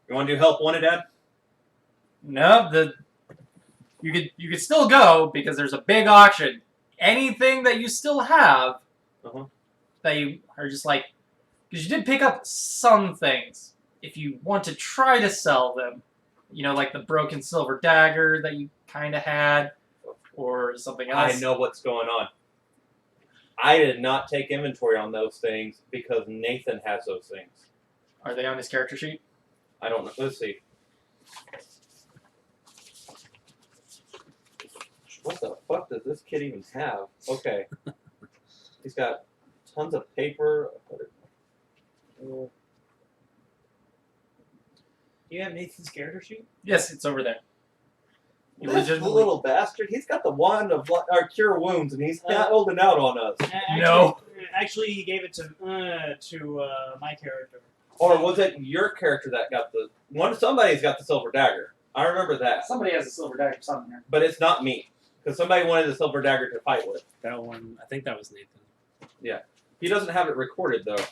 You want to do help wanted, Dad? No, you could still go because there's a big auction. Anything that you still have that you are just like, because you did pick up some things. If you want to try to sell them, like the broken silver dagger that you kind of had, or something else. I know what's going on. I did not take inventory on those things because Nathan has those things. Are they on his character sheet? I don't know. Let's see. What the fuck does this kid even have? Okay. He's got tons of paper. Do you have Nathan's character sheet? Yes, it's over there. This little bastard, he's got the wand of cure wounds, and he's not holding out on us. Actually, he gave it to my character. Or was it your character that got the one? Somebody's got the silver dagger. I remember that. Somebody has a silver dagger somewhere. But it's not me, because somebody wanted the silver dagger to fight with. That one, I think that was Nathan. Yeah, he doesn't have it recorded though.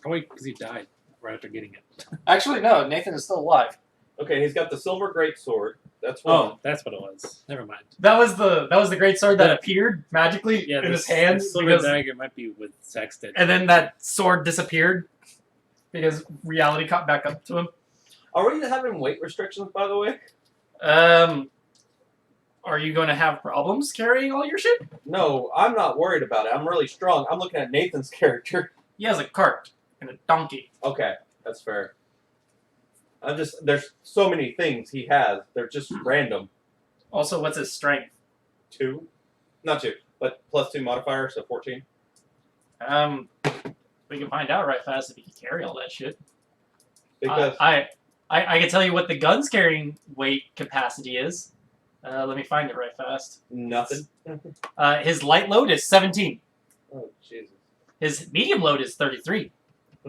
Probably because he died right after getting it. Actually, no. Nathan is still alive. Okay, he's got the silver greatsword. That's one. Oh, that's what it was. Never mind. That was the great sword that appeared magically in his hand. The silver dagger might be with Sexton. And then that sword disappeared because reality caught back up to him. Are we having weight restrictions, by the way? Are you going to have problems carrying all your shit? No, I'm not worried about it. I'm really strong. I'm looking at Nathan's character. He has a cart and a donkey. Okay, that's fair. There's so many things he has. They're just random. Also, what's his strength? 2? Not 2, but +2 modifier, so 14. We can find out right fast if he can carry all that shit. Because I can tell you what the gun's carrying weight capacity is. Let me find it right fast. Nothing. His light load is 17. Oh, Jesus. His medium load is 33.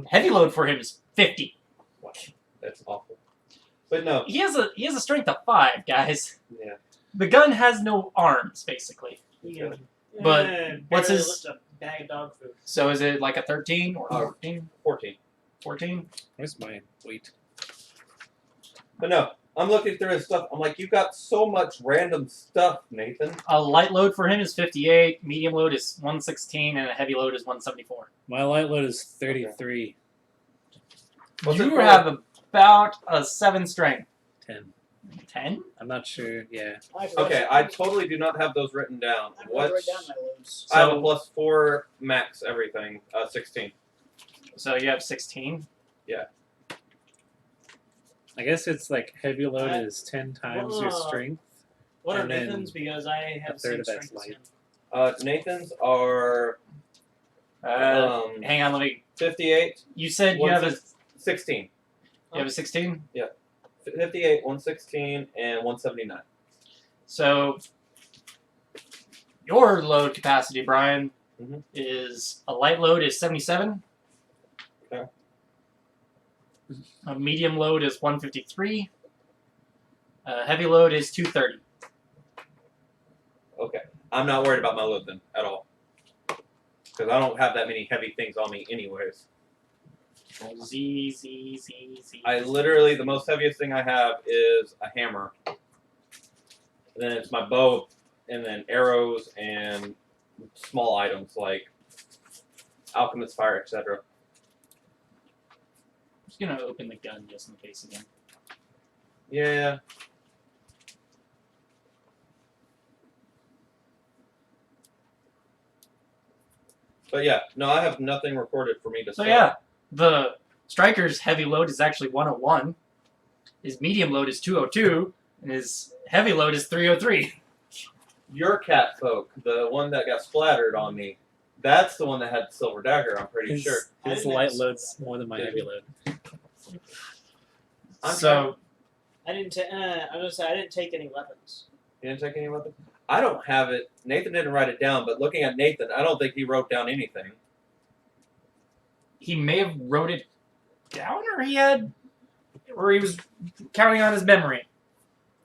Heavy load for him is 50. Wow. That's awful. But no. He has a strength of 5, guys. Yeah. The gun has no arms, basically. Yeah. But what's his? Lift a bag of dog food. So is it like a 13 or 14? 14. 14? Where's my weight? But no, I'm looking through his stuff. I'm like, you got so much random stuff, Nathan. A light load for him is 58, medium load is 116, and a heavy load is 174. My light load is 33. What's You it have about a 7 strength. 10. 10? I'm not sure. Yeah. Okay, I totally do not have those written down. I'm going to write down my loads. I have a +4 max everything. 16. So you have 16? Yeah. I guess it's like heavy load is 10 times your strength. What are and then Nathan's? Because I have a the third same of that's strength as him. Nathan's are Hang on, let me... 58. You said you have a... 16. You have a 16? 58, 116, and 179. So, your load capacity, Brian, Mhm. is a light load is 77. Okay. A medium load is 153. A heavy load is 230. Okay. I'm not worried about my load then, at all. Because I don't have that many heavy things on me anyways. Z. I literally, the most heaviest thing I have is a hammer. And then it's my bow, and then arrows, and small items like alchemist fire, etc. I'm just going to open the gun just in case again. Yeah. But yeah, no, I have nothing recorded for me to So say. yeah, the striker's heavy load is actually 101. His medium load is 202, and his heavy load is 303. Your cat folk, the one that got splattered on me, that's the one that had the silver dagger, I'm pretty sure. His light load's more than my heavy load. So I didn't take any weapons. You didn't take any weapons? I don't have it. Nathan didn't write it down, but looking at Nathan, I don't think he wrote down anything. he may have wrote it down, or he was counting on his memory.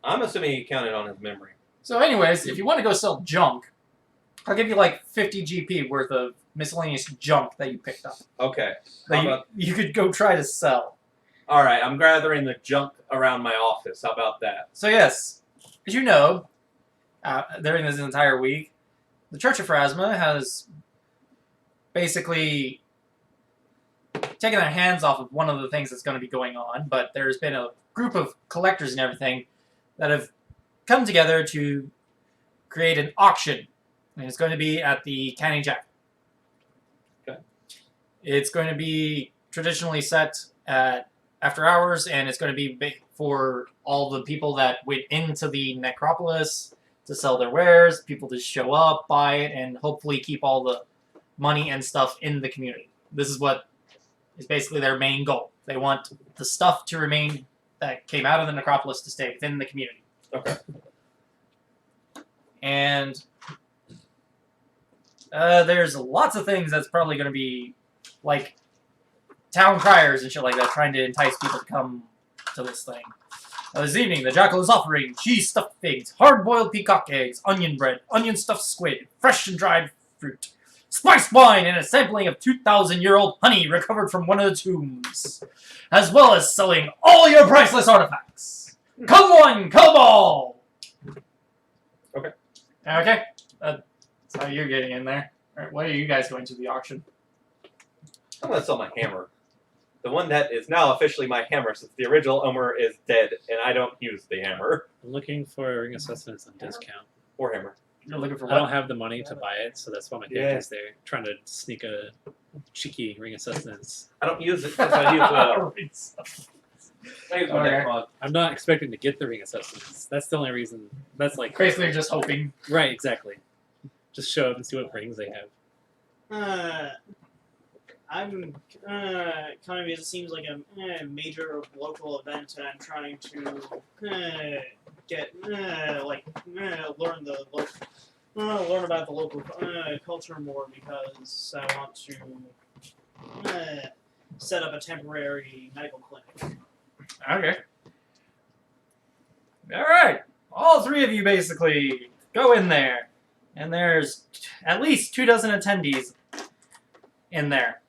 I'm assuming he counted on his memory. So anyways, if you want to go sell junk, I'll give you like 50 GP worth of miscellaneous junk that you picked up. Okay. That you could go try to sell. All right, I'm gathering the junk around my office. How about that? So yes, as you know, during this entire week, the Church of Pharasma has basically taken their hands off of one of the things that's going to be going on, but there's been a group of collectors and everything that have come together to create an auction, and it's going to be at the Canning Jack. Okay. It's going to be traditionally set at after hours, and it's going to be big for all the people that went into the necropolis to sell their wares, people to show up, buy it, and hopefully keep all the money and stuff in the community. This is what is basically their main goal. They want the stuff to remain that came out of the necropolis to stay within the community. Okay. And there's lots of things that's probably going to be like town criers and shit like that, trying to entice people to come to this thing. This evening, the Jackal is offering cheese stuffed figs, hard-boiled peacock eggs, onion bread, onion stuffed squid, fresh and dried fruit, spiced wine, and a sampling of 2,000-year-old honey recovered from one of the tombs, as well as selling all your priceless artifacts. Come one, come all! Okay. Okay. That's how you're getting in there. All right, what are you guys going to the auction? I'm going to sell my hammer. The one that is now officially my hammer, since the original Omer is dead, and I don't use the hammer. I'm looking for a Ring of Sustenance on discount. Or hammer. You're looking for I don't what? have the money to buy it, so that's why my character's there, trying to sneak a cheeky Ring of Sustenance. I don't use it because I use I use my Okay. Necron. I'm not expecting to get the Ring of Sustenance. That's the only reason. That's like Basically, you're just hoping. right, exactly. Just show up and see what rings they have. I'm kind of, it seems like a major local event, and I'm trying to get learn about the local culture more, because I want to set up a temporary medical clinic. Okay. Alright. All three of you basically go in there. And there's at least 24 attendees in there.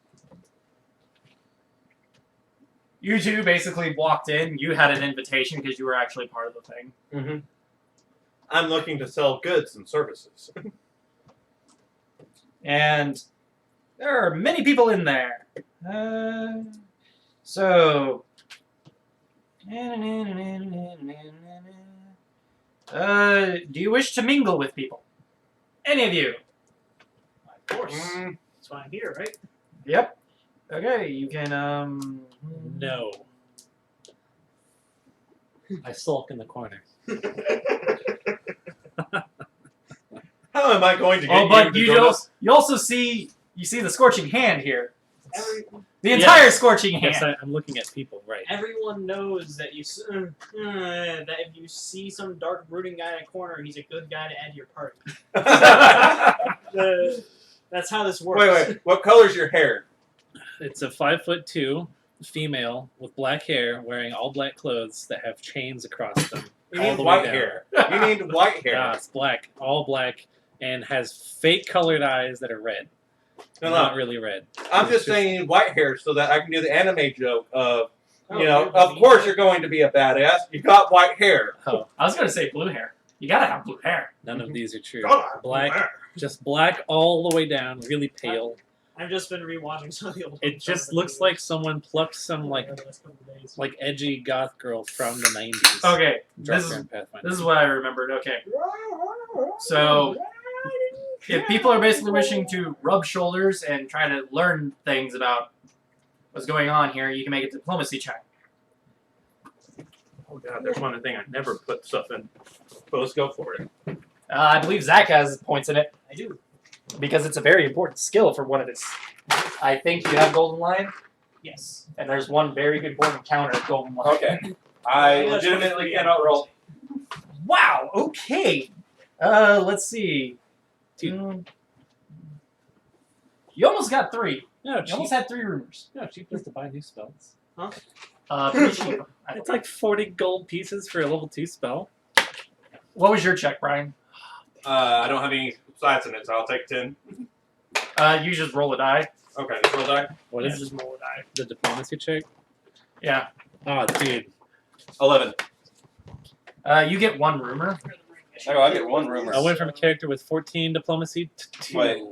You two basically walked in. You had an invitation because you were actually part of the thing. Mm-hmm. I'm looking to sell goods and services. And there are many people in there. So... do you wish to mingle with people? Any of you? Of course. That's why I'm here, right? Yep. Okay, you can, No. I sulk in the corner. How am I going to get Oh, but you you to join don't. us? You also see. You see the scorching hand here. The Yes. entire scorching hand. Yes, I'm looking at people, right. Everyone knows that that if you see some dark brooding guy in a corner, he's a good guy to add to your party. That's how this works. Wait. What color's your hair? It's a 5'2" female with black hair wearing all black clothes that have chains across them. You all need the way white down. hair. You need white hair. Yeah, it's black, all black, and has fake colored eyes that are red. No, Not really red. I'm It's just saying you need white hair so that I can do the anime joke of, Oh, you know, you're of course you're going to be a badass. You got white hair. Oh, I was gonna say blue hair. You gotta have blue hair. none of these are true. Oh, Black, just black all the way down, really pale. I've just been rewatching some of the old. It just looks like someone plucked some like days. edgy goth girl from the 90s. Okay, Dark this is Ground Pathfinder. this is what I remembered. Okay, so if people are basically wishing to rub shoulders and try to learn things about what's going on here, you can make a diplomacy check. Oh god, there's one thing I never put stuff in. But let's go for it. I believe Zach has points in it I do. because it's a very important skill for one of his. I think you have Golden Lion, Yes. and there's one very good important counter at Golden Lion. Okay. I legitimately cannot roll. Wow. Okay. Let's see. Two. You almost got 3. No, You cheap. almost had 3 rumors. No, cheap is to buy new spells. Pretty cheap. It's like 40 gold pieces for a level 2 spell. What was your check, Brian? I don't have any sides in it, so I'll take 10. You just roll a die. Okay, just roll die. What Yeah, is just roll a die. the diplomacy check? Yeah. Oh, dude. 11. You get one rumor. Oh, I get one rumor. I went from a character with 14 diplomacy to 2. Wait.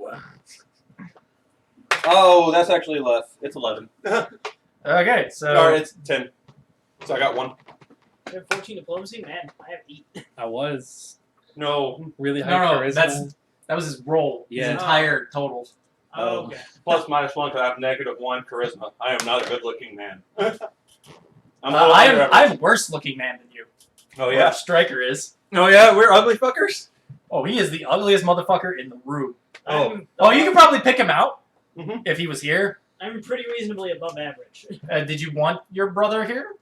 Oh, that's actually less. It's 11. Okay, so Or it's 10. So I got 1. You have 14 diplomacy? Man, I have 8. I was No. really high no, charisma. that was his roll. His Yeah. entire total. Oh, okay. Plus minus 1 because I have -1 charisma. I am not a good-looking man. I'm I'm worse looking man than you. Oh yeah. Striker is. Oh yeah. We're ugly fuckers. Oh, he is the ugliest motherfucker in the room. Oh. Oh, you could probably pick him out Mhm. if he was here. I'm pretty reasonably above average. Did you want your brother here?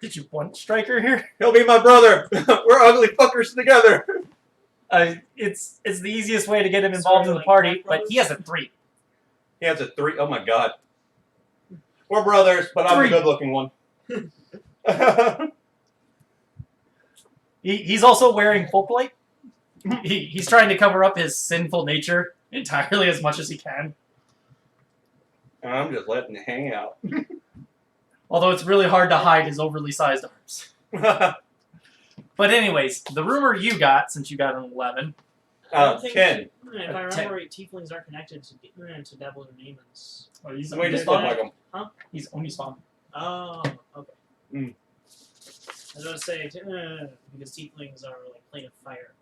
Did you want Striker here? He'll be my brother. We're ugly fuckers together. It's the easiest way to get him involved in the party, but he has a 3. He has a 3. Oh my god. We're brothers, but I'm 3. the good-looking one. He's also wearing full plate. He's trying to cover up his sinful nature entirely as much as he can. And I'm just letting it hang out. Although it's really hard to hide his overly sized arms. But anyways, the rumor you got, since you got an 11, I don't think 10. If I remember right, tieflings are connected to devils or demons. oh, he's We just look like them. he's only spawn. Oh, okay. Mm. I was going to say, because tieflings are like plane of fire.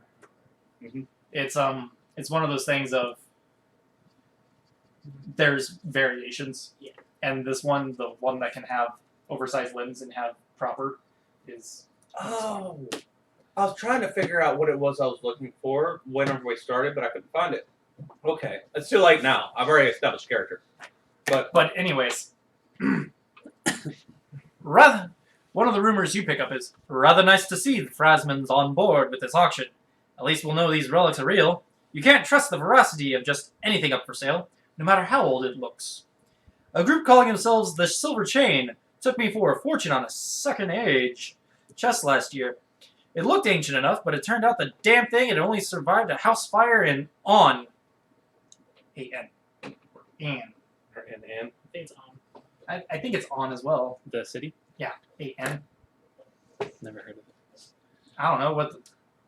It's one of those things of there's variations. Yeah. And this one, the one that can have oversized limbs and have proper, is Oh. I was trying to figure out what it was I was looking for whenever we started, but I couldn't find it. Okay. It's too late now. I've already established character. But anyways, rather one of the rumors you pick up is rather nice to see the Frasman's on board with this auction. At least we'll know these relics are real. You can't trust the veracity of just anything up for sale, no matter how old it looks. A group calling themselves the Silver Chain took me for a fortune on a second age chest last year. It looked ancient enough, but it turned out the damn thing had only survived a house fire in On. A-N. An. Or an I think it's on. I think it's On as well. The city? A-N. Never heard of it. I don't know what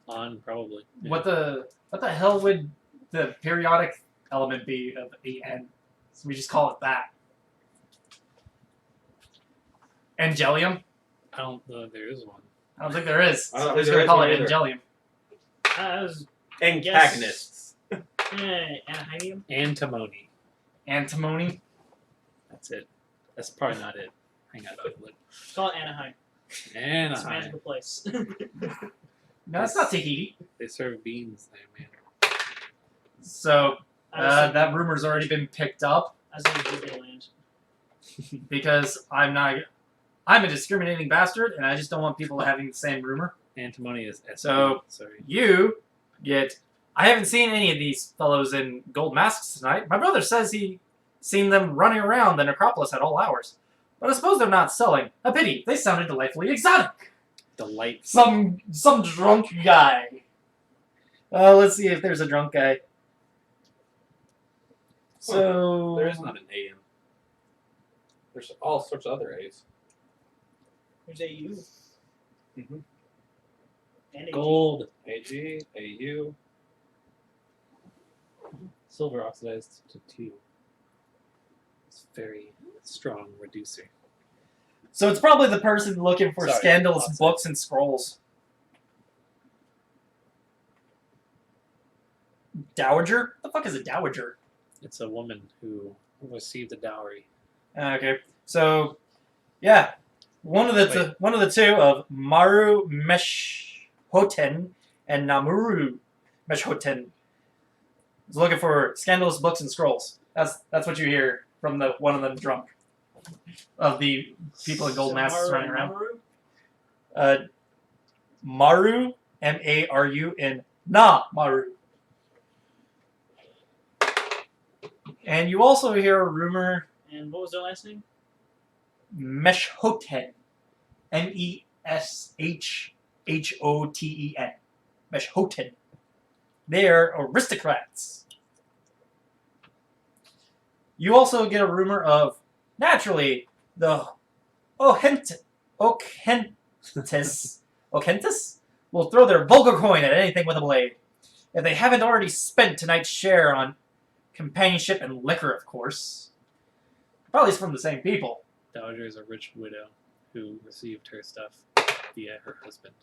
On, probably. Yeah. what the hell would the periodic element be of A-N? So we just call it that. Angelium? I don't know if there is one. I don't think there is. I don't So think we're just there gonna is call one it either. Angelium. I was Antagonists. Anahimium. Antimony. Antimony? That's it. That's probably not it. Hang on. Look. Call it Anaheim. It's a Anaheim. magical place. No, it's not Tahiti. They serve beans there, man. So I was thinking- that rumor's already been picked up I was thinking Disneyland. because I'm a discriminating bastard and I just don't want people having the same rumor. Antimony is So- sorry. You get. I haven't seen any of these fellows in gold masks tonight. My brother says he seen them running around the necropolis at all hours. But I suppose they're not selling. A pity. They sounded delightfully exotic. Delightful. Some drunk guy. Let's see if there's a drunk guy. So There is not an AM. There's all sorts of other A's. There's AU. Mhm. And AG. Gold. AG, AU. Silver oxidized to 2. It's very strong reducer. So it's probably the person looking for Sorry, scandalous outside. books and scrolls. Dowager? What the fuck is a dowager? It's a woman who received a dowry. Okay, so yeah, one of the two of Maru Meshhoten and Namuru Meshhoten is looking for scandalous books and scrolls. That's what you hear from the one of them drunk. Of the people in gold masks running around. Maru, M-A-R-U, and Maru. And you also hear a rumor, And what was their last name? Meshhoten. M-E-S-H-H-O-T-E-N. Meshhoten. They're aristocrats. You also get a rumor of, naturally, the Okentis will throw their vulgar coin at anything with a blade. If they haven't already spent tonight's share on companionship and liquor, of course. Probably it's from the same people. Dowager is a rich widow who received her stuff via her husband.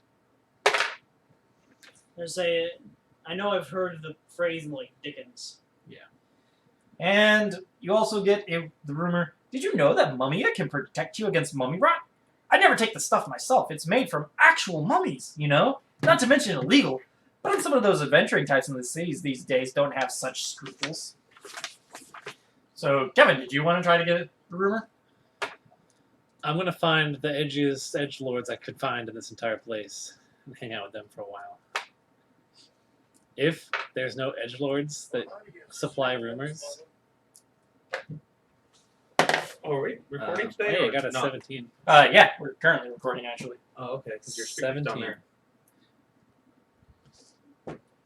I know I've heard the phrase in like Dickens. And you also get the rumor, did you know that Mumia can protect you against mummy rot? I never take the stuff myself. It's made from actual mummies, you know? Not to mention illegal. But some of those adventuring types in the cities these days don't have such scruples. So, Kevin, did you want to try to get the rumor? I'm gonna find the edgiest edgelords I could find in this entire place and hang out with them for a while. If there's no edgelords that supply rumors, Oh, are we recording today? hey, or I got a not? 17. Yeah, we're currently recording, actually. Oh, okay. Because your speaker's down 17.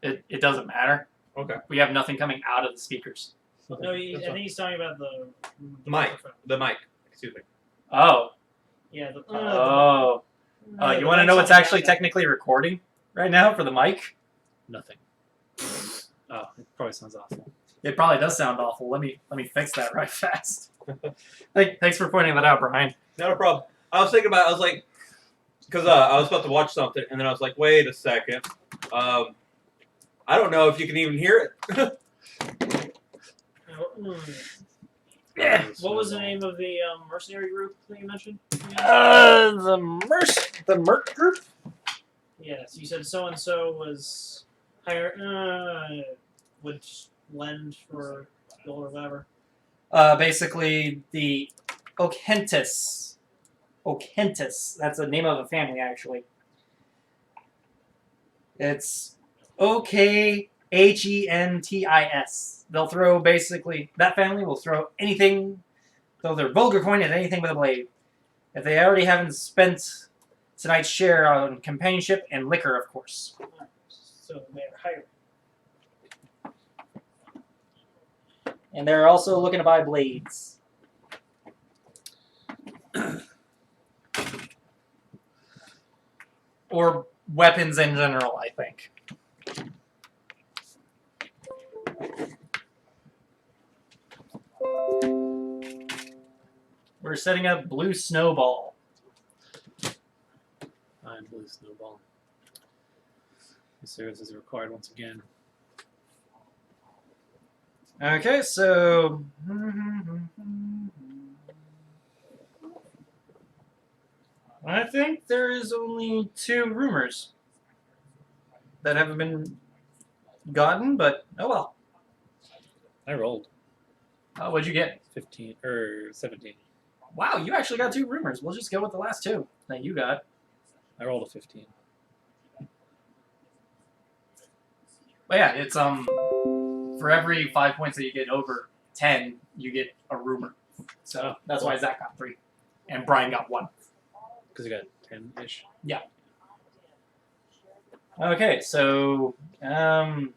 there. It doesn't matter. Okay. We have nothing coming out of the speakers. No, I think he's talking about the Mic. microphone. The mic. Excuse me. Oh. Yeah. You You want to know what's actually technically recording right now for the mic? Nothing. Oh, it probably sounds awful. It probably does sound awful. Let me fix that right fast. Thanks for pointing that out, Brian. Not a problem. I was thinking about. I was like, because I was about to watch something, and then I was like, wait a second. I don't know if you can even hear it. Yeah. What was the name of the mercenary group that you mentioned? The Merc group? Yes, you said so and so was hired. Would lend for gold or whatever. Basically the Okentis. That's the name of a family, actually. It's Okhentis. They'll throw that family will throw their vulgar coin at anything with a blade. If they already haven't spent tonight's share on companionship and liquor, of course. So they're hired. And they're also looking to buy blades. Or weapons in general, I think. We're setting up Blue Snowball. I'm Blue Snowball. The service is required once again. Okay, so... I think there is only 2 rumors that haven't been gotten, but oh well. I rolled What'd you get? 15 or 17. Wow, you actually got 2 rumors. We'll just go with the last 2 that you got. I rolled a 15. But yeah, it's for every 5 points that you get over 10, you get a rumor. So that's why Zach got 3, and Brian got 1. Because I got 10-ish. Okay, so I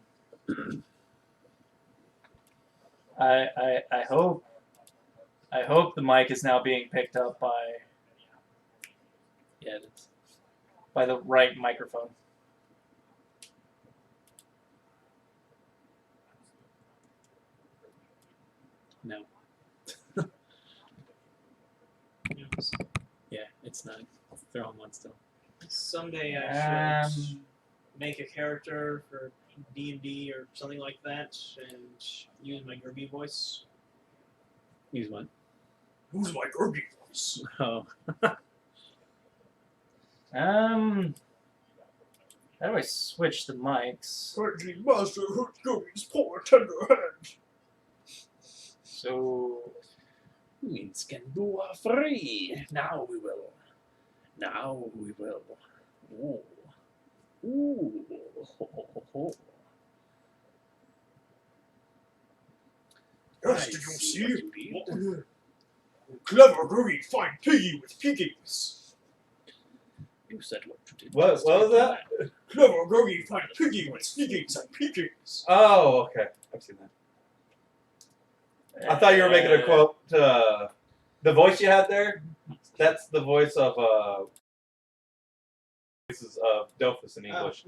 hope the mic is now being picked up Yeah, it is. by the right microphone. No. Yeah, it's not. They're on one still. Someday I should make a character for D&D or something like that and use my Gerby voice. Use one. Who's my Gerby voice? Oh. How do I switch the mics? Currently master hurt Gerby's poor tender hand. So Queens can go free. Now we will. Ooh. Ooh. Yes, I did you see what you see? did. Clever Gerby find piggy with piggings. You said what you did. What was that? Clever Gerby find piggy with piggings and piggings. Oh, okay. I've seen that. I thought you were making a quote to the voice you had there. That's the voice of voices of Dofus in English.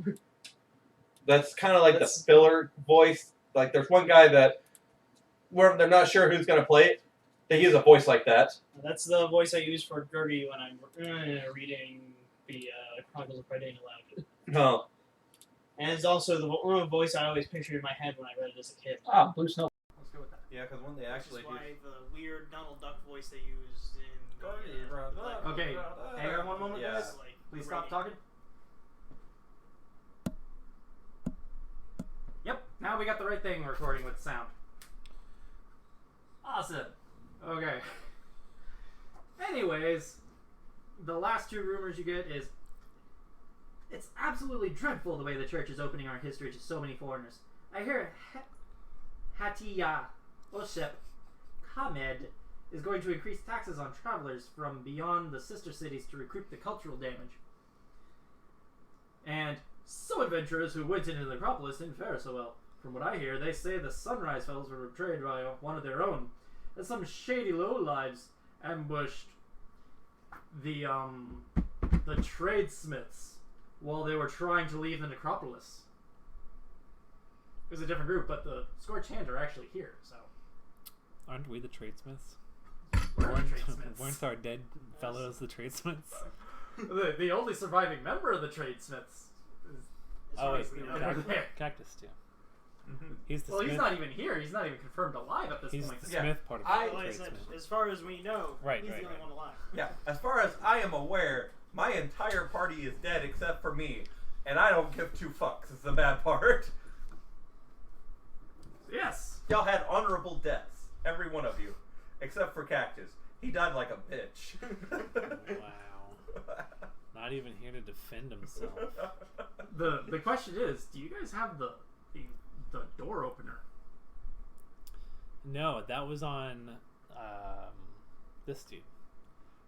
That's kind of like the filler voice. Like there's one guy that where they're not sure who's gonna play it. They use a voice like that. That's the voice I use for Gertie when I'm reading the Chronicles of Prydain aloud. No. And it's also the voice I always pictured in my head when I read it as a kid. Ah, Blue Snow. Let's go with that. Yeah, because when they actually Which is why the weird Donald Duck voice they used in... Okay, hang on one moment, Yeah. guys. Please stop talking. Yep, now we got the right thing recording with sound. Awesome. Okay. Anyways, the last two rumors you get is it's absolutely dreadful the way the church is opening our history to so many foreigners. I hear Hatiya Oshep Hamed is going to increase taxes on travelers from beyond the sister cities to recoup the cultural damage. And some adventurers who went into the Acropolis didn't fare so well. From what I hear, they say the Sunrise Fellows were betrayed by one of their own, and some shady lowlives ambushed the tradesmiths while they were trying to leave the necropolis. It was a different group, but the Scorched Hands are actually here, so. Aren't we the tradesmiths? We're the tradesmiths. Weren't our dead fellows the tradesmiths? the only surviving member of the tradesmiths is Cactus too. Mm-hmm. He's the well, smith. he's not even here. He's not even confirmed alive at this He's point. the smith part of Like the I said, tradesmith. as far as we know, Right, he's right, the only right. one alive. Yeah, as far as I am aware, my entire party is dead except for me, and I don't give two fucks. It's the bad part. Yes. Y'all had honorable deaths, every one of you, except for Cactus. He died like a bitch. Wow. Not even here to defend himself. The question is, do you guys have the door opener? No, that was on this dude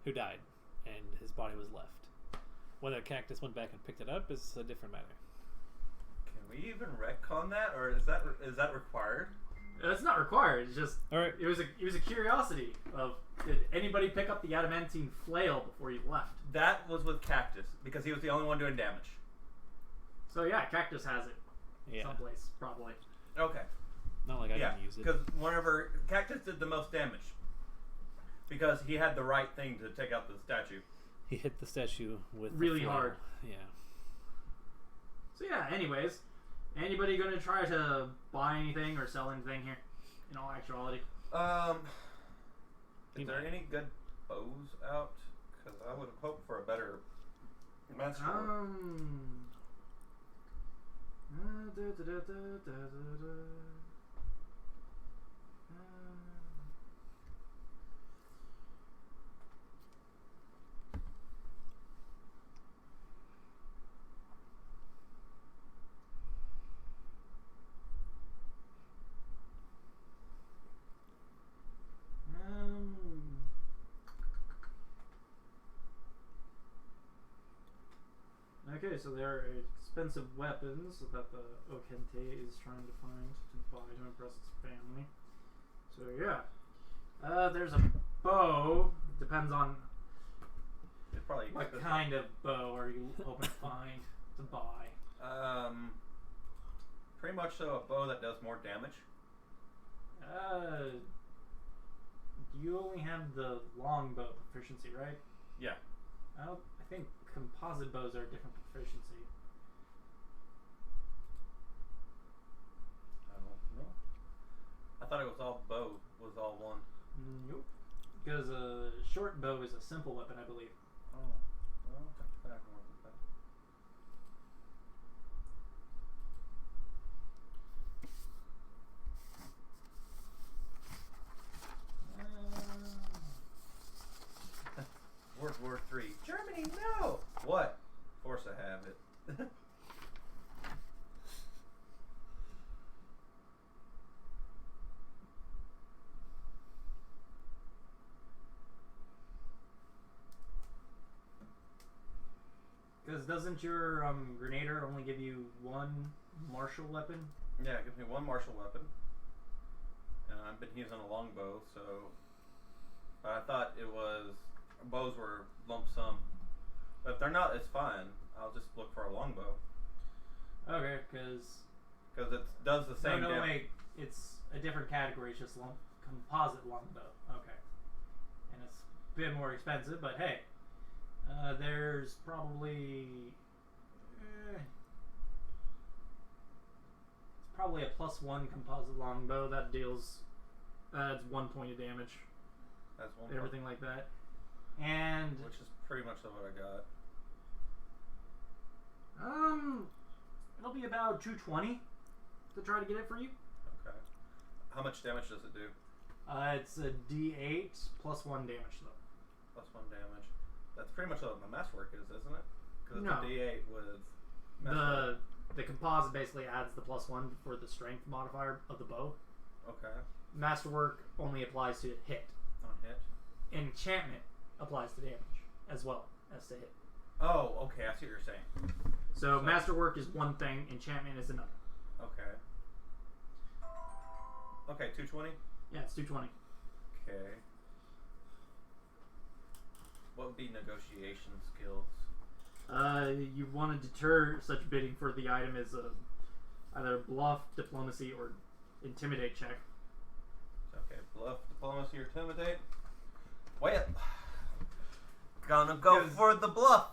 who died, and his body was left. Whether Cactus went back and picked it up is a different matter. Can we even retcon that, or is that required? It's not required. It's just All right. it was a curiosity of did anybody pick up the adamantine flail before you left? That was with Cactus because he was the only one doing damage. So yeah, Cactus has it Yeah. someplace probably. Okay. Not like I Yeah, didn't use it. because whenever Cactus did the most damage, because he had the right thing to take out the statue. He hit the statue with Really the flail. hard. Yeah. So yeah. Anyways, anybody gonna try to buy anything or sell anything here? In all actuality. Is there any good bows out? Because I would hope for a better master. Okay, so there are expensive weapons that the Okente is trying to find to buy to impress its family. So yeah, there's a bow. Depends on It's probably what kind of bow are you hoping to find to buy. Pretty much so a bow that does more damage. You only have the longbow proficiency, right? Yeah. I think composite bows are a different proficiency. I don't know. I thought it was all bow was all one. Nope. Because a short bow is a simple weapon, I believe. Oh. Well, I'll have to back and look at that. World War III. Germany, no! What? Of course I have it. Because doesn't your Grenader only give you one martial weapon? Yeah, it gives me one martial weapon. And I've been using a longbow, so... But I thought it was bows were lump sum. But if they're not, it's fine. I'll just look for a longbow. Okay, because It does the same no, damage. wait, it's a different category. It's just composite longbow. Okay, and it's a bit more expensive, but hey, there's probably it's probably a +1 composite longbow that deals adds 1 point of damage, That's one. everything like that, and Which is pretty much what I got. it'll be about 220 to try to get it for you. Okay. How much damage does it do? It's a D8 +1 damage though. +1 damage. That's pretty much what the masterwork is, isn't it? Because No. it's a D8 with masterwork. The composite basically adds the +1 for the strength modifier of the bow. Okay. Masterwork only applies to hit. On hit. Enchantment applies to damage as well as to hit. Oh, okay. I see what you're saying. So masterwork is one thing, enchantment is another. Okay. Okay, 220? Yeah, it's 220. Okay. What would be negotiation skills? You want to deter such bidding for the item as either bluff, diplomacy, or intimidate check. Okay, bluff, diplomacy, or intimidate. Well, gonna go 'Cause- for the bluff.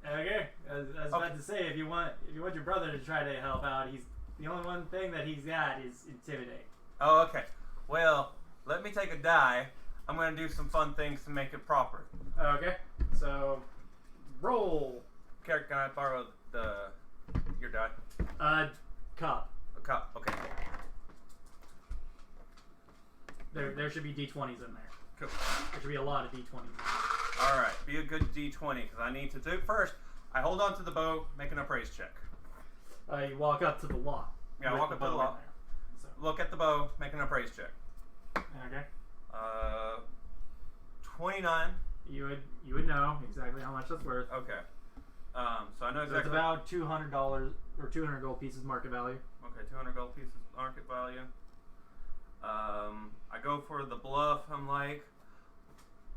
Okay, I was about to say if you want your brother to try to help out, he's the only one thing that he's got is intimidate. Oh, okay. Well, let me take a die. I'm gonna do some fun things to make it proper. Okay, so roll. Carrot, can I borrow your die? Cup. A cup. Okay. There should be D20s in there. Cool. There should be a lot of D20s. All right. Be a good D20 because I need to do first. I hold on to the bow, make an appraise check. You walk up to the lot. Yeah, with walk up to the bow lot. in there. So, Look at the bow, make an appraise check. okay. 29. You would know exactly how much that's worth. Okay. So I know So it's exactly. about $200 or 200 gold pieces market value. Okay, 200 gold pieces market value. I go for the bluff. I'm like,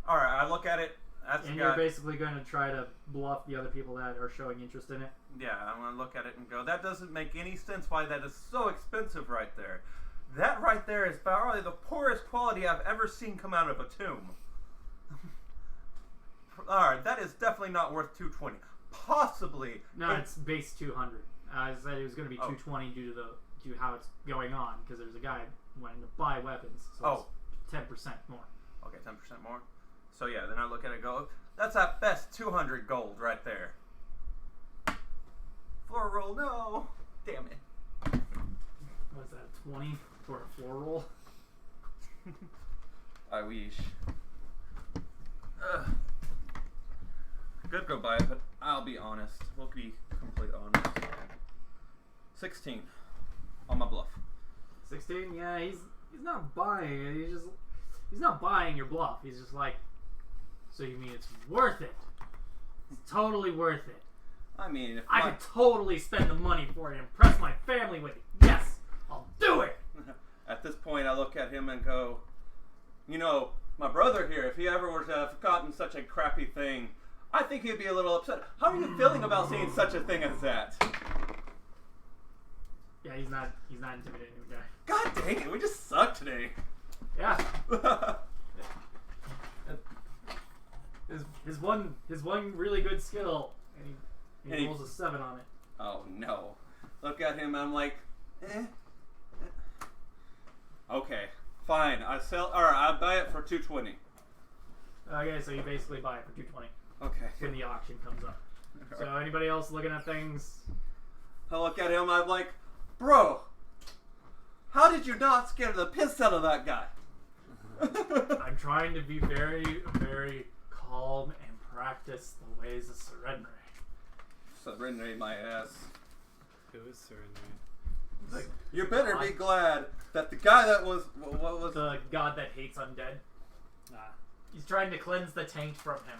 all right. I look at it. That's And the you're guy. basically going to try to bluff the other people that are showing interest in it. Yeah, I'm gonna look at it and go, that doesn't make any sense why that is so expensive right there. That right there is probably the poorest quality I've ever seen come out of a tomb. Alright, that is definitely not worth 220. Possibly. No, it's base 200. I said it was going to be Oh. 220 due to how it's going on because there's a guy wanting to buy weapons. So Oh. it's 10% more. Okay, 10% more. So yeah, then I look at it and go, that's at best 200 gold right there. Floor roll, no. Damn it. What's that? 20 for a floor roll? I wish. Ugh. Could go buy it, but I'll be honest. We'll be completely honest. 16 on my bluff. 16? Yeah, he's not buying it. He's not buying your bluff. He's just like, so you mean it's worth it? It's totally worth it. I mean, if I could totally spend the money for it and impress my family with it. Yes, I'll do it. at this point, I look at him and go, you know, my brother here, if he ever were to have gotten such a crappy thing, I think he'd be a little upset. How are you feeling about seeing such a thing as that? Yeah, he's not intimidating the guy. God dang it, we just suck today. Yeah. His one really good skill, and he rolls a 7 on it. Oh no. Look at him, I'm like, okay, fine. I buy it for 220. Okay, so you basically buy it for 220 Okay. when the auction comes up. So anybody else looking at things? I look at him, I'm like, bro, how did you not scare the piss out of that guy? I'm trying to be very, very calm and practice the ways of surrendering. Surrendering my ass. Who is surrendering? Like, you better be glad that the guy that was, what was The god that hates undead. Ah, He's trying to cleanse the taint from him.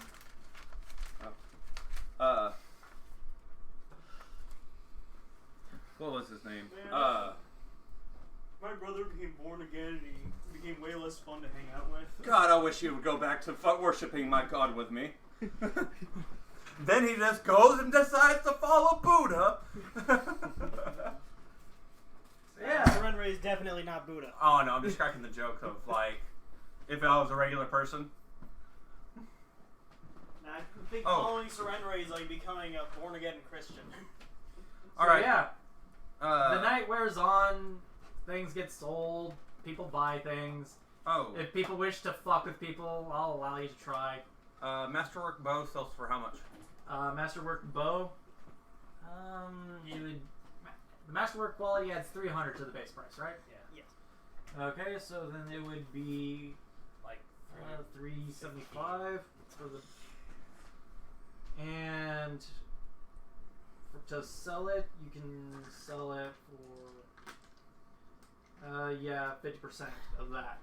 what was his name? My brother became born again and he became way less fun to hang out with. God, I wish he would go back to worshipping my God with me. Then he just goes and decides to follow Buddha. Yeah. Surrender is definitely not Buddha. Oh no, I'm just cracking the joke of like, if I was a regular person. I think following Surrender is like becoming a born again Christian. All right. Yeah. The night wears on. Things get sold. People buy things. Oh. If people wish to fuck with people, I'll allow you to try. Masterwork bow sells for how much? Masterwork bow. The masterwork quality adds 300 to the base price, right? Yes. Okay, so then it would be like 375 for the. And to sell it, you can sell it for 50% of that.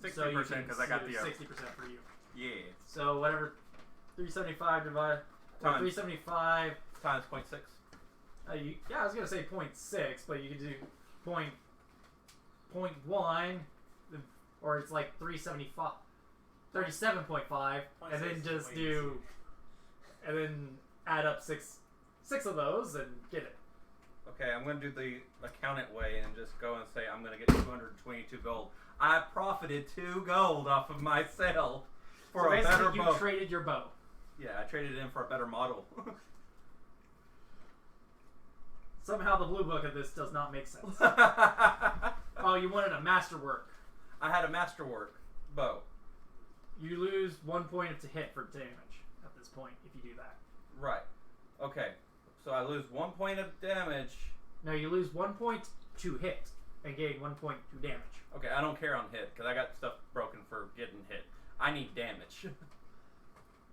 60% because I got the 60% for you. Yeah. So whatever, 375 divided. Times. 375 Times 0.6. I was gonna say 0.6, but you could do 0.1, or it's like 375, 37.5, and then just do, and then add up six of those and get it. Okay, I'm going to do the accountant way and just go and say I'm going to get 222 gold. I profited 2 gold off of my sale for a better you bow. traded your bow. Yeah, I traded it in for a better model. Somehow the blue book of this does not make sense. I Oh, you wanted a masterwork. had a masterwork bow. You lose 1 point to hit for damage at this point if you do that. Right. Okay. So I lose 1 point of damage. No, you lose 1 point to hit and gain 1 point to damage. Okay, I don't care on hit because I got stuff broken for getting hit. I need damage.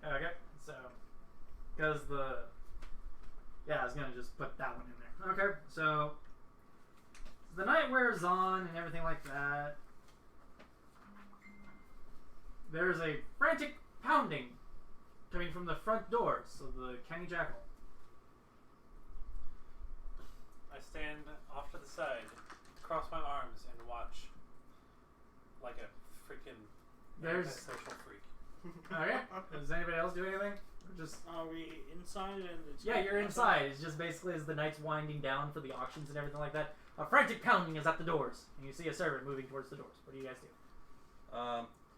Okay, so because I was gonna just put that one in there. Okay, so the night wears on and everything like that. There's a frantic pounding coming from the front doors of the Canny Jackal. I stand off to the side, cross my arms, and watch like a freaking social freak. Okay, does anybody else do anything? Or just Are we inside? yeah, you're inside. It's just basically as the night's winding down for the auctions and everything like that. A frantic pounding is at the doors, and you see a servant moving towards the doors. What do you guys do?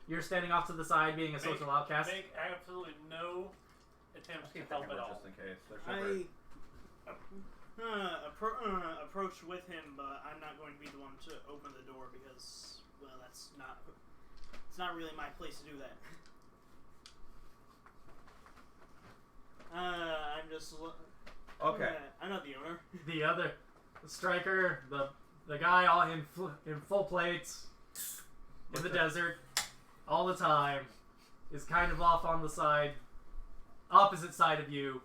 You're standing off to the side, being a social outcast. Make absolutely no attempts to help at all. Just in case. They're I approach with him, but I'm not going to be the one to open the door because, well, it's not really my place to do that. I'm just okay. I'm not the owner. The striker, the guy all in full plates in the desert all the time is kind of off on the side, opposite side of you,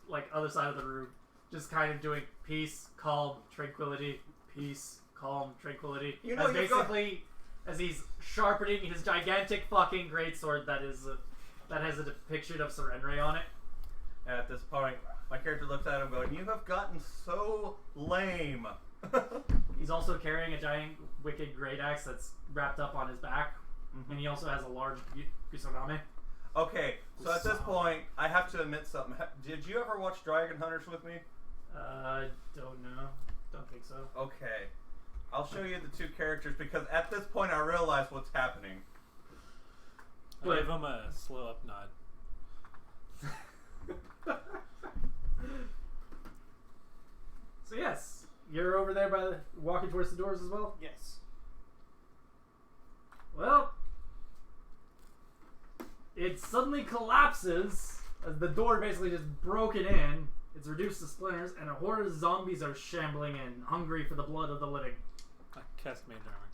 like other side of the room, just kind of doing peace, calm, tranquility, peace, calm, tranquility. You know, as basically as he's sharpening his gigantic fucking greatsword that has a depiction of Serenre on it. At this point, my character looks at him going, "You have gotten so lame." He's also carrying a giant wicked great axe that's wrapped up on his back, and he also has a large kusaname. Okay, so at this point, I have to admit something. Did you ever watch Dragon Hunters with me? Don't know. Don't think so. Okay. I'll show you the 2 characters because at this point I realize what's happening. I give him a slow up nod. So yes, you're over there walking towards the doors as well? Yes. Well, it suddenly collapses as the door basically just broken in. It's reduced to splinters, and a horde of zombies are shambling in, hungry for the blood of the living. I cast mage armor.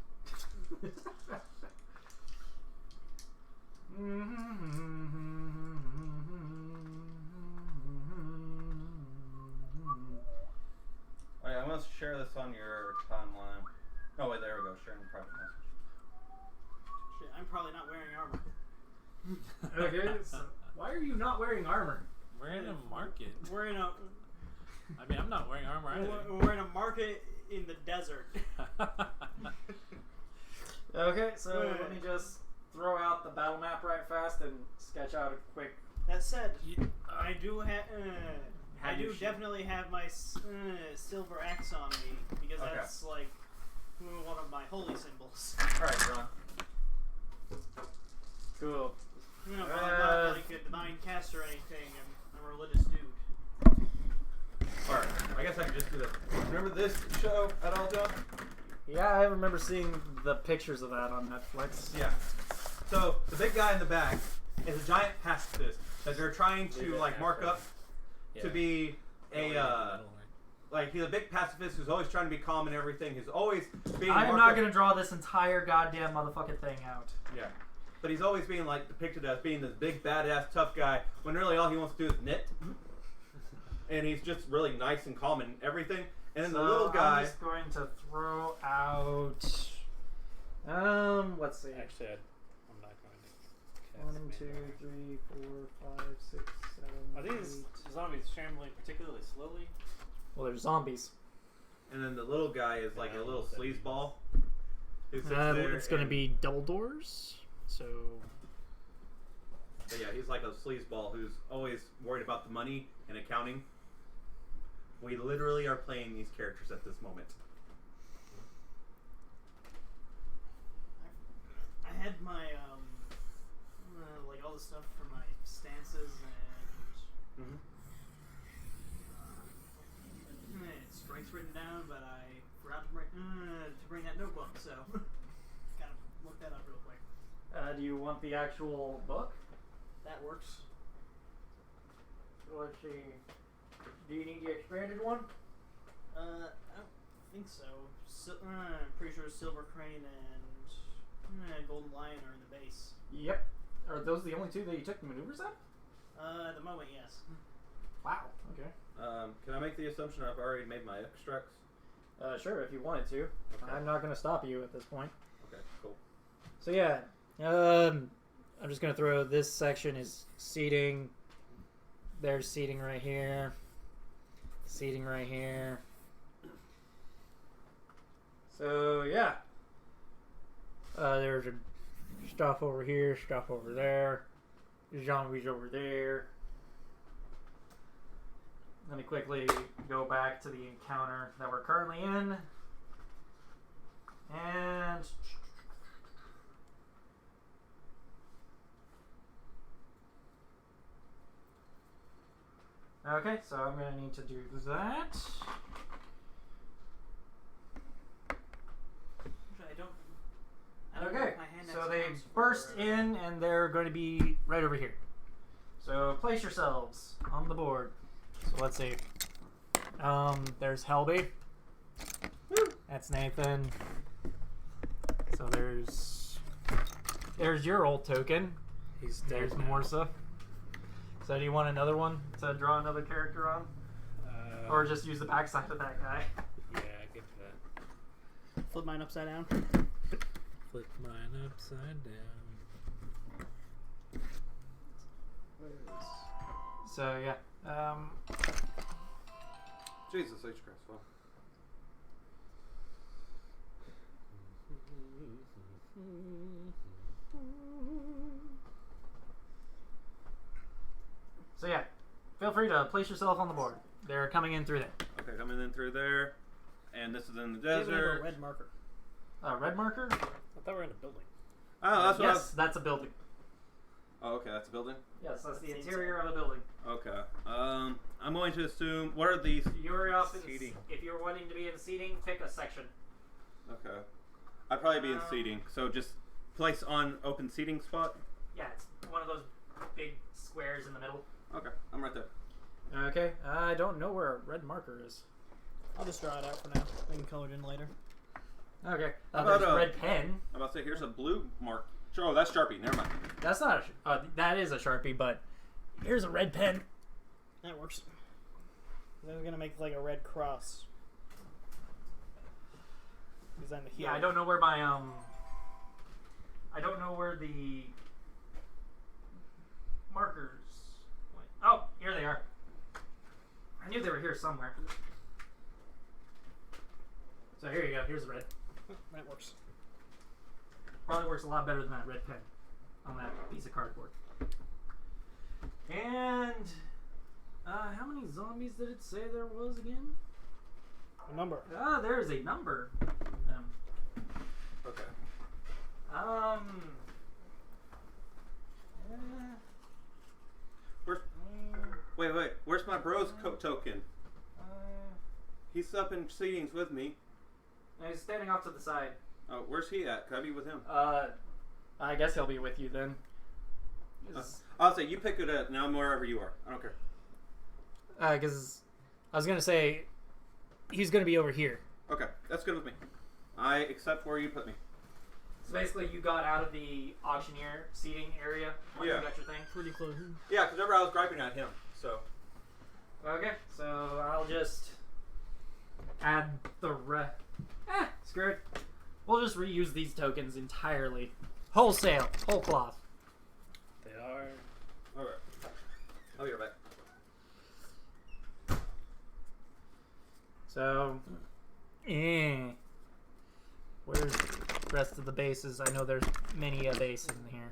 Alright, I'm going to share this on your timeline. Oh, wait, there we go. Sharing the private message. Shit, I'm probably not wearing armor. Okay, so why are you not wearing armor? We're in a market. We're in a I mean, I'm not wearing armor either. we're in a market in the desert. Okay, so let me just throw out the battle map right fast and sketch out a quick. That said, I do have. I Have do your shield. definitely have my silver axe on me because Okay. that's like one of my holy symbols. All right, Ron. Cool. No, but I'm not like a divine caster or anything. I'm a religious dude. Alright, I guess I can just do this. Remember this show at all, John? Yeah, I remember seeing the pictures of that on Netflix. Yeah. So the big guy in the back is a giant pacifist that they're trying to like mark up to be a like he's a big pacifist who's always trying to be calm and everything. He's always being. I am marked not up- going to draw this entire goddamn motherfucking thing out. Yeah. But he's always being like depicted as being this big badass tough guy when really all he wants to do is knit. And he's just really nice and calm and everything. And then the little guy. I'm just going to throw out. Let's see. Actually, I'm not going to. cast 1, main 2, power. 3, 4, 5, 6, 7. Are these 8. zombies shambling particularly slowly? Well, they're zombies. And then the little guy is like a little sleazeball. Who sits It's there going to and- be double doors. So. But yeah, he's like a sleazeball who's always worried about the money and accounting. We literally are playing these characters at this moment. I had my like all the stuff for my stances and strengths written down, but I forgot to bring that notebook, so gotta look that up real quick. Do you want the actual book? That works. Let's see. Do you need the expanded one? I don't think so. I'm pretty sure Silver Crane and Golden Lion are in the base. Yep. Are those the only two that you took the maneuvers at? At the moment, yes. Wow. Okay. Can I make the assumption I've already made my extracts? Sure, if you wanted to. Okay. I'm not going to stop you at this point. Okay, cool. So yeah, I'm just going to throw this section is seating. There's seating right here. Seating right here. So yeah. There's stuff over here, stuff over there. Zombies over there. Let me quickly go back to the encounter that we're currently in. And okay, so I'm going to need to do that. I don't know Okay, if my hand so next they counts burst for, in and they're going to be right over here. So place yourselves on the board. So let's see. There's Helby. That's Nathan. So there's your old token. He's There's Morsa. So do you want another one to draw another character on? Or just use the backside of that guy? Yeah, give that. Flip mine upside down. Flip mine upside down. So yeah. Jesus H. Christ, well. So yeah. Feel free to place yourself on the board. They're coming in through there. Okay, coming in through there. And this is in the Even have a desert. red marker. Red marker? I thought we were in a building. Oh, that's what I Yes, was... that's a building. Oh, okay, that's a building? Yes, that's the Seems interior of a building. Okay. I'm going to assume... What are these? You're up in Seating. if you're wanting to be in seating, pick a section. Okay. I'd probably be in seating. So just place on open seating spot? Yeah, it's one of those big squares in the middle. Okay, I'm right there. Okay, I don't know where a red marker is. I'll just draw it out for now. I can color it in later. Okay, How there's about, a red pen. I'm about to say, here's a blue mark. Oh, that's Sharpie. Never mind. That's not that is a Sharpie, but here's a red pen. That works. Then we're gonna make like a red cross. Because I'm the hero. Yeah, I don't know where my I don't know where the markers went. Oh, here they are. I knew they were here somewhere. So here you go. Here's the red. That works. Probably works a lot better than that red pen on that piece of cardboard. And how many zombies did it say there was again? A number. Ah, there's a number. Okay. Where's, wait. Where's my bro's token? He's up in seatings with me. He's standing off to the side. Oh, where's he at? Can I be with him? I guess he'll be with you then. I'll say you pick it up. Now I'm wherever you are. I don't care. Because I was gonna say he's gonna be over here. Okay, that's good with me. I accept where you put me. So basically, you got out of the auctioneer seating area. Once Yeah. You got your thing. Pretty close. Yeah, because remember I was griping at him. So. Okay, so I'll just add the screw it. We'll just reuse these tokens entirely. Wholesale. Whole cloth. They are. Alright. I'll be right back. So, where's the rest of the bases? I know there's many a base in here.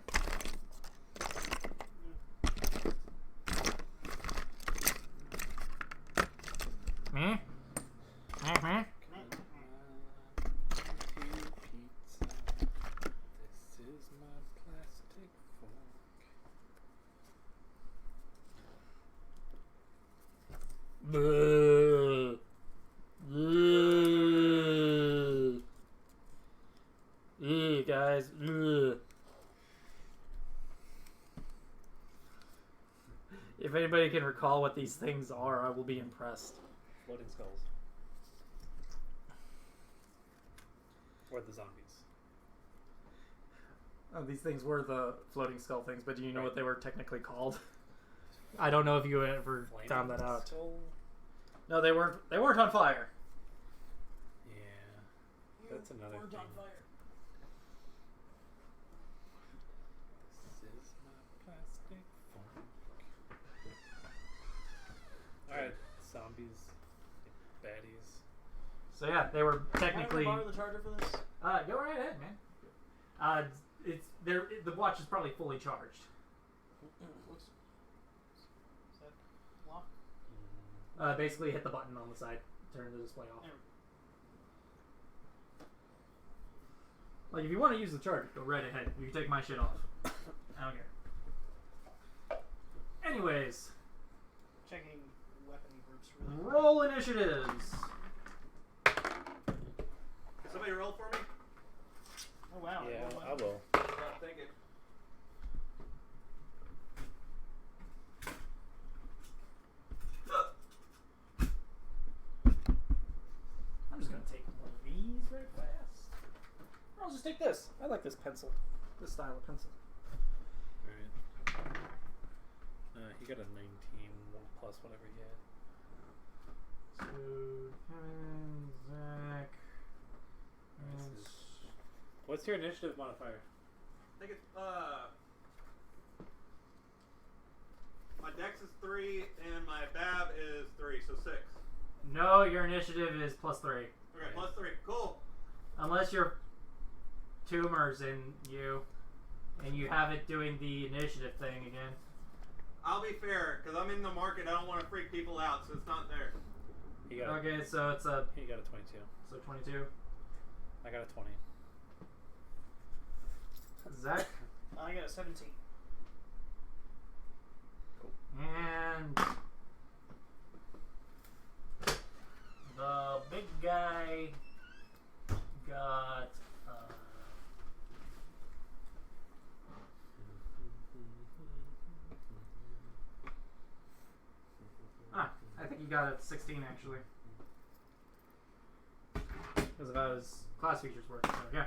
Me? Pizza. This is my plastic fork. Boo. Guys. If anybody can recall what these things are, I will be impressed. Floating skulls. Or the zombies. Oh, these things were the floating skull things, but do you know what they were technically called? I don't know if you ever Flaming found that out. skull? No, they weren't. They weren't on fire. Yeah. That's another thing. This is my plastic fork. Alright, zombies, baddies. So yeah, they were technically. Can I borrow the charger for this? Go right ahead, man. It's there. The watch is probably fully charged. Is that lock? Basically, hit the button on the side, turn the display off. Like if you want to use the charger, go right ahead. You can take my shit off. I don't care. Anyways, Checking weapon groups really. roll initiatives. Somebody roll for me? Oh wow. Yeah, rolled one. I will. Thank you. I'm just gonna take one of these right fast. Or I'll just take this. I like this pencil. This style of pencil. Alright. He got a 19 plus whatever he had. So Kevin, Zach. This is- What's your initiative modifier? I think it's my dex is 3 and my BAB is 3, so 6. No, your initiative is +3. Okay, plus 3. Cool. Unless your tumor's in you, and you have it doing the initiative thing again. I'll be fair, because I'm in the market. I don't want to freak people out, so it's not there. He got Okay, so it's a he got a 22. 22. I got a 20. Zach I got a 17. and the big guy got I think he got a 16 actually. Because of how his class features work. So yeah.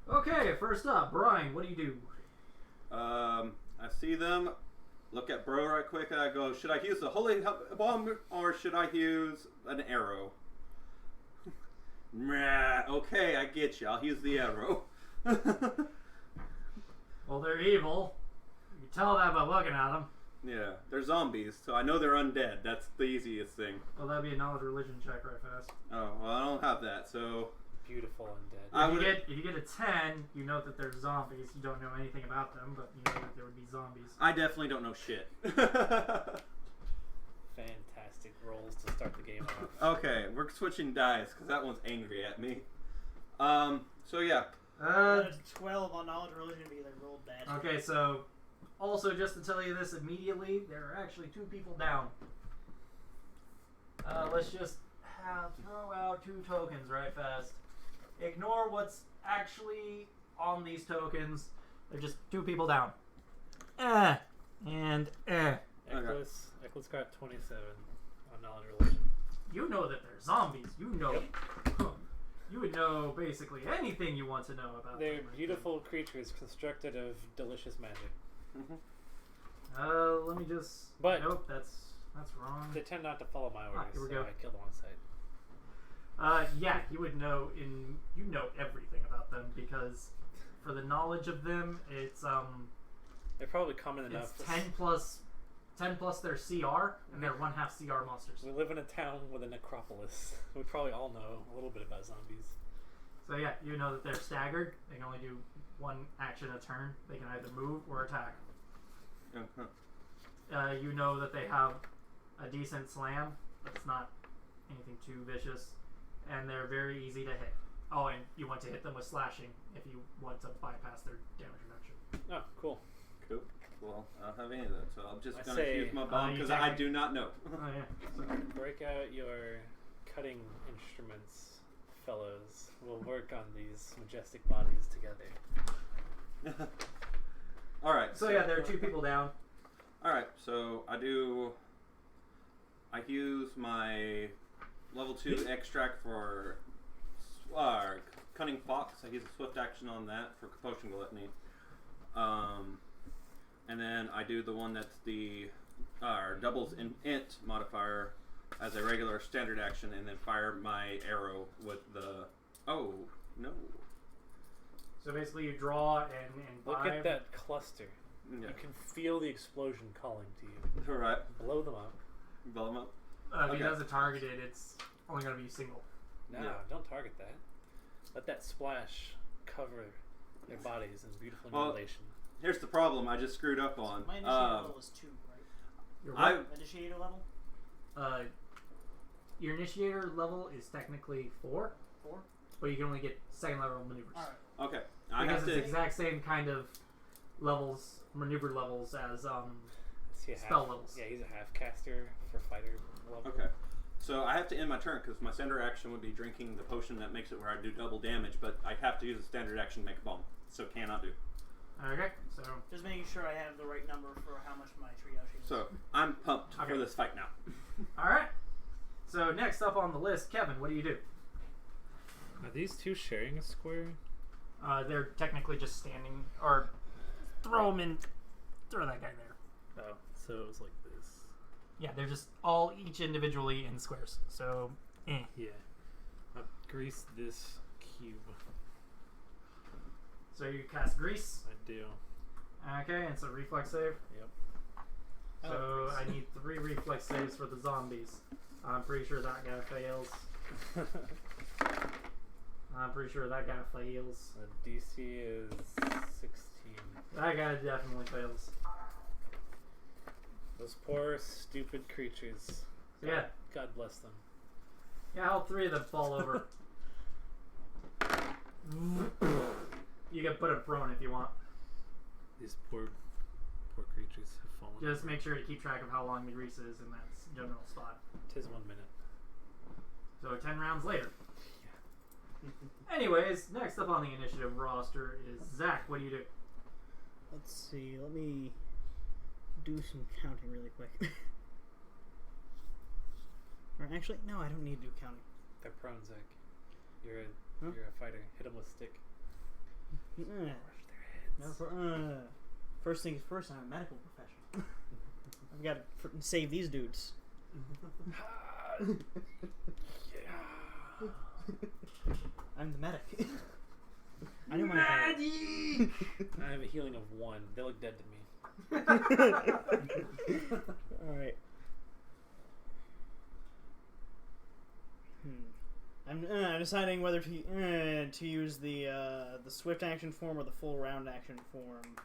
Okay, first up, Brian, what do you do? I see them. Look at bro right quick, and I go, should I use the holy bomb or should I use an arrow? Okay, I get you. I'll use the arrow. Well, they're evil. You can tell that by looking at them. Yeah, they're zombies, so I know they're undead. That's the easiest thing. Well, that'd be a knowledge religion check right fast. Oh, well, I don't have that, so... Beautiful undead. If you get a 10, you know that they're zombies. You don't know anything about them, but you know that there would be zombies. I definitely don't know shit. Fantastic rolls to start the game off. Okay, we're switching dice, because that one's angry at me. So yeah. 12 on knowledge religion because I rolled bad. Okay, so also just to tell you this immediately, there are actually 2 people down. Let's just throw out 2 tokens right fast. Ignore what's actually on these tokens. They're just 2 people down. And Eccles got 27 on knowledge religion. You know that they're zombies. You know. You would know basically anything you want to know about They're them. beautiful creatures constructed of delicious magic. Let me just... But- nope, that's wrong. They tend not to follow my orders, here we so go. I killed them on sight. Yeah, you would know you know everything about them because for the knowledge of them, it's They're probably common enough. it's 10 plus their CR, and they're 1/2 CR monsters. We live in a town with a necropolis. We probably all know a little bit about zombies. So yeah, you know that they're staggered. They can only do 1 action a turn. They can either move or attack. You know that they have a decent slam, but it's not anything too vicious, and they're very easy to hit. Oh, and you want to hit them with slashing if you want to bypass their damage reduction. Oh, cool. Cool. Well, I don't have any of that, so I'm just I going say, to use my bomb you because take I it. do not know. Oh yeah. So, Break out your cutting instruments, fellows. We'll work on these majestic bodies together. Alright. so yeah, there are 2 people down. Alright, so I use my level 2 extract for Cunning Fox. I use a swift action on that for Potion Gluttony. And then I do the one that's the doubles int modifier as a regular standard action, and then fire my arrow with the... Oh, no. So basically, you draw and Look vibe. at that cluster. Yeah. You can feel the explosion calling to you. Alright. Blow them up. Blow them up. If he Okay. does a targeted, it's only going to be single. No, Yeah. don't target that. Let that splash cover their bodies in beautiful Well, annihilation. Here's the problem I just screwed up on. My initiator level is 2, right? Your I what? Initiator level? Your initiator level is technically 4, 4? but you can only get 2nd level maneuvers. Alright. okay. I Because have it's the to. exact same kind of levels, maneuver levels as Is he a spell half, levels. Yeah, he's a half caster for fighter level. Okay. So I have to end my turn because my standard action would be drinking the potion that makes it where I do double damage, but I have to use a standard action to make a bomb. So cannot do. Okay, so Just making sure I have the right number for how much my triage is. So I'm pumped Okay. for this fight now. all right. So next up on the list, Kevin, what do you do? Are these 2 sharing a square? They're technically just standing, or throw them in, throw that guy there. Oh, so it was like this. Yeah, they're just each individually in squares. So, Yeah. I'll grease this cube. So you cast Grease. I do. Okay, and it's a reflex save. Yep. So I need 3 reflex saves for the zombies. I'm pretty sure that guy fails. I'm pretty sure that guy fails. The DC is 16. That guy definitely fails. Those poor, stupid creatures. Yeah. God bless them. Yeah, all 3 of them fall over. You can put them prone if you want. These poor creatures have fallen. Just make sure to keep track of how long the grease is in that general spot. 'Tis 1 minute. So 10 rounds later. Anyways, next up on the initiative roster is Zach. What do you do? Let's see. Let me do some counting really quick. Or actually, no, I don't need to do counting. They're prone, Zach. You're a Huh? you're a fighter. Hit them with stick. Uh, Crush their no, heads. first things first, I'm a medical professional. I've got to save these dudes. I'm the medic. I know my Magic! I have a healing of 1. They look dead to me. Alright. I'm deciding whether to use the swift action form or the full round action form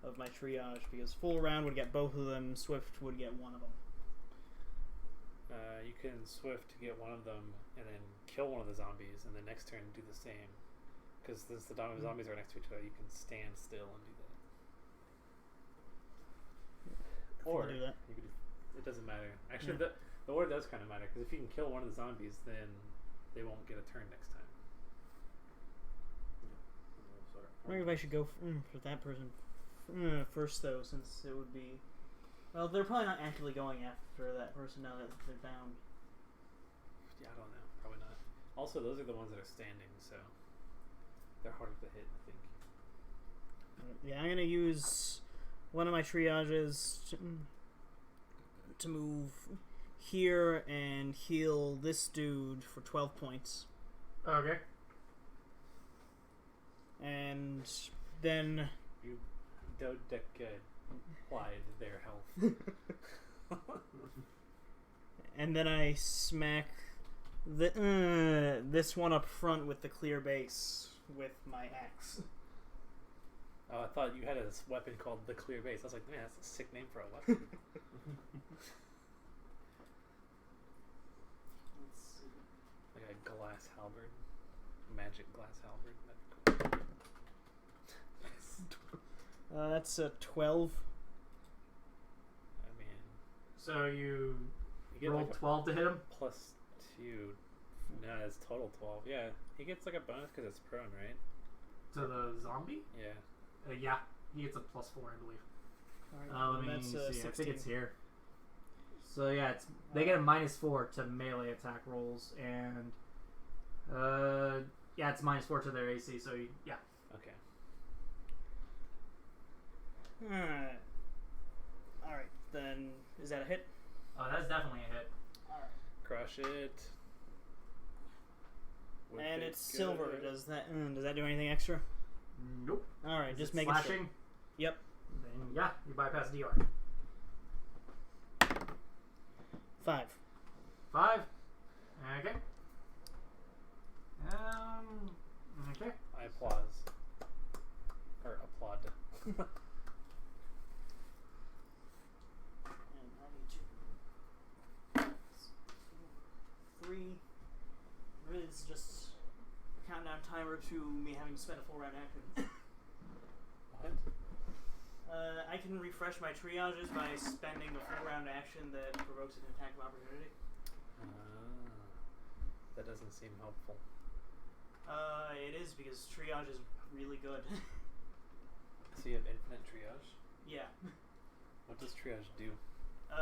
of my triage, because full round would get both of them, swift would get one of them. You can swift to get one of them and then kill one of the zombies, and the next turn do the same. Because since the zombies are next to each other, you can stand still and do that. Or do that. you could. It doesn't matter. Actually, the order does kind of matter, because if you can kill one of the zombies, then they won't get a turn next time. I wonder if I should go for that person first, though, since it would be... Well, they're probably not actively going after that person now that they're down. Yeah, I don't know. Probably not. Also, those are the ones that are standing, so they're harder to hit, I think. Yeah, I'm going to use one of my triages to move here and heal this dude for 12 points. Okay. And then... You applied their health. And then I smack this one up front with the clear base with my axe. Oh, I thought you had a weapon called the Clear Base. I was like, man, that's a sick name for a weapon. Let's see. Like a glass halberd. Magic glass halberd. That'd be cool. That's a 12. I mean, So you get rolled like a 12 to hit him? +2. No, it's total 12. Yeah, he gets like a bonus because it's prone, right? To the zombie? Yeah. Yeah, he gets a +4, I believe. Alright, Let me that's see. I 16. think it's here. So yeah, they get a -4 to melee attack rolls, and yeah, it's -4 to their AC. So yeah. Okay. Alright, then is that a hit? Oh, that's definitely a hit. Alright. Crush it. Whip And it it's silver. good. Does that do anything extra? Nope. Alright, Is just it make slashing? it Yep. Then yeah, you bypass DR. 5. 5. Okay. Okay. I applause. Or applaud. And I need to 3. Really, it's just a countdown timer to me having spent a full round action. What? I can refresh my triages by spending a full round action that provokes an attack of opportunity. That doesn't seem helpful. It is because triage is really good. So you have infinite triage? Yeah. What does triage do?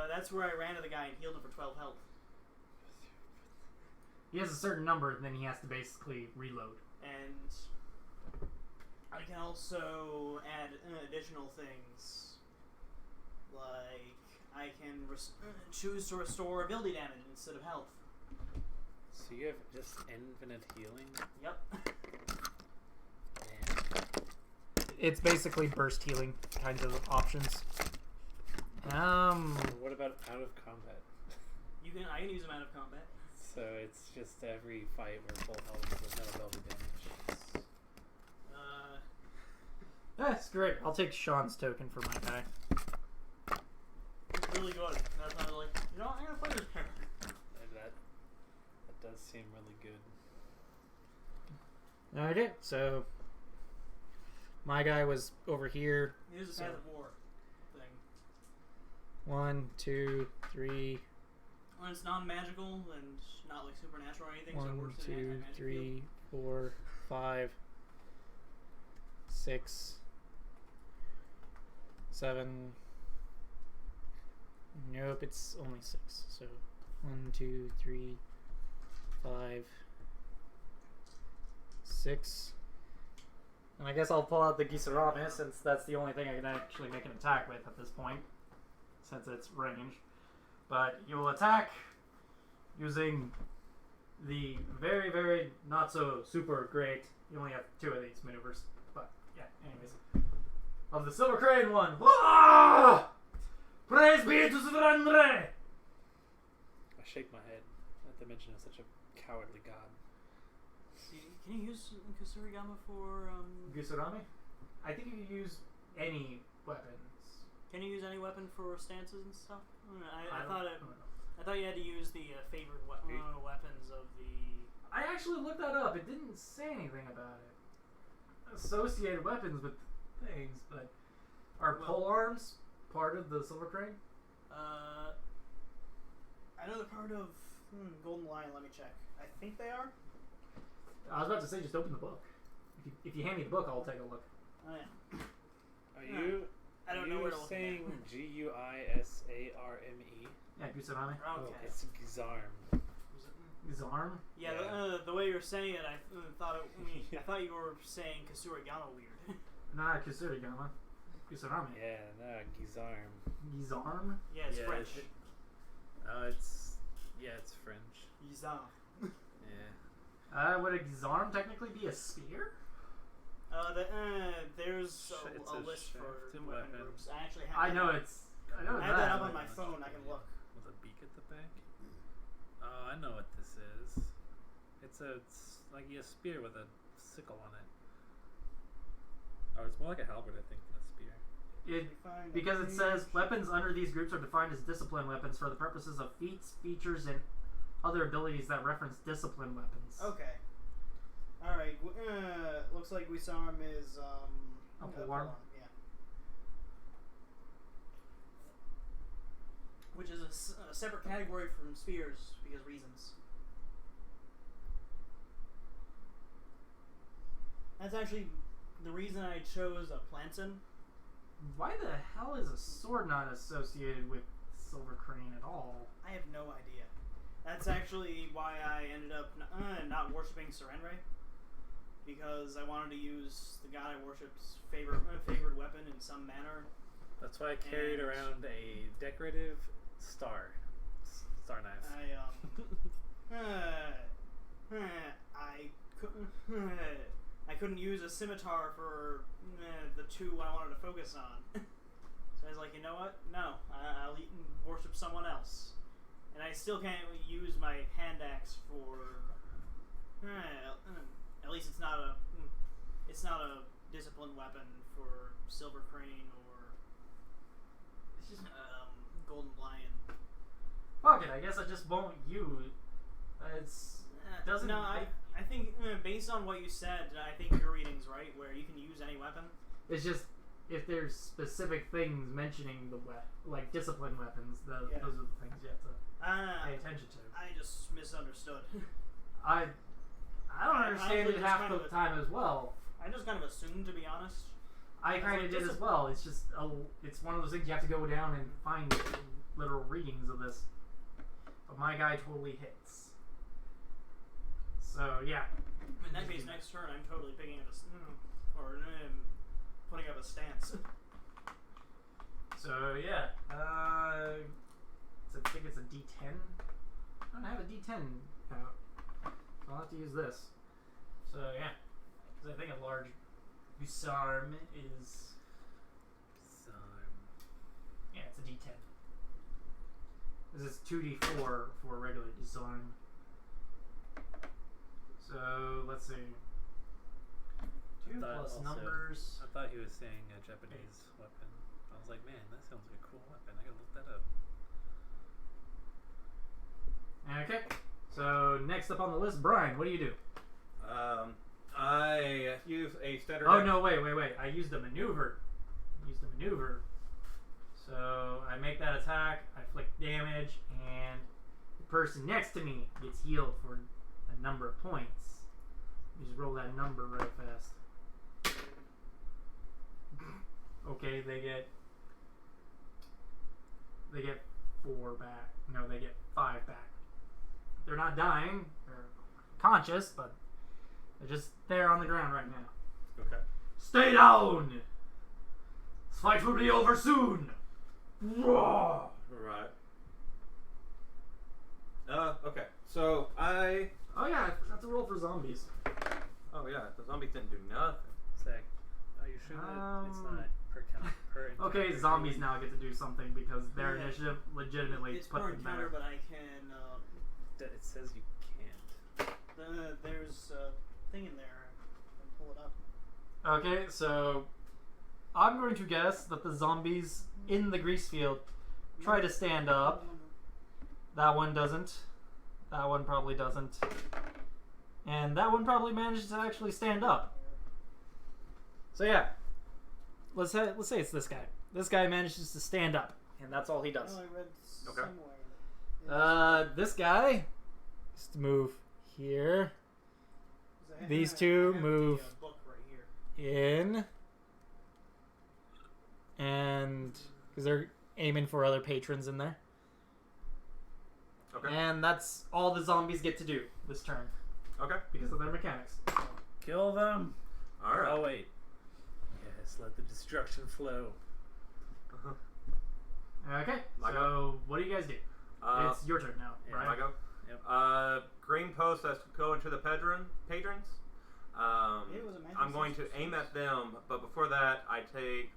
That's where I ran to the guy and healed him for 12 health. He has a certain number, then he has to basically reload. And I can also add additional things. Like, I can choose to restore ability damage instead of health. So you have just infinite healing? Yep. Man. It's basically burst healing kinds of options. What about out of combat? I can use them out of combat. So it's just every fight where full health with no ability damage. That's great. I'll take Sean's token for my guy. It's really good. That's why I was like, you know, I'm gonna play this character. That does seem really good. Okay, so my guy was over here. Here's a Path of War thing. 1, 2, 3. When it's non-magical and not like supernatural or anything, so it 1, works in 2, anti-magic 3, 4, 5, 6, 7. Nope, it's only 6. So 1, 2, 3, 5, 6. And I guess I'll pull out the Gisarame since that's the only thing I can actually make an attack with at this point, since it's ranged. But you will attack using the very, very not so super great. You only have 2 of these maneuvers. But yeah, anyways. of the Silver Crane one. Ah! Praise be to Surrendre! I shake my head at the mention of such a cowardly god. Can you use Kusurigama for Gusurami? I think you can use any weapons. Can you use any weapon for stances and stuff? I don't know. thought you had to use the favored weapons of the. I actually looked that up. It didn't say anything about it. Associated weapons with things, but are pole arms part of the Silver Crane? I know they're part of Golden Lion. Let me check. I think they are. I was about to say, just open the book. If you hand me the book, I'll take a look. Oh yeah. Are you? I don't are know you where to look. saying Guisarme? Yeah, Gusurami. Okay. It's Gizarm. Zarm? Yeah, Yeah. the way you were saying it, I thought you were saying Kasurigama weird. Nah, Kusurigama. Gusurami. Yeah, no, Gizarm. Gizarm? Yeah, it's Yeah, French. it's French. Gizam. Yeah. Would a Gizarm technically be a spear? There's It's a a list for shafted weapon weapon. groups. I actually have. I that know up. it's. I I know have that up that. on my phone. I can look. With a beak at the back. Oh, I know what this is. It's like a spear with a sickle on it. Oh, it's more like a halberd, I think, than a spear. Because it says weapons under these groups are defined as discipline weapons for the purposes of feats, features, and other abilities that reference discipline weapons. Okay. All right. Looks like Wisarm is A polearm? Yeah. Which is a separate category from spears because reasons. That's actually the reason I chose a Planson. Why the hell is a sword not associated with Silver Crane at all? I have no idea. That's actually why I ended up not worshipping Serenre. Because I wanted to use the god I worship's favorite weapon in some manner. That's why I carried And- around a decorative star knife. I couldn't use a scimitar for the two I wanted to focus on. So I was like, you know what? No, I'll worship someone else. And I still can't use my hand axe for. At least it's not a disciplined weapon for Silver Crane or Golden Lion. Fuck it, I guess I just won't use. It's doesn't. No, I think based on what you said, I think your reading's right, where you can use any weapon. It's just if there's specific things mentioning the like discipline weapons, those are the things you have to pay attention to. I just misunderstood. I don't understand honestly it just half kind the of time as well. I just kind of assumed, to be honest. I kind of did as well. It's just it's one of those things you have to go down and find literal readings of this. But my guy totally hits. So yeah. In that case, next turn I'm totally picking up putting up a stance. So yeah. I think it's a D10. I don't have a D10 out. So I'll have to use this. So yeah. Because I think a large Gusarm is. Yeah, it's a D10. This is 2D4 for a regular Gusarm. So let's see. 2 plus numbers. I thought he was saying a Japanese weapon. I was like, man, that sounds like a cool weapon. I gotta look that up. Okay. So next up on the list, Brian, what do you do? I use a standard. Oh no, wait. I used a maneuver. So I make that attack, I inflict damage, and the person next to me gets healed for a number of points. You just roll that number right fast. Okay, they get 4 back. No, they get 5 back. They're not dying. They're conscious, but they're just there on the ground right now. Okay. Stay down! This fight will be over soon! Raw! Right. Okay. So I. Oh yeah, I forgot to roll for zombies. Oh yeah, the zombies didn't do nothing. Zach, are you sure that it's not per Okay, encounter. zombies now get to do something because their Yeah. initiative legitimately It's put per them encounter, better. but I can. It says you can't. There's a thing in there. I can pull it up. Okay, so I'm going to guess that the zombies in the grease field try to stand up. That one doesn't. That one probably doesn't. And that one probably managed to actually stand up. So yeah, let's say it's this guy. This guy manages to stand up, and that's all he does. I read Okay. somewhere. This guy just move here, these two I have move. The, book right here. in, and because they're aiming for other patrons in there. Okay. And that's all the zombies get to do this turn Okay. because of their mechanics. Kill them. All right. Oh wait. Yes, let the destruction flow. Okay, My so what do you guys do? It's your turn now, yeah, right? I go. Yep. Green post has to go into the patrons. It was a magic I'm going to system. aim at them, but before that, I take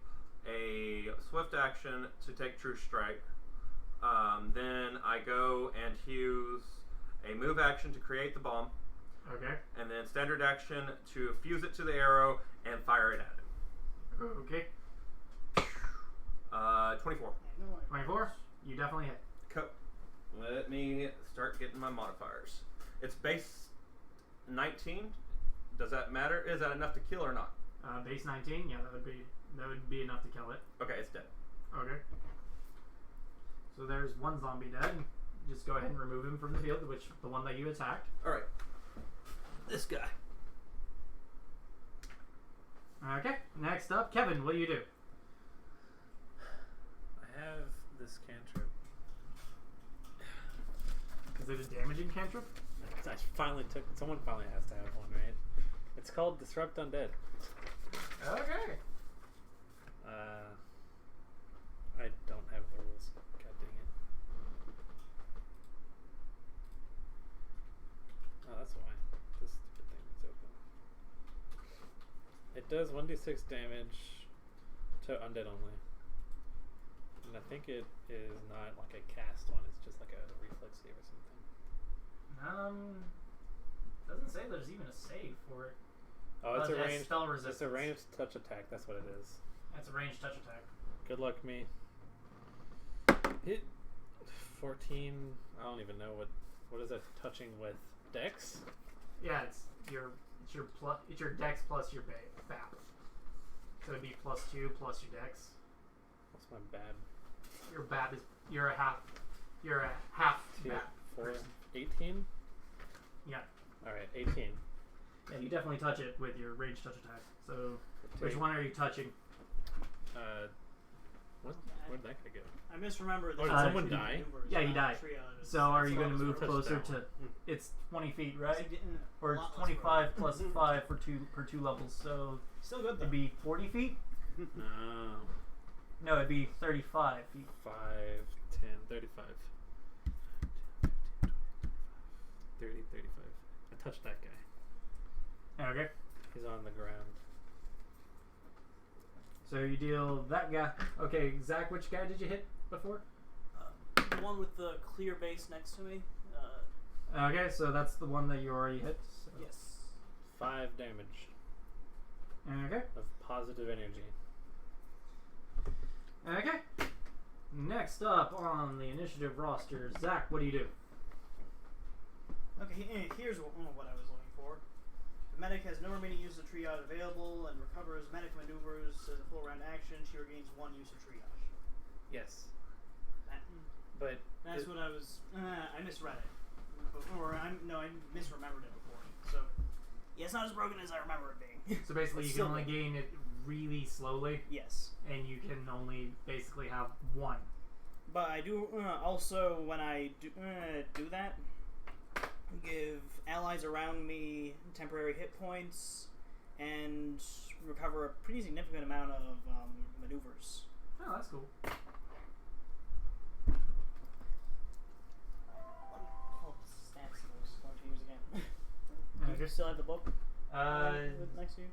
a swift action to take True Strike. Then I go and use a move action to create the bomb, Okay. and then standard action to fuse it to the arrow and fire it at him. Okay. 24. 24. You definitely hit. Let me start getting my modifiers. It's base 19. Does that matter? Is that enough to kill or not? Base 19. Yeah, that would be enough to kill it. Okay, it's dead. Okay. So there's one zombie dead. Just go ahead and remove him from the field, the one that you attacked. All right. This guy. Okay. Next up, Kevin. What do you do? I have this cantrip. Is it a damaging cantrip? I finally took. Someone finally has to have one, right? It's called Disrupt Undead. Okay. I don't have the rules. God dang it. Oh, that's why. This stupid thing is open. It does 1d6 damage to undead only. And I think it is not like a cast one, it's just like a reflex save or something. Doesn't say there's even a save for it. Oh, it's a it has ranged spell It's a resistance. ranged touch attack, that's what it is. That's a ranged touch attack. Good luck, me. Hit 14. I don't even know what is that touching with Dex? Yeah, it's your dex plus your BAP. So it'd be +2 plus your dex. What's my bad? Your BAP is you're a half Two, BAP. 4, person. 18. Yeah. All right, 18. Yeah, you definitely touch it with your ranged touch attack. So which 15. one are you touching? Where'd that guy go? I misremembered. Oh, did Uh, someone die? Yeah, he died. So are you going to move Touch closer that to? one. It's 20 feet, right? Or it's 25 plus 5 for two levels. So Still good though. it'd be 40 feet. No. No, it'd be 35 feet. 5, 10, 35. 30, 35. I touched that guy. Okay. He's on the ground. So you deal that guy. Okay, Zach, which guy did you hit before? The one with the clear base next to me. Okay, so that's the one that you already hit. So. Yes. 5 damage Okay. of positive energy. Okay. Next up on the initiative roster, Zach, what do you do? Okay, here's what I was looking for. The medic has no remaining use of triage available and recovers medic maneuvers as a full round action. She regains 1 use of triage. Yes. That, But that's what I was. I misread it. I misremembered it before. So, yeah, it's not as broken as I remember it being. So basically, It's you can still only good. gain it really slowly, Yes. and you can only basically have one. But I do also, when I do that, give allies around me temporary hit points and recover a pretty significant amount of maneuvers. Oh, that's cool. Let me pull up the stats I was going to use again. Do Okay. you still have the book next to you?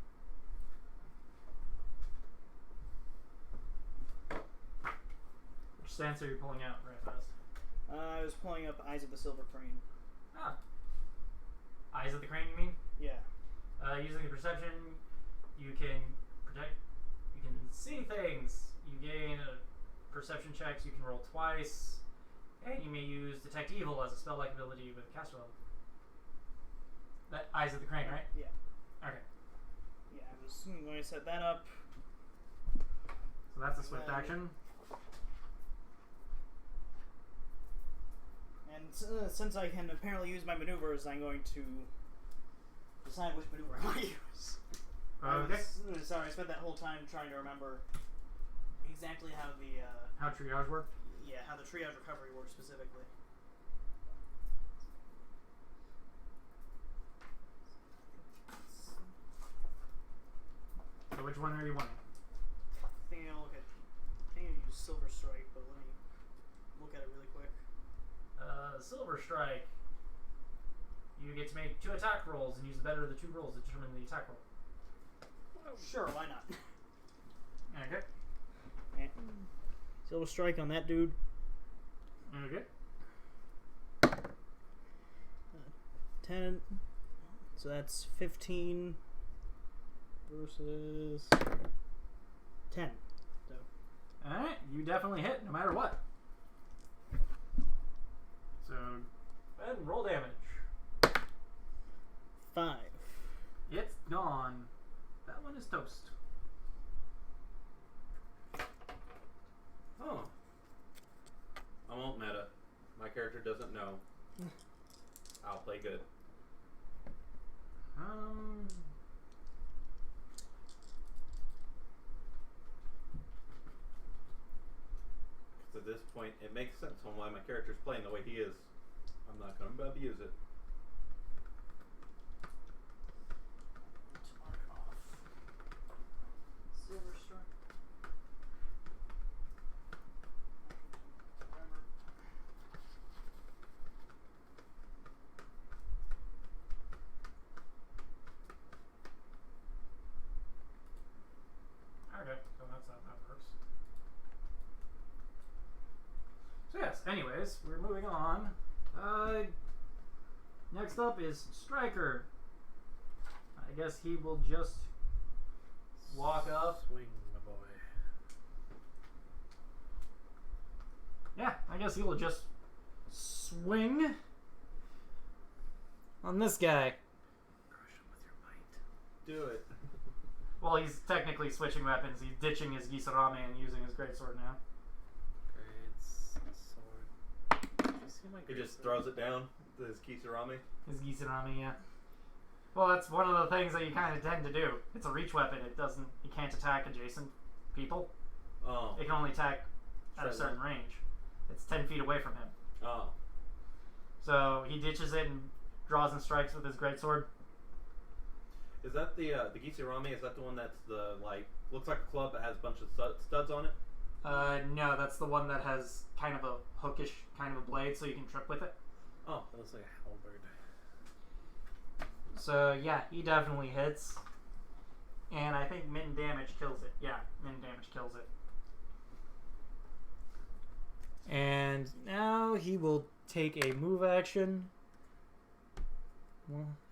stance are you pulling out right fast? I was pulling up Eyes of the Silver Crane. Ah. Eyes of the Crane, you mean? Yeah. Using the perception, you can protect. You can see things. You gain perception checks. You can roll twice, and you may use Detect Evil as a spell-like ability with caster level. That Eyes of the Crane, right? Yeah. Okay. Yeah, I was going to set that up. So that's a swift action. And since I can apparently use my maneuvers, I'm going to decide which maneuver I want to use. Okay. Sorry, I spent that whole time trying to remember exactly how the How triage work? how the triage recovery works specifically. So which one are you wanting? I think I'll use Silver Strike, but let me look at it really quick. Silver Strike. You get to make 2 attack rolls and use the better of the 2 rolls to determine the attack roll. Sure, why not? Okay. Okay. Silver Strike on that dude. Okay. 10. So that's 15 versus 10. So Alright, you definitely hit no matter what. So, then roll damage. 5. It's gone. That one is toast. Oh. I won't meta. My character doesn't know. I'll play good. At this point, it makes sense on why my character's playing the way he is. I'm not going to abuse it. Mark off. Silver Strike. Okay, so that's how that works. So yes, anyways, we're moving on. Next up is Striker. I guess he will just walk up. Swing, my boy. Yeah, I guess he will just swing on this guy. Crush him with your might. Do it. Well, he's technically switching weapons. He's ditching his Gisarame and using his greatsword now. Great sword. Did you see my He great just sword? throws it down to his Kisarami. His Gisarame, yeah. Well, that's one of the things that you kind of tend to do. It's a reach weapon. It can't attack adjacent people. Oh. It can only attack at a Certain certain range. It's 10 feet away from him. Oh. So he ditches it and draws and strikes with his greatsword. Is that the Gisarami? Is that the one that's the, like, looks like a club that has a bunch of studs on it? No, that's the one that has kind of a hookish kind of a blade, so you can trip with it. Oh. That looks like a halberd. So yeah, he definitely hits. And I think min damage kills it. Yeah, min damage kills it. And now he will take a move action.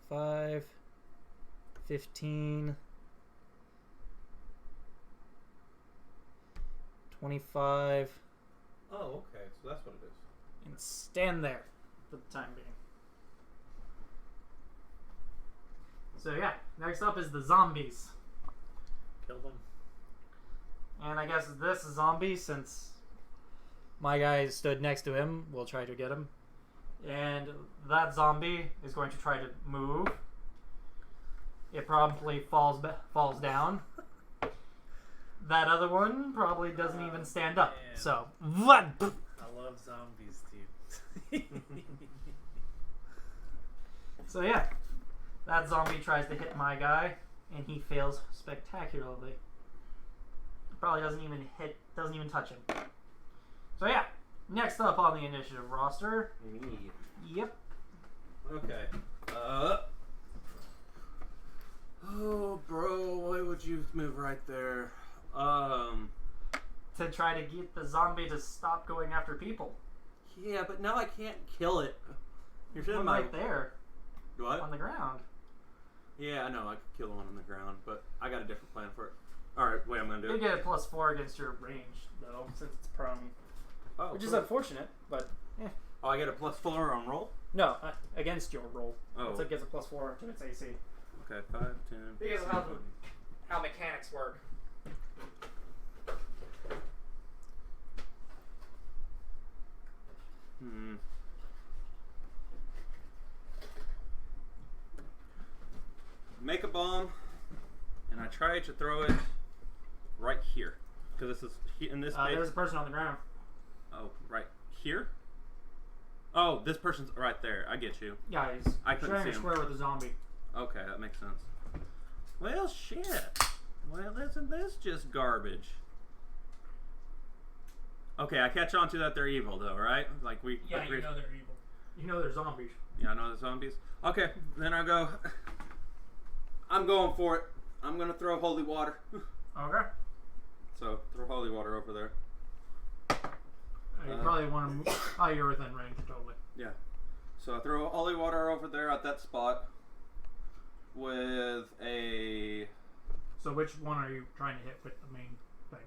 5, 15, 25, Oh, okay. So that's what it is. and stand there for the time being. So yeah, next up is the zombies. Kill them. And I guess this zombie, since my guy stood next to him, will try to get him. And that zombie is going to try to move. It probably falls down. That other one probably doesn't even stand up. man. So, what? I love zombies, dude. So yeah, that zombie tries to hit my guy, and he fails spectacularly. Probably doesn't even touch him. So yeah, next up on the initiative roster. Me. Yep. Okay. Oh, bro, why would you move right there? to try to get the zombie to stop going after people. Yeah, but now I can't kill it. You're One right there What? on the ground. Yeah, I know. I could kill one on the ground, but I got a different plan for it. Alright, wait, I'm gonna do You it. get a +4 against your range, though, since it's prone. Oh, Which is cool. unfortunate, but Oh, I get a +4 on roll? no, against your roll. Oh. It gets a +4 to its AC. Okay, 5, 10. Because of how mechanics work. Make a bomb, and I try to throw it right here. Because this is in this space. There's a person on the ground. Oh, right here? Oh, this person's right there. I get you. Yeah, he's I couldn't sharing see a him. square with a zombie. Okay, that makes sense. Well, shit. Well, isn't this just garbage? Okay, I catch on to that they're evil, though, right? Like we. Yeah, like you know they're evil. You know they're zombies. Yeah, I know the zombies. Okay, then I go. I'm going for it. I'm gonna throw holy water. Okay. So throw holy water over there. You probably want to move. Oh, you're within range, totally. Yeah. So I throw holy water over there at that spot with a. So which one are you trying to hit with the main thing?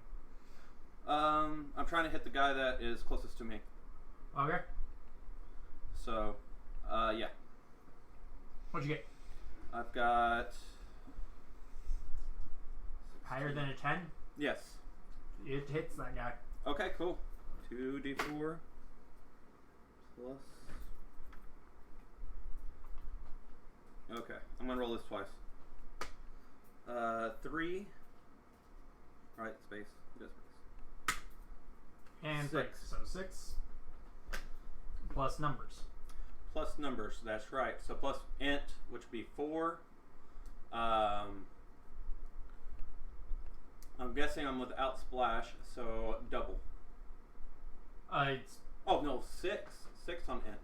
I'm trying to hit the guy that is closest to me. Okay. So, yeah. What'd you get? I've got. Higher than a 10? Yes. It hits that guy. Okay, cool. 2d4 plus. Okay, I'm gonna roll this twice. 3. Right, space. Just space. And 6. So 6 plus numbers. Plus numbers, that's right. So plus int, which would be 4. I'm guessing I'm without splash, so double. It's Oh no, 6. 6 on int.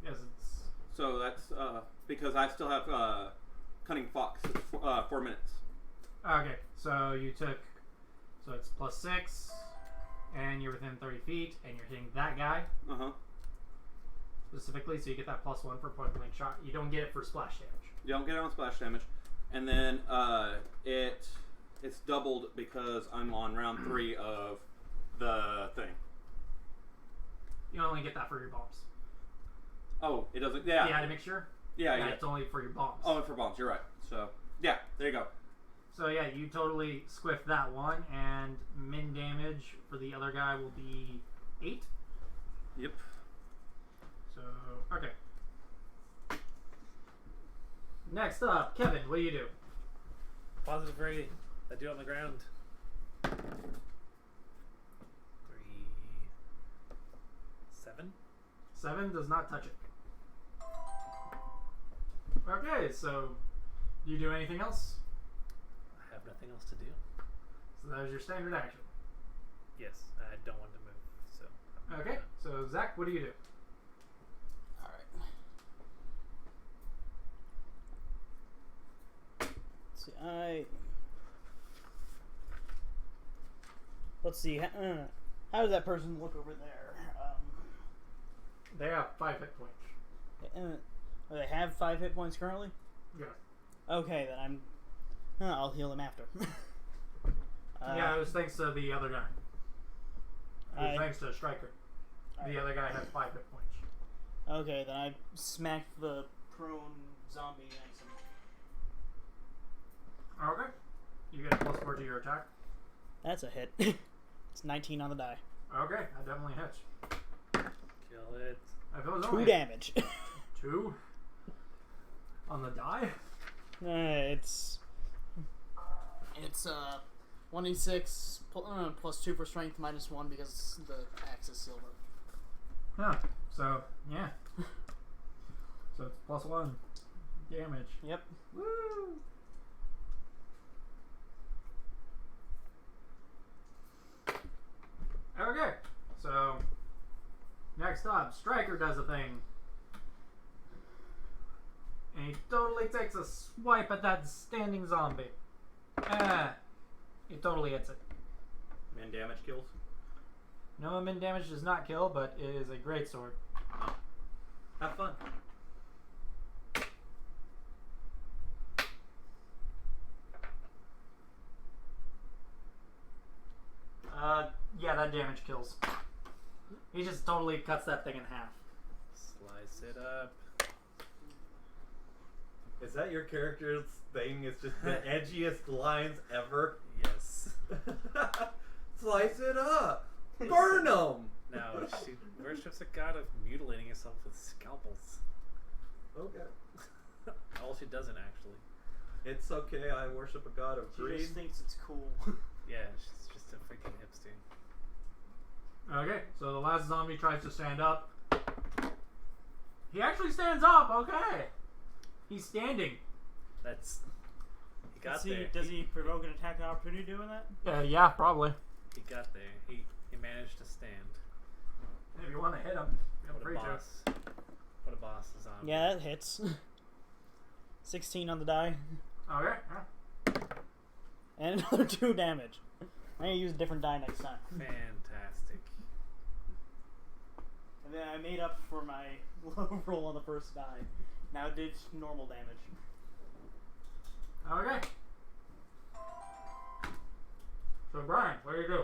yes, it's So that's because I still have cunning fox. It's 4 minutes. okay. So you took, so it's +6, and you're within 30 feet, and you're hitting that guy Uh huh. specifically. So you get that +1 for point blank shot. You don't get it for splash damage. You don't get it on splash damage, and then it's doubled because I'm on round 3 of the thing. You only get that for your bombs. Oh, it doesn't. Yeah. You had to make sure. Yeah. It's only for your bombs. Oh, and for bombs, you're right. So yeah, there you go. So yeah, you totally squiff that one, and min damage for the other guy will be 8. Yep. So okay. Next up, Kevin, what do you do? Positive rate. I do it on the ground. 3, 7. 7 does not touch it. Okay, so do you do anything else? I have nothing else to do. So that was your standard action. Yes, I don't want to move. So. I'm Okay, done. so Zach, what do you do? See, let's see. How does that person look over there? They have 5 hit points. They have 5 hit points currently. Yeah. Okay, then I'll heal them after. Yeah, it was thanks to the other guy. It was I- thanks to Striker. The other guy has 5 hit points. Okay, then I smack the prone zombie next to me. Okay. You get a +4 to your attack. That's a hit. It's 19 on the die. Okay, that definitely hits. Kill it. If it was 2 only damage. 2 on the die. It's 1d6 plus 2 for strength minus 1 because the axe is silver. Huh. So yeah. So it's +1 damage. Yep. Woo! Okay, so next up, Striker does a thing. And he totally takes a swipe at that standing zombie. He totally hits it. And damage kills. No, min damage does not kill, but it is a great sword. Have fun. Yeah, that damage kills. He just totally cuts that thing in half. Slice it up. Is that your character's thing? It's just the edgiest lines ever. Yes. Slice it up. Burn them. No, she worships a god of mutilating herself with scalpels. Okay. All she doesn't actually. It's okay. I worship a god of She greed. just thinks it's cool. Yeah, she's just a freaking hipster. Okay, so the last zombie tries to stand up. He actually stands up, okay. He's standing. That's. He got there. Does he provoke an attack of opportunity doing that? Yeah, probably. He got there. He managed to stand. If you want to hit him, feel What a free to. boss. What a boss is on. Yeah, that hits. 16 on the die. Okay, yeah. And another 2 damage. I'm gonna use a different die next time. Fantastic. And then I made up for my low roll on the first die. Now it did normal damage. Okay. So Brian, what do you do?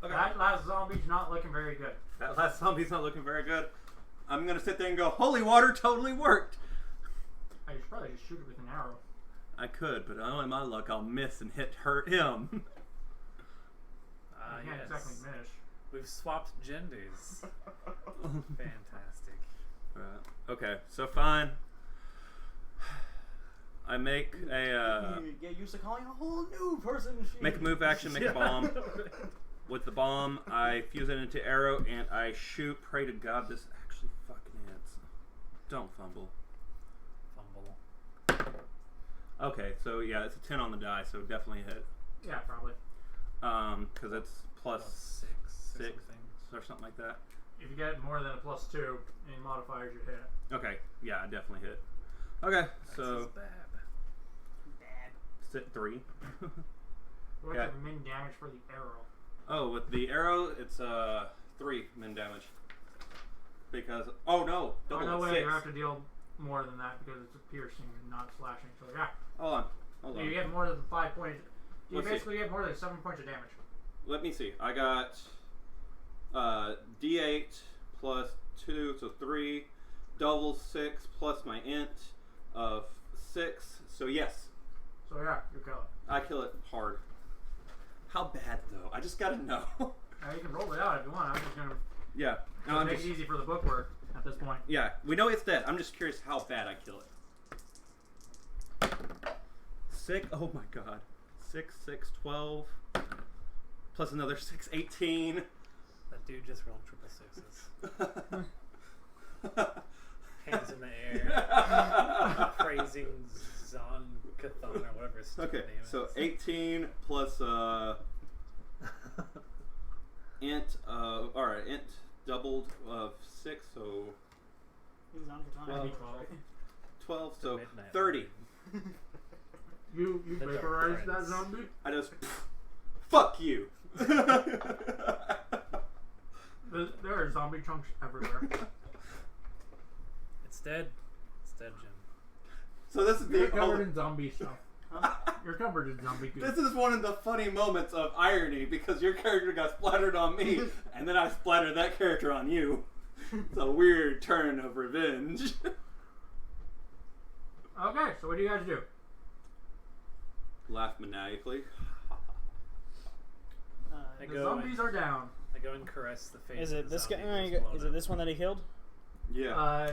Okay. That last zombie's not looking very good. That last zombie's not looking very good. I'm gonna sit there and go, holy water totally worked. I should probably just shoot it with an arrow. I could, but only my luck, I'll miss and hurt him. I can't Yes. exactly miss. We've swapped genders. Fantastic. Okay, so fine. I make a You get used to calling a whole new person machine. make a move action, make a bomb. With the bomb, I fuse it into arrow and I shoot. Pray to God this actually fucking hits. Don't fumble. Fumble. Okay, so yeah, it's a 10 on the die, so definitely a hit. Yeah, probably. Because it's plus Plus 6 or six something. or something like that. If you get more than a +2, any modifiers you hit. Okay, yeah, I definitely hit. Okay, That's so his bab. Bad. sit 3. What's Yeah. your min damage for the arrow? Oh, with the arrow, it's 3 min damage. Because oh no, Oh, double no way, 6. you have to deal more than that because it's a piercing and not slashing. So yeah, Hold on. you get more than 5 points. You Let's see. basically get more than 7 points of damage. Let me see. I got D8 plus 2, so 3. Double 6 plus my int of 6. So yes, So yeah, you kill it. I kill it hard. How bad though? I just gotta know. You can roll it out if you want. I'm just gonna Yeah. No, I'm make just, it easy for the bookwork at this point. yeah, we know it's dead. I'm just curious how bad I kill it. 6. Oh my god. 6, 6, 12. Plus another 6, 18. That dude just rolled triple sixes. Hands in the air. Praising Zonkathon or whatever his stupid Okay, name is. so 18 plus int. Alright, int doubled of 6, so He's on for time. Well, 12, so midnight. 30. You The vaporized that Dark zombie? I just fuck you. There are zombie chunks everywhere. It's dead. It's dead, Jim. So this is You're the covered in zombie stuff. Huh? You're covered in zombie goo. This is one of the funny moments of irony because your character got splattered on me, and then I splattered that character on you. It's a weird turn of revenge. Okay, so what do you guys do? Laugh maniacally. I The go zombies are down. I go and caress the face. Is of it the this guy? zombie who's blown Is it up. this one that he killed? Yeah.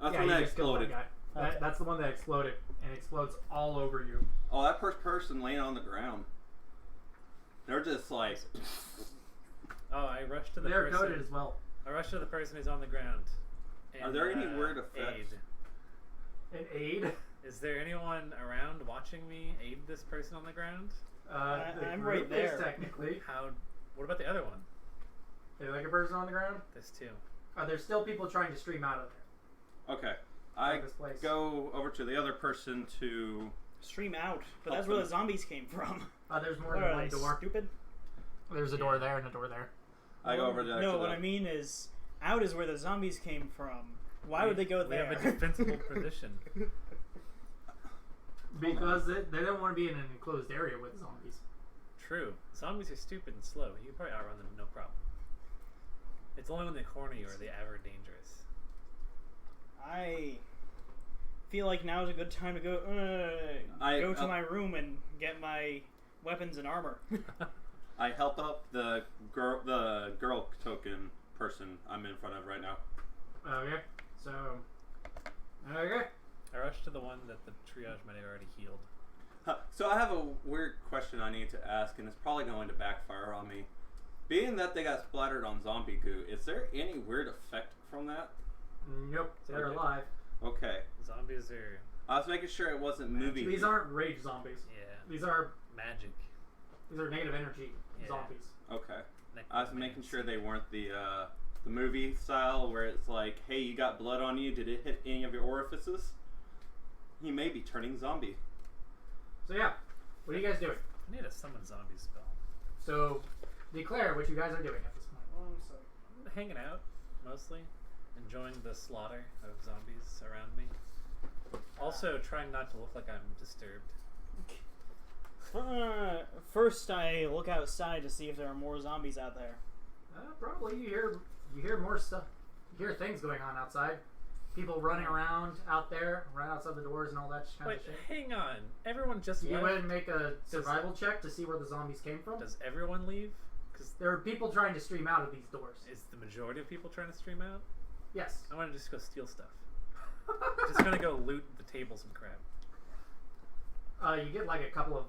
That's Yeah, when you that just killed one exploded. guy. Okay. That's the one that exploded, and explodes all over you. Oh, that first person laying on the ground. They're just like. Oh, I rush to the They're person. coated as well. I rush to the person who's on the ground. And, Are there any weird effects? Aid. An aid. Is there anyone around watching me aid this person on the ground? The I'm group right there. is technically. How? What about the other one? Is there like a person on the ground? There's two. There's still people trying to stream out of there. Okay. I This place. go over to the other person to. Stream out. But Help that's where them. the zombies came from. There's more What than are one they, door. stupid? There's a door there and a door there. I go over there. No, to what the, I mean is, out is where the zombies came from. Why would they go We there? have a defensible position. Because they don't want to be in an enclosed area with zombies. True. Zombies are stupid and slow. You can probably outrun them, no problem. It's only when they corner you are they ever dangerous. I feel like now is a good time to go to my room and get my weapons and armor. I help up the girl token person I'm in front of right now. Okay. So. Okay. I rushed to the one that the triage might have already healed. So I have a weird question I need to ask, and it's probably going to backfire on me. Being that they got splattered on zombie goo, is there any weird effect from that? Nope. They're Okay. alive. Okay. Zombies are I was making sure it wasn't movie. These aren't rage zombies. These are magic. negative energy Yeah. zombies. Okay. I was making sure they weren't the movie style where it's like, hey, you got blood on you. Did it hit any of your orifices? He may be turning zombie. So yeah, what are you guys doing? I need a summon zombie spell. So declare what you guys are doing at this point. I'm hanging out, mostly. Enjoying the slaughter of zombies around me. Also trying not to look like I'm disturbed. First, I look outside to see if there are more zombies out there. Probably you hear more stuff. You hear things going on outside. People running around out there, right outside the doors and all that kind Wait, of shit. hang on. Everyone just You left? go ahead and make a survival check to see where the zombies came from. Does everyone leave? Because There are people trying to stream out of these doors. is the majority of people trying to stream out? Yes. I want to just go steal stuff. Just gonna go loot the tables and crap. You get like a couple of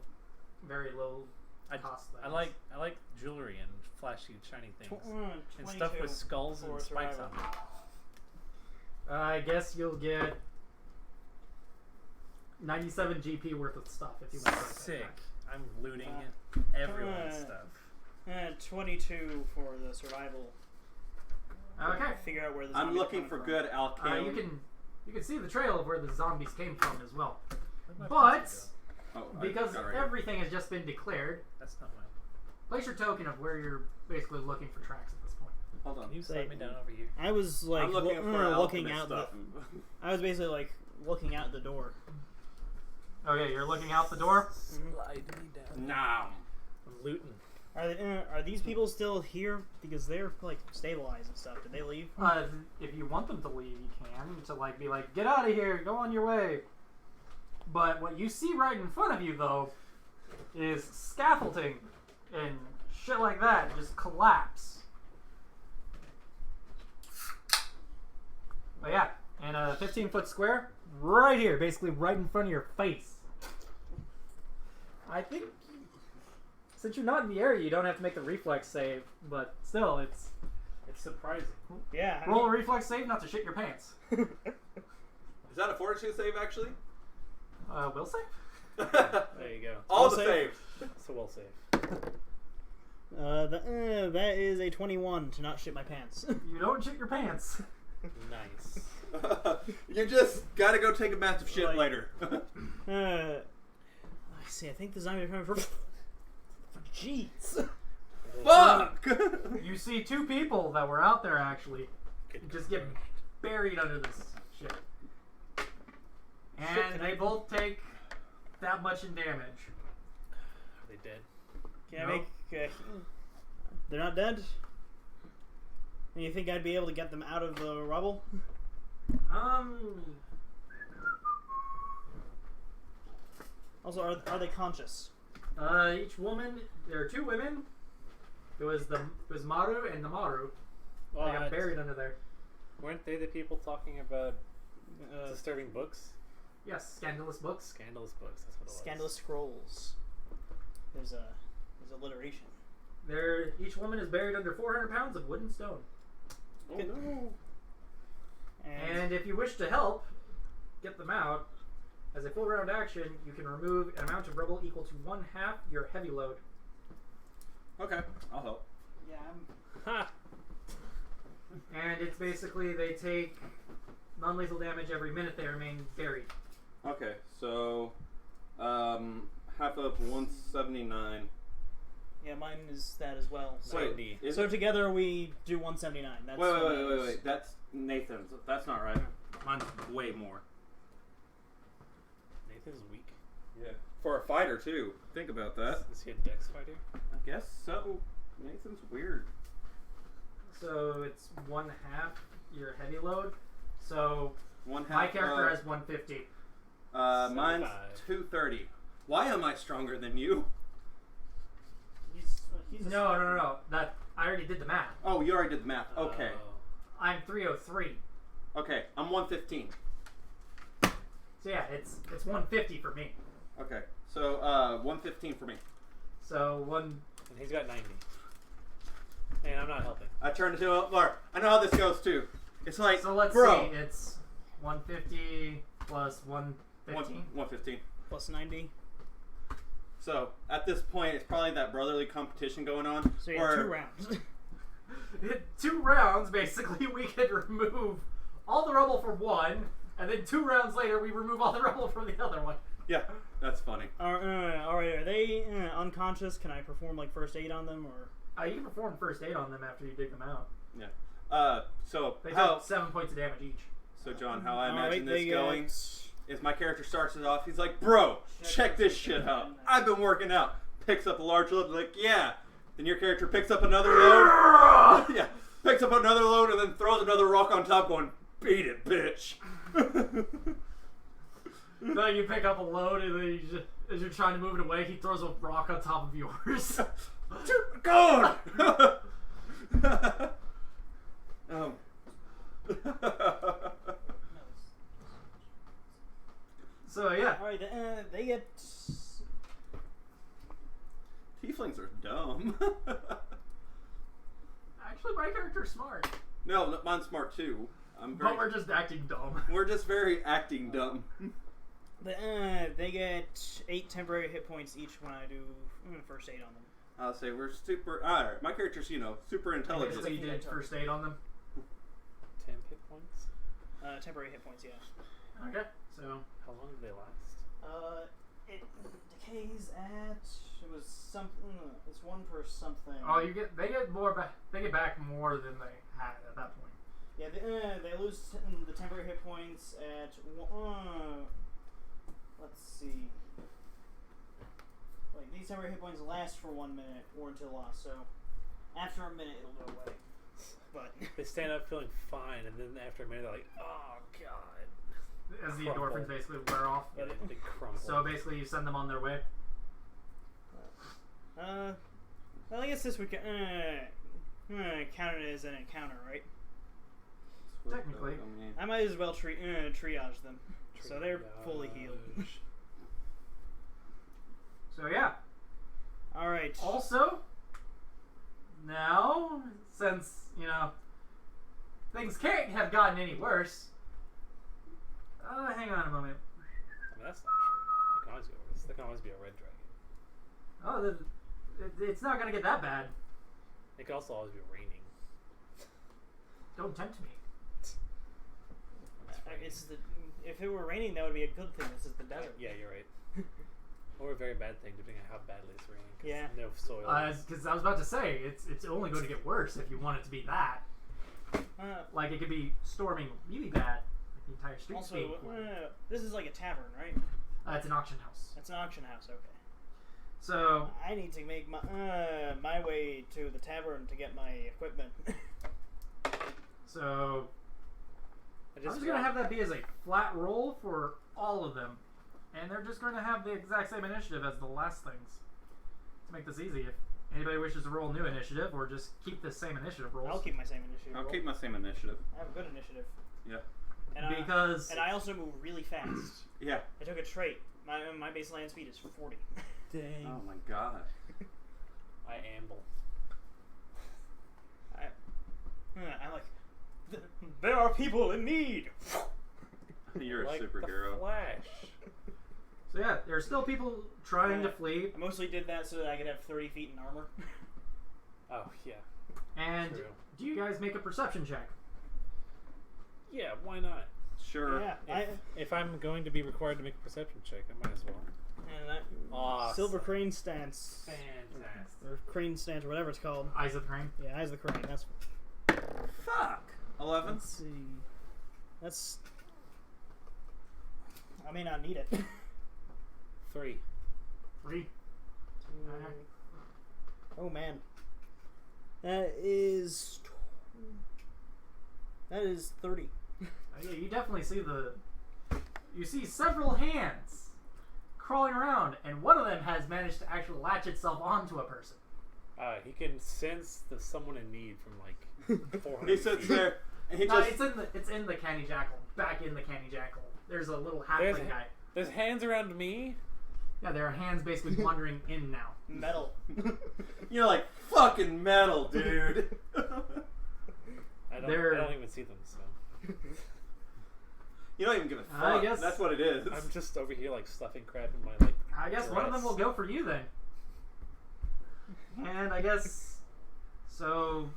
very low I cost I things. like jewelry and flashy, shiny things. And 22 stuff with skulls for and spikes survival. on them. I guess you'll get 97 GP worth of stuff if you want to. Sick. I'm looting Uh, everyone's stuff. 22 for the survival. Okay. Figure out where the I'm zombies are looking coming for from. good alchemy. You can see the trail of where the zombies came from as well. Where'd my But pencil Oh, I because got it right here. everything has just been declared, go? That's not mine. place your token of where you're basically looking for tracks at this point. Hold on. Can you slide me down over here? I was like I'm looking for looking alchemist out stuff. I was basically like looking out the door. Okay, you're looking out the door. Slide me down. Now. I'm looting. Are these people still here? Because they're like stabilized and stuff. Did they leave? If you want them to leave, you can. To like be like, get out of here, go on your way. But what you see right in front of you, though, is scaffolding and shit like that just collapse. But yeah, and a 15-foot square right here, basically right in front of your face. I think since you're not in the area, you don't have to make the reflex save, but still, it's surprising. Yeah. roll a reflex save not to shit your pants. Is that a fortitude save, actually? Will save? There you go. All Will the save? saves. So we'll save. That is a 21 to not shit my pants. You don't shit your pants. Nice. You just gotta go take a massive shit Like- later. I see. I think the zombies are coming from. Jeez. Fuck! You see two people that were out there actually Good just get buried under this shit. And Shit, they both take that much in damage. Are they dead? Can I Nope. make? They're not dead. And you think I'd be able to get them out of the rubble? Also, are they conscious? Each woman, there are two women. It was Maru and the Maru. They got buried under there. Weren't they the people talking about disturbing books? Yes, scandalous books. Scandalous books. That's what it was. Scandalous scrolls. There's alliteration. Each woman is buried under 400 pounds of wood and stone. Oh no. And if you wish to help get them out, as a full round action, you can remove an amount of rubble equal to 1/2 your heavy load. Okay, I'll help. Yeah, Ha! And it's basically they take non-lethal damage every minute they remain buried. Okay, so half of 179 Yeah, mine is that as well. So, Wait, is so it? together we do 179. That's Wait. That's Nathan's. That's not right. Mine's way more. Nathan's weak. Yeah. For a fighter too. Think about that. Is he a dex fighter? I guess so. Nathan's weird. So it's 1/2 your heavy load. So One half. my character has 150. Mine's 75. 230. Why am I stronger than you? He's a No. That I already did the math. Oh, you already did the math. Okay. I'm 303. Okay. I'm 115. So yeah, it's 150 for me. Okay. So 115 for me. So one. And he's got 90. And I'm not helping. I turned into a Laura. I know how this goes too. It's like, So let's bro. see. It's 150 plus 115. 115. plus 90. So at this point, it's probably that brotherly competition going on. So you where- have 2 rounds. In 2 rounds, basically, we could remove all the rubble for one, and then 2 rounds later, we remove all the rubble from the other one. Yeah, that's funny. All right, are they unconscious? Can I perform like first aid on them, or? You can perform first aid on them after you dig them out. Yeah. So They how? take 7 points of damage each. So John, how I All imagine right, this they going get- is my character starts it off. He's like, "Bro, check this shit out. I've been working out." Picks up a large load. Like, yeah. Then your character picks up another load. Yeah. Picks up another load and then throws another rock on top, going, "Beat it, bitch." No, you pick up a load, and then you just, as you're trying to move it away, he throws a rock on top of yours. God. So yeah, All right, they get. Tieflings are dumb. actually, my character's smart, No, mine's smart too. I'm very. but we're just acting dumb. We're just very acting dumb. They get 8 temporary hit points each when I do first aid on them. I'll say we're super. Alright, my character's, super intelligent. So you did first aid on them. 10 hit points? Temporary hit points, yeah. Okay, so How long do they last? It decays at. It was something. It's 1 per something. they get more back. They get back more than they had at that point. Yeah, they lose the temporary hit points at. Let's see. Like these temporary hit points last for 1 minute or until lost. So after a minute, it'll go away. But They stand up feeling fine, and then after a minute, they're like, oh, God. As the Crumple. endorphins basically wear off. Yeah, they crumple. So basically, you send them on their way. well, I guess this would count it as an encounter, right? Technically. I might as well triage them. So they're fully healed. So yeah. All right. Also, now since things can't have gotten any worse. Hang on a moment. I mean, that's not true. It can always go worse. There can always be a red dragon. It's not gonna get that bad. It could also always be raining. Don't tempt me. If it were raining, that would be a good thing. This is the desert. Yeah, you're right. Or a very bad thing, depending on how badly it's raining. 'Cause Yeah. No soil. Because I was about to say it's only going to get worse if you want it to be that. Like it could be storming really bad, like the entire street's Also, being flooded. this is like a tavern, right? It's an auction house. It's an auction house. Okay. So I need to make my way to the tavern to get my equipment. so I I'm just gonna want- have that be as a flat roll for all of them, and they're just going to have the exact same initiative as the last things to make this easy. If anybody wishes to roll new initiative, or just keep the same initiative rolls. I'll keep my same initiative. I'll roll. keep my same initiative. I have a good initiative. Yeah. And Because I also move really fast. Yeah. I took a trait. My base land speed is 40. Dang. Oh my god. I amble. I'm like, there are people in need. You're a Like superhero. The Flash. so yeah, there are still people trying to flee, I mostly did that so that I could have 30 feet in armor. Oh, yeah. and True. do you guys make a perception check? Yeah, why not? Sure. Yeah. If I'm going to be required to make a perception check, I might as well. And that Awesome. silver crane stance. Fantastic. Or crane stance, or whatever it's called. Eyes of the Crane. Yeah, eyes of the crane. That's. Fuck. 11. Let's see. That's. I may not need it. 3. 3. Oh man. That is 30. Yeah, you definitely see you see several hands crawling around, and one of them has managed to actually latch itself onto a person. He can sense the someone in need from like 400 He sits feet. there and he No, just. it's in the canny jackal. Back in the canny jackal. There's a little There's halfling guy. There's hands around me. Yeah, there are hands basically wandering in now. Metal. You're like, fucking metal, dude. I They're- don't even see them, so You don't even give a fuck. I guess- That's what it is. I'm just over here like stuffing crap in my like. I guess one of them will go for you then. And I guess so.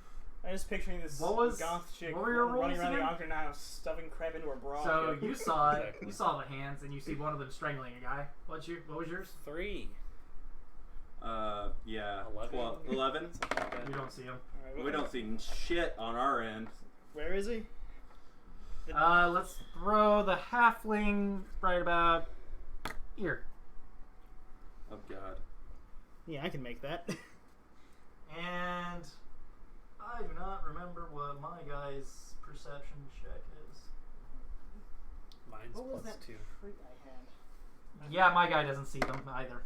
I'm just picturing this goth chick what were your running rolls around the again? Auction House, stuffing crap into her bra. So you saw it. Exactly. You saw the hands, and you see one of them strangling a guy. What was yours? 3. Yeah. 11. 11. Something like that. You don't see him. Alright, We don't see shit on our end. Where is he? Let's throw the halfling right about here. Oh god. Yeah, I can make that. And I do not remember what my guy's perception check is. Mine's What was plus that 2. trait I had? Yeah, my guy doesn't see them either.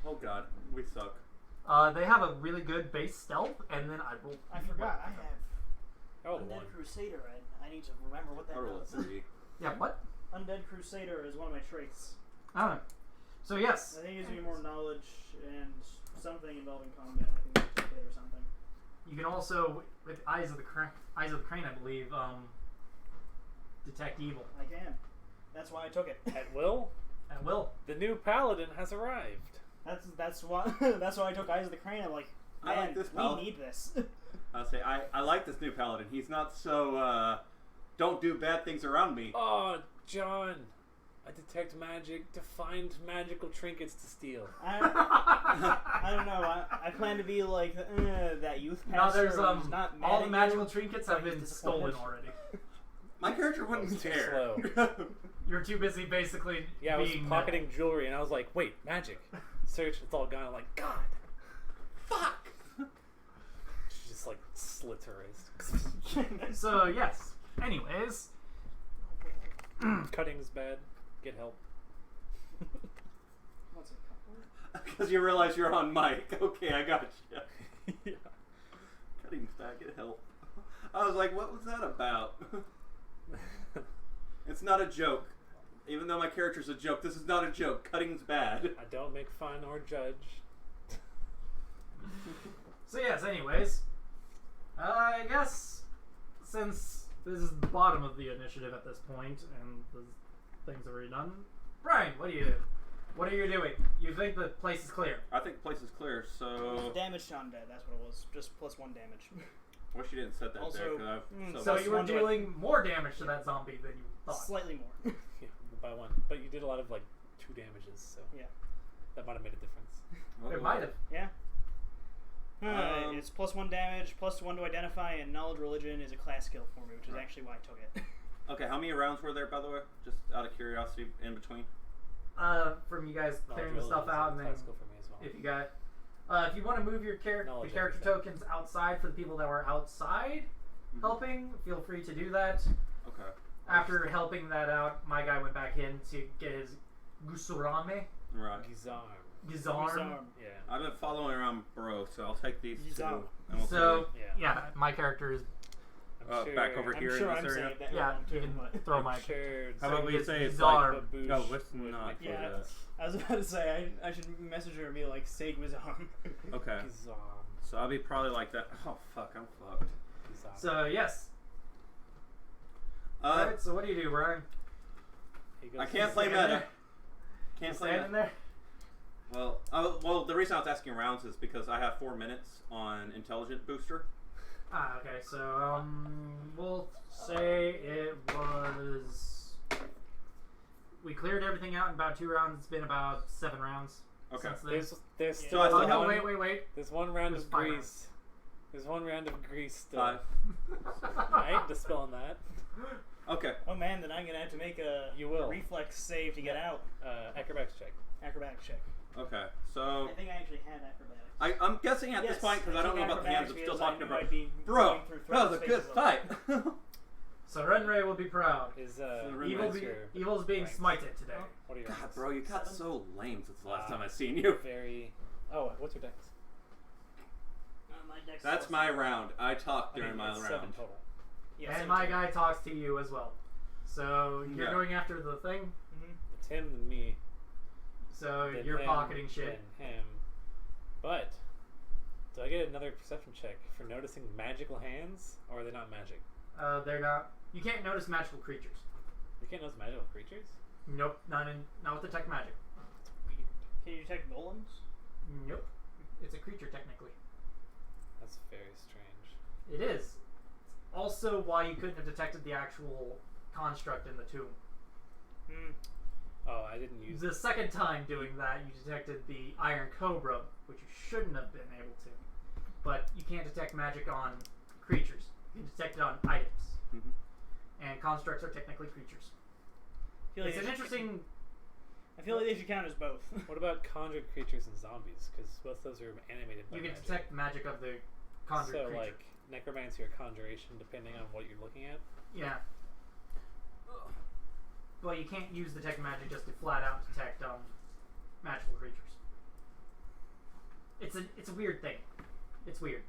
Oh god. We suck. They have a really good base stealth, and then I roll. I forgot. I have Oh, Undead 1. Crusader. I need to remember what that I roll a does. 3. Yeah, what? Undead Crusader is one of my traits. I don't know. So yes, I think it gives me more knowledge and something involving combat. I think it's a bit or something. you can also with Eyes of the Crane, I believe, detect evil I can. That's why I took it. At will, at will. the new paladin has arrived. That's why that's why I took Eyes of the Crane. I'm like, I man, like this we paladin. need this. I'll say I like this new paladin. He's not so don't do bad things around me. Oh, John, I detect magic to find magical trinkets to steal. I don't know. I plan to be like that youth No, pastor. there's who's not mad all at the you. magical trinkets have He's been disappointed. stolen already. My character That wouldn't was too care. You're too busy basically Yeah, I was being pocketing jewelry, and I was like, "Wait, magic!" Search, it's all gone. I'm like, "God, Fuck. she just like slits her wrist." So yes. Anyways, Cutting's bad. Get help. What's it called? Because you realize you're on mic. Okay, I got you. Yeah. Cutting stack, get help. I was like, what was that about? It's not a joke. Even though my character's a joke, this is not a joke. Cutting's bad. I don't make fun or judge. so yes. Anyways, I guess since this is the bottom of the initiative at this point, and the things are already done, Brian, what are you doing? You think the place is clear? I think the place is clear, so... Damage to undead. That's what it was. Just +1 damage. Wish you didn't set that Also, there, 'cause I've... So Plus you were one to dealing more damage to that zombie than you thought. Slightly more. Yeah, by 1. But you did a lot of like 2 damages, so Yeah. that might have made a difference. It might have. Yeah. Um, It's +1 damage, +1 to identify, and knowledge religion is a class skill for me, which is actually why I took it. Okay, how many rounds were there, by the way? Just out of curiosity, in between? From you guys clearing the Knowledge stuff is out, a and then class skill for me as well. if you got, if you want to move your Knowledge character everything. tokens outside for the people that were outside helping, feel free to do that. Okay. After helping that out, my guy went back in to get his Gusurame, Right. Gizarm. Gizarm. Yeah. I've been following around Bro, so I'll take these two. Gizarm. and we'll So see. Yeah. my character is Back over I'm here sure in I'm this area? saying that yeah. wrong You too. can But throw I'm my. sure How about we it's say it's Gizarm. like... Baboosh No, let's would not make for Yeah. that. I was about to say I should message her and be like, "Say Gwizarm." Okay. Gizarm. So I'll be probably like that. Oh, fuck, I'm fucked. Gizarm. So yes. Alright, so what do you do, Brian? He goes I can't to play stand meta. there? Can't You play standing meta. there? Well, the reason I was asking rounds is because I have 4 minutes on intelligent booster. Okay, so we'll say it was we cleared everything out in about 2 rounds. It's been about 7 rounds. Okay. Since then. There's Yeah. still So I still Oh, no, have wait. There's one round There's of 5 grease. rounds. There's one round of grease still. 5. Right? Dispelling that. Okay. Oh man, then I'm gonna have to make a You will. reflex save to get out. Acrobatics check. Acrobatics check. Okay. So I think I actually had acrobatics. I'm guessing at this point because I don't know about the hands. I'm still talking about. Bro, that was a good fight. So Renray will be proud. Is Evil's being ranks. smited today. What are your God, ranks? bro, you got so lame since the last time I seen you. Very. Oh, what's your dex? My dex That's is- my round. I talked I during mean, my it's round. 7 total. Yeah, And 17. my guy talks to you as well. So you're Yeah. going after the thing. It's him and me. So Then you're him, pocketing shit. Then him. But do I get another perception check for noticing magical hands, or are they not magic? They're not. You can't notice magical creatures. You can't notice magical creatures. Nope, not with detect magic. That's weird. Can you detect golems? Nope, it's a creature technically. That's very strange. It is. It's also why you couldn't have detected the actual construct in the tomb. Hmm. Oh, I didn't use. The second time doing that, you detected the Iron Cobra, which you shouldn't have been able to. But you can't detect magic on creatures. You can detect it on items. Mhm. And constructs are technically creatures. I feel like It's they an should- interesting. I feel like they should count as both. What about conjured creatures and zombies? Because both those are animated by You can magic. detect magic of the conjured So, creature. like necromancy or conjuration, depending on what you're looking at. Yeah. Well, you can't use detect magic just to flat out detect magical creatures. It's a weird thing. It's weird.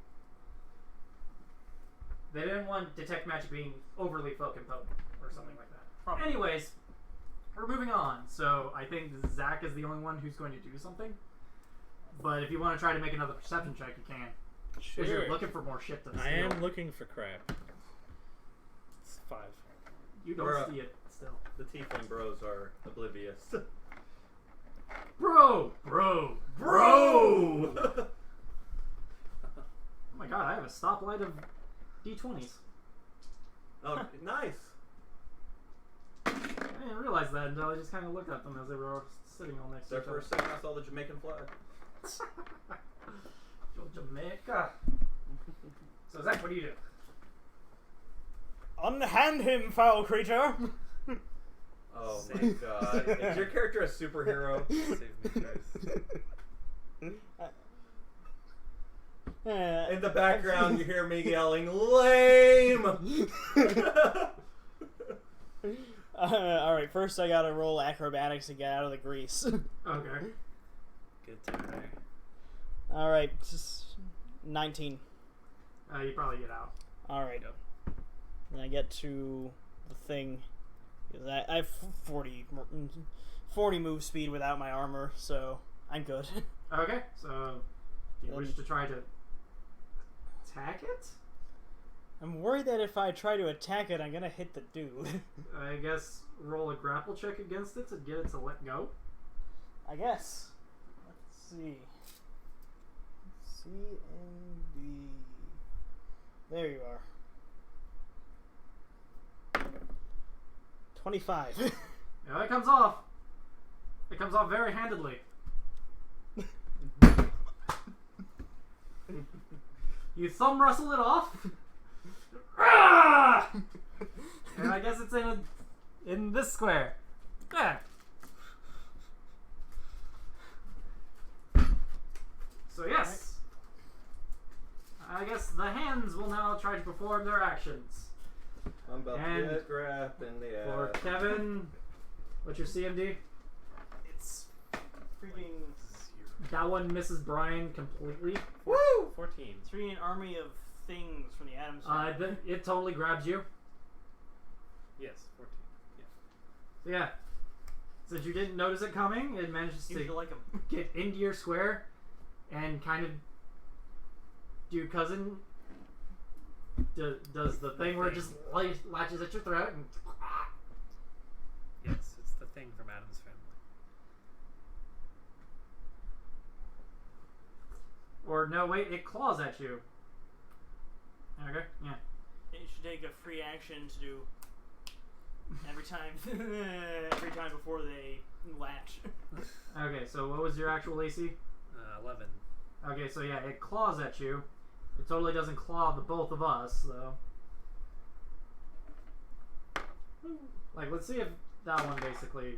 They didn't want detect magic being overly fucking potent or something like that. Probably. Anyways, we're moving on. So I think Zach is the only one who's going to do something. But if you want to try to make another perception check, you can. Because you're looking for more shit to steal. I am looking for crap. It's 5. You don't We're, see it still. The tiefling bros are oblivious. Bro! Oh my god, I have a stoplight of D20s. Oh, nice. I didn't realize that until I just kind of looked at them as they were all sitting all next to Their each other. first thing I saw the Jamaican flag. Jamaica. So Zach, what do you do? Unhand him, foul creature! Oh my god. Is your character a superhero? Save me, guys. In the background, you hear me yelling, "Lame!" Alright, first I gotta roll acrobatics to get out of the grease. Okay. Good time there. Alright, 19. You probably get out. Alright. Then I get to the thing. I have 40 move speed without my armor, so I'm good. Okay, so do you wish to try to attack it? I'm worried that if I try to attack it, I'm gonna hit the dude. I guess roll a grapple check against it to get it to let go. I guess. Let's see. CMB. There you are. 25. Yeah, it comes off. It comes off very handedly. You thumb wrestle it off. Ah! And I guess it's in this square. Yeah. So yes. I guess the hands will now try to perform their actions. I'm about And to get grabbed in the For ass. Kevin, what's your CMD? It's freaking. That one misses Brian completely. Woo! 14. It's freaking an army of things from the Adams family. It totally grabs you. Yes, 14. So yeah, since you didn't notice it coming, it manages Seems to to like him. get into your square and kind of do cousin does the thing where it just latches at your throat and Yes, it's the thing from Adam's family. or no wait, it claws at you. Okay, yeah. You should take a free action to do. every time before they latch. Okay, so what was your actual AC? 11. Okay, so yeah, it claws at you. It totally doesn't claw the both of us, though. Like, let's see if that one basically...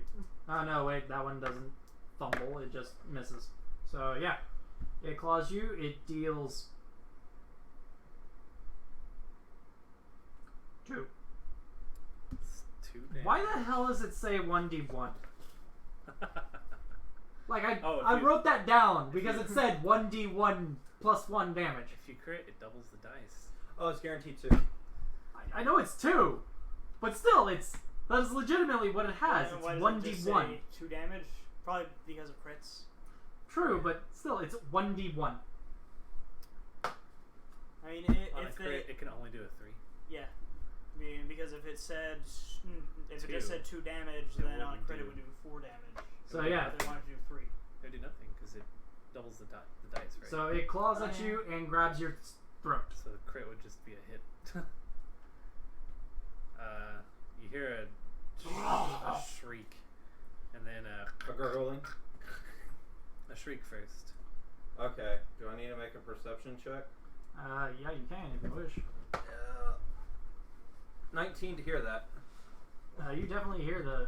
Oh, no, wait, that one doesn't fumble. It just misses. So, yeah. It claws you. It deals... 2. It's 2 damage. Why the hell does it say 1d1? Like, I wrote that down because it said 1d1 plus 1 damage. If you crit, it doubles the dice. Oh, it's guaranteed 2. I know it's 2, but still, that is legitimately what it has. And It's why does 1d1. it just say 2 damage? Probably because of crits. True, but still, it's 1d1. I mean, On a if crit, they, it can only do a 3. yeah, I mean, because if it said, if it 2, just said 2 damage, it then on a wouldn't crit it do- would do 4 damage. So yeah, If they wanted to do 3. It would do nothing because it doubles the dice, right? so it claws at you and grabs your throat. So the crit would just be a hit. You hear a shriek, and then A gurgling. a shriek first. Okay. Do I need to make a perception check? Yeah, you can if you wish. 19 to hear that. You definitely hear the...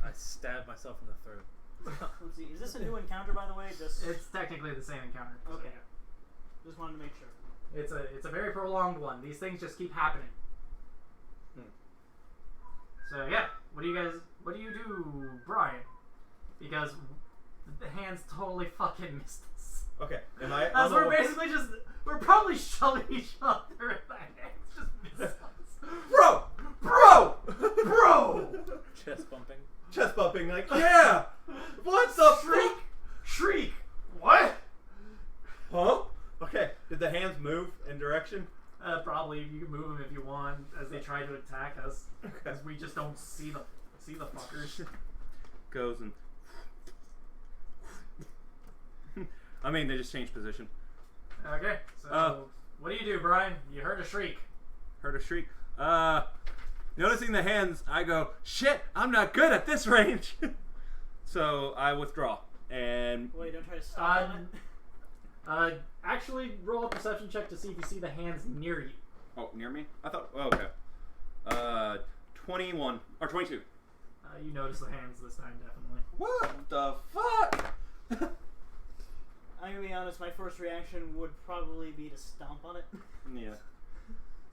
I stab myself in the throat. Let's see, is this a new encounter, by the way? Just It's technically the same encounter. so okay. yeah. Just wanted to make sure. It's a very prolonged one. These things just keep happening. So yeah, what do you do, Brian? Because the hands totally fucking missed us. Okay. Am I? As we're probably shoving each other and the hands just miss us. Bro! Chest bumping. Chest bumping, like, yeah! What's up, Shriek! What? Huh? Okay. Did the hands move in direction? Probably you can move them if you want as they try to attack us. Okay. Because we just don't see the fuckers. Goes and. I mean, they just changed position. Okay, so what do you do, Brian? You heard a shriek. Heard a shriek. Noticing the hands, I go, shit, I'm not good at this range. So I withdraw. And Wait, don't try to stop on it. Actually, roll a perception check to see if you see the hands near you. oh, near me? I thought, oh, okay. 21 or 22. You notice the hands this time, definitely. What the fuck? I'm gonna be honest, my first reaction would probably be to stomp on it. Yeah.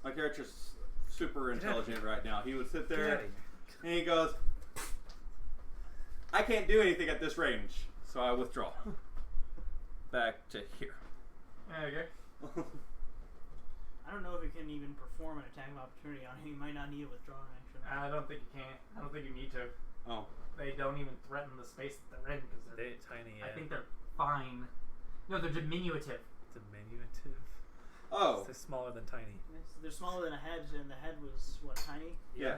My character's super intelligent right now. He would sit Get there outta here. and he goes, I can't do anything at this range. So I withdraw. Back to here. Okay. I don't know if it can even perform an attack of opportunity on him. He might not need a withdrawal action. I don't think you can. I don't think you need to. Oh. They don't even threaten the space that they're in because They're tiny. I think they're fine. No, they're diminutive. Diminutive. Oh. They're smaller than tiny. They're smaller than a head, and the head was, what, tiny? Yeah.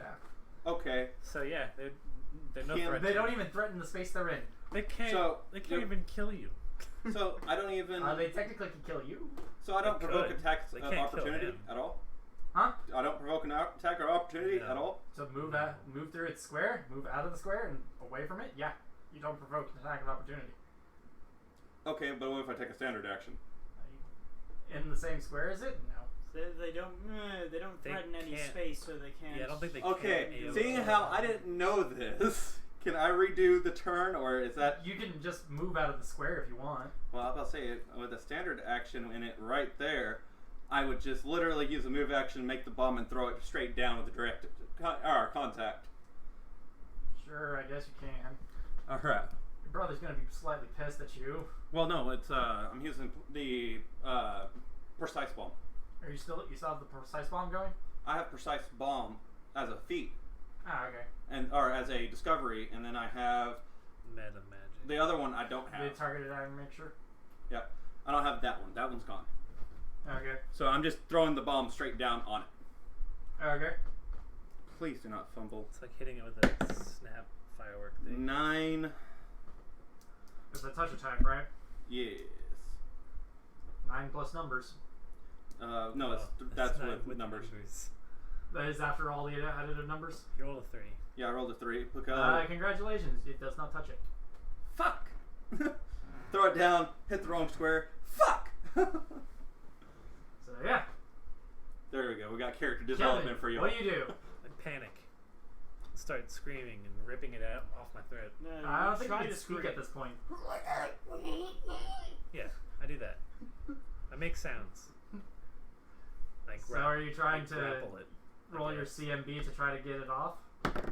Okay. So yeah, they're no Can't- threat. They to don't you. even threaten the space they're in. They can't. So, they can't the- even kill you. So I don't even. They technically can kill you. So I don't They provoke could. attacks They of can't kill opportunity him. at all. Huh? I don't provoke an attack or opportunity No. at all. So move through its square, move out of the square and away from it. Yeah, you don't provoke an attack of opportunity. Okay, but what if I take a standard action? In the same square as it? No. They don't They threaten any can't- space, so they can't. Yeah, I don't think they. Okay, Can seeing how I didn't know this, can I redo the turn, or is that? You can just move out of the square if you want. Well, I was about to say, with a standard action in it right there, I would just literally use a move action, make the bomb, and throw it straight down with the direct contact. Sure, I guess you can. All right. Your brother's gonna be slightly pissed at you. Well, no, it's I'm using the precise bomb. Are you still have the precise bomb going? I have precise bomb as a feat, Ah, okay. or as a discovery, and then I have Meta magic. the other one. I don't The have. targeted iron mixture. Yeah, I don't have that one. That one's gone. Okay. So I'm just throwing the bomb straight down on it. Okay. Please do not fumble. It's like hitting it with a snap firework thing. 9. It's a touch attack, right? Yes. 9 plus numbers. No, Oh, that's not with numbers. That is after all the additive numbers. You rolled a 3. Yeah, I rolled a 3. Because Congratulations, it does not touch it. fuck. Throw it down. Hit the wrong square. Fuck. So yeah, There we go. We got character Kelvin, development for you. what do you do? I panic. Start screaming and ripping it out off my throat. No, I don't think try you to can speak scream. at this point. Yeah, I do that. I make sounds. Like So are you trying to grapple it? roll your CMB to try to get it off? It doesn't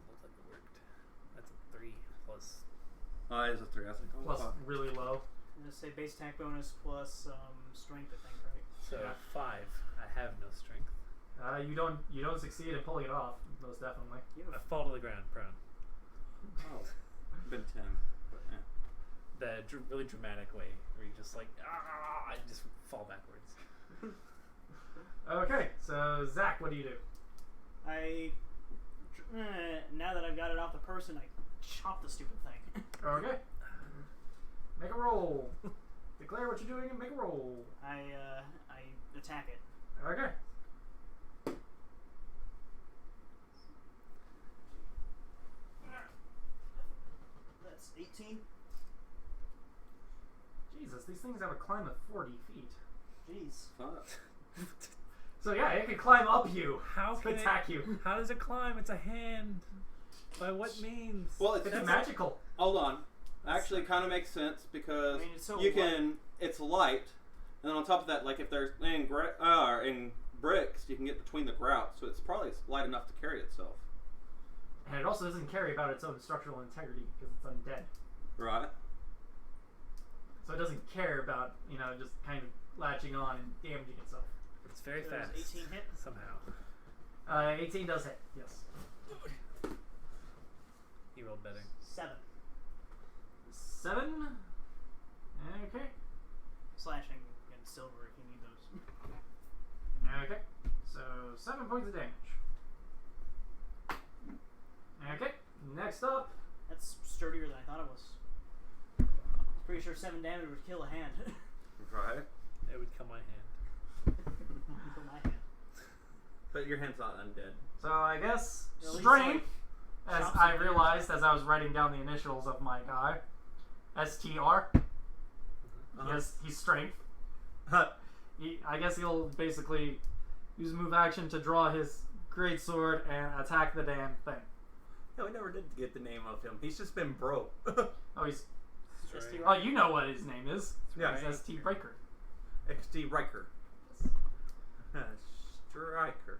look like it worked. That's a 3 plus. Oh, it is a 3. I was like, oh, Plus fuck. really low. I'm gonna say base attack bonus plus strength, I think, right? So Yeah. 5. I have no strength. You don't succeed in pulling it off, most definitely. You have I fall to the ground, prone. Oh, been 10. But, yeah. The really dramatic way, where you just like I just fall backwards. Okay, so Zach, what do you do? now that I've got it off the person, I chop the stupid thing. Okay. Make a roll. Declare what you're doing and make a roll. I attack it. Okay. That's 18. Jesus, these things have a climb of 40 feet. Jeez. Fuck. So yeah, it can climb up you. How To can attack you. How does it climb? It's a hand. By what means? Well, It's magical. Hold on. Actually, kind of makes sense because I mean, it's so you light. can. It's light, and then on top of that, like if there's in bricks, you can get between the grout, so it's probably light enough to carry itself. And it also doesn't care about its own structural integrity because it's undead. Right. So it doesn't care about, just kind of latching on and damaging itself. It's very So does fast. 18 hit? Somehow. 18 does hit, yes. He rolled better. 7. 7. Okay. Slashing and silver if you need those. Okay. So 7 points of damage. Okay. Next up. That's sturdier than I thought it was. Pretty sure 7 damage would kill a hand. Right. It would kill my hand. Kill my hand. But your hand's not undead. So I guess At least, strength, like, as chops I and realized as I was writing down the initials of my guy, STR. Yes, he's strength. I guess he'll basically use move action to draw his greatsword and attack the damn thing. Yeah, we never did get the name of him. He's just been broke. Oh, he's. ST Oh, you know what his name is. Yeah. He's ST Breaker. XD Riker. Striker.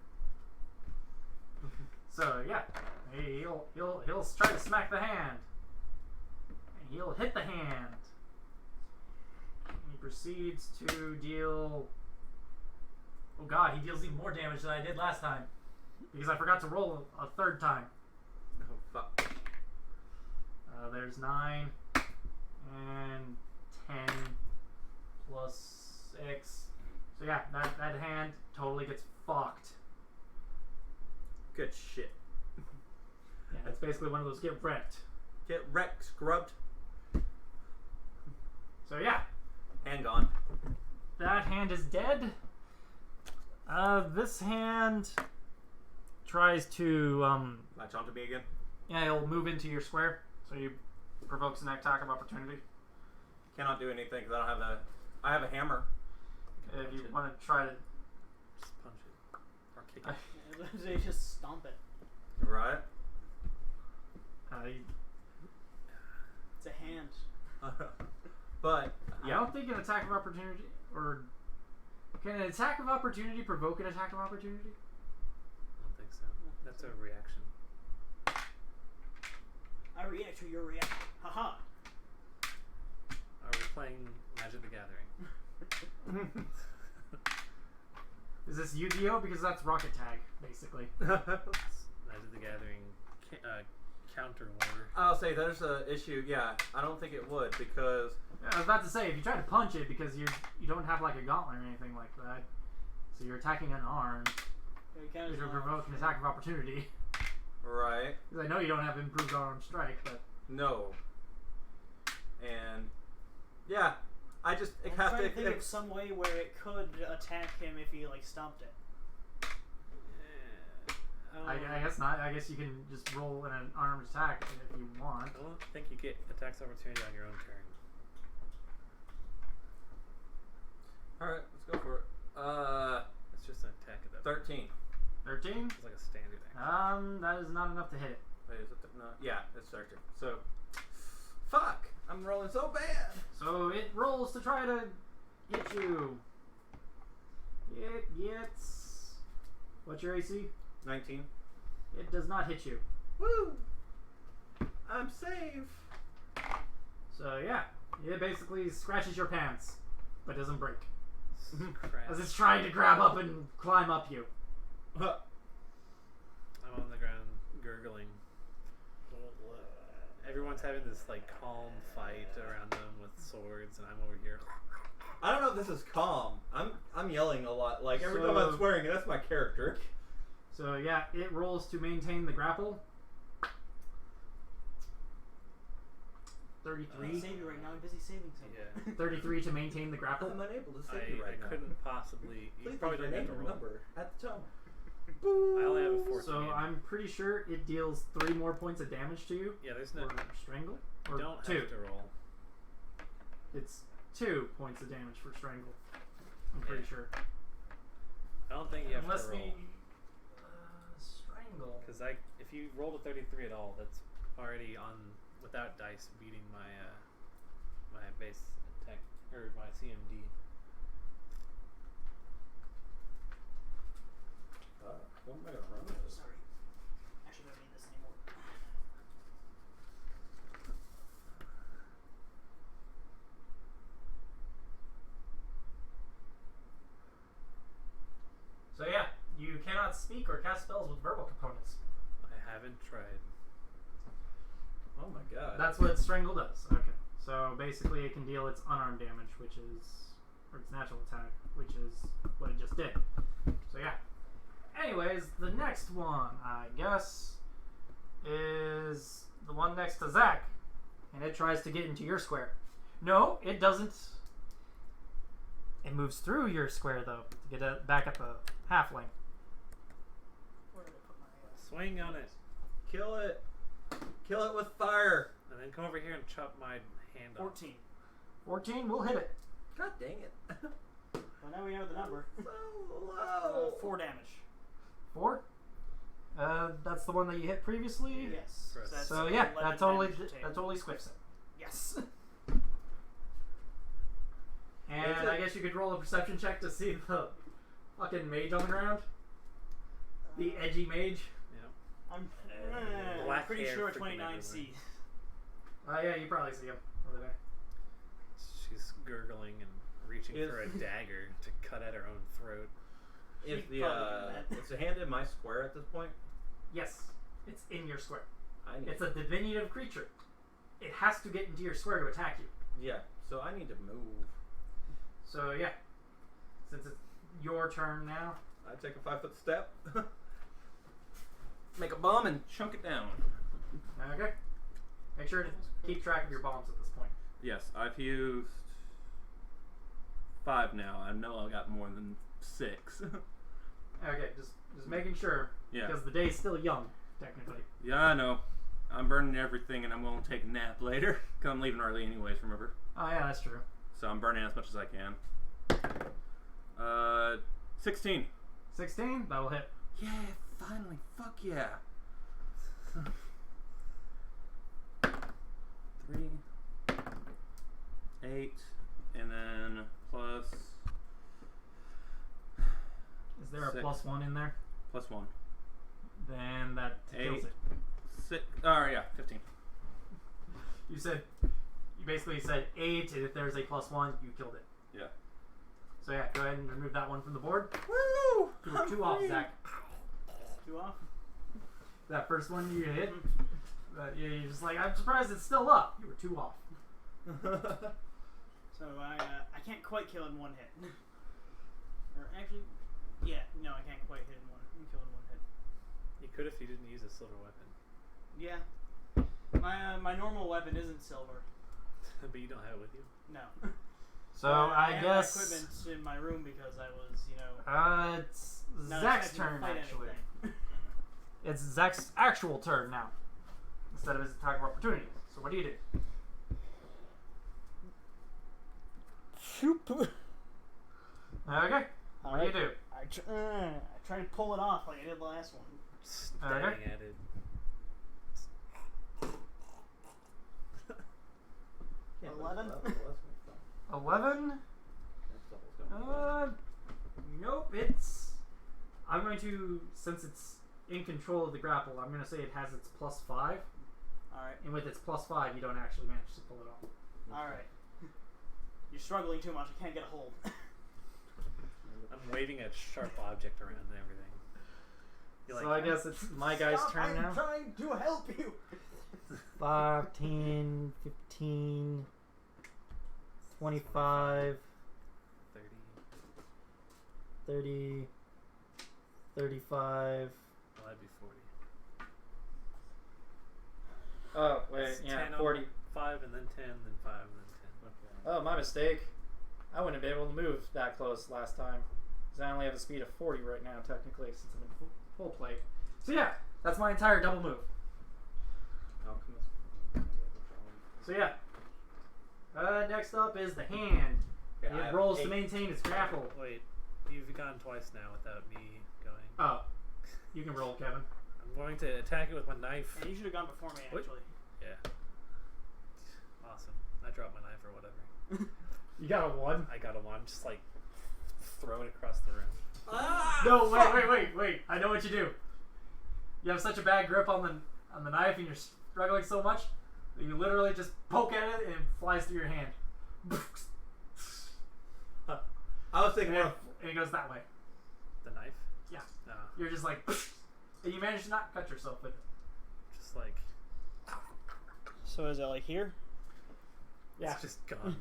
So yeah, he'll try to smack the hand. And he'll hit the hand. And he proceeds to deal. Oh god, he deals even more damage than I did last time because I forgot to roll a third time. Oh fuck. There's 9 and 10 plus 6. So yeah, that hand totally gets fucked. Good shit. Yeah, it's basically one of those get wrecked. Get wrecked, scrubbed, So yeah, and gone. that hand is dead. This hand tries to Latch onto me again. yeah, he'll move into your square, so you provokes an attack of opportunity. Cannot do anything because I have a hammer. If you want to try to, Just punch it. Or kick it. They just stomp it. Right. It's a hand. But I yeah, don't think an attack of opportunity or can an attack of opportunity provoke an attack of opportunity? I don't think so. That's a reaction. I react to your reaction. Haha. Are we playing Magic the Gathering? Is this Yu-Gi-Oh? Because that's Rocket Tag, basically. Magic the Gathering counter war. I'll say there's a issue. Yeah, I don't think it would because I was about to say if you try to punch it because you don't have like a gauntlet or anything like that, so you're attacking unarmed, it would provoke an attack of opportunity. right. Because I know you don't have improved unarmed strike, but No. And yeah, I just I'm have trying to. to think of some way where it could attack him if he like stomped it. I guess not. I guess you can just roll an armed attack if you want. I don't think you get attacks opportunity on your own turn. Alright, let's go for it. It's just an attack at that. 13. 13? It's like a standard action. That is not enough to hit it. Wait, is it no? Yeah, it's 13. So, fuck! I'm rolling so bad! So it rolls to try to hit you. It gets... What's your AC? 19. It does not hit you. Woo! I'm safe! So yeah, it basically scratches your pants, but doesn't break. Crap. As it's trying to grab up and climb up you. I'm on the ground gurgling. Everyone's having this like calm fight around them with swords, and I'm over here. I don't know if this is calm. I'm yelling a lot. Like, every time I'm swearing, that's my character. So yeah, it rolls to maintain the grapple. 33. Save you right now. I'm busy saving something. Yeah. 33 to maintain the grapple. I'm unable to save you I right now. couldn't possibly. You Please probably leave your don't have name to and roll. number at the tone. I only have a 14. So I'm pretty sure it deals 3 more points of damage to you. Yeah, there's no. Or strangle. You Or don't 2. have to roll. It's 2 points of damage for strangle. I'm pretty Yeah. sure. I don't think you have Unless to roll. we strangle. Because if you roll a 33 at all, that's already on without dice beating my my base attack or my CMD. What am I gonna run this? Sorry. Actually, I don't need this anymore. So yeah, you cannot speak or cast spells with verbal components. I haven't tried. Oh my god. That's what strangle does. Okay. So basically it can deal its unarmed damage, which is, or its natural attack, which is what it just did. So yeah. Anyways, the next one, I guess, is the one next to Zach. And it tries to get into your square. No, it doesn't. It moves through your square, though, to get back at the halfling. Where did I put my Swing on it, Kill it! Kill it with fire! and then come over here and chop my hand off. 14. 14 will hit it. God dang it. Well, now we know the number. So low! 4 damage. 4? That's the one that you hit previously? Yes. Correct. that's So yeah, 11 that totally damage to that totally squiffs it. Yes. And I guess you could roll a perception check to see the fucking mage on the ground. The edgy mage. Yeah. I'm Black pretty hair sure freaking 29C. Yeah, you probably see him over there. She's gurgling and reaching for a dagger to cut at her own throat. Is Probably not. is the hand in my square at this point? Yes, it's in your square. I need It's a diminutive creature. It has to get into your square to attack you. Yeah, so I need to move. So yeah, since it's your turn now. I take a 5-foot step. Make a bomb and chunk it down. Okay. Make sure to keep track of your bombs at this point. Yes, I've used 5 now. I know I got more than 6. Okay, just making sure. Yeah. Because the day's still young, technically. Yeah, I know. I'm burning everything and I'm going to take a nap later. Because I'm leaving early anyways, remember? Oh yeah, that's true. So I'm burning as much as I can. 16. 16, that'll hit. Yeah, finally. Fuck yeah. 3, 8, and then plus Is there a 6. +1 in there? +1. Then that kills 8. it. 6. Oh yeah, 15. You basically said 8, and if there's a +1, you killed it. Yeah. So yeah, go ahead and remove that one from the board. Woo! You were 2 off, Zach. 2 off. That first one you hit, you're just like, I'm surprised it's still up. You were 2 off. So I can't quite kill in 1 hit. Or actually, yeah, no, I can't quite kill in 1 hit. You could if you didn't use a silver weapon, Yeah. My normal weapon isn't silver. but you don't have it with you. No. So I I have guess my equipment in my room because I was, it's not Zach's expecting to turn fight actually. anything. It's Zach's actual turn now, instead of his attack of opportunity. So what do you do? Shoop. Okay. What do you do? I try to pull it off like I did last one. Stabbing at it. Can't 11? believe that was my phone. 11? That's almost gonna Nope. It's. I'm going to, since it's in control of the grapple, I'm going to say it has its +5, Alright. and with its +5, you don't actually manage to pull it off. Alright. You're struggling too much. I can't get a hold. I'm waving a sharp object around and everything. You So like I guess it's my guy's Stop, turn I'm now. trying to help you. 5, 10, 15, 25, 30. 30, 35. Well, that'd be 40. Oh, wait, It's yeah, 10 on 40. 5 and then 10, then 5 and then 10. Okay. Oh, my mistake. I wouldn't have been able to move that close last time. Because I only have a speed of 40 right now, technically, since I'm in full plate. So yeah, that's my entire double move. Alchemist. So yeah. Next up is the hand. Okay, I It have rolls 8. to maintain its grapple. Wait, you've gone twice now without me going. Oh, you can roll, Kevin. I'm going to attack it with my knife. Yeah, you should have gone before me, What? actually. Yeah. Awesome. I dropped my knife or whatever. You got a 1? I got a 1. Just like throw it across the room. No, wait. I know what you do. You have such a bad grip on the knife and you're struggling so much that you literally just poke at it and it flies through your hand. I was thinking And more. it goes that way. The knife? Yeah. No. You're just like, and you manage to not cut yourself with it. Just like, So is it like here? Yeah. it's just gone,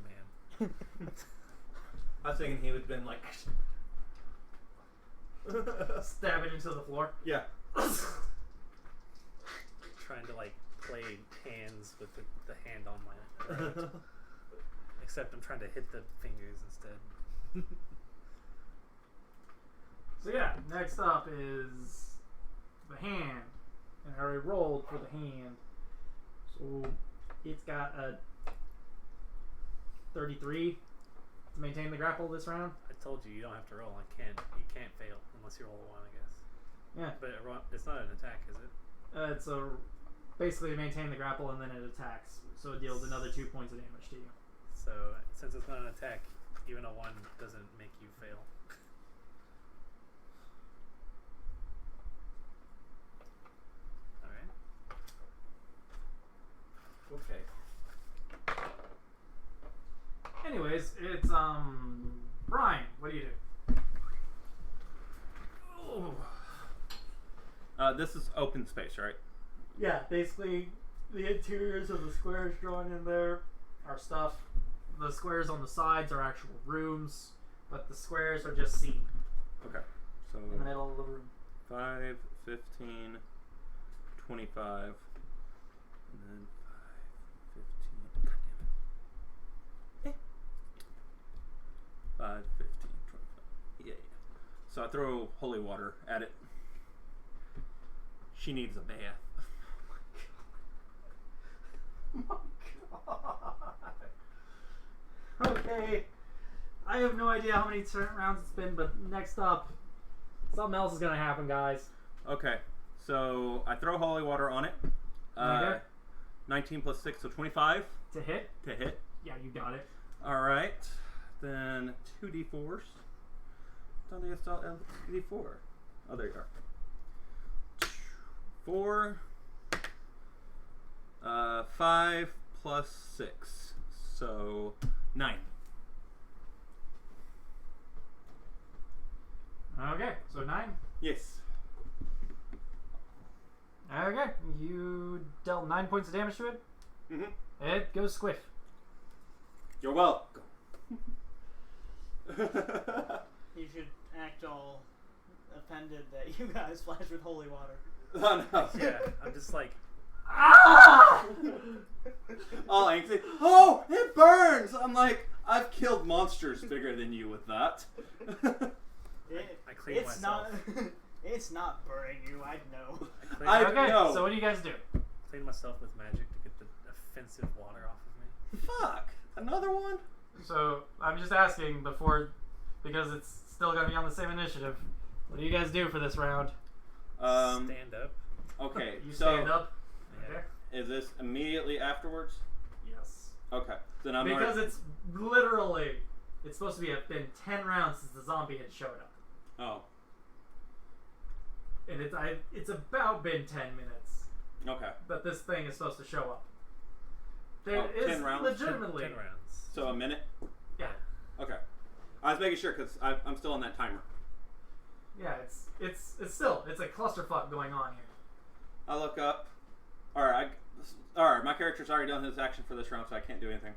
man. I was thinking he would have been like. Stab it into the floor. Yeah. Trying to like play hands with the hand on my right. Except I'm trying to hit the fingers instead. So yeah, next up is the hand. And I already rolled for the hand. So it's got a 33 to maintain the grapple this round. I told you you don't have to roll. You can't fail unless you roll a 1, I guess. Yeah. But it's not an attack, is it? It's basically to maintain the grapple and then it attacks. So it deals another 2 points of damage to you. So since it's not an attack, even a 1 doesn't make you fail. All right. Okay. Anyways, it's Brian. What do you do? This is open space, right? Yeah, basically the interiors of the squares drawn in there are stuff. The squares on the sides are actual rooms, but the squares are just seen Okay. So in the middle of the room. 5, 15, 25, and then 5, 15. God damn it. 5, 15, 25. Yeah. So I throw holy water at it. She needs a bath. Oh my god. Okay. I have no idea how many rounds it's been, but next up, something else is gonna happen, guys. Okay. So I throw holy water on it. Okay. 19 plus 6, so 25 To hit? to hit. Yeah, you got it. Alright. Then 2d4s. Don't think I saw d4. Oh, there you are. 4. 5 plus 6. So 9. Okay, so 9. Yes. Okay, you dealt 9 points of damage to it. Mm-hmm. It goes squiff. You're welcome. You should act all offended that you guys flashed with holy water. Oh no. Yeah, I'm just like, Ah! All angsty. Oh, it burns! I'm like, I've killed monsters bigger than you with that. It, I clean it's myself. not. It's not burning you, I know. I Okay, know. so what do you guys do? Clean myself with magic to get the offensive water off of me. Fuck. Another one? So I'm just asking because it's still gonna be on the same initiative. What do you guys do for this round? Stand up. Okay, You so stand up. Yeah. Okay. is this immediately afterwards? Yes. Okay. Then I'm Because already... it's literally, it's supposed to be been 10 rounds since the zombie had showed up, Oh, and it's about been 10 minutes okay. that this thing is supposed to show up. There Oh, is 10 rounds? legitimately. 10 rounds. So a minute? Yeah. Okay. I was making sure because I'm still on that timer. Yeah, it's still a clusterfuck going on here. I look up. Alright, my character's already done his action for this round, so I can't do anything.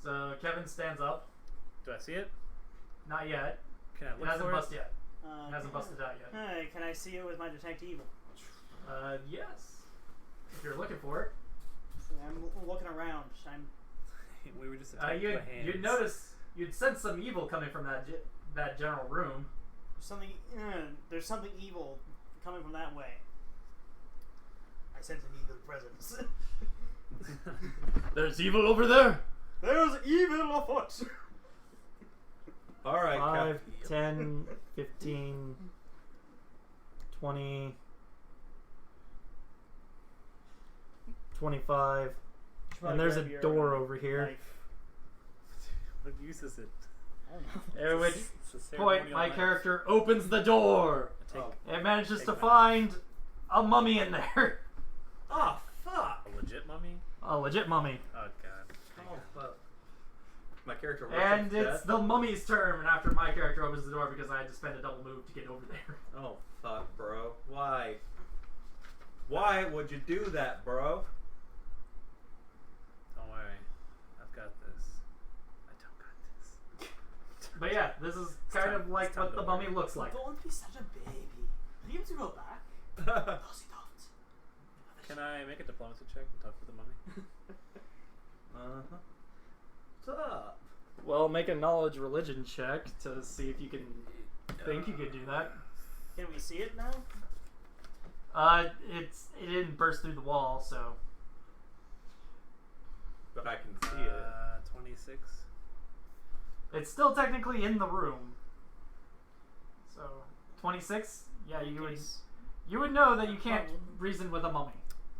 So Kevin stands up. Do I see it? Not yet. Can I It look hasn't for busted yet. It hasn't Can- busted out yet. Can I see it with my detect evil? Yes. If you're looking for it. I'm looking around. I'm it? We were just attacked by hands. You'd notice, you'd sense some evil coming from that general room. something. There's something evil coming from that way. I sense an evil presence. There's evil over there. There's evil afoot. Alright, 5, 10, 15, 20, 25. And there's a door over here. What use is it? At which It's a point, ceremonial my knife. character opens the door I take and manages Take to my find a mummy in there. Oh, fuck. a legit mummy. A legit mummy. Oh god. Oh, fuck. My character And rushes it's death. the mummy's turn after my character opens the door because I had to spend a double move to get over there. Oh, fuck, bro. Why? Why would you do that, bro? Don't worry, I've got this. I don't got this. But yeah, this is kind of like what the mummy looks like. Don't be such a baby. Are you able to go back? No, you don't. Can I make a diplomacy check and talk to the mummy? Uh-huh. What's up? Well, make a knowledge religion check to see if you can think you could do that. Can we see it now? It didn't burst through the wall, so But I can see it. 26. it's still technically in the room. So 26, yeah, you would know that you can't reason with a mummy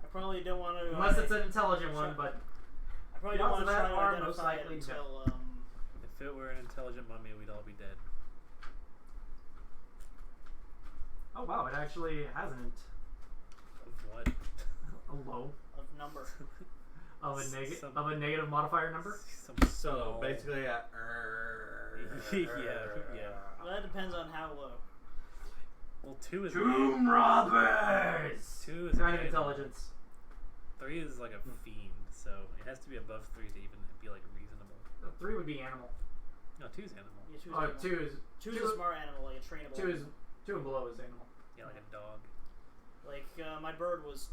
I probably don't want to. unless it's an intelligent one, but I probably don't want to Lots of try to that are most identify it likely until. If it were an intelligent mummy, we'd all be dead. oh wow, it actually hasn't Of what? a low Of number. of Some- a negative modifier number. Some So, small- basically, yeah. Well, that depends on how low. Well, 2 is Tomb robbers. 2 is Kind of an animal. intelligence. 3 is like a fiend, so it has to be above 3 to even be like reasonable. 3 would be animal. No, 2 is animal. Yeah, two is Oh, animal. 2 is Two is a smart animal, like a trainable. 2 is 2 and below is animal. Yeah, like a dog. Like, my bird was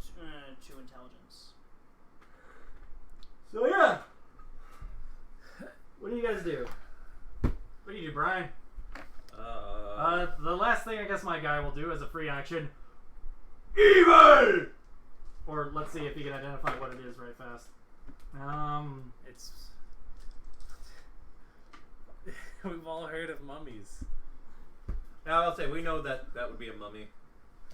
2 intelligence. So yeah, what do you guys do? What do you do, Brian? The last thing I guess my guy will do as a free action, evil. Or let's see if he can identify what it is right fast. It's. We've all heard of mummies. Now, I'll say, we know that that would be a mummy.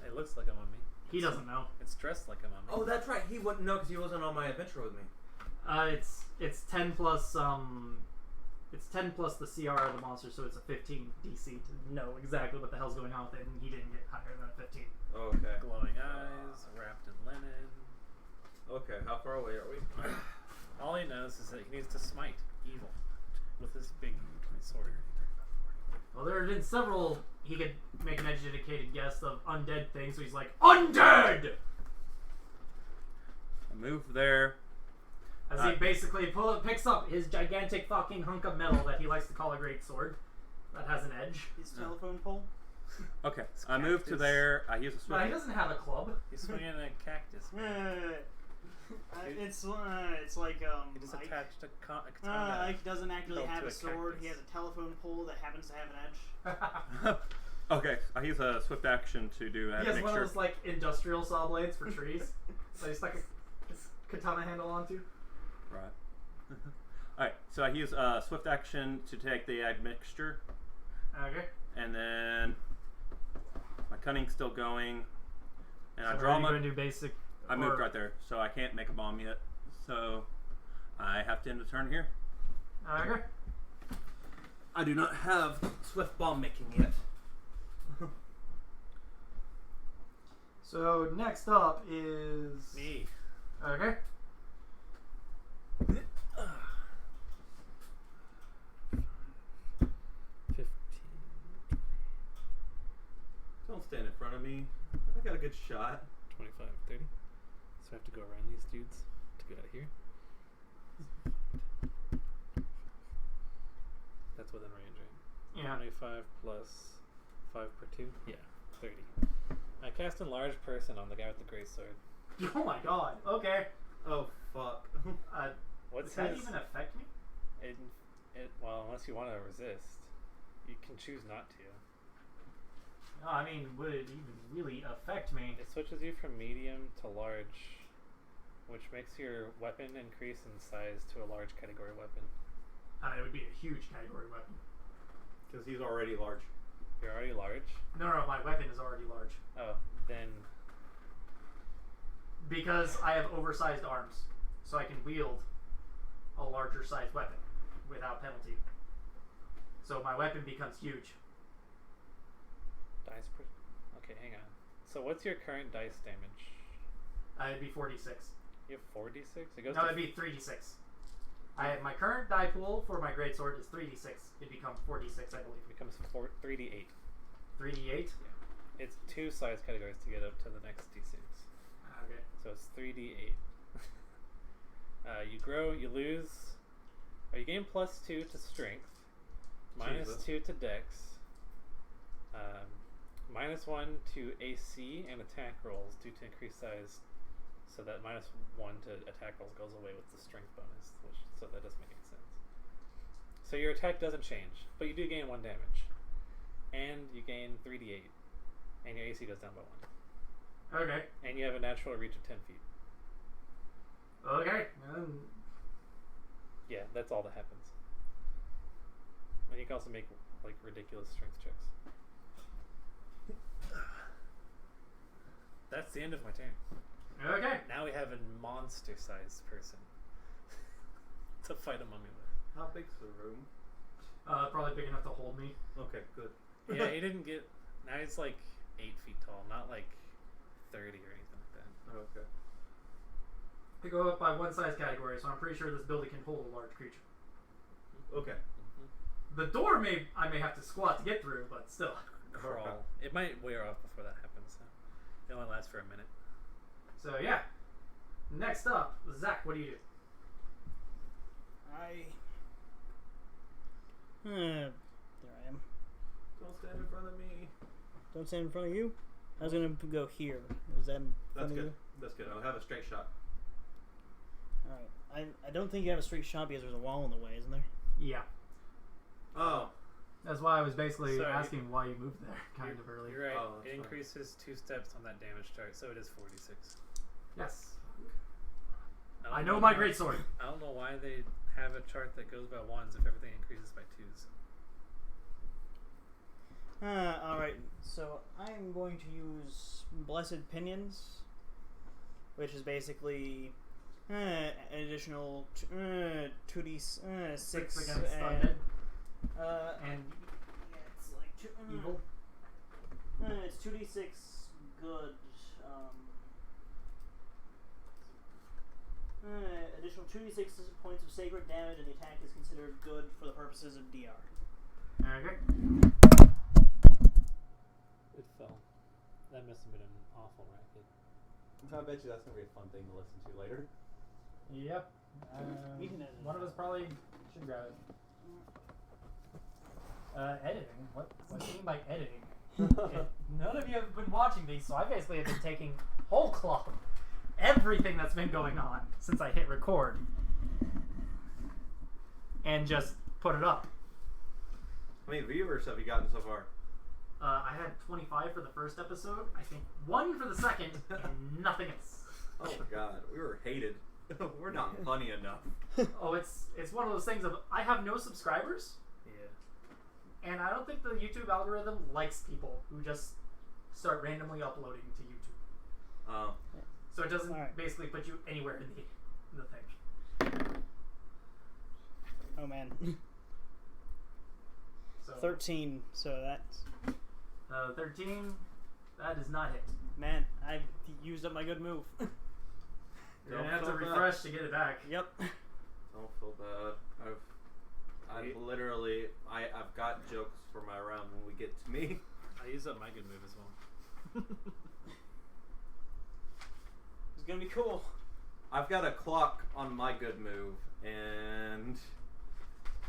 It looks like a mummy. He doesn't know. It's dressed like a mummy. Oh, that's right. He wouldn't know because he wasn't on my adventure with me. It's 10 plus it's 10 plus the CR of the monster, so it's a 15 DC to know exactly what the hell's going on with it, and he didn't get higher than a 15. Okay. Glowing eyes, wrapped in linen. Okay, how far away are we? All he knows is that he needs to smite evil with his big sword. Well, there have been several he could make an educated guess of undead things, so he's like, UNDEAD! I move there. As he basically picks up his gigantic fucking hunk of metal that he likes to call a great sword that has an edge. His telephone pole? Okay, I move to cactus. there. I use a But he switch. doesn't have a club. He's swinging a cactus. Man. It's like He just Ike. attached a katana. Ike doesn't actually Built have to a a sword. cactus. He has a telephone pole that happens to have an edge. Okay, I use a swift action to do that He has one of mixture. those like industrial saw blades for trees. So he stuck a katana handle onto. Right. Alright, so I use swift action to take the admixture, Okay. and then my cunning's still going, and I So draw are you my. going to do basic? I moved right there, so I can't make a bomb yet. So I have to end the turn here. Okay. I do not have swift bomb making yet. So next up is Me. Okay. Don't stand in front of me. I got a good shot. 25, 30. So I have to go around these dudes to get out of here. That's within range, right? Yeah. 25 plus 5 per 2? Yeah, 30. I cast Enlarge Person on the guy with the great sword. Oh my god. Okay. Oh fuck. What's Does that his... even affect me? Well, unless you want to resist. You can choose not to. No, I mean, would it even really affect me? It switches you from medium to large, which makes your weapon increase in size to a large category weapon. I mean, it would be a huge category weapon. Because he's already large. You're already large? No, my weapon is already large. Oh, then... Because I have oversized arms, so I can wield a larger sized weapon without penalty. So my weapon becomes huge. Dice per... Okay, hang on. So what's your current dice damage? It'd be 4d6. You have 4d6? It goes No, to it'd be 3d6. I have my current die pool for my greatsword is 3d6. It becomes 4d6, I believe. It becomes 3d8. 3d8? It's 2 size categories to get up to the next d6. Okay. So it's 3d8. You grow, you lose, or you gain +2 to strength, Jesus. -2 to dex, -1 to AC and attack rolls due to increased size. So that -1 to attack rolls goes away with the strength bonus, so that doesn't make any sense. So your attack doesn't change, but you do gain 1 damage, and you gain 3d8, and your AC goes down by 1. Okay. And you have a natural reach of 10 feet. Okay. Yeah, that's all that happens. And you can also make like ridiculous strength checks. That's the end of my turn. Okay. Now we have a monster-sized person to fight a mummy How big's the room? Probably big enough to hold me. Okay, good. with. Yeah, he didn't get. Now he's like 8 feet tall, not like 30 or anything like that. Okay. They go up by 1 size category, so I'm pretty sure this building can hold a large creature. Okay. The door I may have to squat to get through, but still. Crawl. It might wear off before that happens. So it only lasts for a minute. So yeah. Next up, Zach, what do you do? There I am. Don't stand in front of me. Don't stand in front of you. I was gonna go here. Is that in front That's of good. you? That's good. I'll have a straight shot. Alright. I don't think you have a straight shot because there's a wall in the way, isn't there? Yeah. Oh. That's why I was basically So asking why you moved there kind of early. You're right. Oh, that's it fine. increases 2 steps on that damage chart, so it is 46. Yes. don't I know know my why- greatsword. I don't know why they have a chart that goes by 1s if everything increases by 2s. Alright, so I'm going to use Blessed Pinions, which is basically an additional 2d6 Six against and undead yeah, and it's like evil. it's 2d6 good. Additional 2d6 points of sacred damage, and the attack is considered good for the purposes of DR. Okay. It fell. That must have been an awful racket. I bet you that's gonna be a fun thing to listen to later. Yep. You can edit One of us probably should grab it. Editing? What do you mean by editing? None of you have been watching these, so I basically have been taking whole cloth everything that's been going on since I hit record and just put it up. How many viewers have you gotten so far? I had 25 for the first episode. I think 1 for the second, and nothing else. Oh God, we were hated. We're not funny enough. Oh, it's one of those things of I have no subscribers, Yeah. and I don't think the YouTube algorithm likes people who just start randomly uploading to YouTube. So it doesn't Alright. basically put you anywhere in the thing. Oh man. So 13. So that's 13, that does not hit. man. I used up my good move. You're gonna Don't have to feel bad. refresh to get it back. Yep. Don't feel bad. I've literally I've got jokes for my round when we get to me. I use up my good move as well. It's gonna be cool. I've got a clock on my good move, and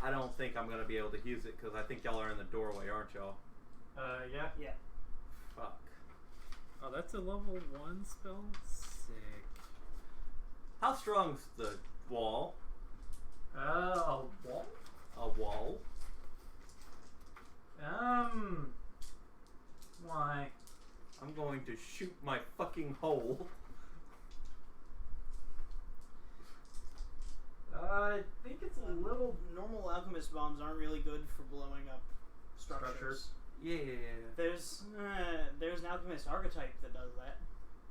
I don't think I'm gonna be able to use it because I think y'all are in the doorway, aren't y'all? Yeah. Yeah. Fuck. Oh, that's a level 1 spell? Sick. How strong's the wall? A wall? A wall? Why? I'm going to shoot my fucking hole. I think it's a little. Normal alchemist bombs aren't really good for blowing up structures. Yeah. There's an alchemist archetype that does that.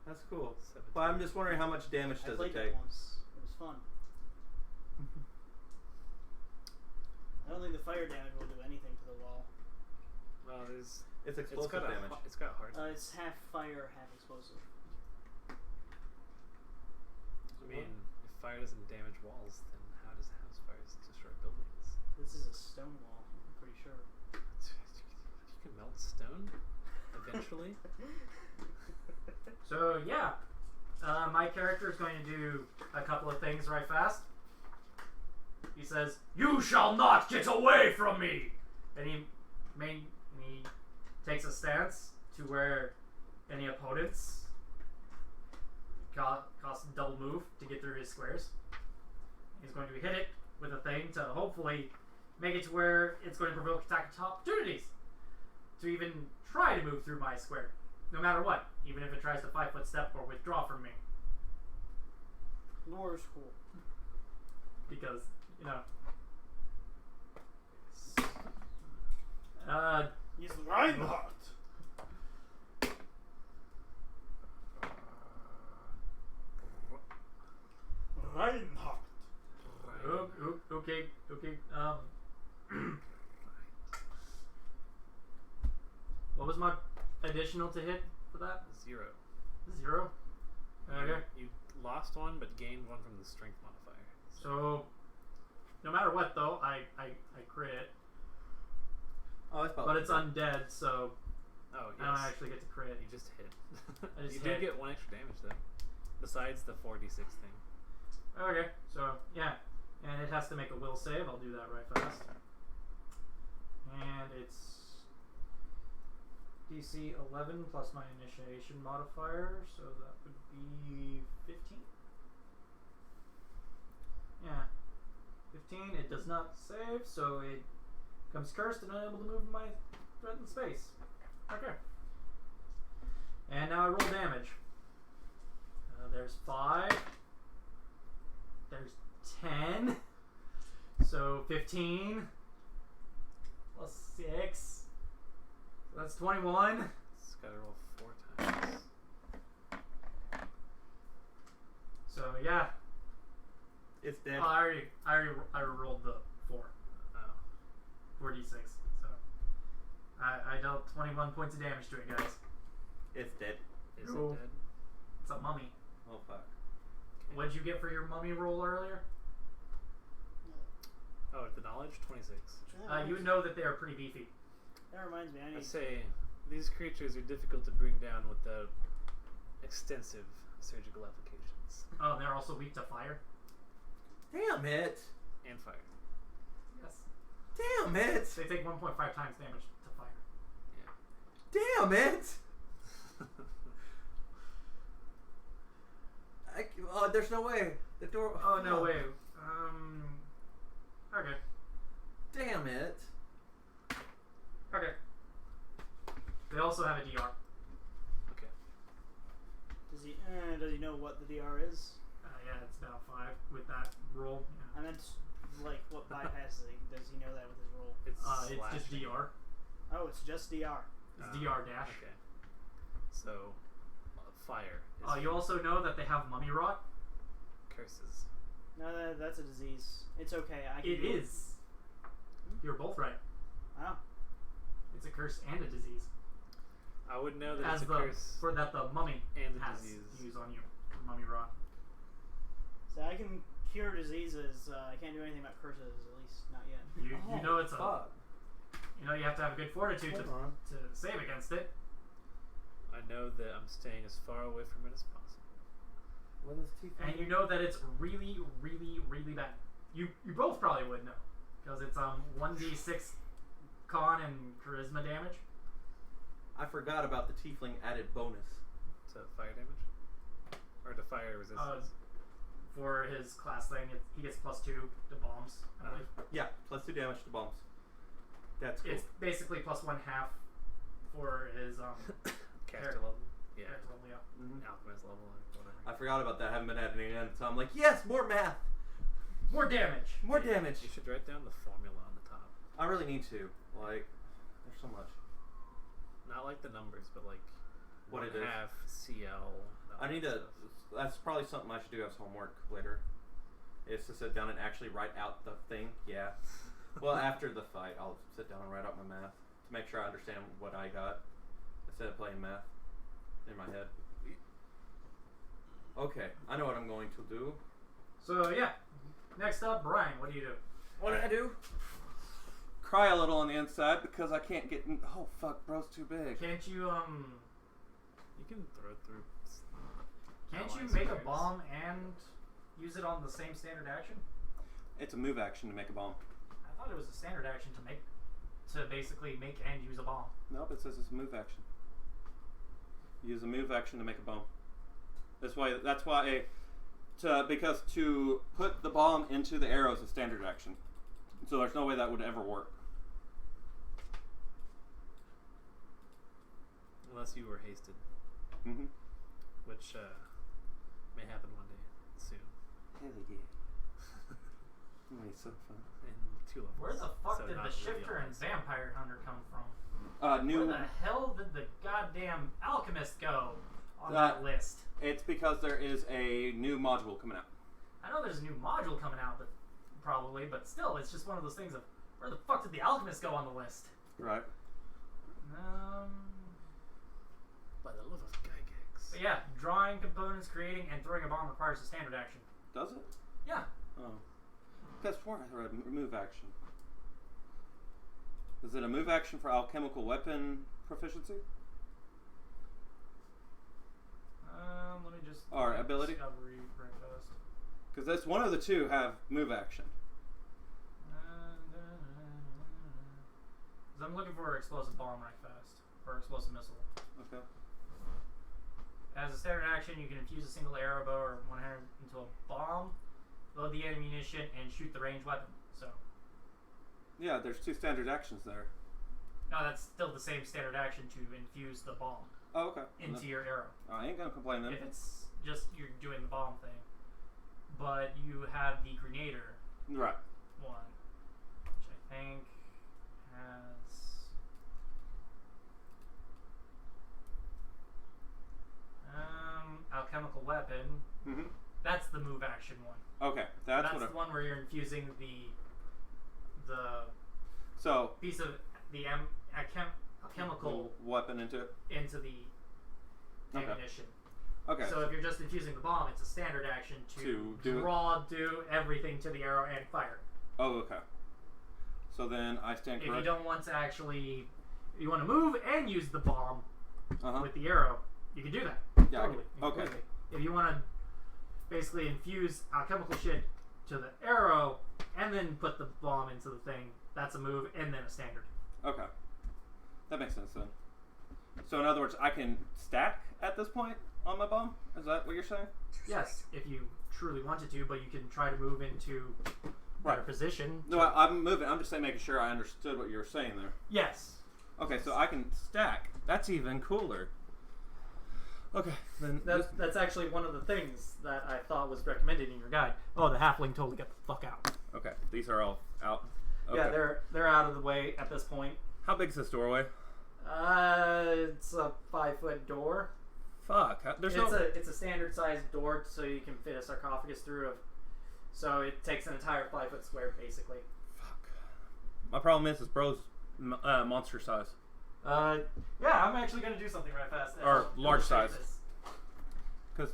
That's cool. 17. But I'm just wondering how much damage I does played it that take? once. It was fun. I don't think the fire damage will do anything to the wall. Well, there's. It's It's explosive got, damage. it's got hard. It's half fire, half explosive. I mean, if fire doesn't damage walls, then how does house fires destroy buildings? This is a stone wall, I'm pretty sure. You can melt stone eventually. So yeah, my character is going to do a couple of things right fast. He says, "You shall not get away from me," and he takes a stance to where any opponents cost a double move to get through his squares. He's going to hit it with a thing to hopefully make it to where it's going to provoke attack opportunities to even try to move through my square, no matter what, even if it tries to 5-foot step or withdraw from me, Lore is cool. because He's Reinhardt! Reinhardt! okay. What was my additional to hit for that? 0. 0. Okay. You lost 1, but gained 1 from the strength modifier. So, no matter what, though, I crit, Oh, that's but it's undead, so Oh, yes. I don't actually get to crit. You just hit. I just you hit. did get 1 extra damage, though. Besides the 4d6 thing. Okay, so yeah, and it has to make a will save. I'll do that right fast. And it's DC 11 plus my initiation modifier, so that would be 15. Yeah, 15. It does not save, so it becomes cursed and unable to move in my threatened space. Okay. And now I roll damage. There's 5. There's 10. So 15 plus 6. So that's 21. It's gotta roll 4 times. So yeah, It's dead. I already rolled the 4. Oh. 4d6. So I dealt 21 points of damage to it, guys. It's dead. Is No. it dead? It's a mummy. Oh fuck. What'd you get for your mummy roll earlier? Oh, the knowledge? 26. You would know that they are pretty beefy. That reminds me, I I need say these creatures are difficult to bring down without extensive surgical applications. Oh, and they're also weak to fire. Damn it. And fire. Yes. Damn it. They take 1.5 times damage to fire. Damn it. There's no way. The door. Oh no way. Okay. Damn it. Okay. They also have a DR. Okay. Does he know what the DR is? Yeah, it's about 5 with that roll. Yeah. I meant like what bypass does he know that with his roll? It's It's just slashing. DR. Oh, it's just DR. It's DR dash. Okay. So, fire. Is You also know that they have mummy rot. curses. No, that's a disease. It's okay. I can It do is. You're both right. Oh. It's a curse and a disease. I would know that As it's a the curse. for that the mummy and the has disease. use on you. Mummy rot. So I can cure diseases. I can't do anything about curses, at least not yet. You know it's a. Fuck. You know you have to have a good fortitude Hold on. to save against it. I know that I'm staying as far away from it as possible. What is tiefling? And you know that it's really, really, really bad. You both probably would know. Because it's 1d6 con and charisma damage. I forgot about the tiefling added bonus. To fire damage? Or to fire resistance? For his class thing, he gets +2 to bombs, I believe. Yeah, +2 damage to bombs. That's cool. It's basically +1/2 for his Caster level? Yeah. character level, yeah. Mhm. Alchemist level or whatever. I forgot about that. I haven't been adding it in, so I'm like, yes, more math, More damage. more damage. You should write down the formula on the top. I really need to. Like, there's so much. Not like the numbers, but like What it is. 1/2 CL. that I need kind to. of stuff. That's probably something I should do as homework later. Is to sit down and actually write out the thing. Yeah. Well, after the fight, I'll sit down and write out my math to make sure I understand what I got instead of playing math in my head. Okay, I know what I'm going to do. So yeah. Next up, Brian, what do you do? What did I do? Cry a little on the inside because I can't get. Oh fuck, bro's too big. Can't you You can throw through. can't you allies make a squares. bomb and use it on the same standard action? It's a move action to make a bomb. I thought it was a standard action to basically make and use a bomb. Nope, it says it's a move action. Use a move action to make a bomb. That's why. Because to put the bomb into the arrow is a standard action. So there's no way that would ever work. Unless you were hasted, Mm-hmm. which may happen one day soon. Hell yeah. Oh, it's so fun. In 2 levels. Where the fuck So did not the really Shifter and honest. Vampire Hunter come from? New. Where the hell did the goddamn Alchemist go on Uh, that list? It's because there is a new module coming out. I know there's a new module coming out, but probably, but still, it's just one of those things of where the fuck did the Alchemist go on the list? Right. By the love of Gygax. But yeah, drawing components, creating, and throwing a bomb requires a standard action. Does it? Yeah. Oh. That's why I read move action. Is it a move action for alchemical weapon proficiency? Let me just. Or ability? Discovery breakfast. Because that's one of the two have move action. So I'm looking for explosive bomb right fast, or explosive missile. Okay. As a standard action, you can infuse a single arrow bow or one hand into a bomb, load the ammunition, and shoot the ranged weapon. So, Yeah, there's 2 standard actions there. no, that's still the same standard action to infuse the bomb Oh, okay. into your arrow. I ain't gonna complain then. If it's just you're doing the bomb thing, but you have the Grenader Right. one, which I think has alchemical weapon. Mm-hmm. That's the move action one. Okay, that's That's what. the one where you're infusing the So piece of the alchemical weapon into it. into the Okay. ammunition. Okay. So if you're just infusing the bomb, it's a standard action To do it. draw, do everything to the arrow and fire. Oh, okay. So then I stand If you correct. don't want to actually, you want to move and use the bomb Uh-huh. with the arrow, you can do that. Yeah, Totally. okay. Completely. If you want to basically infuse alchemical shit to the arrow and then put the bomb into the thing, that's a move and then a standard. Okay. That makes sense then. So in other words, I can stack at this point on my bomb? Is that what you're saying? Yes, if you truly wanted to, but you can try to move into better Right. position. No, I'm moving. I'm just saying, making sure I understood what you were saying there. Yes. Okay, so I can stack That's even cooler. Okay, then That's actually one of the things that I thought was recommended in your guide. Oh, the halfling told to get the fuck out. okay, these are all out. Okay. Yeah, they're out of the way at this point. How big is this doorway? It's a 5-foot door. Fuck. It's a standard sized door, so you can fit a sarcophagus through. So it takes an entire 5-foot square, basically. Fuck. My problem is bro's monster size. Yeah, I'm actually gonna do something right fast. Or large illustrate size. this. Because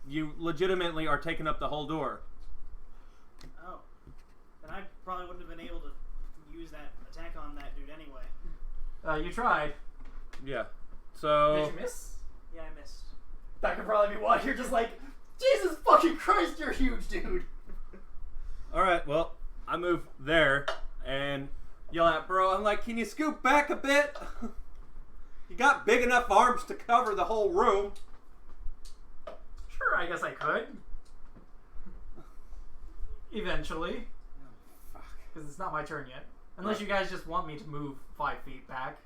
you legitimately are taking up the whole door. Oh. Then I probably wouldn't have been able to use that attack on that dude anyway. You tried. Yeah. So. Did you miss? Yeah, I missed. That could probably be why you're just like, Jesus fucking Christ, you're huge, dude. Alright, well, I move there and yell at bro. I'm like, can you scoot back a bit? You got big enough arms to cover the whole room. Sure, I guess I could. Eventually. Fuck. Because it's not my turn yet. Unless you guys just want me to move 5 feet back.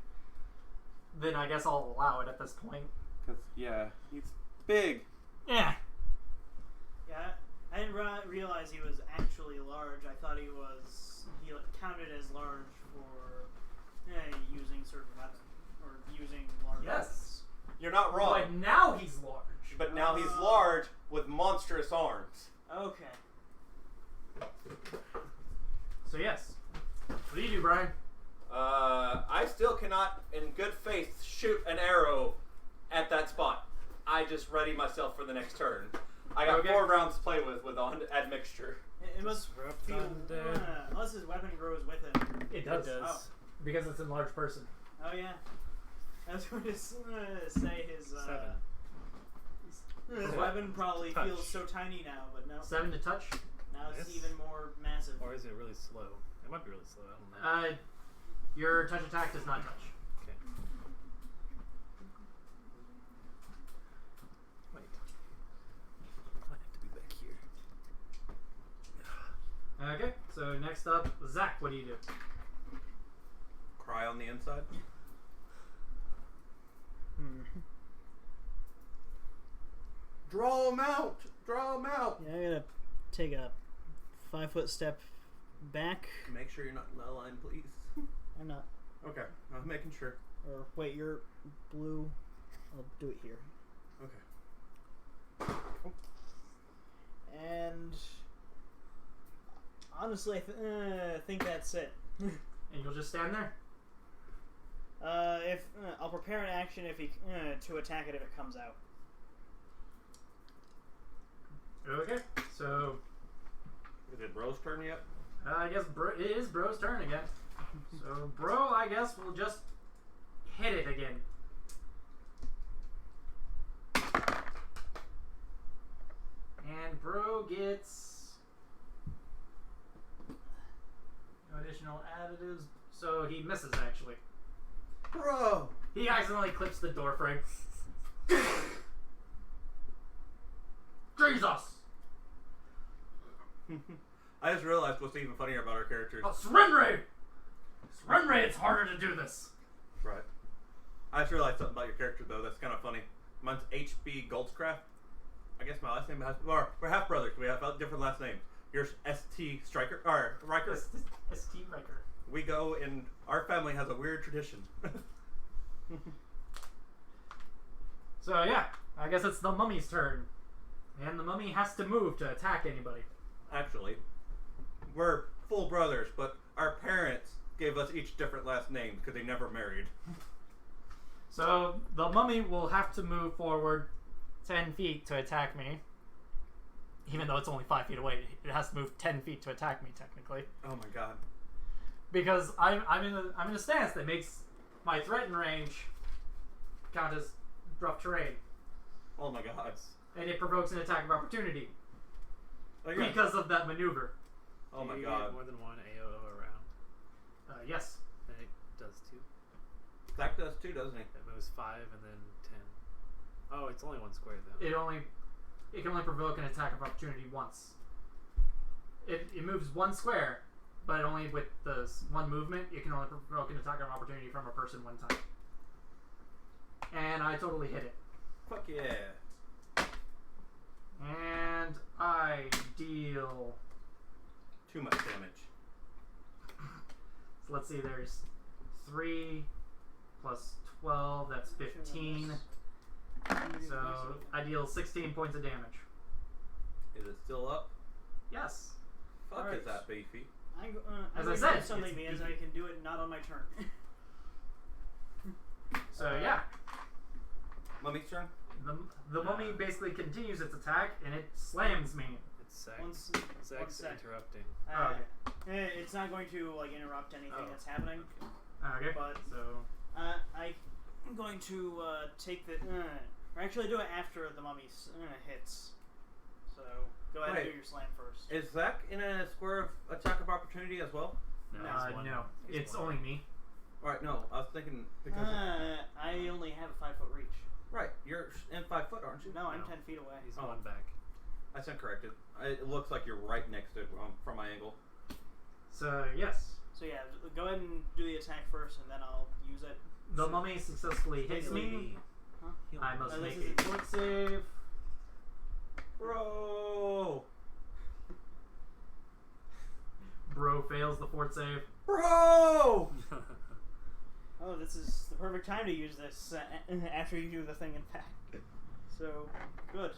Then I guess I'll allow it at this point. Because, yeah, he's big. Yeah. Yeah, I didn't realize he was actually large. I thought he counted as large for using certain weapon or using large Yes. You're not wrong. But now he's large. But now he's large with monstrous arms. weapons. Okay. So yes. What do you do, Brian? I still cannot, in good faith, shoot an arrow at that spot. I just ready myself for the next turn. I got Okay. 4 rounds to play with on admixture. It must feel unless his weapon grows with him. It does. Oh. Because it's a large person. Oh yeah. I was going to say his 7. his What? weapon probably Touch. feels so tiny now, but no. 7 to touch. Now it's Yes. even more massive. Or is it really slow? It might be really slow. I don't know. Your touch attack does not touch. Okay. Wait. I have to be back here. Okay, so next up, Zach, what do you do? Cry on the inside. Draw him out! Draw him out! Yeah, I gotta take a 5-foot step back. Make sure you're not in that line, please. I'm not. Okay, I'm making sure. Or wait, you're blue. I'll do it here. Okay. And honestly, I think that's it. And you'll just stand there? If I'll prepare an action if he to attack it if it comes out. Okay, so Is it bro's turn yet? I guess it is Bro's turn again. So Bro, I guess, will just hit it again. And Bro gets no additional additives, so he misses actually. Bro! He accidentally clips the door frame. Jesus! I just realized what's even funnier about our characters. Oh, Surrender! Surrender, it's harder to do this. Right. I just realized something about your character, though. That's kind of funny. Mine's HB Goldscraft. I guess my last name has... Or we're half brothers. We have different last names. Yours ST Striker. Or Riker. ST Riker. We go in... Our family has a weird tradition. So yeah, I guess it's the mummy's turn. And the mummy has to move to attack anybody. Actually, we're full brothers, but our parents gave us each different last names because they never married. So the mummy will have to move forward 10 feet to attack me. Even though it's only 5 feet away, it has to move 10 feet to attack me technically. Oh my god. Because I'm in a stance that makes my threaten range count as rough terrain. Oh my god. And it provokes an attack of opportunity Oh, yeah. because of that maneuver. Oh my Do you god. get more than one AOO around. Yes. And it does 2. Zach does too, doesn't he? It moves 5 and then 10. Oh, it's only 1 square though. It can only provoke an attack of opportunity once. It moves 1 square, but only with the one movement, it can only provoke an attack of opportunity from a person 1 time. And I totally hit it. Fuck yeah. And I deal. Too much damage. So let's see, there's 3 plus 12, that's 15. So I deal 16 points of damage. Is it still up? Yes. Fuck, Alright. is that beefy? I'm As going I to said, do something it's because I can do it not on my turn. So yeah, Mummy's turn? the mummy basically continues its attack and it slams me. It's Once- Zach's one sec. interrupting. Oh, It's not going to like interrupt anything Oh. that's happening. Okay. But- So I'm going to take the. Or actually, do it after the mummy hits. So go ahead and Wait. do your slam first. Is Zach in a square of attack of opportunity as well? No, no, it's only me. Alright, no, I was thinking because. I only have a 5-foot reach. Right, you're in 5 foot, aren't you? No, I'm No. 10 feet away. He's Oh. one back. I stand corrected. It looks like you're right next to it from my angle. So yes, So yeah, go ahead and do the attack first, and then I'll use it. the mummy successfully hits me. Huh? I must Oh, this make is a fort save. Bro! Bro fails the fort save. Bro! Oh, this is the perfect time to use this after you do the thing in fact. So, good.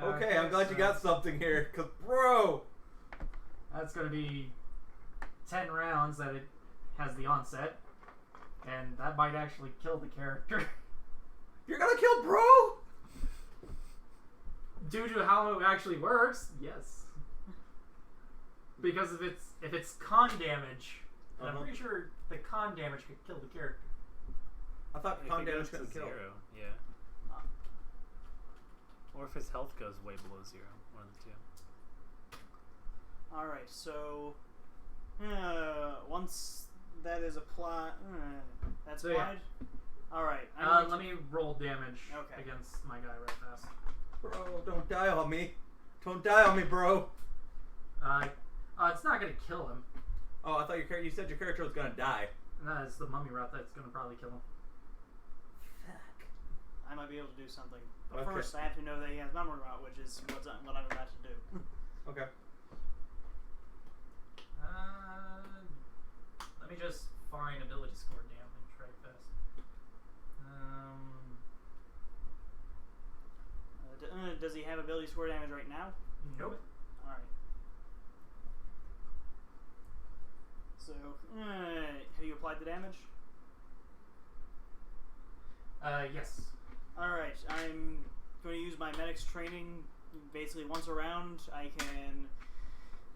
Okay, I'm glad you got something here, cause bro! That's going to be 10 rounds that it has the onset, and that might actually kill the character. You're gonna kill bro? Due to how it actually works, yes. Because if it's con damage, and I'm Uh-huh. pretty sure the con damage could kill the character. I thought If con it damage goes to couldn't kill. 0, yeah. Or if his health goes way below 0, one of the two. Alright, so once that is applied, that's So, yeah. applied. Alright, Let me roll damage Okay. against my guy right fast. Bro, don't die on me. Don't die on me, bro. It's not going to kill him. Oh, I thought you said your character was gonna die. That is the mummy route that's going to probably kill him. I might be able to do something. But Okay. first, I have to know that he has memory rot, which is what I'm about to do. Okay. Let me just find ability score damage right fast. Does he have ability score damage right now? Nope. Alright. So, have you applied the damage? Yes. Alright, I'm going to use my medic's training. Basically, once around, I can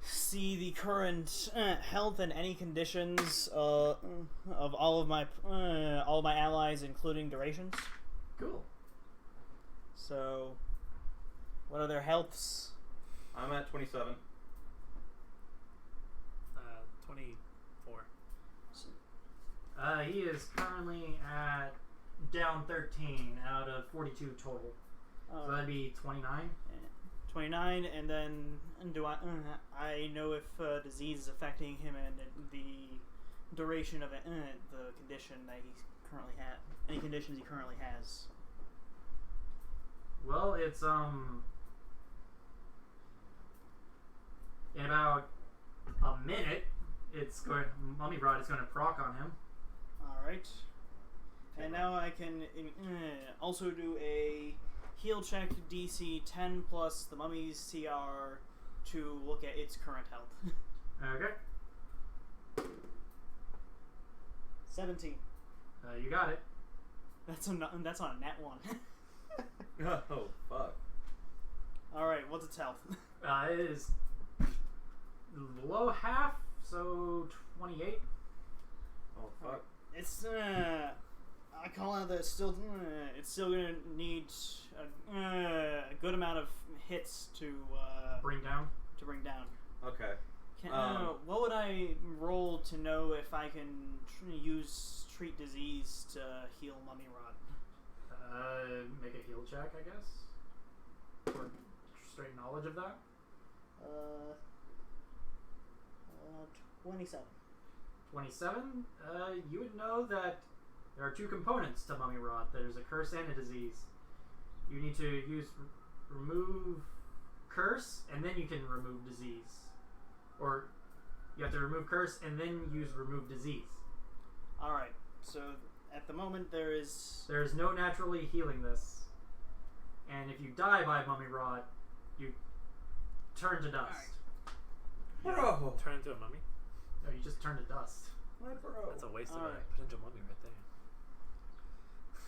see the current health and any conditions of all of my allies, including durations. Cool. So, what are their healths? I'm at 27. 24. He is currently at down 13 out of 42 total. So that'd be 29. 29, and then do I know if disease is affecting him and the duration of it, the condition that he currently has, any conditions he currently has. Well, it's in about a minute, Mummy Rod is going to proc on him. All right, and now I can also do a heal check DC 10 plus the mummy's CR to look at its current health. Okay. 17. You got it. That's on a nat 1. Oh, fuck. All right, what's its health? It is below half, so 28. Oh, fuck. It's I call out that it's still gonna need a good amount of hits to Bring down. bring down. Okay. What would I roll to know if I can use treat disease to heal Mummy Rod? Make a heal check, I guess. Or straight knowledge of that. 27. 27. You would know that There are two components to mummy rot. There's a curse and a disease. You need to use remove curse, and then you can remove disease. Or you have to remove curse and then use remove disease. Alright, so at the moment there is no naturally healing this. And if you die by mummy rot, you turn to dust. Bro. Turn into a mummy? No, you just turn to dust. My bro. That's a waste of a Alright. potential mummy right there.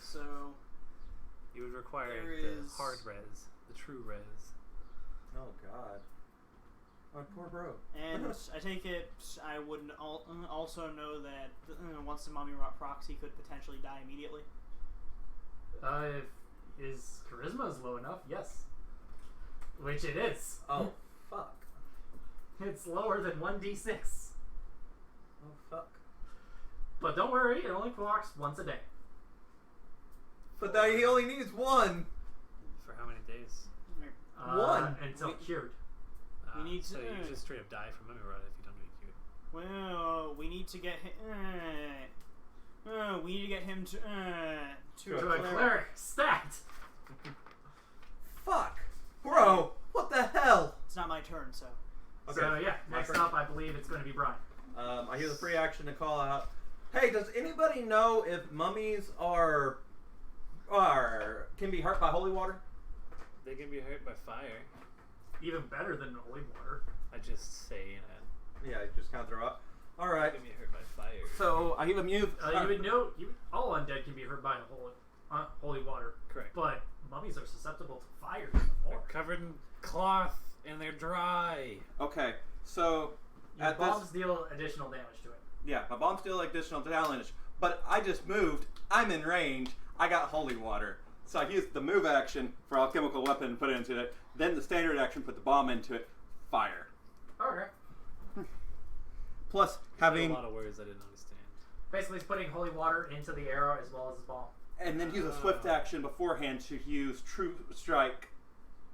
so You would require There the is- hard res, the true res. Oh God. My poor bro. and I take it I would also know that once the mummy rot procs he could potentially die immediately. If his charisma is low enough, yes. Which it is. Oh fuck. It's lower than 1d6. Oh fuck. But don't worry, it only clocks once a day. But that he only needs one. For how many days? One. Until cured. We need so to- you just straight up die from mummy rot if you don't get cured. Well, we need to get him. We need to get him to To a cleric stat! Fuck. Bro. What the hell? It's not my turn, so. Okay. So yeah, My next turn. up I believe it's going to be Brian. I use a free action to call out. Hey, does anybody know if mummies are can be hurt by holy water? They can be hurt by fire. Even better than holy water. I just say that. Yeah, just kind of throw up. All They right. can be hurt by fire. So I give him you. You would know all undead can be hurt by holy water, Correct. but mummies are susceptible to fire even They're more. covered in cloth and they're dry. Okay. So Your at bombs this, deal additional damage to it. yeah, my bomb's still additional damage, but I just moved. I'm in range. I got holy water. So I used the move action for alchemical weapon and put it into it. Then the standard action, put the bomb into it. Fire. Okay. Plus A having, lot of words I didn't understand. Basically, it's putting holy water into the arrow as well as the bomb. and then use a swift action beforehand to use true strike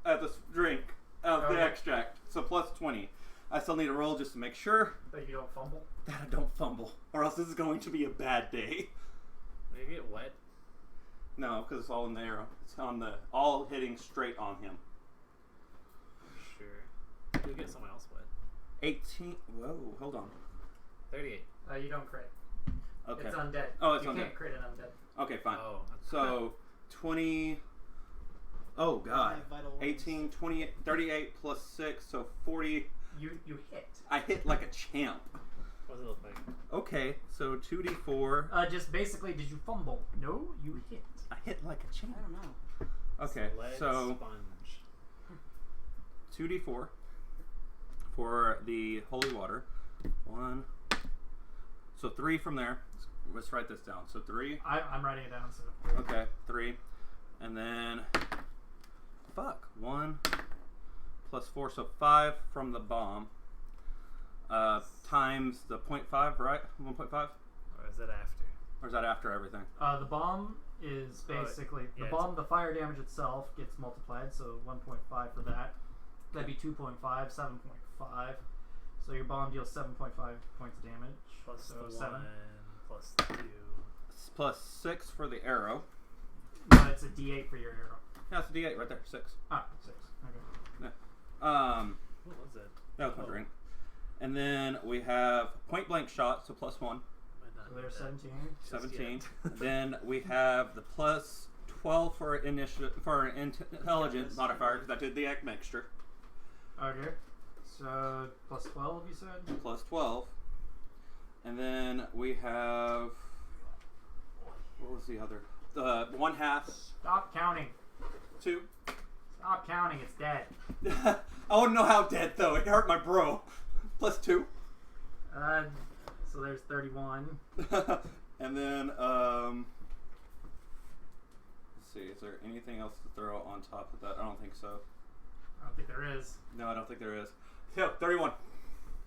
at the drink of the Okay. extract. So plus 20. I still need a roll just to make sure But you don't fumble. that I don't fumble, or else this is going to be a bad day. Will you get wet? No, because it's all in the arrow. It's on the all hitting straight on him. Sure. You'll get someone else wet. 18. Whoa, hold on. 38. You don't crit. Okay. It's undead. Oh, it's you undead. can't crit an undead. Okay, fine. Oh. So 20. Oh god. My vital 18, 28, 38 plus 6, so 40. You hit. I hit like a champ. What does it look like? Okay, so 2d4. Just basically, did you fumble? No, you hit. I hit like a champ. I don't know. Okay, Lead so sponge. 2d4 for the holy water. 1. So 3 from there. Let's write this down. So 3. I'm writing it down. So Okay, 3. And then. Fuck. 1 plus 4, so 5 from the bomb. Times the 0.5, right? 1.5? Or is that after? Or is that after everything? the bomb is basically yeah, the bomb. The fire damage itself gets multiplied, so 1.5 for that. That'd be 2.5, 7.5. So your bomb deals 7.5 points of damage. Plus so the 7. 1, plus the 2. Plus 6 for the arrow. No, it's a D8 for your arrow. Yeah, it's a d8 right there. 6. Ah, 6. Okay. What was it? That was my Oh. drink. And then we have point blank shot, so plus 1. Might not So need there's that 17. just 17. yet. Then we have the plus 12 for intelligence modifier because I did the egg mixture. Okay. So plus 12, you said. Plus 12. And then we have. What was the other? The 1/2. Stop counting. 2. Stop counting. It's dead. I wouldn't know how dead though. It hurt my bro. Plus 2. So there's 31. And then let's see, is there anything else to throw on top of that? I don't think so. I don't think there is. No, I don't think there is. So 31.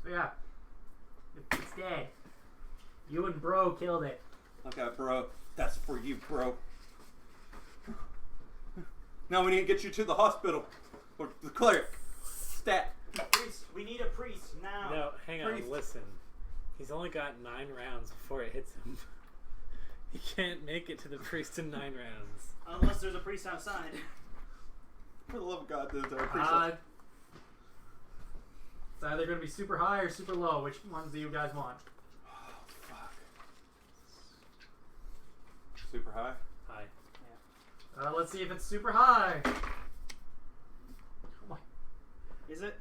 So yeah, it's dead. You and bro killed it. Okay, bro. That's for you, bro. Now we need to get you to the hospital. Or the cleric. Stat. Priest, we need a priest now. No, hang on, Priest. listen. He's only got 9 rounds before it hits him. He can't make it to the priest in 9 rounds. Unless there's a priest outside. For the love of God, there's a priest. It's either going to be super high or super low. Which ones do you guys want? Oh, fuck. Super high? Hi. Let's see if it's super high. Oh my. Is it?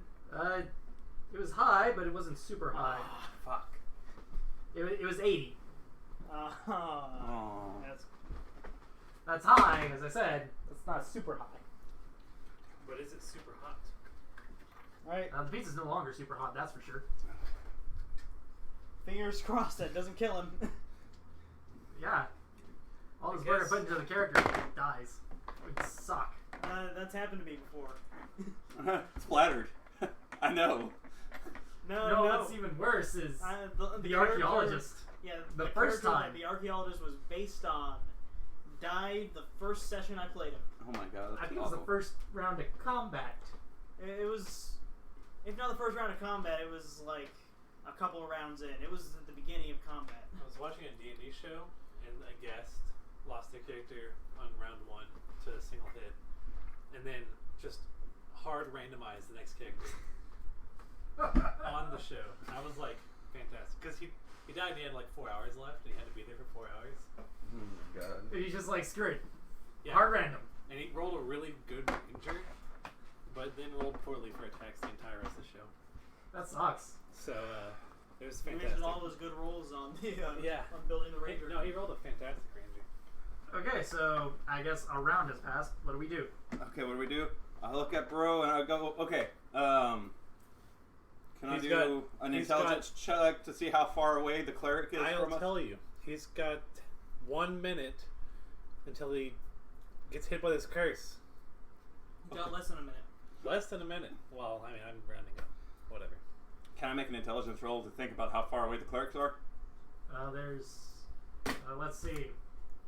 It was high, but it wasn't super high. Fuck. It was 80. Oh. That's high, as I said. That's not super high. But is it super hot? Alright. The pizza's no longer super hot, that's for sure. Fingers crossed that doesn't kill him. Yeah. All this burger put into the character dies. It would suck. That's happened to me before. It's flattered. I know. No. What's even worse is the character- archaeologist. Yeah, The first character time. that the archaeologist was based on died the first session I played him. Oh my God. That's I think it was the awful. first round of combat. It was, if not the first round of combat, it was like a couple of rounds in. It was at the beginning of combat. I was watching a D&D show, and a guest lost their character on round 1 to a single hit, and then just hard randomized the next character on the show. And I was like, fantastic, because he died and he had like 4 hours left, and he had to be there for 4 hours. Oh my God. He's just like, screw it. Yeah. Hard random. And he rolled a really good ranger, but then rolled poorly for attacks the entire rest of the show. That sucks. So it was He fantastic. wasted all those good rolls on the Yeah. on building the ranger. He rolled a fantastic ranger. Okay, so I guess a round has passed. What do we do? Okay, what do we do? I look at bro and I go, okay, can I He's do got- an he's intelligence check to see how far away the cleric is I'll from us? tell you, he's got 1 minute until he gets hit by this curse. You got less than a minute. Less than a minute. Well, I mean, I'm rounding up. Whatever. Can I make an intelligence roll to think about how far away the clerics are? Let's see.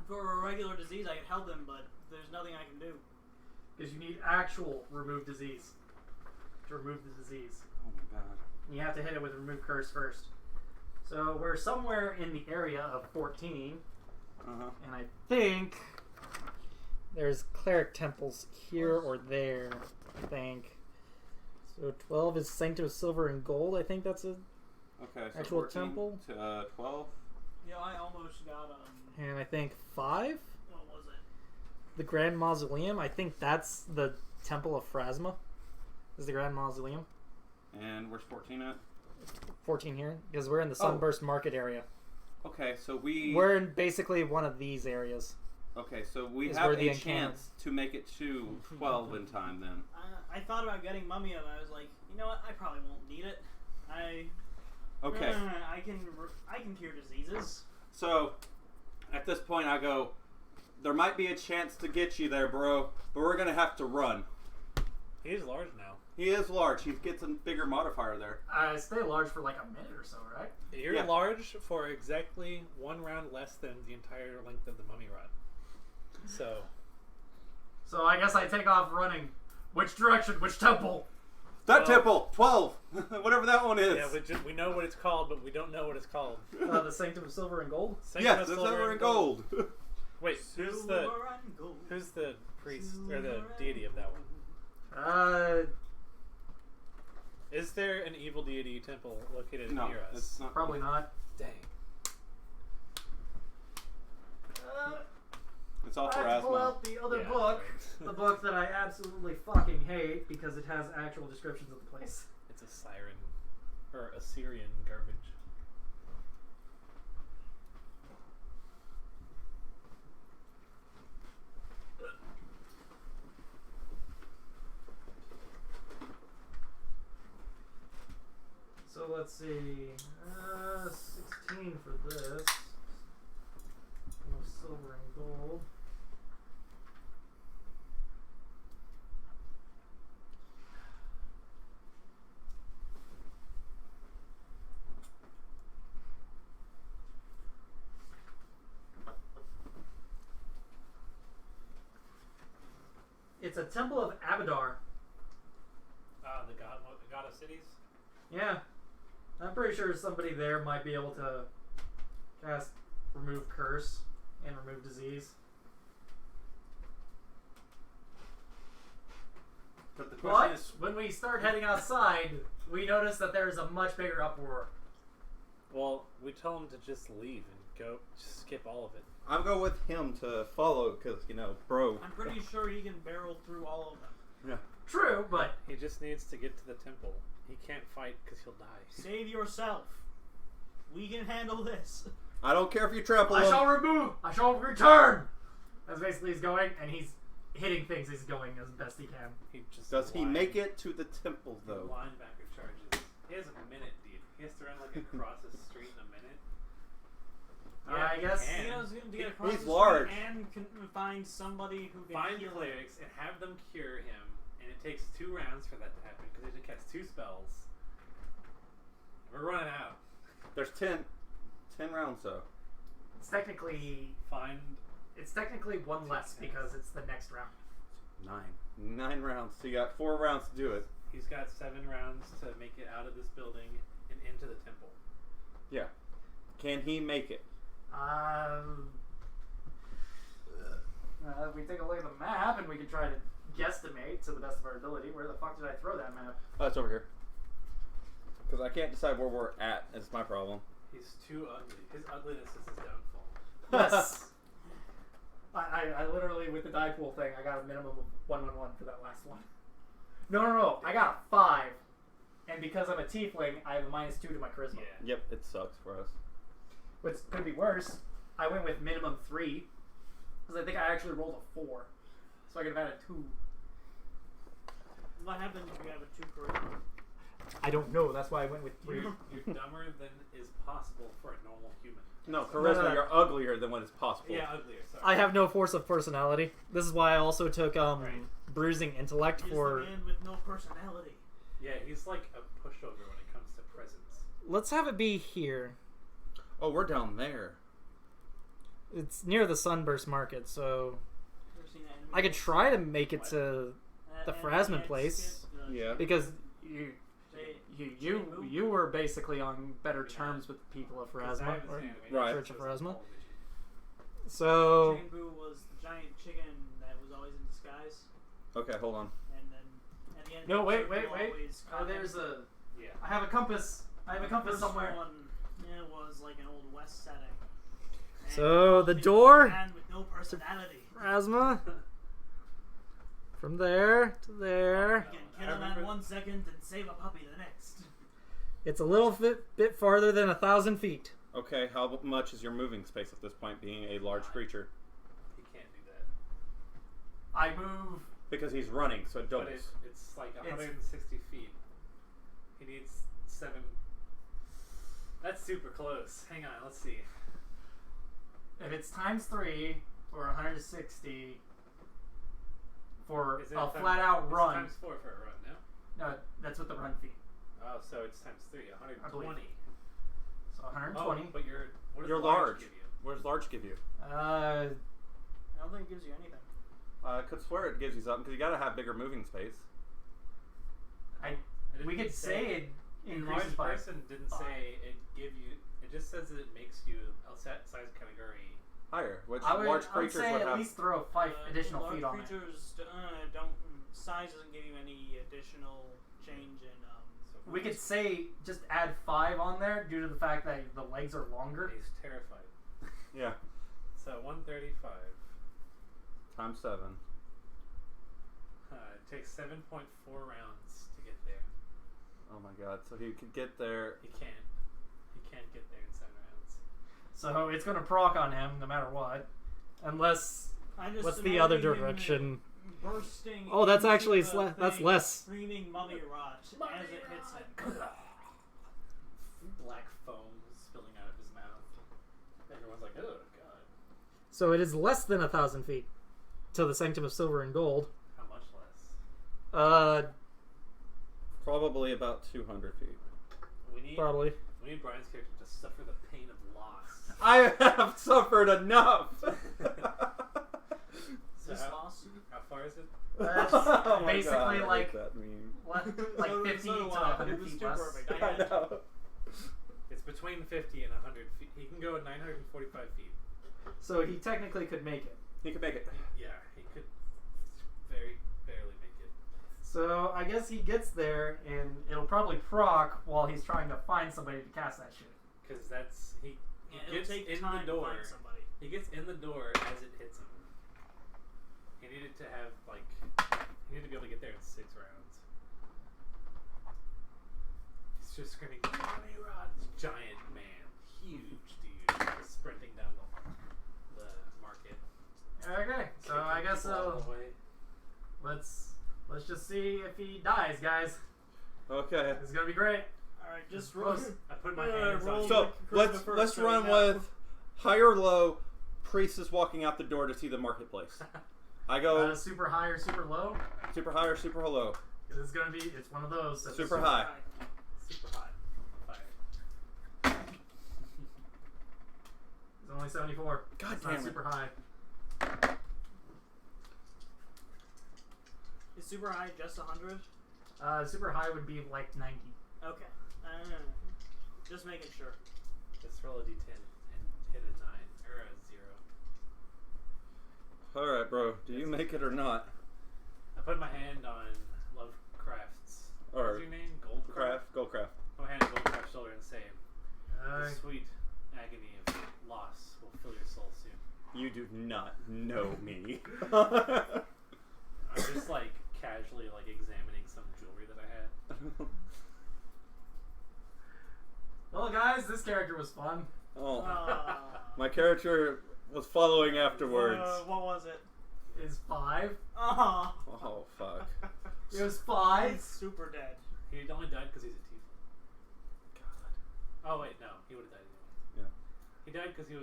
For a regular disease, I could help him, but there's nothing I can do. Because you need actual remove disease to remove the disease. Oh my God. You have to hit it with remove curse first. So we're somewhere in the area of 14, Uh-huh. and I think there's cleric temples here or there. I think. So 12 is Sanctum of Silver and Gold. I think that's a Okay, so actual 14 temple. to 12. Yeah, I almost got And I think 5, what was it? the Grand Mausoleum. I think that's the Temple of Phrasma. Is the Grand Mausoleum. And where's 14 at? 14 here, because we're in the Sunburst Market area. Okay, so We're in basically one of these areas. Okay, so we Is have where the a chance to make it to 12 in time then. I thought about getting Mummy, and I was like, you know what? I probably won't need it. Okay. I can cure diseases. So, at this point I go, there might be a chance to get you there, bro, but we're going to have to run. He's large now. He is large. He gets a bigger modifier there. I stay large for like a minute or so, right? You're Yeah. large for exactly 1 round less than the entire length of the mummy rod. So I guess I take off running. Which direction? Which temple? That temple! 12! Whatever that one is. Yeah, we know what it's called, but we don't know what it's called. The Sanctum of Silver and Gold. Sanctum Yes, of it's silver and gold. Wait, who's the priest or the deity of that one? Is there an evil deity temple located No, near us? it's not. Probably not. Dang. It's all for I pull asthma. out the other Yeah, book, right. the book that I absolutely fucking hate because it has actual descriptions of the place. It's a siren or Assyrian garbage. So let's see, 16 for this. No silver and gold. It's a temple of Abadar. The god of cities? Yeah. I'm pretty sure somebody there might be able to cast Remove Curse and remove disease. But the question But is, when we start heading outside, we notice that there's a much bigger uproar. Well, we tell him to just leave and go, just skip all of it. I'm going with him to follow because, bro. I'm pretty sure he can barrel through all of them. Yeah. True, but He just needs to get to the temple. He can't fight because he'll die. Save yourself. We can handle this. I don't care if you trample I him. shall return! That's basically he's going, and he's hitting things he's going as best he can. He just Does he make it to the temple, though? Linebacker charges. He has a minute, dude. He has to run like across the street in a minute. Yeah, I guess. And He knows to get across He's the street large. and can find somebody who can Find heal him. clerics and have them cure him, and it takes 2 rounds for that to happen because he casts 2 spells. We're running out. There's 10 rounds, though. It's technically Find one less because it's the next round. 9 rounds. So you got 4 rounds to do it. He's got 7 rounds to make it out of this building and into the temple. Yeah. Can he make it? We take a look at the map and we can try to guesstimate to the best of our ability. Where the fuck did I throw that map? Oh, it's over here. Because I can't decide where we're at. Is my problem. He's too ugly. His ugliness is his downfall. Yes. I literally, with the die pool thing, I got a minimum of 111 for that last one. No. I got a 5. And because I'm a tiefling, I have a -2 to my charisma. Yeah. Yep, it sucks for us. Which could be worse. I went with minimum 3. Because I think I actually rolled a 4. So I could have had a 2. What happens if you have a 2 charisma? I don't know. That's why I went with 3. You're dumber than is possible for a normal human. No, charisma, No. you're uglier than what is possible. Yeah, uglier. Sorry. I have no force of personality. This is why I also took Right. bruising intellect He's for. the man with no personality. Yeah, he's like a pushover when it comes to presence. Let's have it be here. Oh, we're down there. It's near the Sunburst Market, so Ever seen that I could anime? try to make it to That the anime Phrasman I place. skipped, Yeah. because They- you were basically on better terms with the people of 'Cause I Phrasma, have this or animated Right. Church of shows on Phrasma. television. So Chain Boo was the giant chicken that was always in disguise, Okay, hold on. and then at the end. no, of the wait. circle always caught him. There's a. Yeah. I have a compass. I have a compass First somewhere. one, was like an old West setting. And So the he was door- a man with no personality. Phrasma. From there to there. You can I kill a man remember- 1 second and save a puppy the next. It's a little bit farther than 1,000 feet. Okay, how much is your moving space at this point, being a large creature? He can't do that. I move. Because he's running, so it But doubles. it's like 160 feet. He needs 7. That's super close. Hang on, let's see. If it's times 3 or 160 for Is it a times- flat out it's run. times 4 for a run, no? No, that's with the run feet. Oh, so it's times 3, 120. So 120. Oh, but what does You're large large. give you? What does large give you? I don't think it gives you anything. I could swear it gives you something, because you gotta have bigger moving space. It we didn't could say it In increases large by. person didn't 5. say it give you. It just says that it makes you a set size category. Higher, which I would, large I would creatures say would at have. least throw 5 additional large feet on it. creatures don't. Size doesn't give you any additional change in. So We could say just add 5 on there due to the fact that the legs are longer. He's terrified. Yeah, So 135. times 7. It takes 7.4 rounds to get there. Oh my god, so he could get there. He can't. He can't get there in 7 rounds. So it's going to proc on him no matter what. Unless. I'm just What's the other imagining him direction? Bursting. Oh, that's into actually the that's thing, less. Screaming mummy rot as it hits him. Black foam spilling out of his mouth. Everyone's like, oh god. So it is less than 1,000 feet to the Sanctum of Silver and Gold. How much less? Probably about 200 feet. We need Brian's character to suffer the pain of loss. I have suffered enough! So This loss. how far is it? Oh my basically God, I hate like that meme. like So- 50 so to do I. 100 It was feet too less. perfect. I I had to. know. It's between 50 and 100 feet. He can go at 945 feet. So he technically could make it. He could make it. Yeah, he could very barely make it. So I guess he gets there, and it'll probably proc while he's trying to find somebody to cast that shit. Because that's he Yeah, it'll gets take in time the door. to find somebody. He gets in the door as it hits him. He needed to have he needed to be able to get there in 6 rounds. He's just screaming, "Johnny Rod!" This giant man, huge dude, sprinting down the market. Okay, so I guess Kicking people out of the way. let's just see if he dies, guys. Okay. It's gonna be great. Alright, just Close. roll. I put my hands roll on. So the let's charisma let's first, run so with high or low. Priest is walking out the door to see the marketplace. I go Super high or super low? super high or super low. It's gonna be. It's one of those. That's Super high. Super hot. Fire. It's only 74. God It's damn not it. super high. Is super high just 100? Super high would be like 90. Okay. Just making sure. Just roll a d10 and hit a 9 or a 0. All right, bro. Do you make it or not? I put my hand on Lovecraft's. Or What's your name? Goldcraft. Goldcraft. Put my hand on Goldcraft's shoulder and say, Uh, "The sweet agony of loss will fill your soul soon." You do not know me. I'm just casually examining some jewelry that I had. well, guys, this character was fun. Oh, my character was following afterwards. What was it? Is 5. Oh, Oh fuck. It was 5. he's super dead. He only died because he's a tiefling. Oh wait, no, he would have died anyway. Yeah. He died because he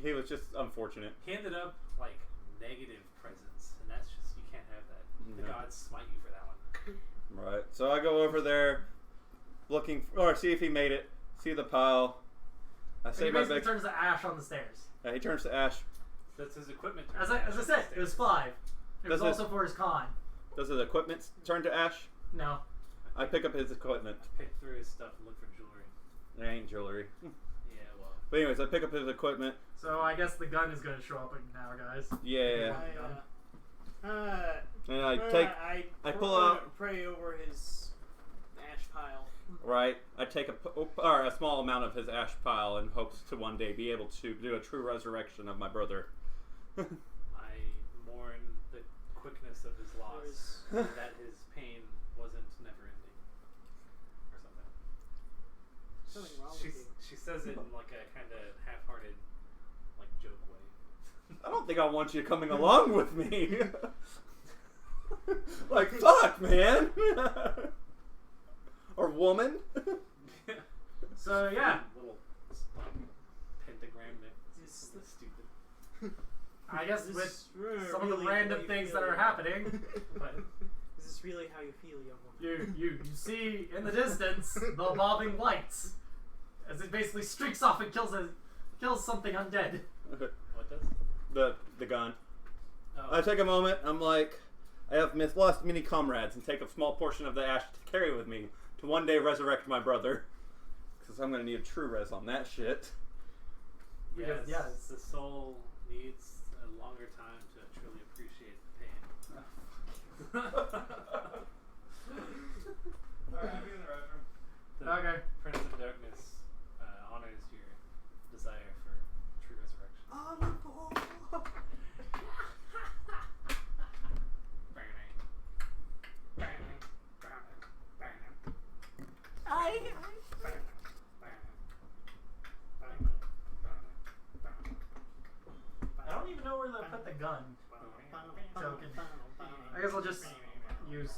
He was just unfortunate. ended up negative presence, and that's just, you can't have that. The No. gods smite you for that one. Right. So I go over there, see if he made it. See the pile. I And say he my basically big. turns to ash on the stairs. He turns to ash. That's his equipment. As I said, it was 5. It was Does it- also for his con. Does his equipment turn to ash? No. I pick up his equipment. Pick through his stuff and look for jewelry. It ain't jewelry. Yeah, well. But anyways, I pick up his equipment. So I guess the gun is going to show up now, guys. Yeah. And I I pull out- pray over his ash pile. Right. I take a small amount of his ash pile in hopes to one day be able to do a true resurrection of my brother. I mourn the quickness of his loss, and that his pain wasn't never ending, or something. Something wrong with you. She says it in a kind of half-hearted, joke way. I don't think I want you coming along with me. Fuck, man. Or woman. So, yeah. Little pentagram there. This is stupid. I guess Is with this some of the really random how you things feel? that are happening, But Is this really how you feel, young woman? you see in the distance the bobbing lights as it basically streaks off and kills something undead. what does? The gun. Oh, I take a moment. I'm like, I have lost many comrades, and take a small portion of the ash to carry with me to one day resurrect my brother. Because I'm gonna need a true res on that shit. yes, Yes. the soul needs a longer time to truly appreciate the pain. Alright, I'll be in the restroom. The Okay. Prince of Darkness honors your desire for true resurrection. I don't even know where to put the gun token. I guess I'll just use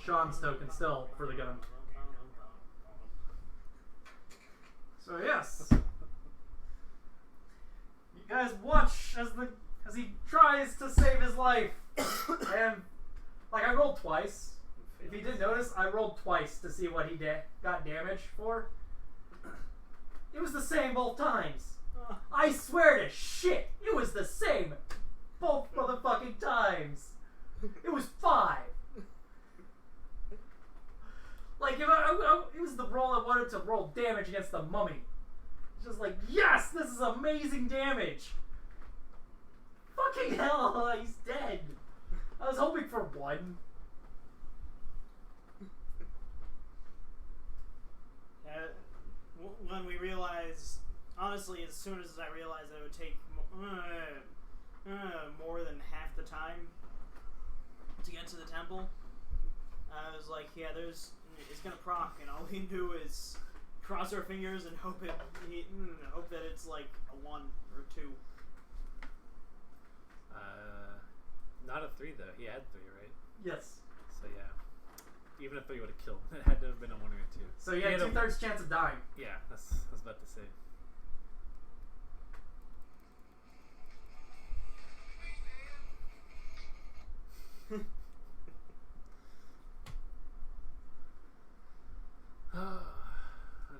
Sean's token still for the gun. So yes, you guys watch as he tries to save his life, and I rolled twice. If you didn't notice, I rolled twice to see what he got damaged for. It was the same both times. I swear to shit, it was the same both motherfucking times. It was 5. It was the roll I wanted to roll damage against the mummy. Just like, yes, this is amazing damage. Fucking hell, he's dead. I was hoping for one. When we realized, honestly, as soon as I realized that it would take more than half the time to get to the temple, I was like, yeah, it's gonna proc, and all we can do is cross our fingers and hope that it's like a 1 or 2. Not a 3 though. He had 3, right? Yes. So yeah, even a 3 would have killed. It had to have been a 1 or a 2. So you had 2/3 chance of dying. Yeah, I was about to say.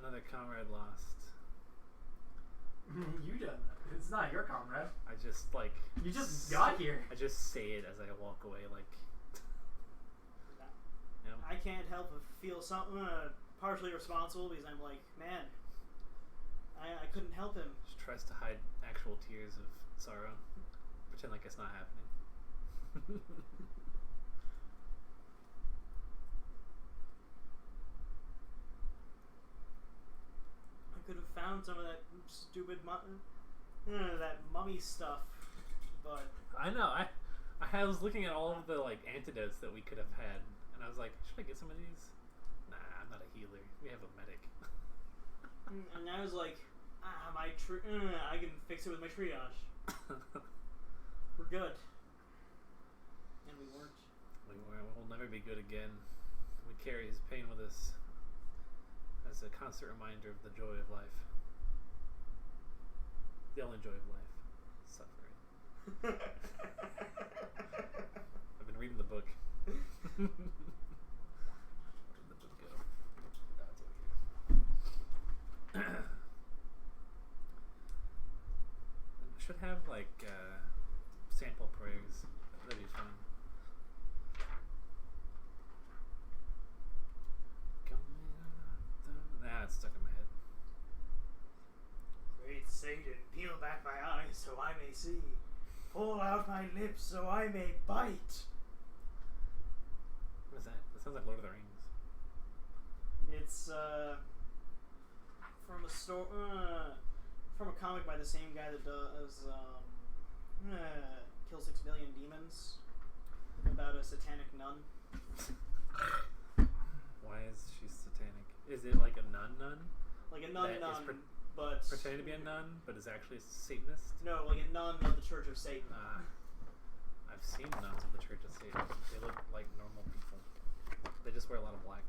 Another comrade lost. You done. It's not your comrade. I just like. You just got here. I just say it as I walk away, like. Yep. I can't help but feel partially responsible because I'm like, man, I couldn't help him. She tries to hide actual tears of sorrow, pretend like it's not happening. I could have found some of that stupid that mummy stuff, but I know. I was looking at all of the like antidotes that we could have had, and I was like, should I get some of these? Nah, I'm not a healer. We have a medic. and I was like, I can fix it with my triage. We're good, and we weren't. We'll never be good again. We carry his pain with us as a constant reminder of the joy of life. The only joy of life, suffering. I've been reading the book. Where did the book go? Oh, it's over here. It should have like sample prayers. That'd be fun. Nah, it's stuck in my head. Great Satan, peel back my eyes so I may see. Pull out my lips so I may bite. What is that? That sounds like Lord of the Rings. It's from a comic by the same guy that does Kill 6 Billion Demons, about a satanic nun. Why is she satanic? Is it like a nun? Like a nun, That is but pretending to be a nun, but is actually a Satanist? no, like a nun of the Church of Satan. I've seen nuns of the Church of Satan. They look like normal people. They just wear a lot of black.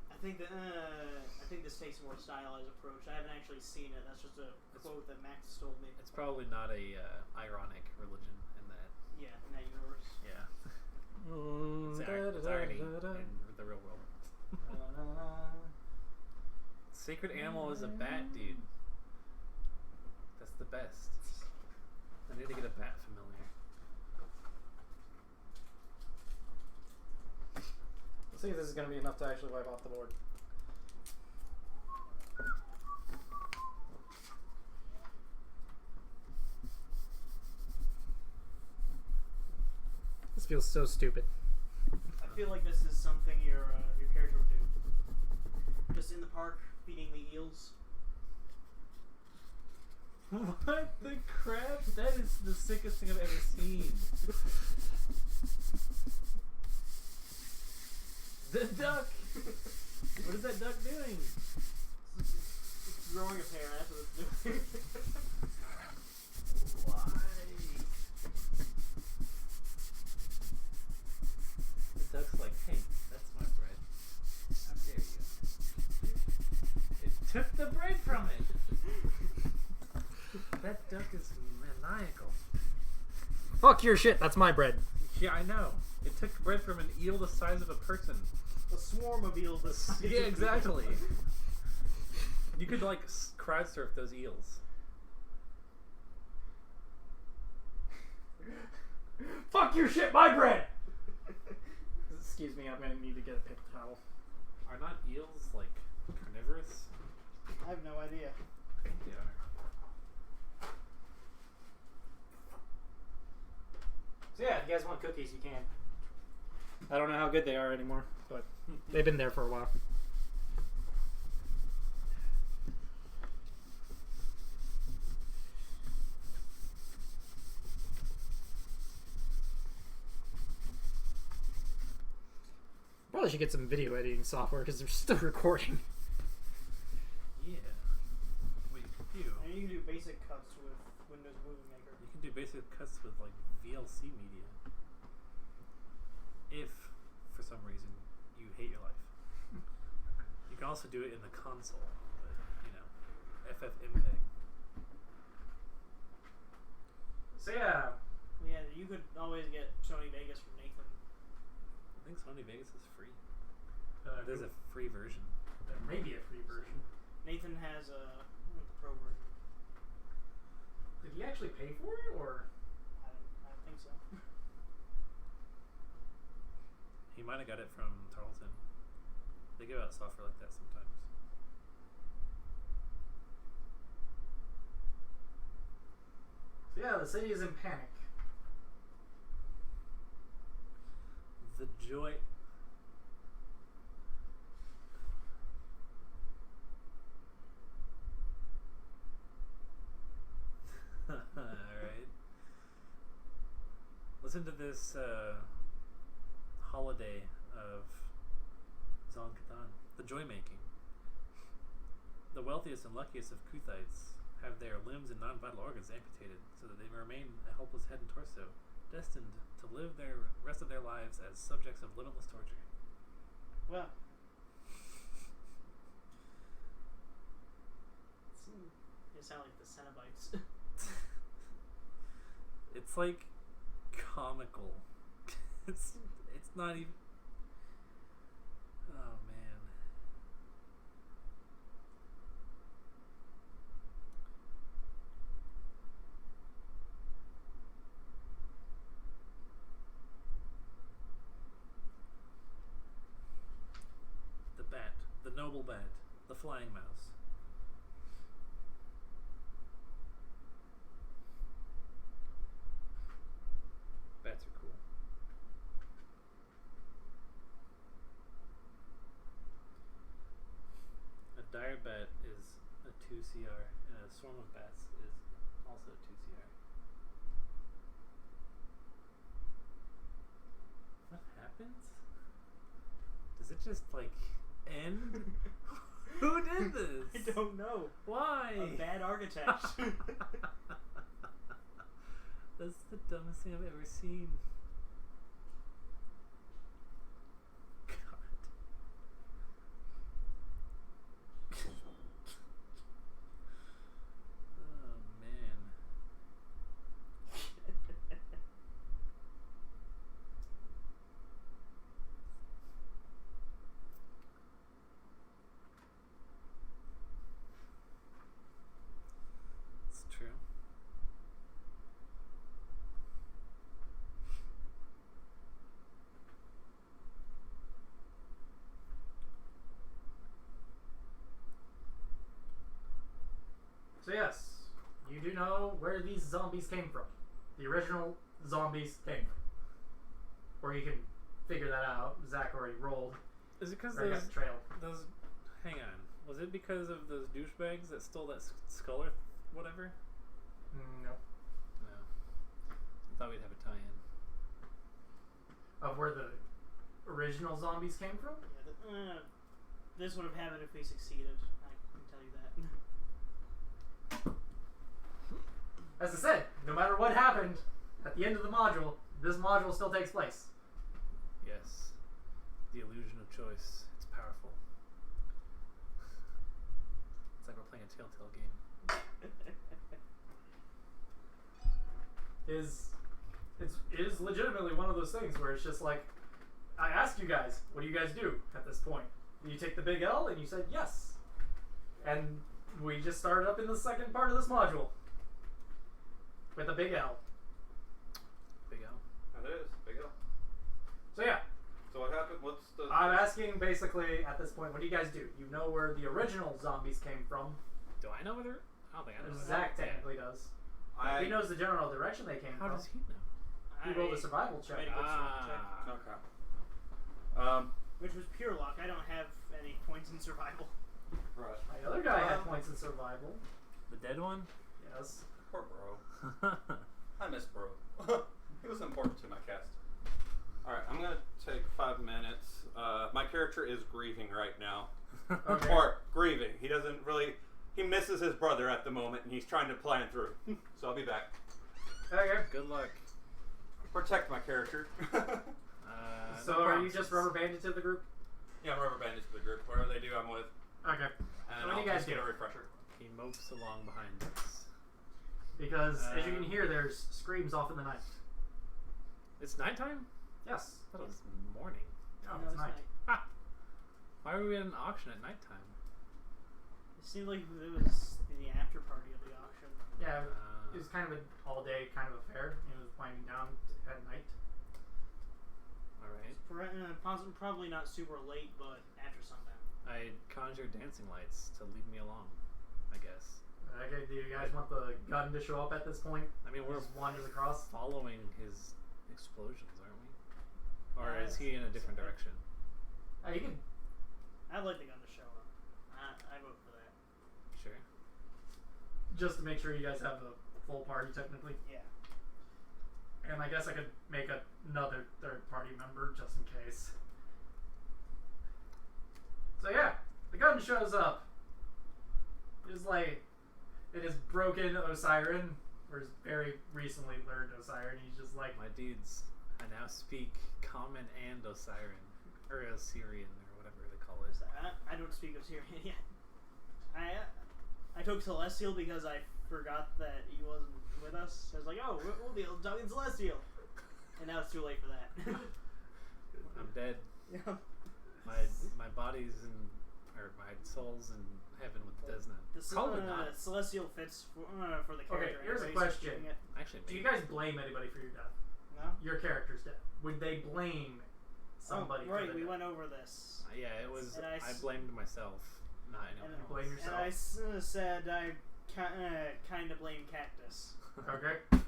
I think this takes a more stylized approach. I haven't actually seen it. That's just a quote that Max told me. It's probably not a ironic religion in that. Yeah, in that universe. Yeah. It's irony in the real world. Sacred animal is a bat, dude. That's the best. I need to get a bat familiar. Let's see if this is going to be enough to actually wipe off the board. This feels so stupid. I feel like this is something your character would do. Just in the park, feeding the eels. What the crap? That is the sickest thing I've ever seen. The duck! What is that duck doing? It's growing a pair, that's what it's doing. Why? The duck's like, hey, that's my bread. How dare you? It took the bread from it! That duck is maniacal. Fuck your shit, that's my bread. Yeah, I know. It took bread from an eel the size of a person. A swarm of eels this size. Yeah, exactly. You could, like, crowd surf those eels. Fuck your shit, my bread! Excuse me, I'm gonna need to get a paper towel. Are not eels, like, carnivorous? carnivorous? I have no idea. I think they are. So yeah, if you guys want cookies, you can. I don't know how good they are anymore, but they've been there for a while. Probably should get some video editing software because they're still recording. Yeah. Wait, you. And you can do basic cuts with Windows Movie Maker. You can do basic cuts with like VLC media. If, for some reason, you hate your life. You can also do it in the console, but, you know, FFmpeg. So yeah, Yeah, you could always get Sony Vegas from Nathan. I think Sony Vegas is free. There's a free version. there may be a free version. Nathan has the pro version. Did he actually pay for it, or? I don't think so. He might have got it from Tarleton. They give out software like that sometimes. So yeah, the city is in panic. The joy. Alright. Listen to this holiday of Zon Catan. The joy making. The wealthiest and luckiest of Kuthites have their limbs and non-vital organs amputated so that they remain a helpless head and torso, destined to live their rest of their lives as subjects of limitless torture. Well, they sound like the Cenobites. It's like comical. it's not even. Oh man. The bat, the noble bat, the flying mouse. Bats are cool. A dire bat is a 2CR, and a swarm of bats is also 2CR. What happens? Does it just like end? Who did this? I don't know. Why? A bad architect. That's the dumbest thing I've ever seen. God. Oh man. It's true. So yes, you do know where these zombies came from. The original zombies came from. Or you can figure that out. Zach already rolled. Is it because Already got the trail. those? Hang on. Was it because of those douchebags that stole that skull or whatever? No. No. I thought we'd have a tie-in. Of where the original zombies came from? Yeah, this would have happened if we succeeded. I can tell you that. As I said, no matter what happened at the end of the module, this module still takes place. Yes. The illusion of choice. It's powerful. It's like we're playing a Telltale game. It is legitimately one of those things where it's just like, I asked you guys, what do you guys do at this point? You take the big L, and you said yes. And we just started up in the second part of this module. With a big L. Big L. That is big L. So yeah, So what happened? What's the? I'm asking basically at this point, what do you guys do? You know where the original zombies came from. Do I know whether? I don't think I know. Zach technically does. He knows the general direction they came How from. does he know? He rolled a survival check. made a good survival check. Okay. Which was pure luck. I don't have any points in survival. Right. The other guy had points in survival. The dead one? Yes. Poor bro. I miss bro. He was important to my cast. Alright, I'm gonna take 5 minutes. My character is grieving right now. Okay. Or grieving. He doesn't really... He misses his brother at the moment, and he's trying to plan through. So I'll be back. Okay. Good luck. Protect my character. So no are you promises. just rubber banded to the group? Yeah, I'm rubber bandage to the group. Whatever they do, I'm with. Okay. And What do I'll you guys just get do? a refresher. He mopes along behind us. Because as you can hear, there's screams off in the night. It's nighttime? Yes. I thought it was morning. Oh, No, it's night. Ha! Why were we at an auction at nighttime? It seemed like it was the after party of the auction. Yeah, it was kind of an all-day kind of affair. It was winding down at night. Alright. Probably not super late, but after sundown. I conjured dancing lights to lead me along, I guess. Okay, do you guys want the gun to show up at this point? I mean, we're Just wanders across. following his explosions, aren't we? Or Yeah, is he in a different direction? You can. I'd like the gun to show up. I vote for that. Sure. Just to make sure you guys have a full party, technically. Yeah. And I guess I could make another third-party member just in case. So yeah, the gun shows up. It's like it is broken Osiren, or has very recently learned Osiren. He's just like, My dudes, I now speak Common and Osiren. Or Osirian, or whatever they call it. I don't speak Osirian yet. I took Celestial because I forgot that he wasn't with us. I was like, oh, we'll be talking Celestial. And now it's too late for that. I'm dead. Yeah. My body's in, or my soul's in heaven with Desna. Probably not. Celestial fits for the character. Okay, here's a anyway, so question. doing it. Actually, do you maybe. guys blame anybody for your death? No? Your character's death. Would they blame somebody? Oh, right, for we their went death? over this. Yeah, it was. And I I blamed myself, not anyone And, else. blame yourself. and I said I kind of blame Cactus. Okay. Yeah,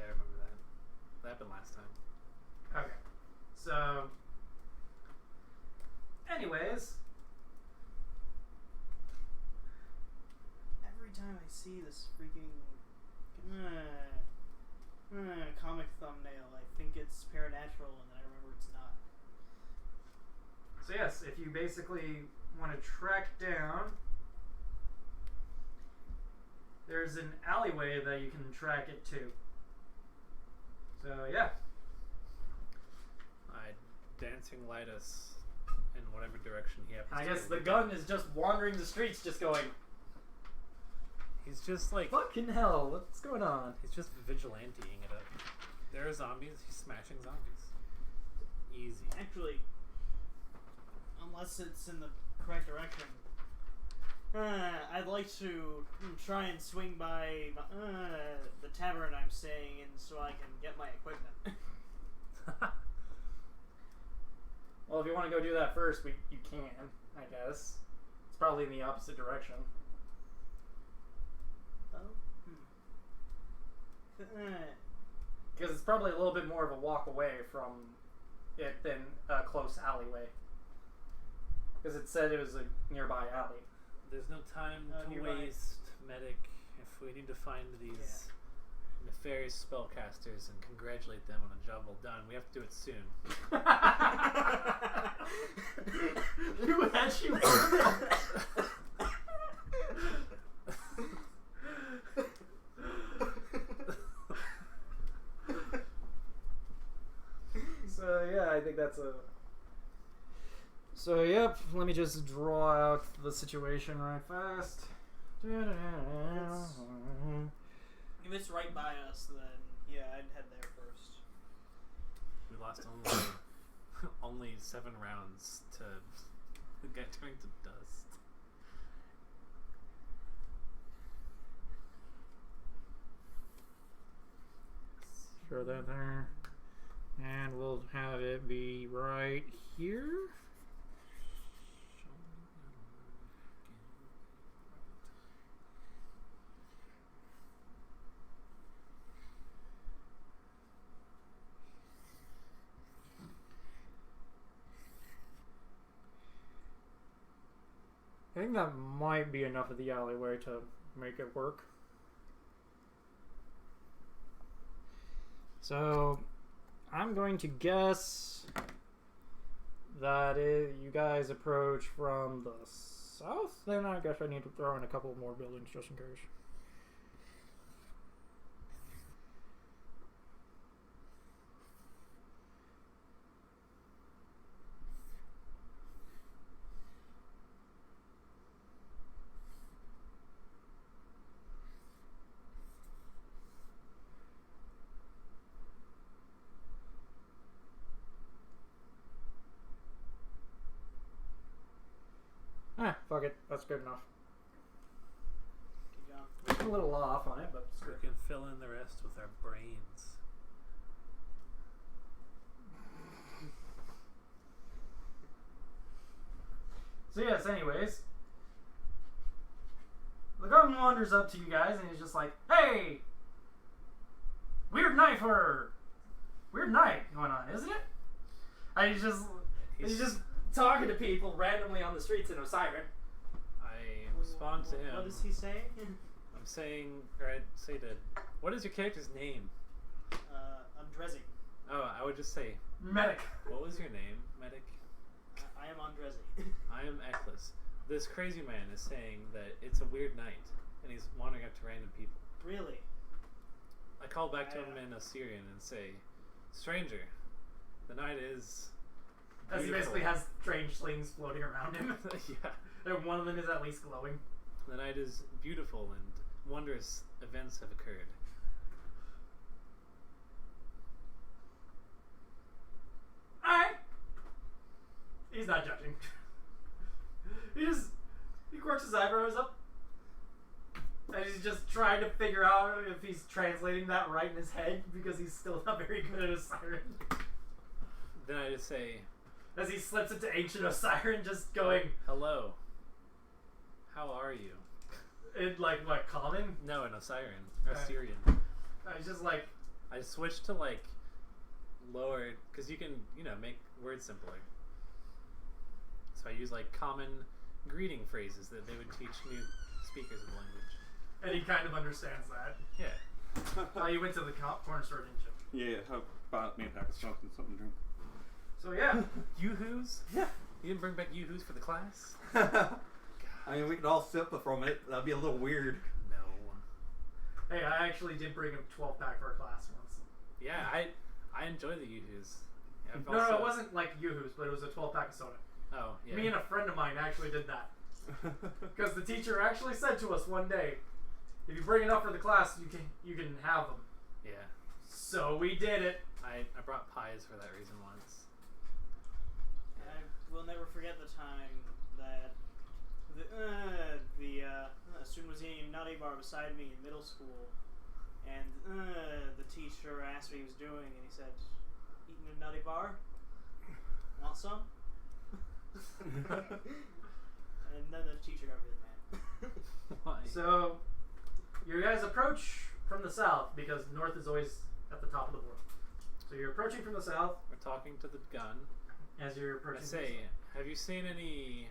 I remember that. That happened last time. Okay. So, anyways, Every time I see this freaking comic thumbnail, I think it's Paranatural, and then I remember it's not. so yes, if you basically want to track down, there's an alleyway that you can track it to. So yeah, I dancing light us in whatever direction he happens I to guess be. the gun is just wandering the streets, just going, He's just like fucking hell, what's going on? he's just vigilanteing it up. There are zombies. He's smashing zombies. Easy. Actually, unless it's in the correct direction, I'd like to try and swing by the tavern I'm staying in so I can get my equipment. Well, if you want to go do that first, you can, I guess. It's probably in the opposite direction. Oh. Because it's probably a little bit more of a walk away from it than a close alleyway. Because it said it was a nearby alley. There's no time to nearby. waste, medic. If we need to find these nefarious spellcasters and congratulate them on a job well done, we have to do it soon. You actually So yeah, I think that's a. So yep, let me just draw out the situation right fast. If it's right by us, then yeah, I'd head there first. We lost only 7 rounds to get turned to dust. Throw that there. And we'll have it be right here. I think that might be enough of the alleyway to make it work. So, I'm going to guess that you guys approach from the south. Then I guess I need to throw in a couple more buildings just in case. Fuck it. That's good enough. Good job. I'm a little off on it, but it's We good. can fill in the rest with our brains. So yes, anyways. The garden wanders up to you guys and he's just like, hey! Weird night going on, isn't it? And he's just talking to people randomly on the streets in Osiris. I respond to him. What does he say? I'm saying, or I'd say to, what is your character's name? I'm Drezzy. Oh, I would just say, Medic. what was your name, medic? I am Andrezzi. I am Eklis. This crazy man is saying that it's a weird night, and he's wandering up to random people. Really? I call back to him in Assyrian and say, stranger, the night is As he beautiful." basically has strange things floating around him. Yeah. And one of them is at least glowing. The night is beautiful and wondrous events have occurred. Alright. He's not judging. He quirks his eyebrows up. And he's just trying to figure out if he's translating that right in his head because he's still not very good at Osiris. Then I just say, As he slips into ancient Osiris, just going hello, how are you? in like what, common? No, in Osirian, or Okay. Assyrian. I was just like, I switched to like lower, because you can, make words simpler. So I use like common greeting phrases that they would teach new speakers of the language. and he kind of understands that. Yeah. You went to the corner store, didn't you? Yeah, how about me a pack of smokes and something to drink? So yeah. Yoo-hoos? You didn't bring back yoo-hoos for the class? I mean, we could all sip from it. That'd be a little weird. No. Hey, I actually did bring a 12-pack for a class once. Yeah, I enjoy the yoo-hoos. Yeah, I've No, also- it wasn't like Yoo-Hoos, but it was a 12-pack of soda. Oh, yeah. Me and a friend of mine actually did that. Because the teacher actually said to us one day, if you bring enough for the class, you can have them. Yeah. So we did it. I brought pies for that reason once. I will never forget the time that the student was eating nutty bar beside me in middle school, and the teacher asked what he was doing, and he said, "Eating a nutty bar? Want some?" And then the teacher got really mad. Why? So you guys approach from the south because north is always at the top of the board. So you're approaching from the south We're talking to the gun. as you're I approaching. say, have you seen any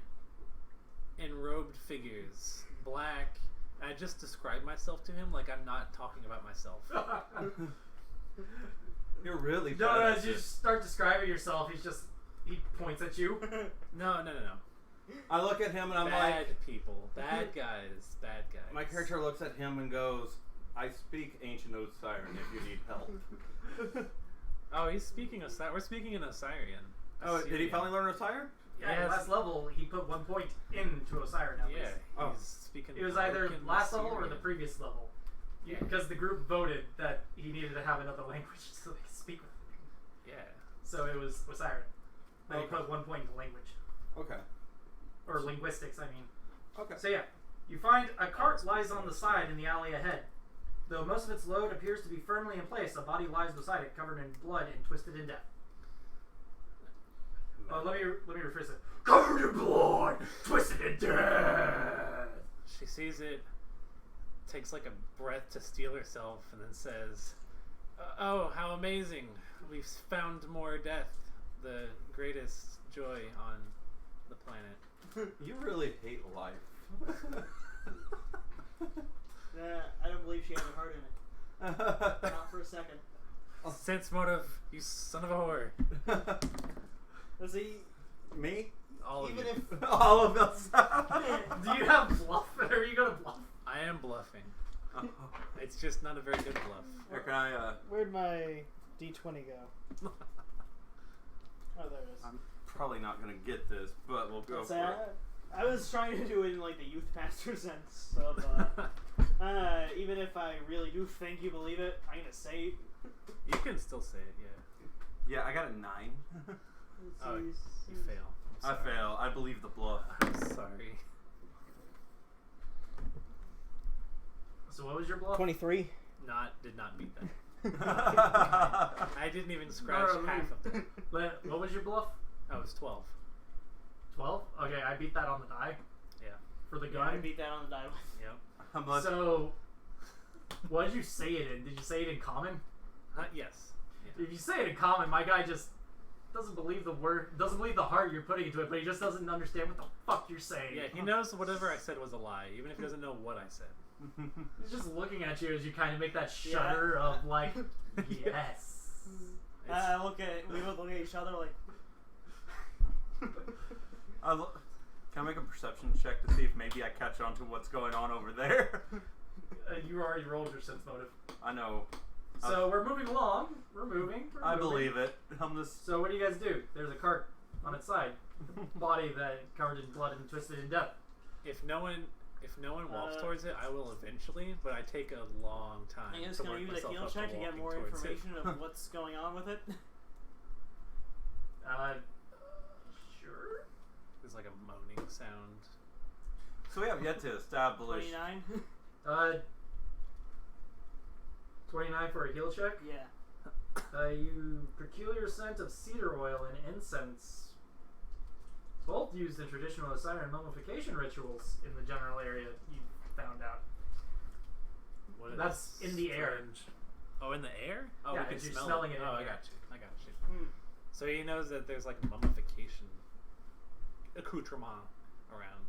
enrobed figures? Black. I just describe myself to him like I'm not talking about myself. You're really No, bad. as you start describing yourself, he points at you. No. I look at him and I'm Bad like, people. Bad guys. Bad guys. my character looks at him and goes, I speak ancient Osiris if you need help. Oh, he's speaking Osirian. We're speaking in Osirian. Oh, did he Assyrian. finally learn Osiris? Yeah, Yes. last level, he put 1 point into Osiris now. Yeah, he's Oh. speaking. It was either broken last level or the Assyrian. previous level. Yeah. Because the group voted that he needed to have another language so they could speak with him. Yeah. So it was Osiris. Then he Okay. put 1 point into language. Okay. Or linguistics, I mean. Okay. So yeah, you find a cart lies on the side in the alley ahead. Though most of its load appears to be firmly in place, a body lies beside it, covered in blood and twisted in death. Let me rephrase it. Covered in blood, twisted in death. She sees it, takes like a breath to steel herself, and then says, "Oh, how amazing! We've found more death, the greatest joy on the planet." You really hate life. I don't believe she has a heart in it. Not for a second. Sense motive, you son of a whore. Let's see. Me? All of Even you. if All of us. Do you have bluff? Are you gonna bluff? I am bluffing. It's just not a very good bluff. Here, can I, Where'd my D20 go? Oh, there it is. I'm probably not gonna get this, but we'll go Let's for say it. I was trying to do it in like the youth pastor sense of even if I really do think you believe it, I'm gonna say it. You can still say it, yeah. Yeah, I got a 9. Oh, you fail. I I'm sorry. fail. I believe the bluff. I'm sorry. So what was your bluff? 23. Did not beat that. I didn't even scratch half of that. What was your bluff? Oh, it was 12. 12? Okay, I beat that on the die. Yeah. For the Yeah, I gun. beat that on the die with. Yep. Unless, So, what did you say it in? Did you say it in common? Yes. Yeah. If you say it in common, my guy just doesn't believe the word, doesn't believe the heart you're putting into it, but he just doesn't understand what the fuck you're saying. Yeah, he knows whatever I said was a lie, even if he doesn't know what I said. He's just looking at you as you kind of make that shudder of like, yes. I look at we both look at each other like. can I make a perception check to see if maybe I catch on to what's going on over there? You already rolled your sense motive. I know. So we're moving along. We're moving. I believe it. I'm just. So what do you guys do? There's a cart on its side, body that covered in blood and twisted in death. If no one walks towards it, I will eventually, but I take a long time. I'm just to gonna work use a myself heal up check to get walking more towards it. information of what's going on with it. Sure. There's like a moaning sound. So we have yet to establish. 29. 29 for a heal check. Yeah. You peculiar scent of cedar oil and incense, both used in traditional Osiris mummification rituals in the general area. You found out. What is That's in the air. strange? Oh, in the air? Oh, Yeah, we can 'cause you're smell smelling it in Oh, the I air. got you. I got you. Hmm. So he knows that there's like mummification accoutrement around.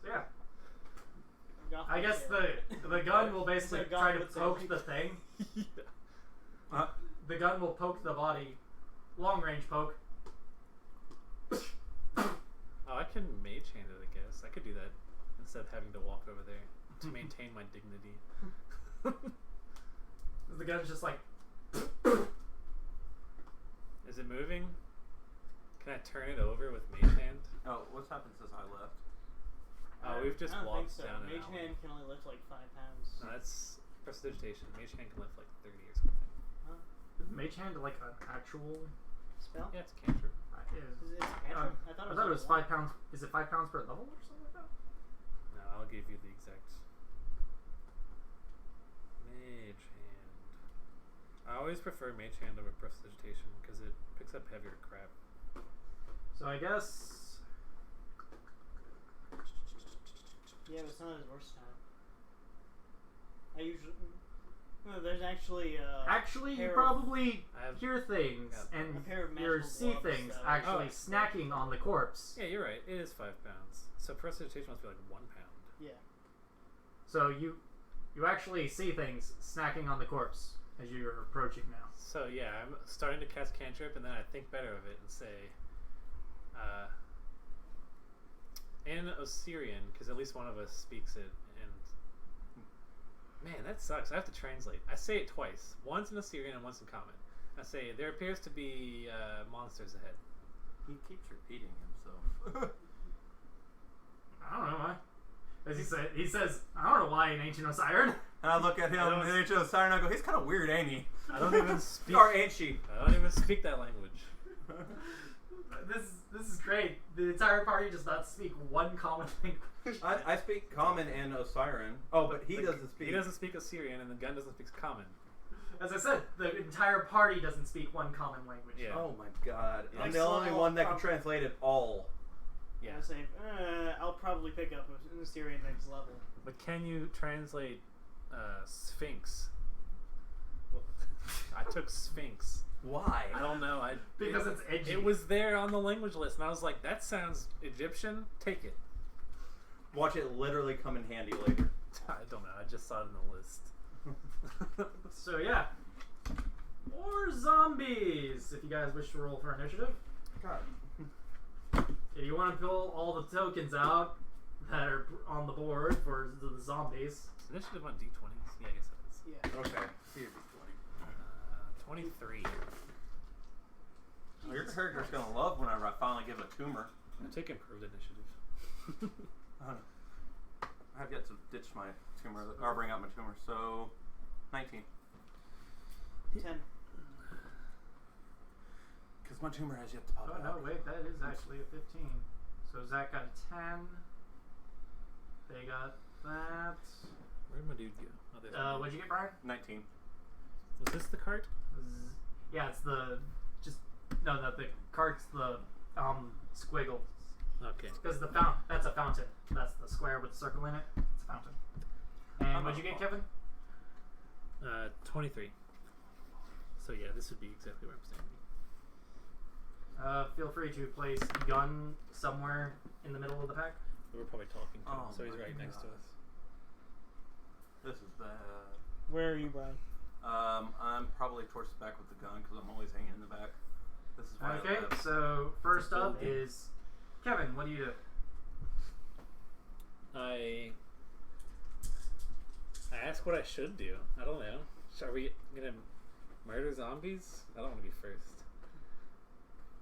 So yeah, Goth I guess would the gun will basically It's like try to Goth would say. poke the thing. The gun will poke the body, long range poke. Oh, I can mage hand it, I guess. I could do that instead of having to walk over there to maintain my dignity. The gun's just like. Is it moving? Can I turn it over with mage hand? Oh, what's happened since I left? Oh, we've just I don't walked think so. down an Mage alley. hand can only lift like 5 pounds. No, that's prestidigitation. Mage hand can lift like 30 or something. Is Mage Hand like an actual? Spell? Yeah, it's a cantrip. It's a cantrip? I thought it was, was 5 pounds. Is it 5 pounds per level or something like that? No, I'll give you the exact. Mage hand. I always prefer mage hand over prestidigitation because it picks up heavier crap. So I guess. Yeah, but it's not his worst time. I usually. No, there's actually. Actually, you pair of- probably I have- hear things Yeah. and A pair of you magical see gloves things that- actually Oh. snacking on the corpse. Yeah, you're right. It is 5 pounds. So prestidigitation must be like 1 pound. Yeah. So you actually see things snacking on the corpse as you're approaching now. So yeah, I'm starting to cast cantrip, and then I think better of it and say, in Osirian, because at least one of us speaks it, and man, that sucks. I have to translate. I say it twice, once in Osirian and once in Common. I say there appears to be monsters ahead. He keeps repeating himself. I don't know why. As he says, I don't know why in Ancient Osiris. And I look at him and they just Siren, and I go, he's kind of weird, ain't he? I don't even speak. Or ain't she? I don't even speak that language. this is great. The entire party does not speak one common language. I speak Common and Osiran. Oh, but he doesn't speak. He doesn't speak Assyrian, and the gun doesn't speak Common. As I said, the entire party doesn't speak one common language. Yeah. Oh my god. Yeah. I'm the only one that can translate it all. Yeah. I say, I'll probably pick up an Assyrian next level. But can you translate Sphinx? I took Sphinx. Why? I don't know. Because it's edgy. It was there on the language list, and I was like, that sounds Egyptian. Take it. Watch it literally come in handy later. I don't know. I just saw it in the list. So yeah. More zombies, if you guys wish to roll for initiative. God. If you want to pull all the tokens out that are on the board for the zombies. Initiative on D20s. Yeah, I guess it is. Yeah. Okay. Here, 23. Your character's gonna love when I finally give a tumor. I take improved initiative. I've yet to ditch my tumor, or bring out my tumor, so 19. 10. Because my tumor has yet to pop Oh out. no, wait, that is actually a 15. So Zach got a 10. They got that. Where'd my dude go? Oh, there's my dude. What'd you get, Brian? 19. Was this the cart? Yeah, it's the not the cart's the squiggle. Okay. Because that's a fountain. That's the square with the circle in it. It's a fountain. And what'd you get, Kevin? 23. So yeah, this would be exactly where I'm standing. Feel free to place gun somewhere in the middle of the pack. We're probably talking to him, Oh so he's my right next to God. us. This is bad. Where are you, Brian? I'm probably towards the back with the gun because I'm always hanging in the back. This is where I Okay, live. so first up building. is Kevin. What do you do? I ask what I should do. I don't know. Are we gonna murder zombies? I don't want to be first.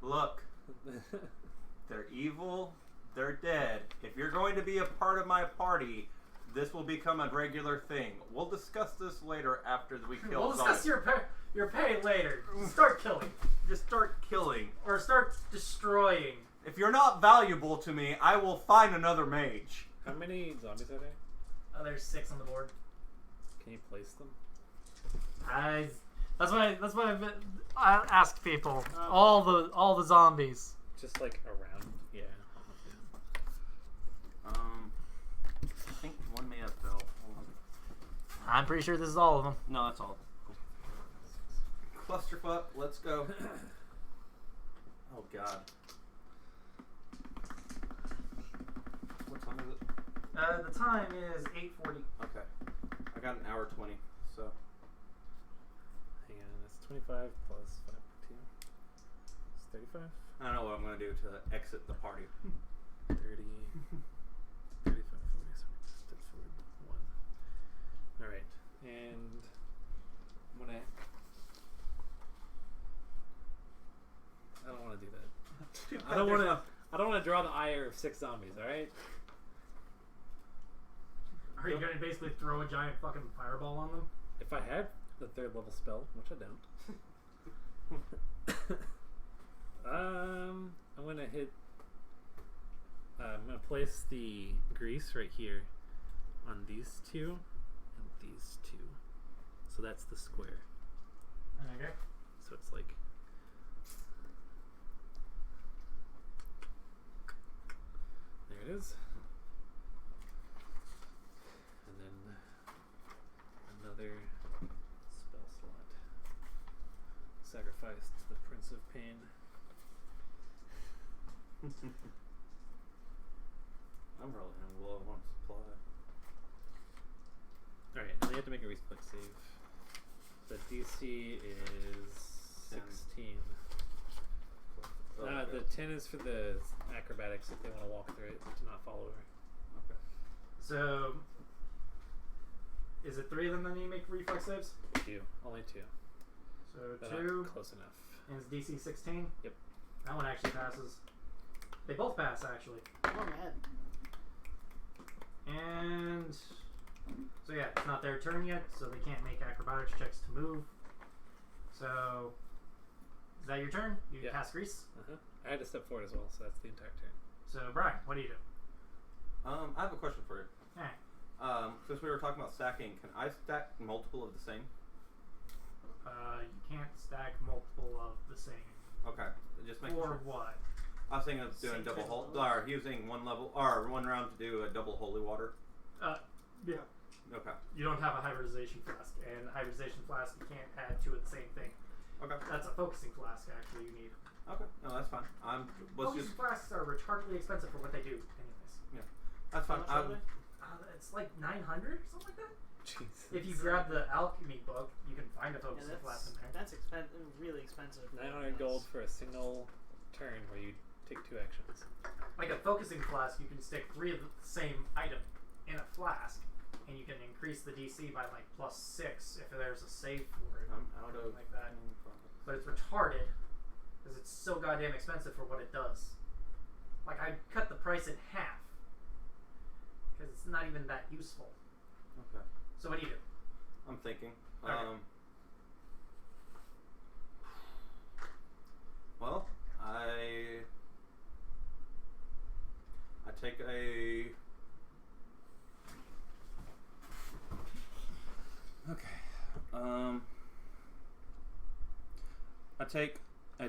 Look, they're evil. They're dead. If you're going to be a part of my party, this will become a regular thing. We'll discuss this later after we kill We'll discuss zombies. your pay later. Start killing. Just start killing. Or start destroying. If you're not valuable to me, I will find another mage. How many zombies are there? There's 6 on the board. Can you place them? That's why I asked people. All the zombies. Just like around? Yeah. I think one may have fell. Hold on. I'm pretty sure this is all of them. No, that's all. Cool. Clusterfuck, let's go. Oh god. What time is it? The time is 8:40. Okay. I got an hour 20, so. Hang on, that's 25 plus 5 2. It's 35? I don't know what I'm going to do to exit the party. 30, 35, 40, step forward, 1. Alright, and I'm gonna. I don't want to do that. I don't want to draw the ire of 6 zombies, alright? Are you gonna basically throw a giant fucking fireball on them? If I had the 3rd level spell, which I don't. I'm gonna hit. I'm gonna place the grease right here on these 2 and these 2. So that's the square. Okay. So it's like. There it is. And then another spell slot. Sacrifice to the Prince of Pain. I'm rolling in low on supply. Alright, and they have to make a reflex save. The DC is 16. Oh, The okay. 10 is for the acrobatics if they want to walk through it to not fall over. Okay. So, is it 3 of them that need to make reflex saves? 2. Only 2. So But 2 not close enough. and it's DC 16. Yep. That one actually passes. They both pass actually. Oh, man. And so yeah, it's not their turn yet, so they can't make acrobatics checks to move. So is that your turn. You Yeah. cast Grease. I had to step forward as well, so that's the entire turn. So, Brian, what do you do? I have a question for you. Alright. Since we were talking about stacking, can I stack multiple of the same? You can't stack multiple of the same. Okay, just making For sure. what? I was thinking of doing Same double type of hole, or using one round to do a double holy water. Yeah. Okay. You don't have a hybridization flask, and a hybridization flask you can't add to it the same thing. Okay. That's a focusing flask, actually, you need. Okay. No, that's fine. Focusing flasks are retardedly expensive for what they do, anyways. That's fine. How much are they? It's like 900, something like that. Jesus. If you grab the alchemy book, you can find a focusing flask in there. That's really expensive. 900 gold for a single turn where you take 2 actions. Like a focusing flask, you can stick 3 of the same item in a flask, and you can increase the DC by like +6 if there's a save for it. I'm out of like that. But it's retarded because it's so goddamn expensive for what it does. Like I cut the price in half because it's not even that useful. Okay. So what do you do? I'm thinking. Okay. Well, I take a. Okay. I take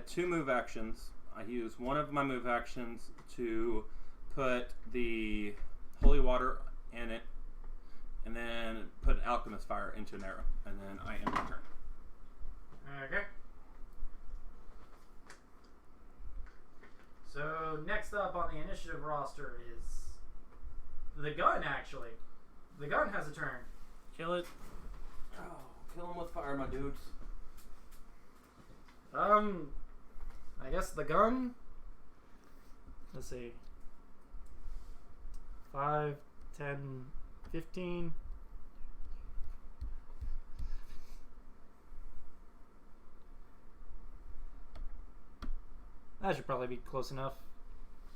2 move actions. I use one of my move actions to put the holy water in it, and then put alchemist fire into an arrow, and then I end my turn. Okay. So next up on the initiative roster is the gun. Actually, the gun has a turn. Kill it. Oh, kill him with fire, my dudes. I guess the gun. Let's see. 5, 10, 15. That should probably be close enough.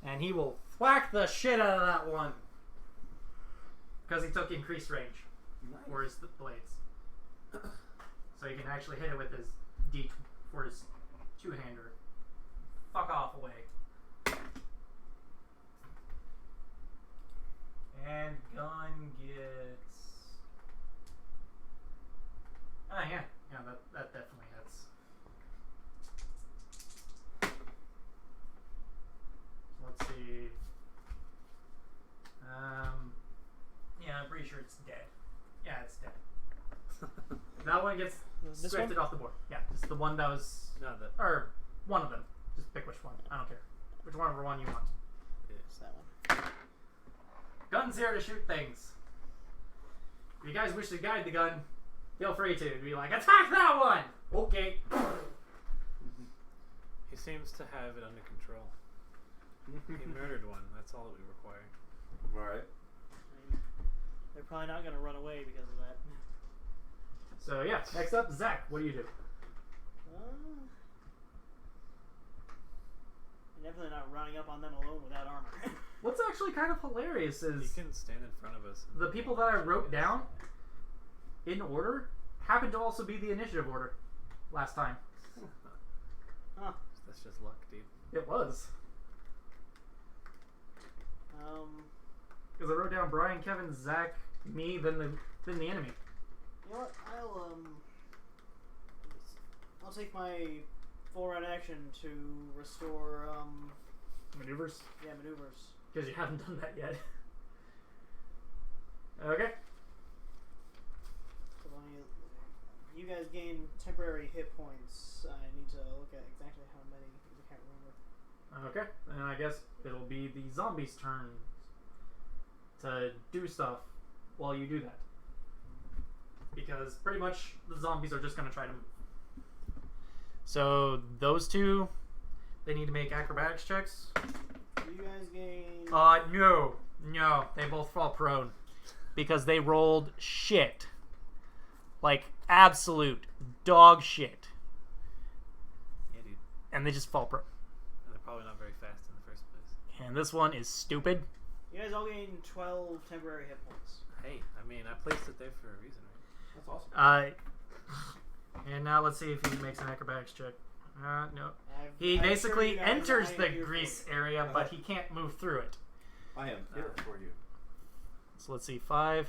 And he will whack the shit out of that one. Because he took increased range for his blades. So he can actually hit it with his D for his 2-hander. Fuck off away. And gun gets. Ah, yeah. Yeah, that definitely hits. Let's see. Yeah, I'm pretty sure it's dead. Yeah, it's dead. That one gets This swifted off the board. Yeah, just the one that was. No, that. Or one of them. Just pick which one. I don't care. Whichever one you want. It's that one. Gun's here to shoot things. If you guys wish to guide the gun, feel free to. Be like, attack that one! Okay. He seems to have it under control. He murdered one. That's all that we require. Right. They're probably not going to run away because of that. So yeah, next up, Zach. What do you do? You're definitely not running up on them alone without armor. What's actually kind of hilarious He is can stand in front of us. the people that I wrote down in order happened to also be the initiative order last time. Huh. That's just luck, dude. It was. Um, Because I wrote down Brian, Kevin, Zach, me, then the enemy. you know what? I'll take my full round action to restore Maneuvers. maneuvers. Because you haven't done that yet. Okay. So let me. You guys gain temporary hit points. I need to look at exactly how many because I can't remember. Okay. And I guess it'll be the zombies' turn to do stuff while you do that. Because pretty much the zombies are just going to try to move. So those two, they need to make acrobatics checks. You guys gain. No. They both fall prone. Because they rolled shit. Like absolute dog shit. Yeah, dude. And they just fall prone. And they're probably not very fast in the first place. And this one is stupid. You guys all gain 12 temporary hit points. Hey, I mean, I placed it there for a reason, right? That's awesome. And now let's see if he makes an acrobatics check. No. I'm He sure basically you guys- enters I am the here for grease you. area, but he can't move through it. I am here for you. So let's see, 5,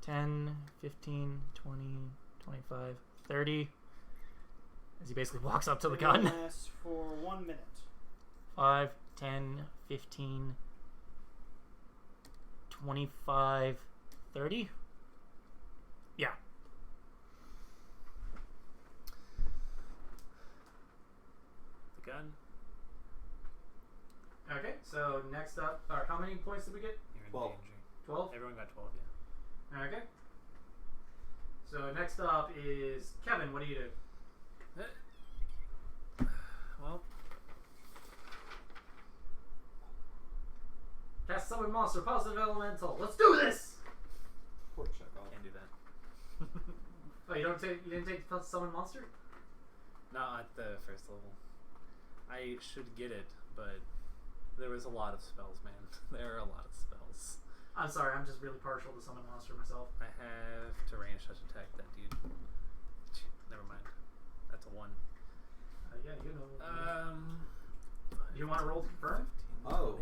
10, 15, 20, 25, 30. As he basically walks up to the It will gun. lasts for 1 minute. 5, 10, 15, 25, 30. Yeah. The gun. Okay, so next up, how many points did we get? You're in 12. danger. 12? Everyone got 12, yeah. Okay. So next up is Kevin. What do you do? Well, Cast summon monster, positive elemental. Let's do this! Poor Chekhov. can't do that. Oh, you didn't take summon monster? Not at the first level. I should get it, but there was a lot of spells, man. There are a lot of spells. I'm sorry, I'm just really partial to summon monster myself. I have to range touch attack that dude. Never mind. That's a 1. Yeah, you know. Do you want to roll to confirm? 15, Oh.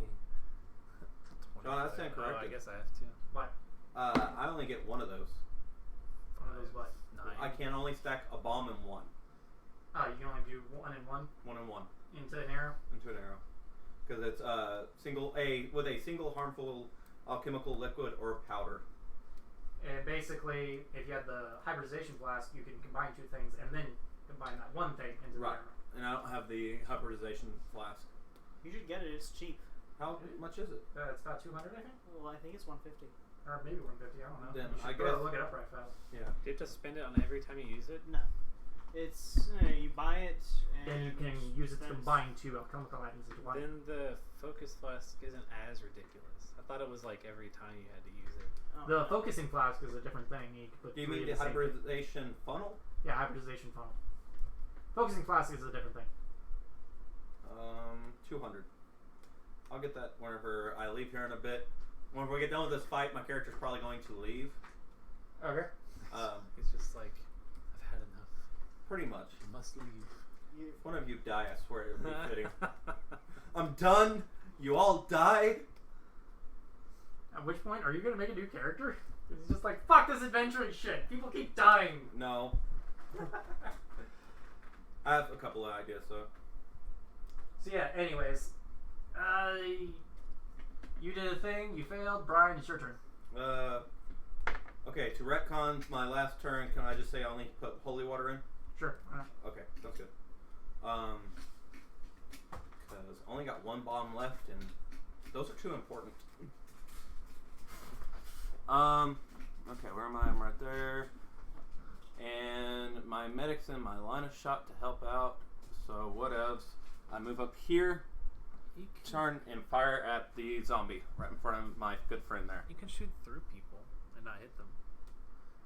20, No, that's 25. incorrect. Oh, I guess I have to. What? I only get one of those. One of those what? 9. I can only stack a bomb in one. Oh, you can only do 1 and 1 One and one into an arrow? into an arrow. Because it's with a single harmful alchemical liquid or powder. And basically, if you had the hybridization flask, you can combine 2 things and then combine that one thing into Right. the arrow. And I don't have the hybridization flask. You should get it. It's cheap. How much is it? It's about 200, I think? Well, I think it's 150. Or maybe 150, I don't know. Then you should I go guess- look it up right fast. Yeah. Do you have to spend it on every time you use it? No. It's you buy it and Then you can use it to then combine 2 alchemical items into one. Then the focus flask isn't as ridiculous. I thought it was like every time you had to use it. Oh, The no. focusing flask is a different thing. You can put Do you 3 mean of the same thing. hybridization funnel? Yeah, hybridization funnel. Focusing flask is a different thing. 200. I'll get that whenever I leave here in a bit. When we get done with this fight, my character's probably going to leave. Okay. It's just like, I've had enough. Pretty much. You must leave. If one of you die, I swear it'll be fitting. I'm done. You all die. At which point, are you going to make a new character? It's just like, fuck this adventuring shit. People keep dying. No. I have a couple of ideas though. So yeah, anyways. You did a thing, you failed. Brian, it's your turn. Okay, to retcon my last turn, can I just say I only put holy water in? Sure. Okay, sounds good. Because I only got one bomb left, and those are too important. Okay, where am I? I'm right there. And my medic's in my line of shot to help out. So whatevs. I move up here, turn and fire at the zombie right in front of my good friend there. You can shoot through people and not hit them.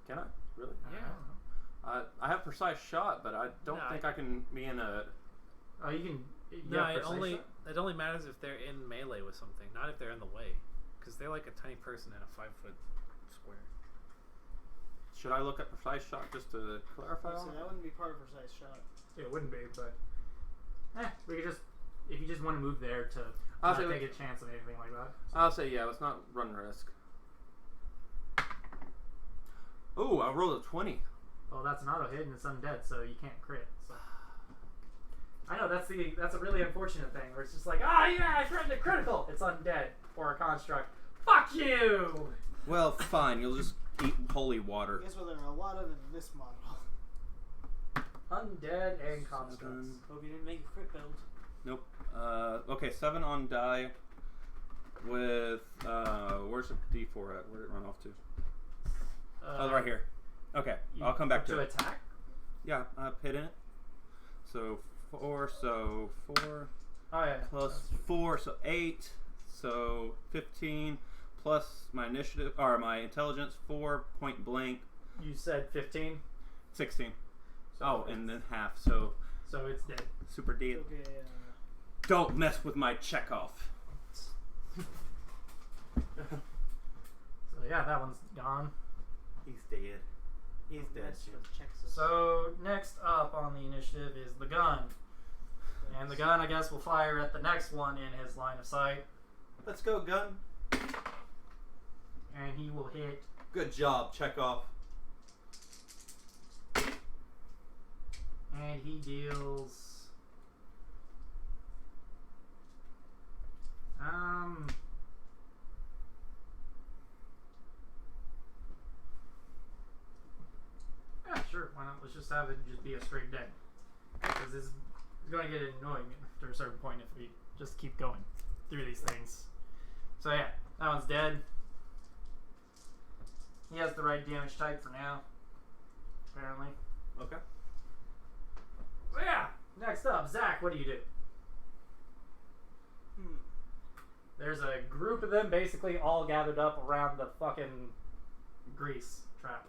Can I? Really? Yeah. I have precise shot, but I don't No, think I can be in a... Oh, you can. No, have precise shot? it only matters if they're in melee with something, not if they're in the way, because they're like a tiny person in a 5-foot square. Should I look at precise shot just to clarify? So that wouldn't be part of precise shot. It wouldn't be, but we could just, if you just want to move there to I'll not say take a chance of anything like that. I'll say yeah. Let's not run risk. Oh, I rolled a 20. Well, that's an auto hit and it's undead, so you can't crit. So. I know that's a really unfortunate thing where it's just like, oh yeah, I threatened a critical. It's undead or a construct. Fuck you. Well, fine. You'll just eat holy water. Guess what? There are a lot of in this model. Undead and constructs. Hope you didn't make a crit build. Nope. Okay, 7 on die. With where's the D4 at? Where did it run off to? Oh, right here. Okay, I'll come back to it. attack. Yeah, I have hit in it. So 4. So 4 Oh yeah. plus 4. So 8. So 15 plus my initiative or my intelligence 4 point blank. You said 15. 16. So Oh, it's- and then half. So so it's dead. super dead. Okay. Don't mess with my Chekhov. So yeah, that one's gone. He's dead. He's dead. Mess Jim. with Texas. So next up on the initiative is the gun. And the gun, I guess, will fire at the next one in his line of sight. Let's go, gun. And he will hit. Good job, Chekhov. And he deals. Yeah, sure. Why not? Let's just have it just be a straight dead. Because it's going to get annoying after a certain point if we just keep going through these things. So yeah, that one's dead. He has the right damage type for now, apparently. Okay. So yeah, next up, Zach, what do you do? There's a group of them basically all gathered up around the fucking grease trap.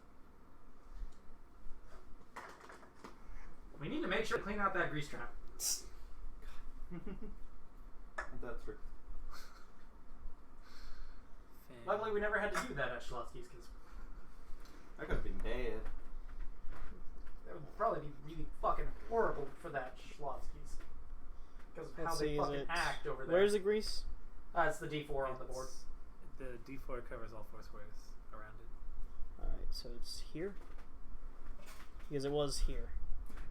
We need to make sure to clean out that grease trap. That's true. Luckily, we never had to do that at Schlotsky's because I could have been dead. that would probably be really fucking horrible for that Schlotsky's because of how Let's they see, is fucking it- act over there. Where's the grease? It's the D4 on the board. The D4 covers all 4 squares around it. Alright, so it's here? Because it was here.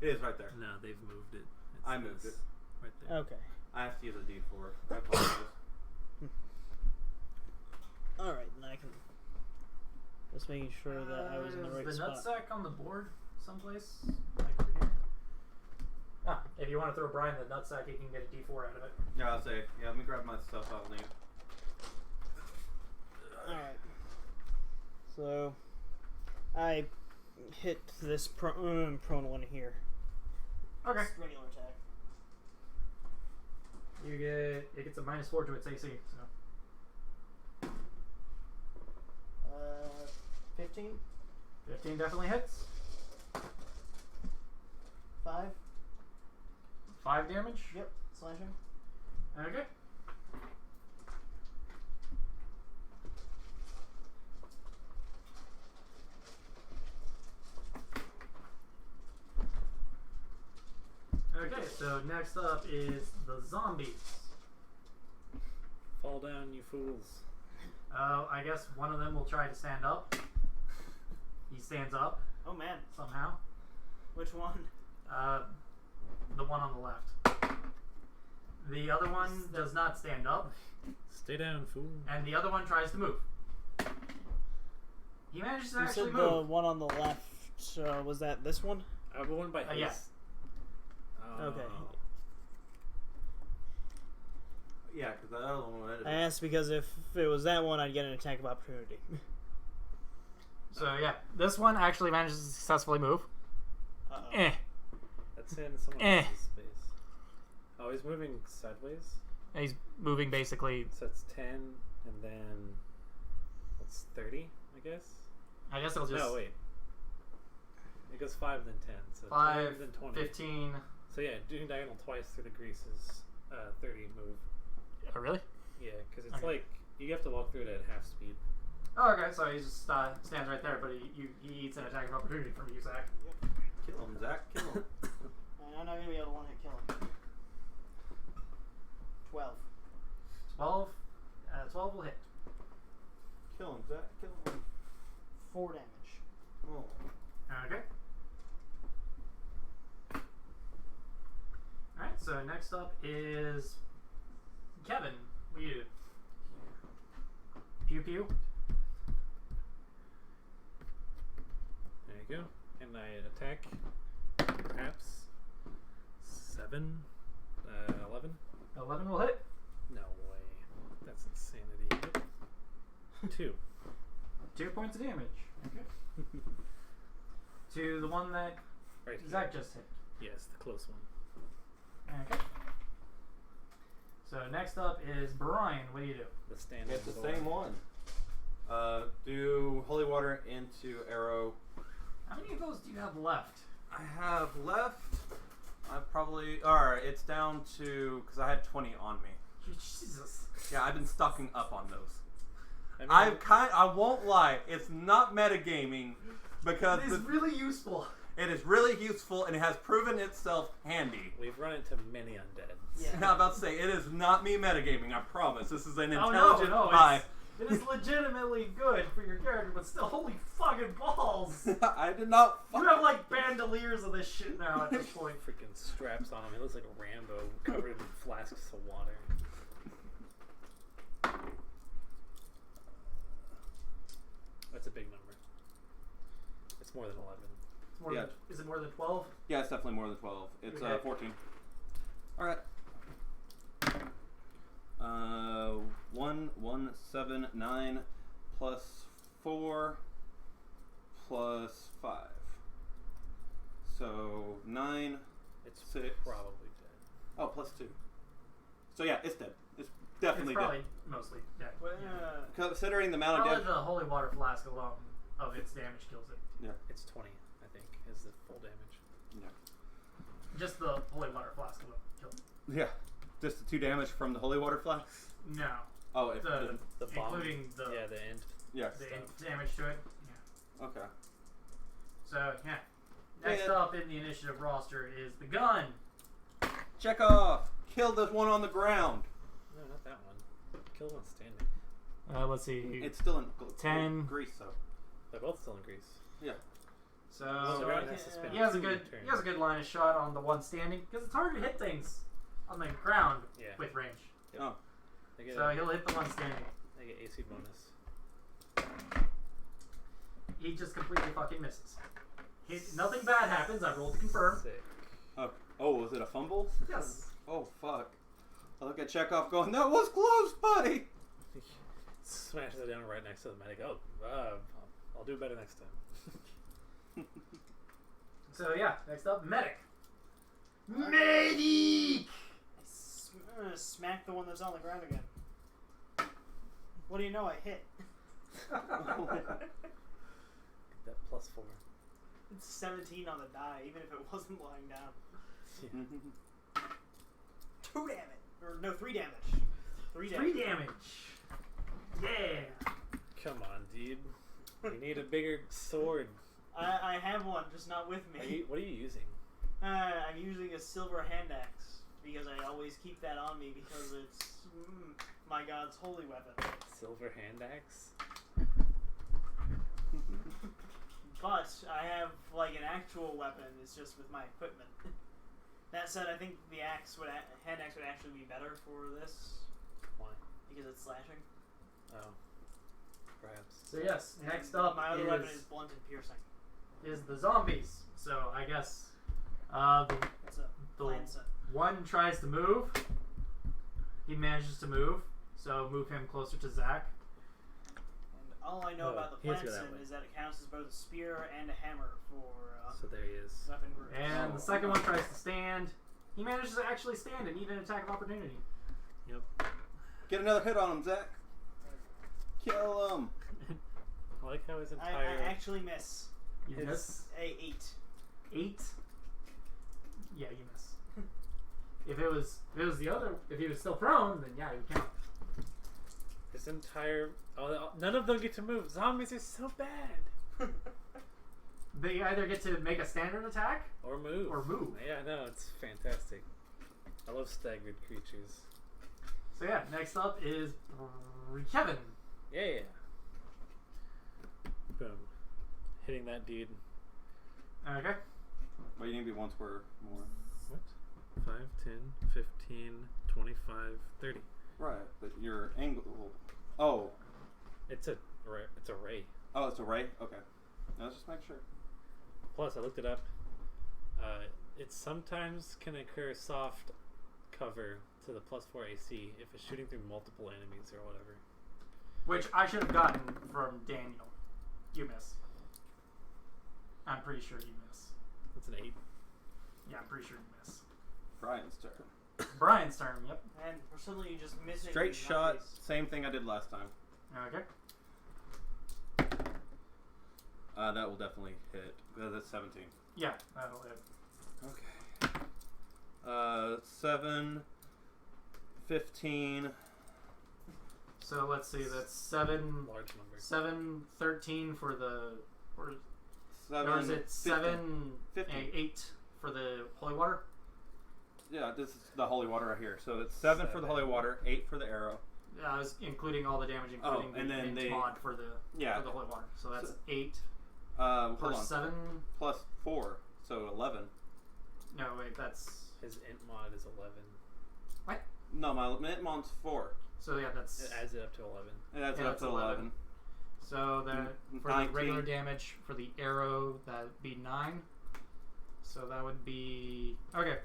It is right there. No, they've moved it. I moved this it. right there. Okay. I have to use a D4. I apologize. Alright, then I can. Just making sure that I was in the right Is the spot. nutsack on the board someplace? Like over here? Ah, if you want to throw Brian the nutsack, he can get a D4 out of it. Yeah, I'll say. Yeah, let me grab my stuff. I'll leave. Alright. So, I hit this prone one here. Okay. Just regular attack. You get it gets a -4 to its AC. So 15, 15 definitely hits. 5. 5 damage. Yep, slashing. Okay. Okay, so next up is the zombies. Fall down, you fools. I guess one of them will try to stand up. He stands up Oh man, somehow. which one? The one on the left. The other one does not stand up, Stay down, fool. and the other one tries to move. He manages to You actually said the move. one on the left. Was that this one? The one by his. Yeah. Oh. Okay. Yeah, because the other one. I asked because if it was that one, I'd get an attack of opportunity. So yeah, this one actually manages to successfully move. Uh-oh. Eh. That's in someone Eh. else's space. Oh, he's moving sideways. He's moving basically. So it's 10, and then what's 30, I guess? I guess it'll just No, wait. It goes 5, then 10. So 5, 10, then 20. 15. So yeah, doing diagonal twice through the grease is 30 move. Oh really? Yeah, because it's Okay. like you have to walk through it at half speed. Oh, okay, so he just stands right there, but he eats an attack of opportunity from you, Zach. Kill him, Zach. Kill him. I'm not gonna be able to one-hit kill him. 12. 12. 12 will hit. Kill him, Zach. Kill him. 4 damage. Oh. Okay. Alright, so next up is Kevin. What do you do? Pew pew. There you go. And I attack. Perhaps 7, 11. 11 will hit. No way. That's insanity. 2. 2 points of damage. Okay. To the one that Right here. Zach just hit. Yes, the close one. Okay. So next up is Brian. What do you do? The standard. It's the same one. Do holy water into arrow. How many of those do you have left? I have left. I probably. Alright, it's down to. Because I had 20 on me. Jesus. Yeah, I've been stocking up on those. I mean, I won't lie, it's not metagaming, because It is really useful. it is really useful and it has proven itself handy. We've run into many undead. Yeah. I'm about to say, it is not me metagaming, I promise. This is an Oh intelligent no, buy. it is legitimately good for your character, but still, holy fucking balls! I did not. You have like bandoliers of this shit now at this point. Freaking straps on him. He looks like a Rambo covered in flasks of water. That's a big number. It's more than 11. It's more Yeah. than, is it more than 12? Yeah, it's definitely more than 12. It's Okay. 14. Alright. 179 plus 4 plus 5. So 9. It's 6. probably dead. Oh, plus 2. So yeah, it's dead. It's definitely It's probably dead. mostly dead. Well, Considering the amount of Probably damage. the holy water flask alone of its damage kills it. It's 20, I think, is the full damage. Just the holy water flask alone kills it. Yeah. Just the 2 damage from the holy water flask? No. Oh, if The, The bomb. including the, Yeah, the end. yeah. the damage to it. Yeah. Okay. So, yeah. Next Yeah. up in the initiative roster is the gun. Check off. Kill this one on the ground. No, not that one. Kill one standing. Let's see. It's still in 10. Greece, though. They're both still in Greece. So, So I everyone has to can- spend he has a 2 good turns. he has a good line of shot on the one standing because it's hard to hit things on the ground Yeah. with range. Oh. They get, So he'll hit the one standing. they get AC bonus. He just completely fucking misses. Nothing bad happens. I rolled to confirm. Sick. Oh, was it a fumble? Yes. Oh, fuck. I look at Chekhov going, that was close, buddy! Smashes it down right next to the medic. Oh, I'll do better next time. So yeah, next up, medic. Medic. Smack the one that's on the ground again. What do you know? I hit. Get that +4. It's 17 on the die, even if it wasn't lying down. 2 damage. Or no, 3 damage. 3 damage. 3 damage. Yeah. Come on, dude. We need a bigger sword. I have one, just not with me. What are you using? I'm using a silver hand axe because I always keep that on me because it's my god's holy weapon. Silver hand axe? But I have like an actual weapon. It's just with my equipment. That said, I think the hand axe would actually be better for this Why? because it's slashing. Oh. Perhaps. So yes, And next up my other weapon is blunt and piercing. is the zombies. So I guess It's a the Lancer. one tries to move. He manages to move. So move him closer to Zach. And all I know Oh, about the he has to go that Planson way. is that it counts as both a spear and a hammer for So there he is. weapon groups. And the second one tries to stand. He manages to actually stand and eat an attack of opportunity. Get another hit on him, Zach. Kill him. I like how his I entire... actually miss. You miss. A 8. 8. Yeah, you miss. If it was if he was still prone, then yeah, it would count. His entire... Oh, none of them get to move. Zombies are so bad. They either get to make a standard attack Or move. or move. Yeah, no, it's fantastic. I love staggered creatures. So yeah, next up is Kevin. Yeah. Boom. Hitting that dude. Okay. Well, you need to be one square more. What? 5, 10, 15, 25, 30. Right, but your angle... Oh. It's a ray. Oh, it's a ray? Okay. Now let's just make sure. Plus, I looked it up. It sometimes can occur soft cover to the +4 AC if it's shooting through multiple enemies or whatever. Which I should have gotten from Daniel. You miss. I'm pretty sure you miss. That's an 8. Yeah, I'm pretty sure you miss. Brian's turn. Brian's turn, yep. And for suddenly you just miss it. Straight in shot, numbers. same thing I did last time. Okay. That will definitely hit, because it's 17. Yeah, that'll hit. Okay. 7, 15, So let's see, that's 7, Large number. 7, 13 for the... 7. Or is it 7, 50. 8 for the holy water? Yeah, this is the holy water right here. So it's 7 for the holy water, 8 for the arrow. Yeah, I was including all the damage, including and the then int they- mod for the holy water. So that's 8 Hold per on. 7. Plus 4, so 11. No, wait, that's His int mod is 11. No, my mint mon's 4. so yeah, that's It adds it up to 11. And that's Yeah, up that's to 11. so that for the 19. regular damage for the arrow that'd be 9. So that would be okay.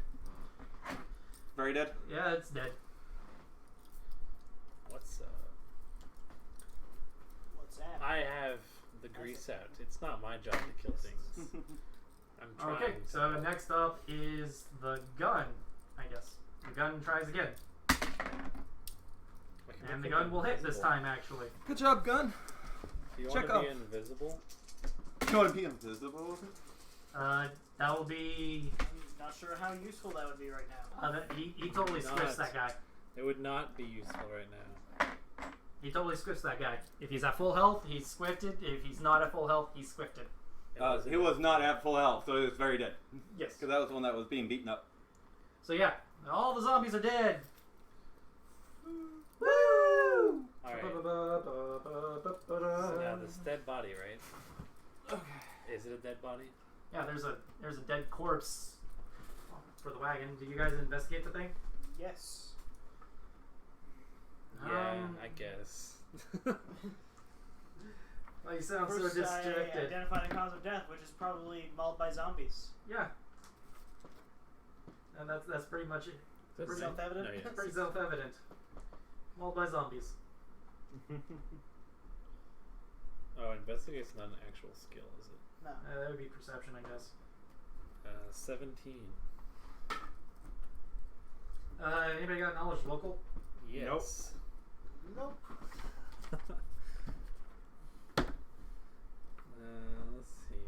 Very dead? Yeah, it's dead. What's What's that? I have the grease out. It's not my job to kill things. I'm trying. Okay, to. so next up is the gun, I guess. The gun tries again. I can And make the him gun will hit this invisible. time, actually. Good job, gun. Do you Check want to be off. invisible? You want to be invisible? That will be. I'm not sure how useful that would be right now. He totally Not. squiffs that guy. It would not be useful right now. He totally squiffs that guy. If he's at full health, he's squiffed it. If he's not at full health, he's squiffed it. He was not at full health, so he was very dead. Yes. Because that was the one that was being beaten up. So yeah, all the zombies are dead. Woo! Alright. So now this dead body, right? Okay. Is it a dead body? Yeah, there's a dead corpse for the wagon. Did you guys investigate the thing? Yes. Yeah, I guess. Well, you sound so First, I distracted. identify the cause of death, which is probably mauled by zombies. Yeah. And that's pretty much it. That's Pretty self-evident? No, yes. Pretty self-evident. Mauled by zombies. Oh, investigate's not an actual skill, is it? No. That would be perception, I guess. 17. Anybody got knowledge local? Yes. Nope. Let's see.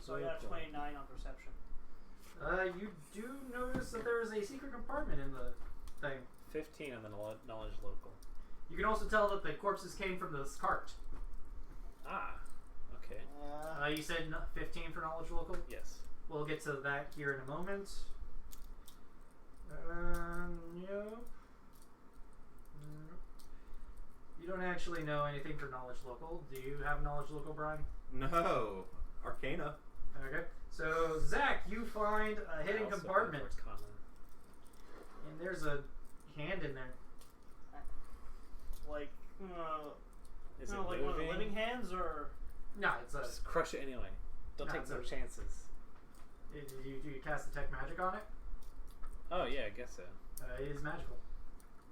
So I got a 29 on perception. You do notice that there is a secret compartment in the thing. 15 on the knowledge local. You can also tell that the corpses came from this cart. Ah, okay. You said 15 for knowledge local? Yes. We'll get to that here in a moment. Nope. You don't actually know anything for knowledge local. Do you have knowledge local, Brian? No. Arcana. Okay. So, Zach, you find a hidden I also have compartment. Arcana. And there's a hand in there. Like, Is it like one of the moving? living hands, or No, it's a. Just crush it anyway. Don't No, take it's no a- chances. Do you cast detect magic on it? Oh yeah, I guess so. It is magical.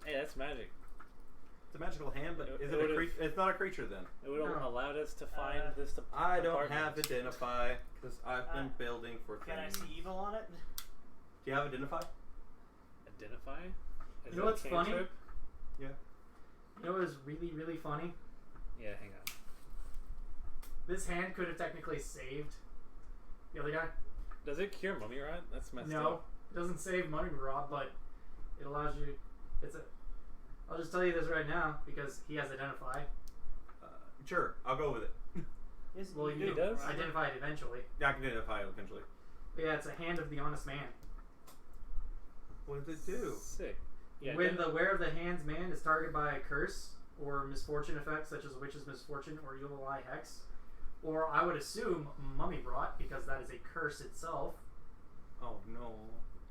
Hey, that's magic. It's a magical hand, but It- is it it a would've- creature? It's not a creature then. It would have No. allowed us to find this. I don't apartment. have identify because I've been building for can I things. see evil on it? Do you have identify? Identify. Is You it know a what's funny? cantrip? Yeah. You know what is really, really funny? Yeah, hang on. This hand could have technically saved the other guy. Does it cure mummy rot? That's messed No, up. it doesn't save money rod, but it allows you. I'll just tell you this right now because he has identify. Sure, I'll go with it. Yes, Well, you you do. does? right? identify it eventually. Yeah, I can identify it eventually. But yeah, it's a hand of the honest man. What does it do? Sick. Yeah. When the wearer of the hand's man is targeted by a curse or misfortune effect, such as a witch's misfortune or evil eye hex, or I would assume mummy rot because that is a curse itself. Oh no.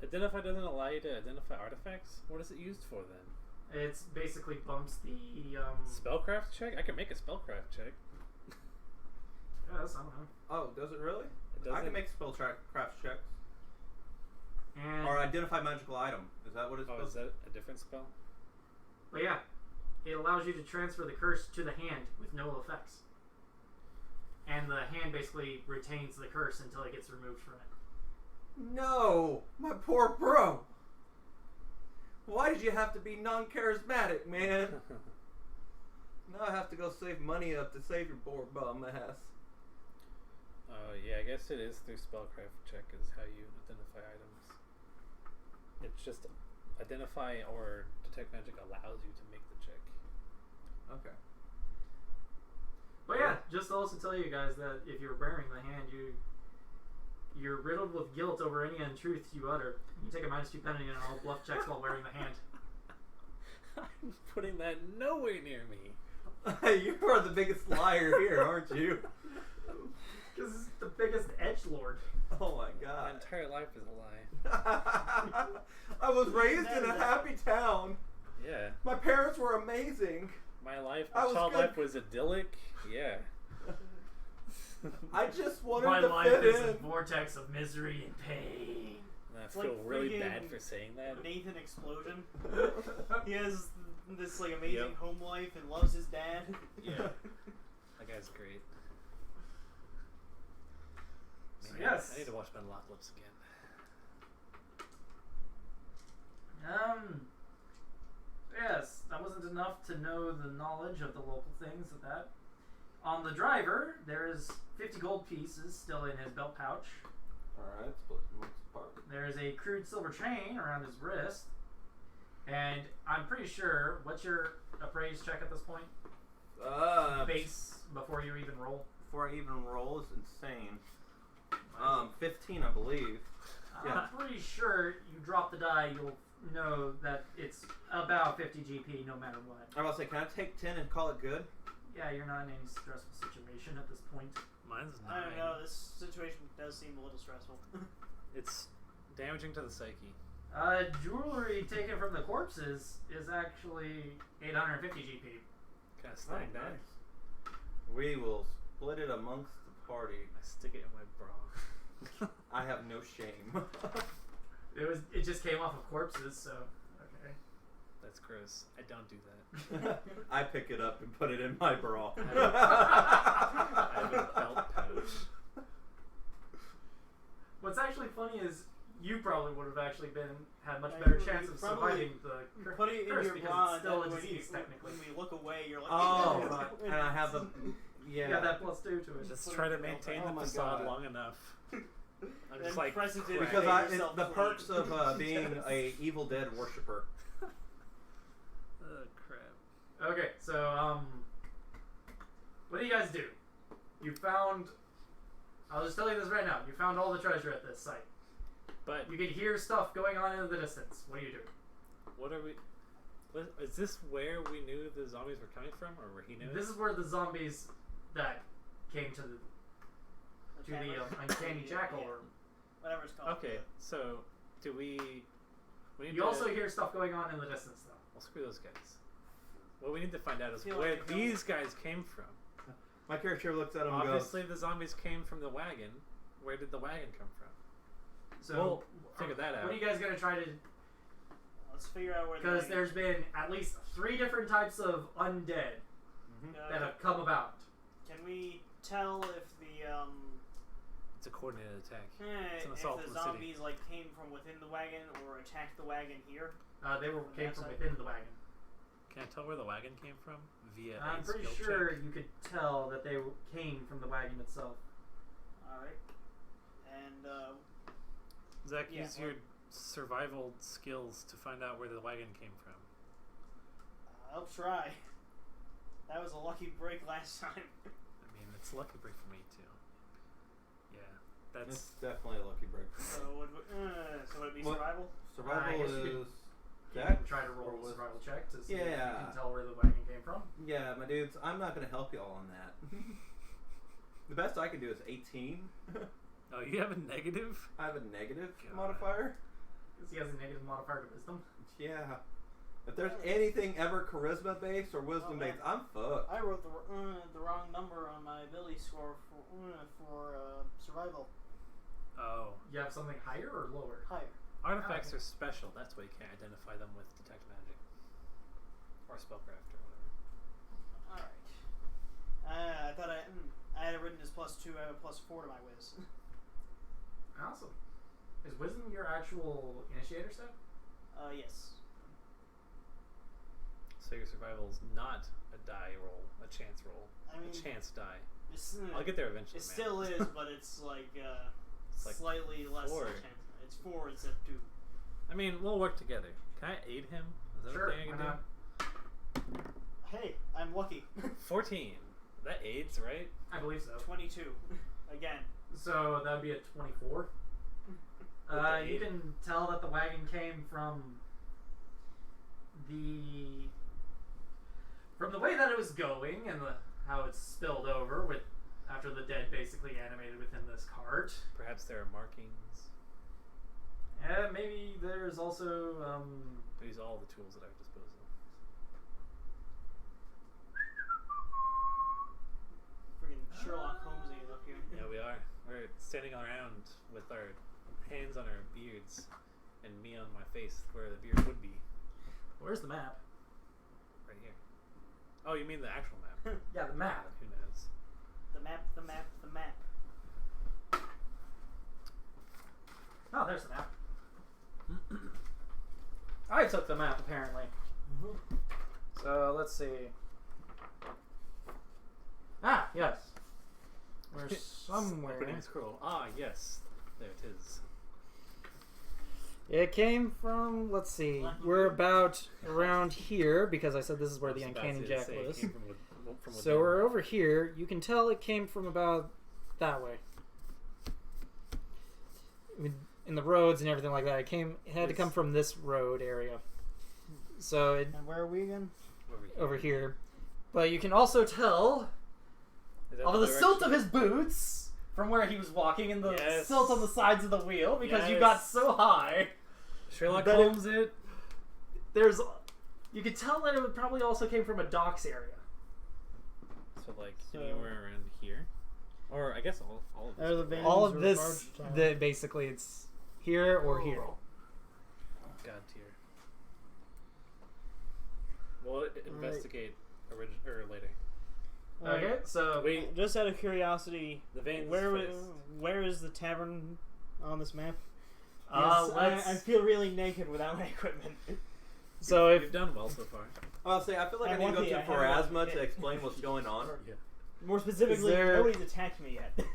Identify doesn't allow you to identify artifacts. What is it used for then? It's basically bumps the Spellcraft check. I can make a spellcraft check. Yes, I don't know. Oh, does it really? It I doesn't. can make craft checks. And Or identify magical item. Is that what it's Oh, supposed is that a different spell? but yeah, it allows you to transfer the curse to the hand with no effects. And the hand basically retains the curse until it gets removed from it. No! My poor bro! Why did you have to be non-charismatic, man? Now I have to go save money up to save your poor bum ass. Oh yeah, I guess it is through spellcraft check is how you identify items. It's just identify or detect magic allows you to make the check. Okay. But yeah, just to also tell you guys that if you're bearing the hand, you're riddled with guilt over any untruth you utter. You take a -2 penalty on all bluff checks while wearing the hand. I'm putting that nowhere near me. You are the biggest liar here, aren't you? Because it's the biggest edgelord. Oh my My god. entire life is a lie. I was raised in a happy town. Yeah. My parents were amazing. My life, I my was child good. life was idyllic. Yeah. I just wanted My to life fit is a in. vortex of misery and pain. And I It's feel like really freaking bad for saying that. Nathan Explosion. He has this like amazing Yep. home life and loves his dad. Yeah. That guy's great. So Man, yes. I need to watch my lock lips again. Yes, that wasn't enough to know the knowledge of the local things of that. On the driver, there is 50 gold pieces still in his belt pouch. Alright, split amongst the party. There is a crude silver chain around his wrist. And I'm pretty sure, what's your appraise check at this point? Base before you even roll. Before I even roll is insane. 15, I believe. Yeah. I'm pretty sure you drop the die, you'll know that it's about 50 GP no matter what. I was about to say, can I take 10 and call it good? Yeah, you're not in any stressful situation at this point. Mine's 9. I don't know. This situation does seem a little stressful. It's damaging to the psyche. Jewelry taken from the corpses is actually 850 GP. Can I snag that? nice. We will split it amongst the party. I stick it in my bra. I have no shame. It just came off of corpses, so okay. That's gross. I don't do that. I pick it up and put it in my bra. I have a belt pouch. What's actually funny is you probably would have actually had much Like, better you chance of probably surviving the Put it in curse your because bra, it's still a and then disease technically. when we look away, you're like, Oh, right. and I have the You got that +2 to it. Just Put try it to in your maintain belt. the Oh my facade God. long enough. I'm Then just like press it in crap. because Make yourself the bleed. perks of being a Evil Dead worshiper. Oh crap. Okay, so what do you guys do? You found. I'll just tell you this right now. You found all the treasure at this site. But You can hear stuff going on in the distance. What do you do? what are we? Is this where we knew the zombies were coming from, or where he knew? This is where the zombies that came to the uncanny jackal. Yeah. Or Whatever it's called. Okay, so do we? We need you to, also hear stuff going on in the distance, though. Well, screw those guys. What we need to find out is Feel where like these guys came from. My character looks at him and Obviously, goes, the zombies came from the wagon. Where did the wagon come from? So We'll figure that out. What are you guys gonna try to? Let's figure out where. Because there's been at least 3 different types of undead that have come about. Can we tell if the It's a coordinated attack. if an assault the from the city. zombies like came from within the wagon or attacked the wagon here? They came that from side? within the wagon. Can I tell where the wagon came from via I'm a pretty skill sure check? you could tell that they came from the wagon itself. All right. And Zach, yeah, use your survival skills to find out where the wagon came from. I'll try. That was a lucky break last time. I mean, it's a lucky break for me too. Yeah, it's that's definitely a lucky break. So would it be What? survival? I Survival guess you could- is You dex can try to or roll a wisdom? survival check to see if you Yeah. can tell where the wagon came from. Yeah, my dudes, I'm not going to help y'all on that. The best I can do is 18. oh, you have a negative. I have a negative God. modifier. Because he has a negative modifier to wisdom. Yeah. If there's anything ever charisma based or wisdom based, I'm fucked. I wrote the wrong number on my ability score for survival. Oh, You have something higher or lower? Higher. artifacts okay. are special. That's why you can't identify them with detect magic or spellcraft or whatever. All right. I thought I had it written as +2. I have a +4 to my whiz. Awesome. Is wisdom your actual initiator step? Yes. So your survival is not a die roll, a chance roll, I mean, a chance die. It's, I'll get there eventually. It man. still is, but it's like, It's like slightly less 4. than a chance. It's 4 instead of 2. I mean, we'll work together. Can I aid him? Is that Sure, a thing I why can not? Hey, I'm lucky. do? 14. That aids, right? I believe so. 22. Again. So that would be a 24. You can tell that the wagon came from the way that it was going and how it spilled over with after the dead basically animated within this cart. Perhaps there are markings. And maybe there's also These are all the tools at our disposal. Friggin' Sherlock Holmes up here. Yeah, we are. We're standing around with our hands on our beards and me on my face where the beard would be. where's the map? Right here. Oh, you mean the actual map? Yeah, the map. Who knows? The map, the map, the map. Oh, there's the map. I took the map apparently. So let's see. Ah, yes. We're somewhere. Opening scroll. Ah, yes. There it is. It came from, let's see, we're about around here because I said this is where the I was about Uncanny to Jack say it was. came from So within. we're over here. You can tell it came from about that way. In the roads and everything like that. It had to come from this road area. So it And where are we again? over here. But you can also tell Is that of the silt of direction? his boots from where he was walking and the Yes. silt on the sides of the wheel because you got Yes. so high. Sherlock But Holmes it. There's, you could tell that it would probably also came from a docks area. So like anywhere around here, or I guess all of Are the this. vans All of or this, barge town? basically, it's here or here. God tier. We'll investigate or later. Okay, so Wait, Just out of curiosity, the veins. where is the tavern on this map? Uh, Yes, I feel really naked without my equipment. so You've if done well so far. I'll say I feel like I, I need to want go the- to I have Pharasma one. to explain what's going on. Yeah, More specifically, Is there- nobody's attacked me yet.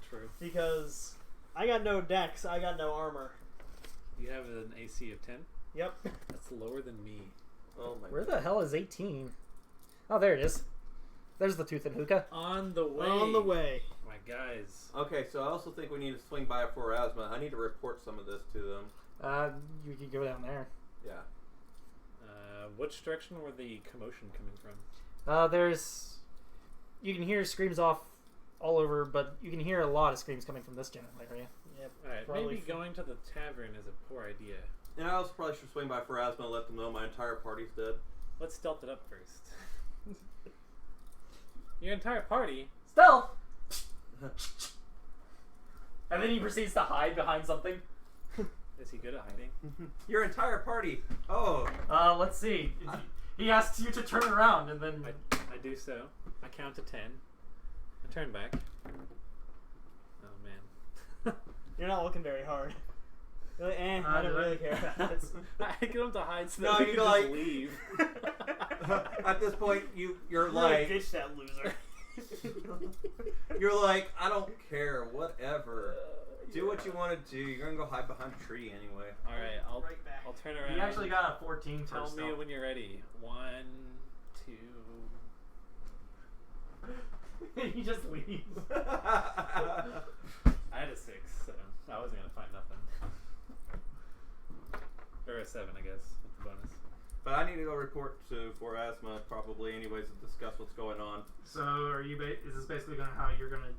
true. Because I got no dex, I got no armor. You have an AC of 10. Yep. That's lower than me. Oh my where god. the hell is 18? Oh, there it is. There's the tooth and hookah. On the way. On the way. My guys. Okay, so I also think we need to swing by Pharasma. I need to report some of this to them. You could go down there. Yeah. Which direction were the commotion coming from? There's, you can hear screams off all over, but you can hear a lot of screams coming from this general area. Yep. Alright, Probably maybe f- going to the tavern is a poor idea. And I also probably should swing by Pharasma and let them know my entire party's dead. Let's stealth it up first. Your entire party? Stealth! And then he proceeds to hide behind something. Is he good at hiding? Your entire party. Oh. Let's see. He asks you to turn around and then... I do so. I count to 10. I turn back. Oh man. You're not looking very hard. You're like, I don't really care about this. I get him to hide so No, that he you can like- just leave. At this point, you're Really like, ditch that loser. you're like, I don't care, whatever. Do what you want to do. You're gonna go hide behind a tree anyway. Alright, I'll Right back. I'll turn around. He actually got a 14 Tell first me stealth. when you're ready. 1, 2. He just leaves. I had a 6, so I wasn't gonna find nothing. Or a 7, I guess, with the bonus. But I need to go report to Pharasma probably anyways to discuss what's going on. So, are you? Is this basically going how you're gonna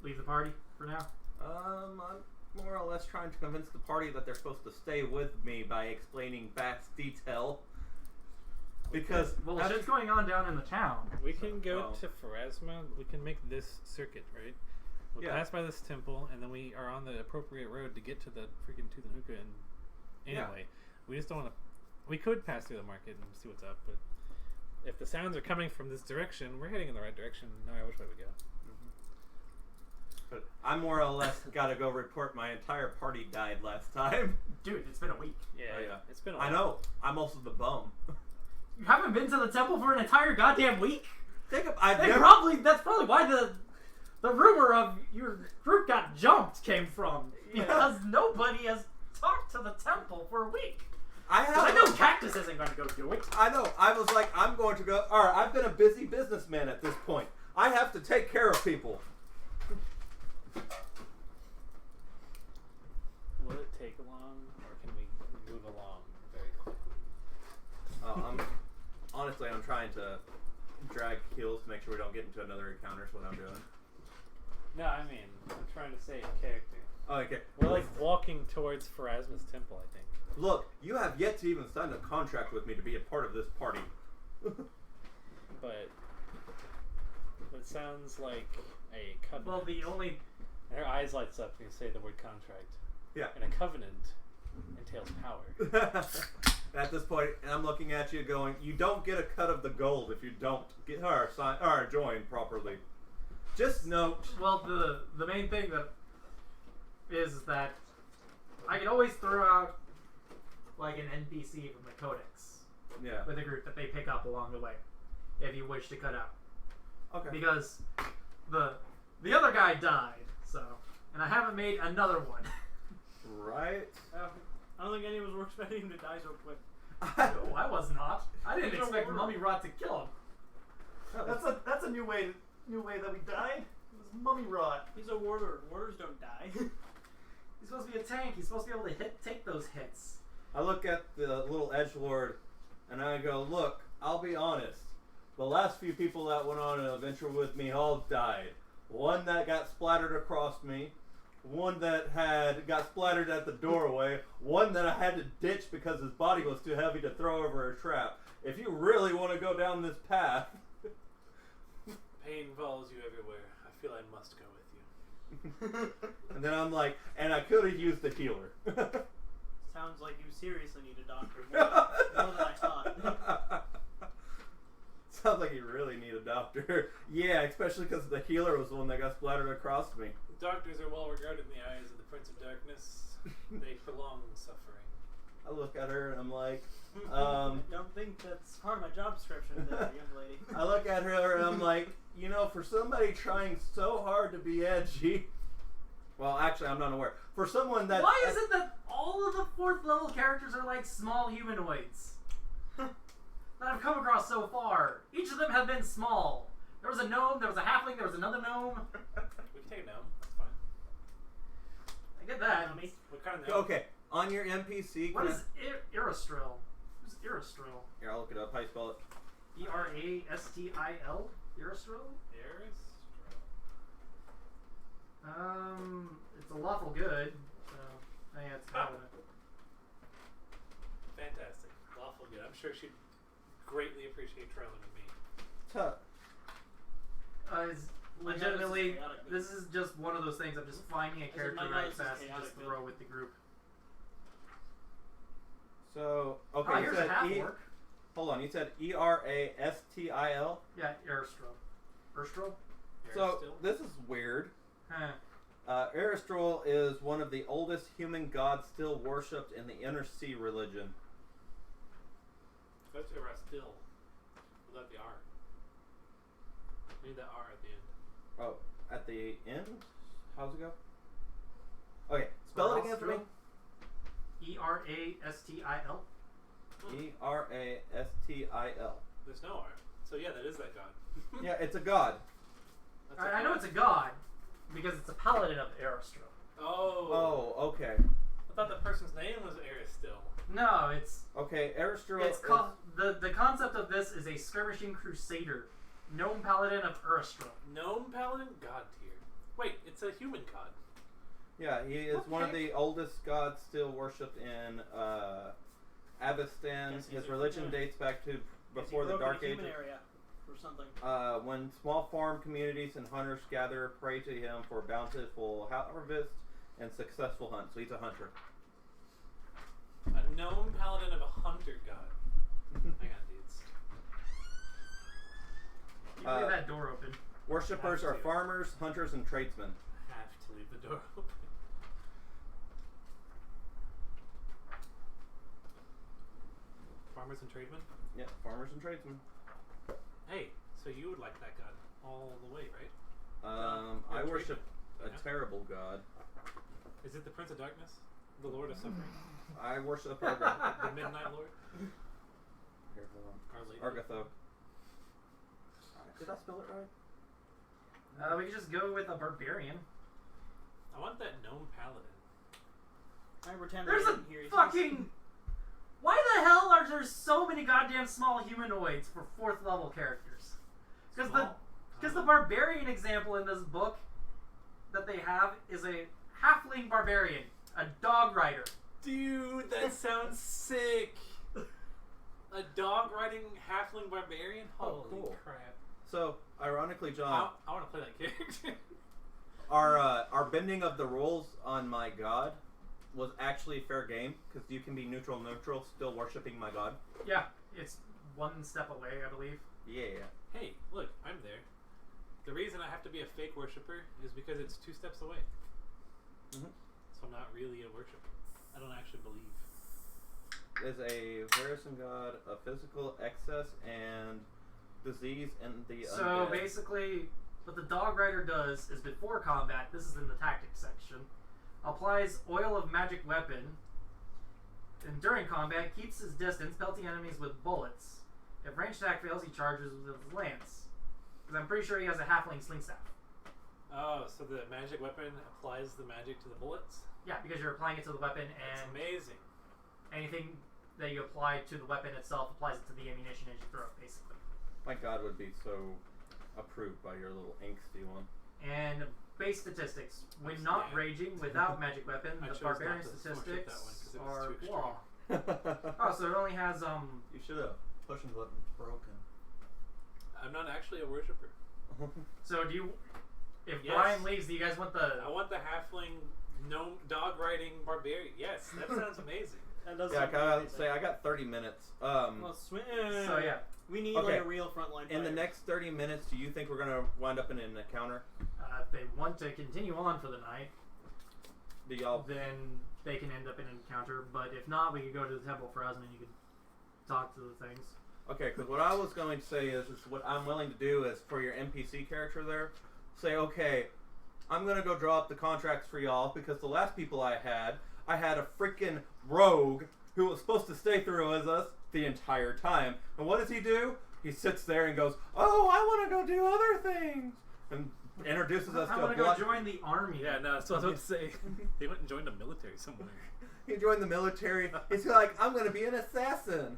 leave the party for now? I'm more or less trying to convince the party that they're supposed to stay with me by explaining vast detail. Because Well, shit's going on down in the town. We can go Oh. to Pharasma. We can make this circuit, right? We'll Yeah. pass by this temple, and then we are on the appropriate road to get to the freaking Tooth and Hookah. And anyway, we just don't want to. We could pass through the market and see what's up, but if the sounds are coming from this direction, we're heading in the right direction, no matter which way we go. but I more or less gotta go report my entire party died last time. Dude, it's been a week. Yeah, Oh, yeah. it's been a while. I know. I'm also the bum. You haven't been to the temple for an entire goddamn week? I've never. That's probably why the rumor of your group got jumped came from. Because nobody has talked to the temple for a week. I So I have. know Cactus isn't going to go do it. I know. I was like, I'm going to go. All right. I've been a busy businessman at this point. I have to take care of people. Will it take long, or can we move along very quickly? I'm trying to drag heels to make sure we don't get into another encounter. Is what I'm doing. No, I mean, I'm trying to say in character. Oh, okay. We're like walking towards Pharasma's temple, I think. Look, you have yet to even sign a contract with me to be a part of this party. But it sounds like a covenant. Well, the only And her eyes lights up when you say the word contract. Yeah. And a covenant entails power. At this point, I'm looking at you going, you don't get a cut of the gold if you don't get her sign or join properly. Just note. well, the main thing that is that I could always throw out like an NPC from the Codex Yeah. with a group that they pick up along the way, if you wish to cut out. Okay. Because the other guy died, so, and I haven't made another one. Right. I don't think any of us were expecting him to die so quick. No, I was not. I didn't He's a expect warrior. Mummy Rot to kill him. That's a new way that we died. It was Mummy Rot. He's a warder. Warders don't die. He's supposed to be a tank. He's supposed to be able to take those hits. I look at the little edgelord and I go, look, I'll be honest. The last few people that went on an adventure with me all died. One that got splattered across me. One that got splattered at the doorway. One that I had to ditch because his body was too heavy to throw over a trap. If you really want to go down this path... Pain follows you everywhere. I feel I must go with you. And then I'm like, and I could have used the healer. Sounds like you seriously need a doctor. More than I thought. Sounds like you really need a doctor. Yeah, especially because the healer was the one that got splattered across me. Doctors are well regarded in the eyes of the Prince of Darkness. They prolong suffering. I look at her and I'm like, I don't think that's part of my job description there, young lady. I look at her and I'm like, you know, for somebody trying so hard to be edgy. Well, actually, I'm not aware. For someone that. Why is it that all of the 4th level characters are like small humanoids? That I've come across so far. Each of them have been small. There was a gnome, there was a halfling, there was another gnome. We can take a gnome. That's fine. I get that. What kind of gnome? Okay, on your NPC. What is Irastril? Who's Irastril? Here, I'll look it up. How you spell it? Erastil? Irastril? Eris? It's a lawful good. So, yeah, it's kind of Fantastic. Lawful good. I'm sure she'd greatly appreciate traveling with me. Tuh. It's legitimately, this is just one of those things. I'm just finding a character my right notes is fast and chaotic just good. throw with the group. So, okay, Oh, you here's said a half orc. Hold on, you said Erastil? Yeah, Irastril. Erstril? So, Still? this is weird. Huh. Erastral is one of the oldest human gods still worshipped in the Inner Sea religion. That's Erastil. Without the R. Need that R at the end. Oh, at the end? How's it go? Okay, spell it again for me. Erastil. Erastil. There's no R. So yeah, that is that god. Yeah, it's a god. That's I know it's a god because it's a paladin of Irastril. Oh. Oh, okay. I thought the person's name was Eristil. No, it's Okay, Erastral it's called the concept of this is a skirmishing crusader, gnome paladin of Irastril. Gnome paladin? God tier. Wait, it's a human god. Yeah, he is one of Okay. the oldest gods still worshipped in Avestan. Yes, he's His a religion human. dates back to Is before he the broke in Dark a human Ages. area or something. When small farm communities and hunters gather, pray to him for bountiful harvest and successful hunt. So he's a hunter. A gnome paladin of a hunter god. Hang on, dudes. You leave that door open. Worshippers Have are to. farmers, hunters, and tradesmen. I have to leave the door open. Farmers and tradesmen? Yeah, farmers and tradesmen. Hey, so you would like that god all the way, right? I You're a worship a tradesman, yeah? terrible god. Is it the Prince of Darkness? The Lord of Suffering? I worship The Midnight Lord? Here, hold on. Our Lady? Argatho. Did I spell it right? We could just go with a barbarian. I want that gnome paladin. I pretend There's I a didn't hear you. fucking... Why the hell are there so many goddamn small humanoids for 4th level characters? Because the barbarian example in this book that they have is a halfling barbarian, a dog rider. Dude, that sounds sick. A dog riding halfling barbarian? Oh, Holy cool. crap. So, ironically, John, I want to play that character. our bending of the rules on my god was actually fair game because you can be neutral, still worshiping my god. Yeah, it's one step away, I believe. Yeah. Hey, look, I'm there. The reason I have to be a fake worshiper is because it's 2 steps away. Mhm. So I'm not really a worshiper. I don't actually believe. Is a Harrison god a physical excess and disease and the So undead? basically, what the dog rider does is before combat, this is in the tactics section, applies oil of magic weapon, and during combat keeps his distance, pelting enemies with bullets. If range attack fails, he charges with his lance. Because I'm pretty sure he has a halfling sling staff. Oh, so the magic weapon applies the magic to the bullets? Yeah, because you're applying it to the weapon, That's and amazing. anything that you apply to the weapon itself applies it to the ammunition as you throw it, basically. My god would be so approved by your little angsty one. And base statistics. When not Yeah. raging without magic weapon, I the chose barbarian not to smush it statistics that one 'cause it was are too extreme. wall. Oh, so it only has You should have. Pushing button's broken. I'm not actually a worshiper. So do you? If Yes. Brian leaves, do you guys want the? I want the halfling gnome dog riding barbarian. Yes, that sounds amazing. That does Yeah, sound I amazing. say I got 30 minutes. Well, swing. So yeah, We need Okay. like a real frontline. In the fighter. next 30 minutes, do you think we're gonna wind up in an encounter? if they want to continue on for the night, Do y'all? then they can end up in an encounter. But if not, we could go to the temple for Asman. You could talk to the things. Okay, because what I was going to say is what I'm willing to do is for your NPC character there, say, okay, I'm gonna go draw up the contracts for y'all because the last people I had a freaking rogue who was supposed to stay through with us the entire time. And what does he do? He sits there and goes, "Oh, I want to go do other things," and introduces us I to want a to go blood. join the army. Yeah, no, that's what I was about to say. They went and joined the military somewhere. He joined the military. He's like, "I'm gonna be an assassin."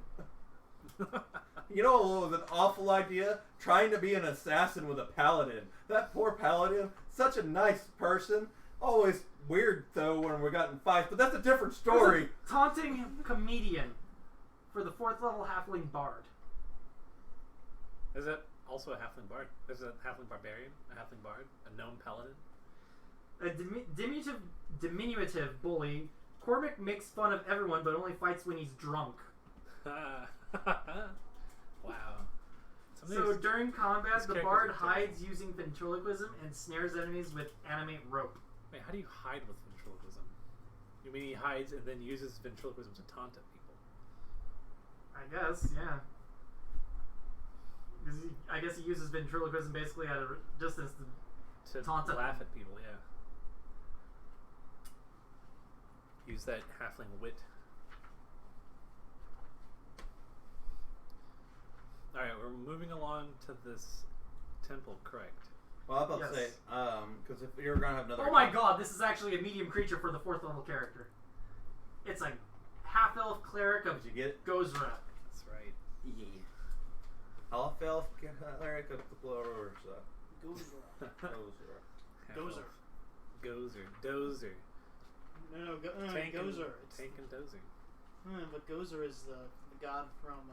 You know what was an awful idea? Trying to be an assassin with a paladin. That poor paladin, such a nice person. Always weird though when we got in fights, but that's a different story. Taunting comedian for the 4th level halfling bard. Is that also a halfling bard? Is it a halfling barbarian? A halfling bard? A gnome paladin? A diminutive bully. Cormac makes fun of everyone, but only fights when he's drunk. Wow. Some of So these- during combat, these the characters bard are hides terrible. using ventriloquism and snares enemies with animate rope. Wait, how do you hide with ventriloquism? You mean he hides and then uses ventriloquism to taunt at people? I guess, yeah. 'Cause I guess he uses ventriloquism basically at a distance to To Taunt at laugh them. at people, yeah. Use that halfling wit. Alright, we're moving along to this temple, correct? Well, I was about to Yes. say, because if you're gonna have another. Oh my god, this is actually a medium creature for the 4th level character. It's a half-elf cleric of Did you get it? Gozra. That's right. Yeah. Half-elf cleric of the Glorza. Gozer. Gozer. Gozer. Dozer. No, Tank Gozer. And, Tank and Dozer. But Gozer is the god from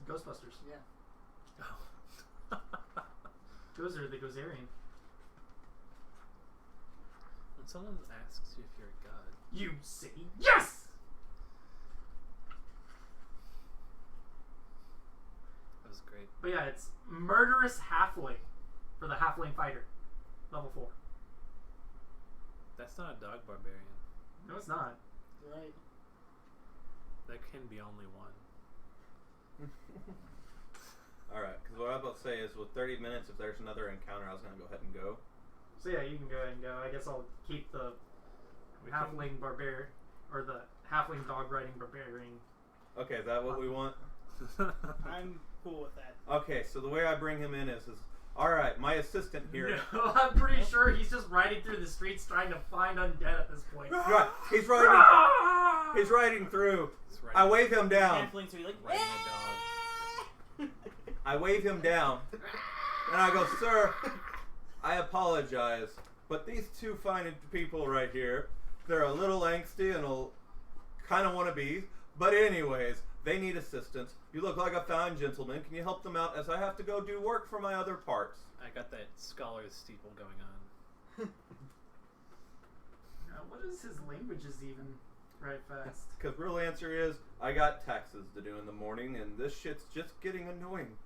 Ghostbusters. yeah. Oh. Gozer, the Gozerian. When someone asks you if you're a god, You say yes! that was great. But yeah, it's murderous halfling for the halfling fighter. Level 4. That's not a dog barbarian. No, it's not. Right. There can be only one. Alright, because what I was about to say is with 30 minutes, if there's another encounter, I was going to go ahead and go. So yeah, you can go ahead and go. I guess I'll keep the We can- halfling barbarian, or the halfling dog riding barbarian. Okay, is that what we want? I'm cool with that. Okay, so the way I bring him in is All right, my assistant here. No, I'm pretty sure he's just riding through the streets trying to find undead at this point. Right, he's riding. He's riding through. I wave him down. Halflings would be like, Riding a dog. I wave him down, and I go, "Sir, I apologize, but these two fine people right here, they're a little angsty and kind of want to be. But anyways, they need assistance. You look like a fine gentleman. Can you help them out as I have to go do work for my other parts?" I got that scholar's steeple going on. Now, what is his languages even? Right fast. Because real answer is, I got taxes to do in the morning, and this shit's just getting annoying.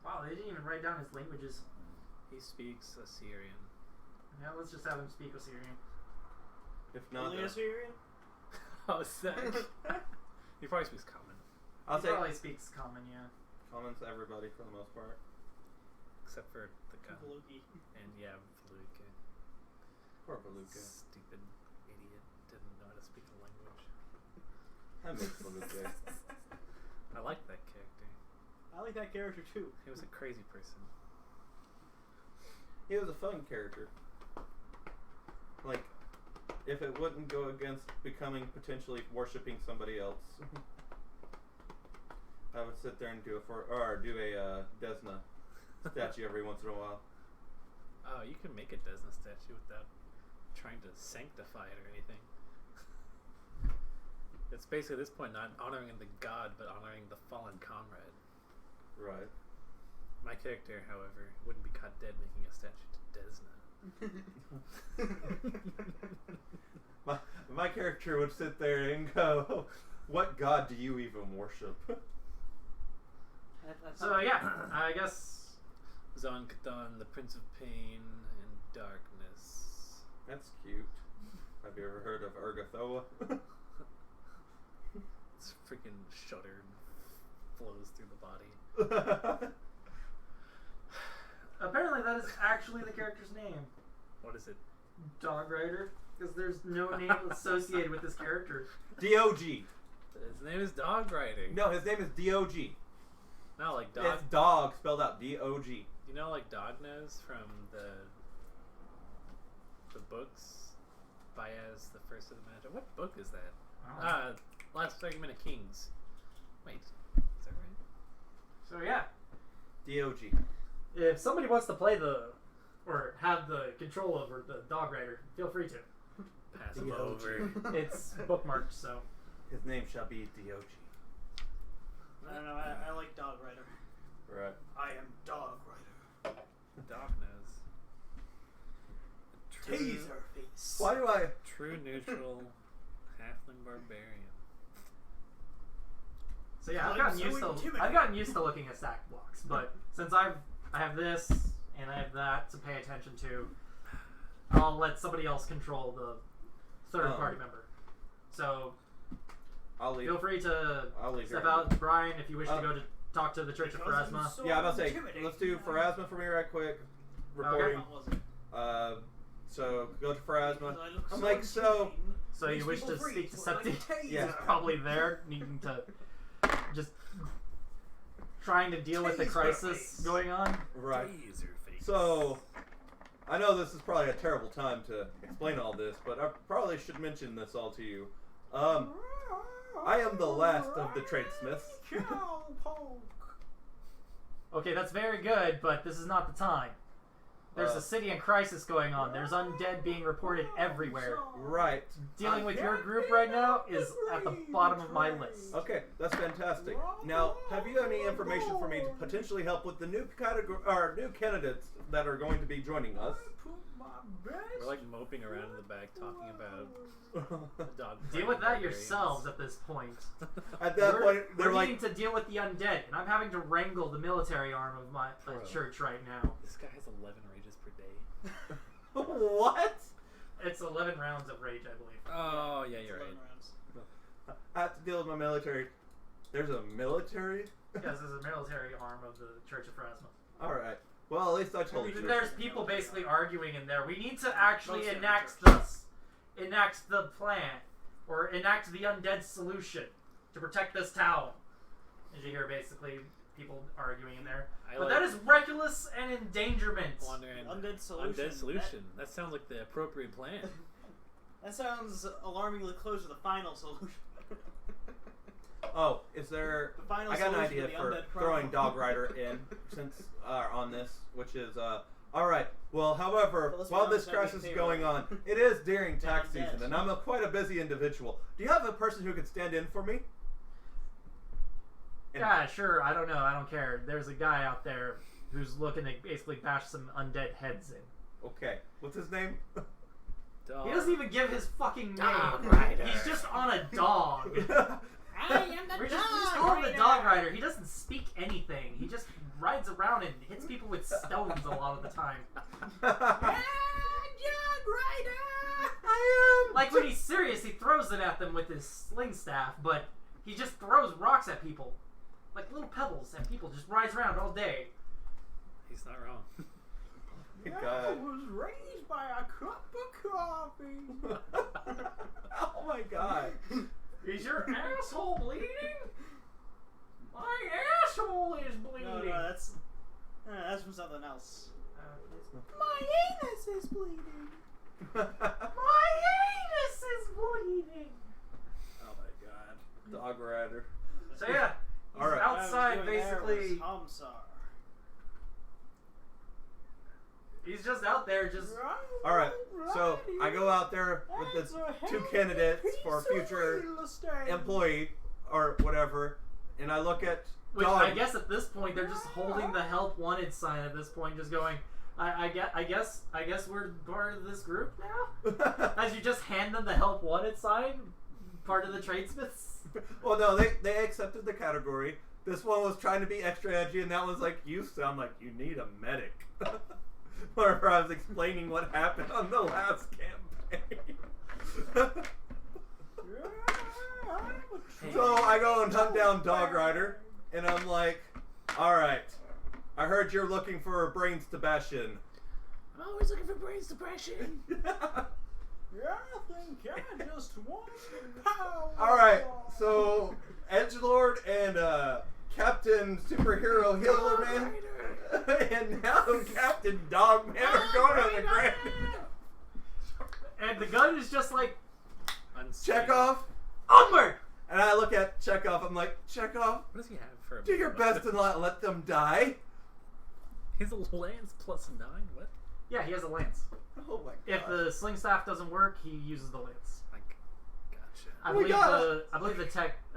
Wow, they didn't even write down his languages. He speaks Assyrian. Yeah, let's just have him speak Assyrian. If not, Only Assyrian? Oh, sick. He probably speaks common. I'll He say probably speaks common, yeah. comments to everybody for the most part. Except for the common. Kaluki. And yeah, Veluca. Poor Beluga. Stupid idiot. Didn't know how to speak a language. I miss Beluga. I like that character. I like that character too. He was a crazy person. He was a fun character. Like, if it wouldn't go against becoming potentially worshipping somebody else, I would sit there and do a Desna statue every once in a while. Oh, you can make a Desna statue without trying to sanctify it or anything. It's basically at this point not honoring the god, but honoring the fallen comrade. Right. My character, however, wouldn't be caught dead making a statue to Desna. my character would sit there and go, "What god do you even worship?" So yeah, I guess Zon Kadan, the Prince of Pain and Darkness. That's cute. Have you ever heard of Urgathoa? It's freaking shudder flows through the body. apparently that is actually the character's name, What is it? Dog Rider, because there's no name associated with this character. D-O-G. His name is Dog Riding. No, his name is D-O-G. No, like dog. It's dog spelled out D-O-G. You know, like Dog Nose from the books. Baez, the First of the Magi. What book is that? Last Argument of Kings. Wait, is that right? So yeah, D-O-G. if somebody wants to play or have the control over the Dog Rider, feel free to. Pass him D-O-G. over. It's bookmarked, so. His name shall be D-O-G. I don't know, I like Dog Rider. Right. I am Dog Rider. Dog Nose. Taser face. Why do I... True neutral halfling barbarian. So yeah, I'm I've so I've gotten used to looking at stack blocks, but since I have this and I have that to pay attention to, I'll let somebody else control the third party member. So I'll leave. feel free to I'll leave step here. out, Brian, if you wish to go to talk to the Church of Pharasma. So Yeah, I'm about to say, intimidating. let's do Pharasma for me right quick. Reporting. What was it? So, go to Pharasma. I look I'm so like, so... intimidating. So you Makes wish people to freeze. speak to Look like a Septi? taser. Yeah. He's probably there, needing to just trying to deal with the Taser crisis face. going on. Right. Taser face. So, I know this is probably a terrible time to explain all this, but I probably should mention this all to you. I am the last of the tradesmiths. Okay, that's very good, but this is not the time. There's a city in crisis going on. There's undead being reported everywhere. Right. Dealing with your group right now is at the bottom of my list. Okay, that's fantastic. Now, have you any information for me to potentially help with the new new candidates that are going to be joining us? We're like moping around in the back talking about the dog. Deal with that yourselves at this point. At that point, they're we're like, needing to deal with the undead, and I'm having to wrangle the military arm of my Bro. church right now. This guy has 11 rages per day. what? It's 11 rounds of rage, I believe. Oh, yeah, you're right. 11 rounds. I have to deal with my military. There's a military? Yes, there's a military arm of the Church of Pharasma. Alright. Well, at least I told you. There's people basically arguing in there. We need to actually Most enact the plan, or enact the undead solution to protect this town. As you hear, basically, people arguing in there. I But like that is reckless and endangerment. wandering. Undead solution. Undead solution. That sounds like the appropriate plan. That sounds alarmingly close to the final solution. Oh, is there? The final I got an solution idea to the for undead throwing problem. Dog Rider in since on this, which is all right. Well, however, But let's be while honest, this that'd be crisis is favorable. going on, it is during tax Undead. season, and I'm quite a busy individual. Do you have a person who could stand in for me? And- Yeah, sure. I don't know. I don't care. There's a guy out there who's looking to basically bash some undead heads in. Okay, what's his name? Dog. He doesn't even give his fucking name. Dog Rider. He's just on a dog. I am the We just call him the dog rider. He doesn't speak anything. He just rides around and hits people with stones a lot of the time. Dog Rider! I am. Like when he's serious, he throws it at them with his sling staff, but he just throws rocks at people. Like little pebbles at people, just rides around all day. He's not wrong. God. was raised by a cup of coffee. Oh my God. Is your asshole bleeding? My asshole is bleeding. No, that's from something else. My anus is bleeding. My anus is bleeding. Oh my God. Dog Rider. So yeah, he's All right. outside basically. He's just out there, just All right. So I go out there with the two candidates for future employee or whatever, and I look at which Dog. I guess at this point they're just holding the help wanted sign at this point, just going. I guess we're part of this group now. As you just hand them the help wanted sign, part of the tradesmiths. Well, no, they accepted the category. This one was trying to be extra edgy, and that was like, you sound like you need a medic. Whenever I was explaining what happened on the last campaign. So I go and hunt down Dog Rider, and I'm like, alright, I heard you're looking for brains to bash in. I'm always looking for brains to bash in. I think I just won power. Alright, so Edgelord and Captain Superhero Healer Man and now Captain Dog Man are going on the ground. And the gun is just like, Chekhov. onward! And I look at Chekhov, I'm like, Chekhov, What does he have for a do your best and not let them die. He's a lance plus 9? What? Yeah, he has a lance. Oh my god. If the sling staff doesn't work, he uses the lance. Like, gotcha. I Oh my believe I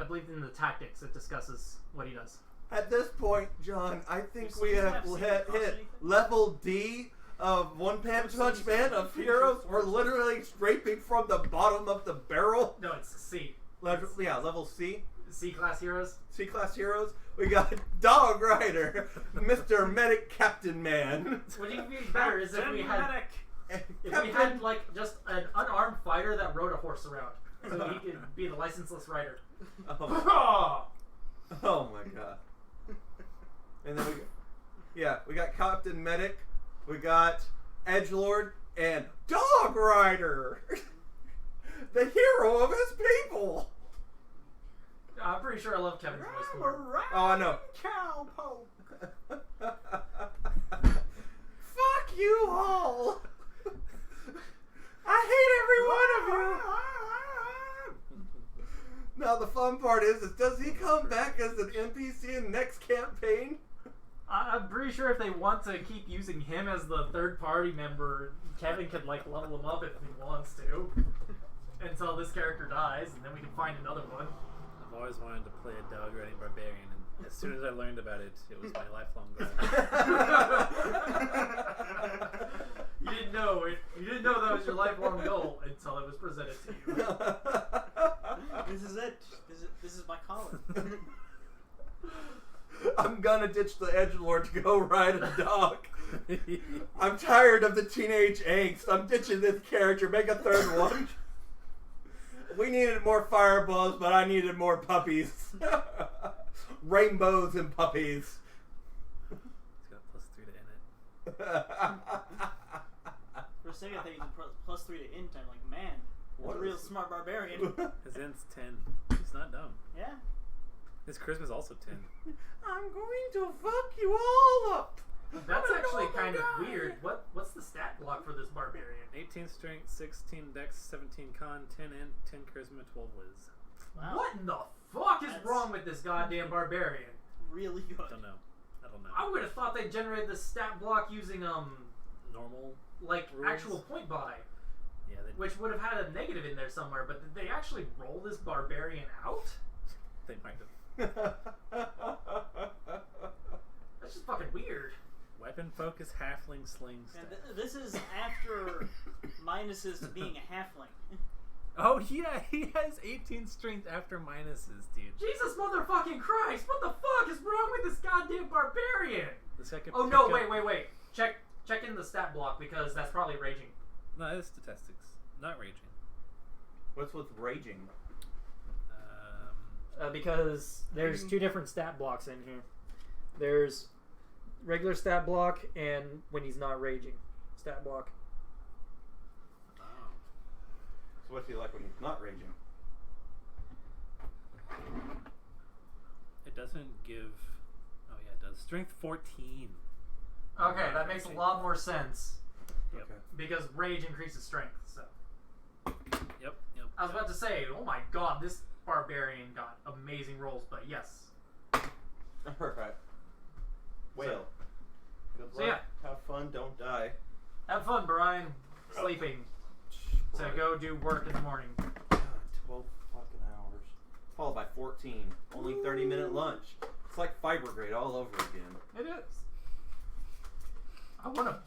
believe in the tactics it discusses what he does. At this point, John, I think Does we Sling have Staff hit cost anything? level D of One Punch Man of heroes. We're literally scraping from the bottom of the barrel. No, it's C. Level C. C-class heroes. C-class heroes. We got Dog Rider, Mr. Medic Captain Man. What would be better is if we had Captain, like just an unarmed fighter that rode a horse around, so he could be the licenseless rider. oh my god. And then we got Captain Medic, we got Edgelord, and Dog Rider, the hero of his people. I'm pretty sure I love Kevin's voice more. Oh, I know. Cowpoke. Fuck you all. I hate every one of you. Now the fun part is does he come back as an NPC in next campaign? I'm pretty sure if they want to keep using him as the third-party member, Kevin could like level him up if he wants to, until this character dies, and then we can find another one. I've always wanted to play a dog riding barbarian, and as soon as I learned about it, it was my lifelong goal. You didn't know it. You didn't know that was your lifelong goal until it was presented to you. This is it. This is my calling. I'm gonna ditch the edgelord to go ride a dog. I'm tired of the teenage angst. I'm ditching this character. Make a third one. We needed more fireballs, but I needed more puppies. Rainbows and puppies. It's got +3 to in it. For a second, I thought you could +3 to int. I'm like, man, What what a real is- smart barbarian. His int's 10. He's not dumb. Yeah. His charisma's also 10. I'm going to fuck you all up. That's I'm a actually normal kind of guy. weird. What's the stat block for this barbarian? 18 strength, 16 dex, 17 con, 10 int, 10 charisma, 12 whiz. Wow. What in the fuck is That's- wrong with this goddamn barbarian? Really good. I don't know. I would have thought they generated the stat block using Normal. like Rules? actual point buy, Yeah, they, which would have had a negative in there somewhere. But did they actually roll this barbarian out? they might have. That's just fucking weird. Weapon focus, halfling, sling, And staff. this is after minuses to being a halfling. Oh yeah, he has 18 strength after minuses, dude. Jesus motherfucking Christ! What the fuck is wrong with this goddamn barbarian? The second. Oh no! Wait! Check in the stat block because that's probably raging. No, it's statistics, not raging. What's with raging? Because there's two different stat blocks in here. There's regular stat block and when he's not raging stat block. Oh. So what's he like when he's not raging? It doesn't give. Oh yeah, it does. Strength 14. Okay, that makes a lot more sense Yep. Okay. because rage increases strength. So Yep. I was about to say, oh my god, this barbarian got amazing rolls, but yes. Alright. Well. Good So, luck. Have fun. Don't die. Have fun, Brian. Sleeping to Right. go do work in the morning. God, 12 fucking hours. Followed by 14. Only 30-minute lunch. It's like fiber grade all over again. It is. I want to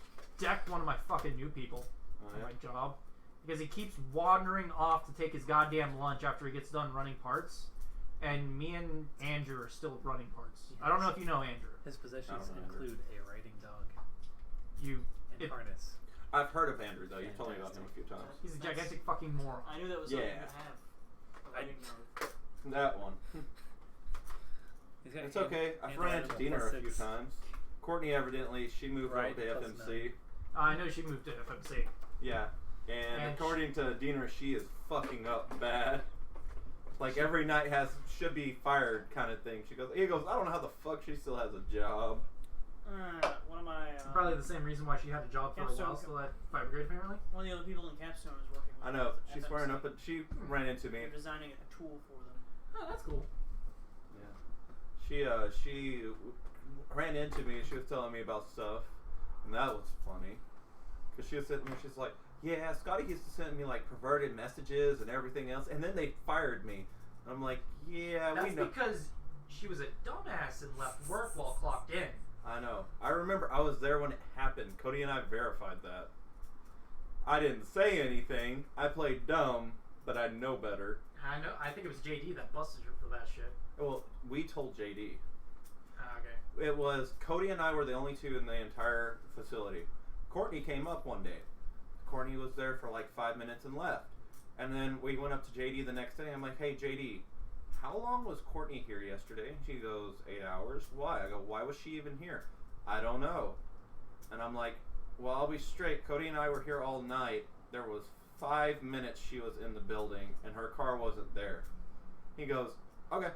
deck one of my fucking new people Oh, for yeah? my job because he keeps wandering off to take his goddamn lunch after he gets done running parts, and me and Andrew are still running parts. I don't know if you know Andrew. His possessions I don't know, include a riding dog You, and It- harness. I've heard of Andrew, though. You've told me about him a few times. he's a gigantic fucking moron. I knew that was something Yeah. you have. I didn't know. That one. He's got It's hand- okay. I've hand run item into of Dina a few +6. times. Courtney, evidently, she moved Right, over to plus FMC. I know she moved to FMC. Yeah. And And according to Dina, she is fucking up bad. Like every night should be fired kind of thing. He goes, I don't know how the fuck she still has a job. One of my Probably the same reason why she had a job for a Capstone while still at Fiber Grade apparently. one of the other people in Capstone is working with I know. us at She's FMC. swearing up, but she ran into me. They're designing a tool for them. Oh, that's cool. Yeah. She ran into me and she was telling me about stuff, and that was funny. Cause she was sitting there, she's like, "Yeah, Scotty used to send me like perverted messages and everything else, and then they fired me." And I'm like, "Yeah, That's we know." because she was a dumbass and left work while clocked in. I know. I remember I was there when it happened. Cody and I verified that. I didn't say anything. I played dumb, but I know better. I know. I think it was JD that busted her for that shit. Well, we told JD. Okay. It was Cody and I were the only two in the entire facility. Courtney came up one day. Courtney was there for like 5 minutes and left. And then we went up to JD the next day. I'm like, "Hey, JD, how long was Courtney here yesterday?" She goes, 8 hours. Why? I go, "Why was she even here?" "I don't know." And I'm like, "Well, I'll be straight. Cody and I were here all night. There was 5 minutes she was in the building, and her car wasn't there." He goes, "Okay."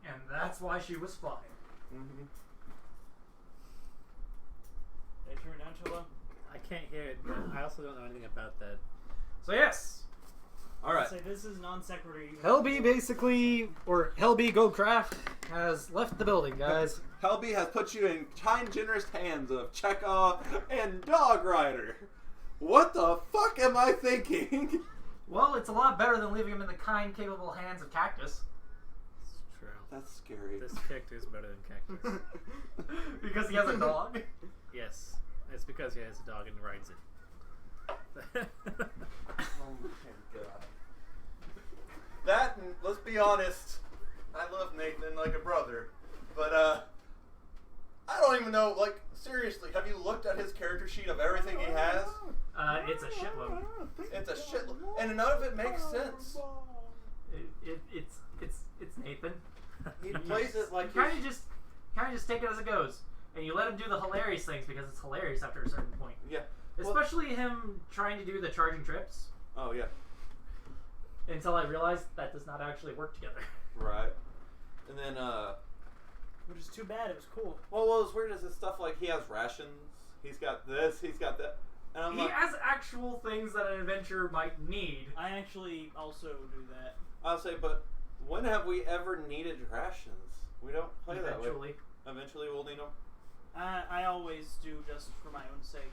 And that's why she was fired. Mm-hmm. Did I turn it down too low? I can't hear it, but I also don't know anything about that. So yes, All right. Say this is non sequitur. Helby basically, or Helby Goldcraft has left the building, guys. Helby has put you in kind, generous hands of Chekhov and Dog Rider. What the fuck am I thinking? Well, it's a lot better than leaving him in the kind, capable hands of Cactus. It's true. That's scary. This character is better than Cactus. Because he has a dog. Yes, it's because he has a dog and rides it. Oh my god. That, and let's be honest, I love Nathan like a brother, but I don't even know, like, seriously, have you looked at his character sheet of everything he has? It's a shitload. It's a shit, and none of it makes sense. It's Nathan. He plays it like kind he's, of just take it as it goes, and you let him do the hilarious things because it's hilarious after a certain point. yeah. Well, Especially him trying to do the charging trips. oh yeah. until I realized that does not actually work together. Right. And then, Which is too bad. It was cool. well, what was weird is this stuff like he has rations. He's got this. He's got that. And I'm He like, has actual things that an adventurer might need. I actually also do that. I'll say, but when have we ever needed rations? We don't play that way. Eventually. Eventually, we'll need them. I always do just for my own sake.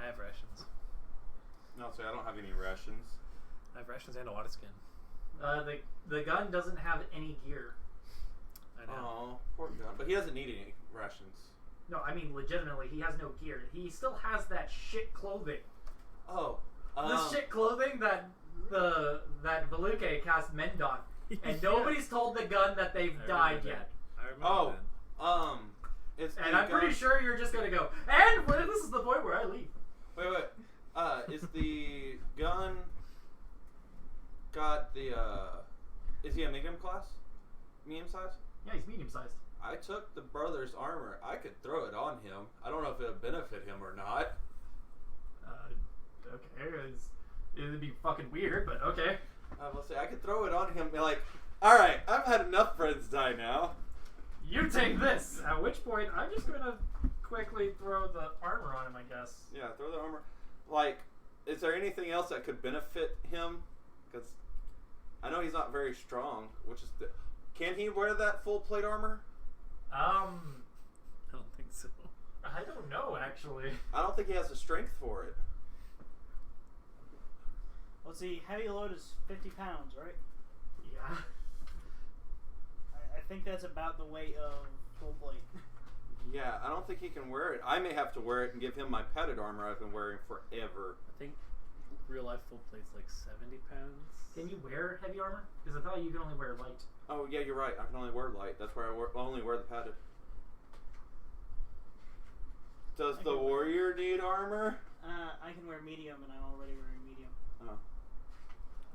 I have rations. No, say I don't have any rations. I have rations and a water skin. The gun doesn't have any gear. I know. Oh, poor gun. But he doesn't need any rations. No, I mean legitimately, he has no gear. He still has that shit clothing. Oh. The shit clothing that Valuke cast Mend on. And Yeah. nobody's told the gun that they've I died remember yet. that. I remember Oh. that. It's And the I'm pretty gun- sure you're just gonna go, and this is the point where I leave. Wait. Is the gun got the, is he a medium class? Medium size? Yeah, he's medium sized. I took the brother's armor. I could throw it on him. I don't know if it'll benefit him or not. Okay, it'd be fucking weird, but okay. Let's say I could throw it on him. Be like, all right, I've had enough friends die now. You take this. At which point, I'm just gonna quickly throw the armor on him, I guess. Yeah, throw the armor. Like, is there anything else that could benefit him? Because I know he's not very strong. Can he wear that full plate armor? I don't think so. I don't know actually. I don't think he has the strength for it. Let's see. Heavy load is 50 pounds, right? Yeah. I think that's about the weight of full plate. Yeah, I don't think he can wear it. I may have to wear it and give him my padded armor I've been wearing forever. I think real life full plate's like 70 pounds. Can you wear heavy armor? Because I thought you could only wear light. Oh, yeah, you're right. I can only wear light. That's where I only wear the padded. Does the warrior need armor? I can wear medium, and I'm already wearing medium. Oh.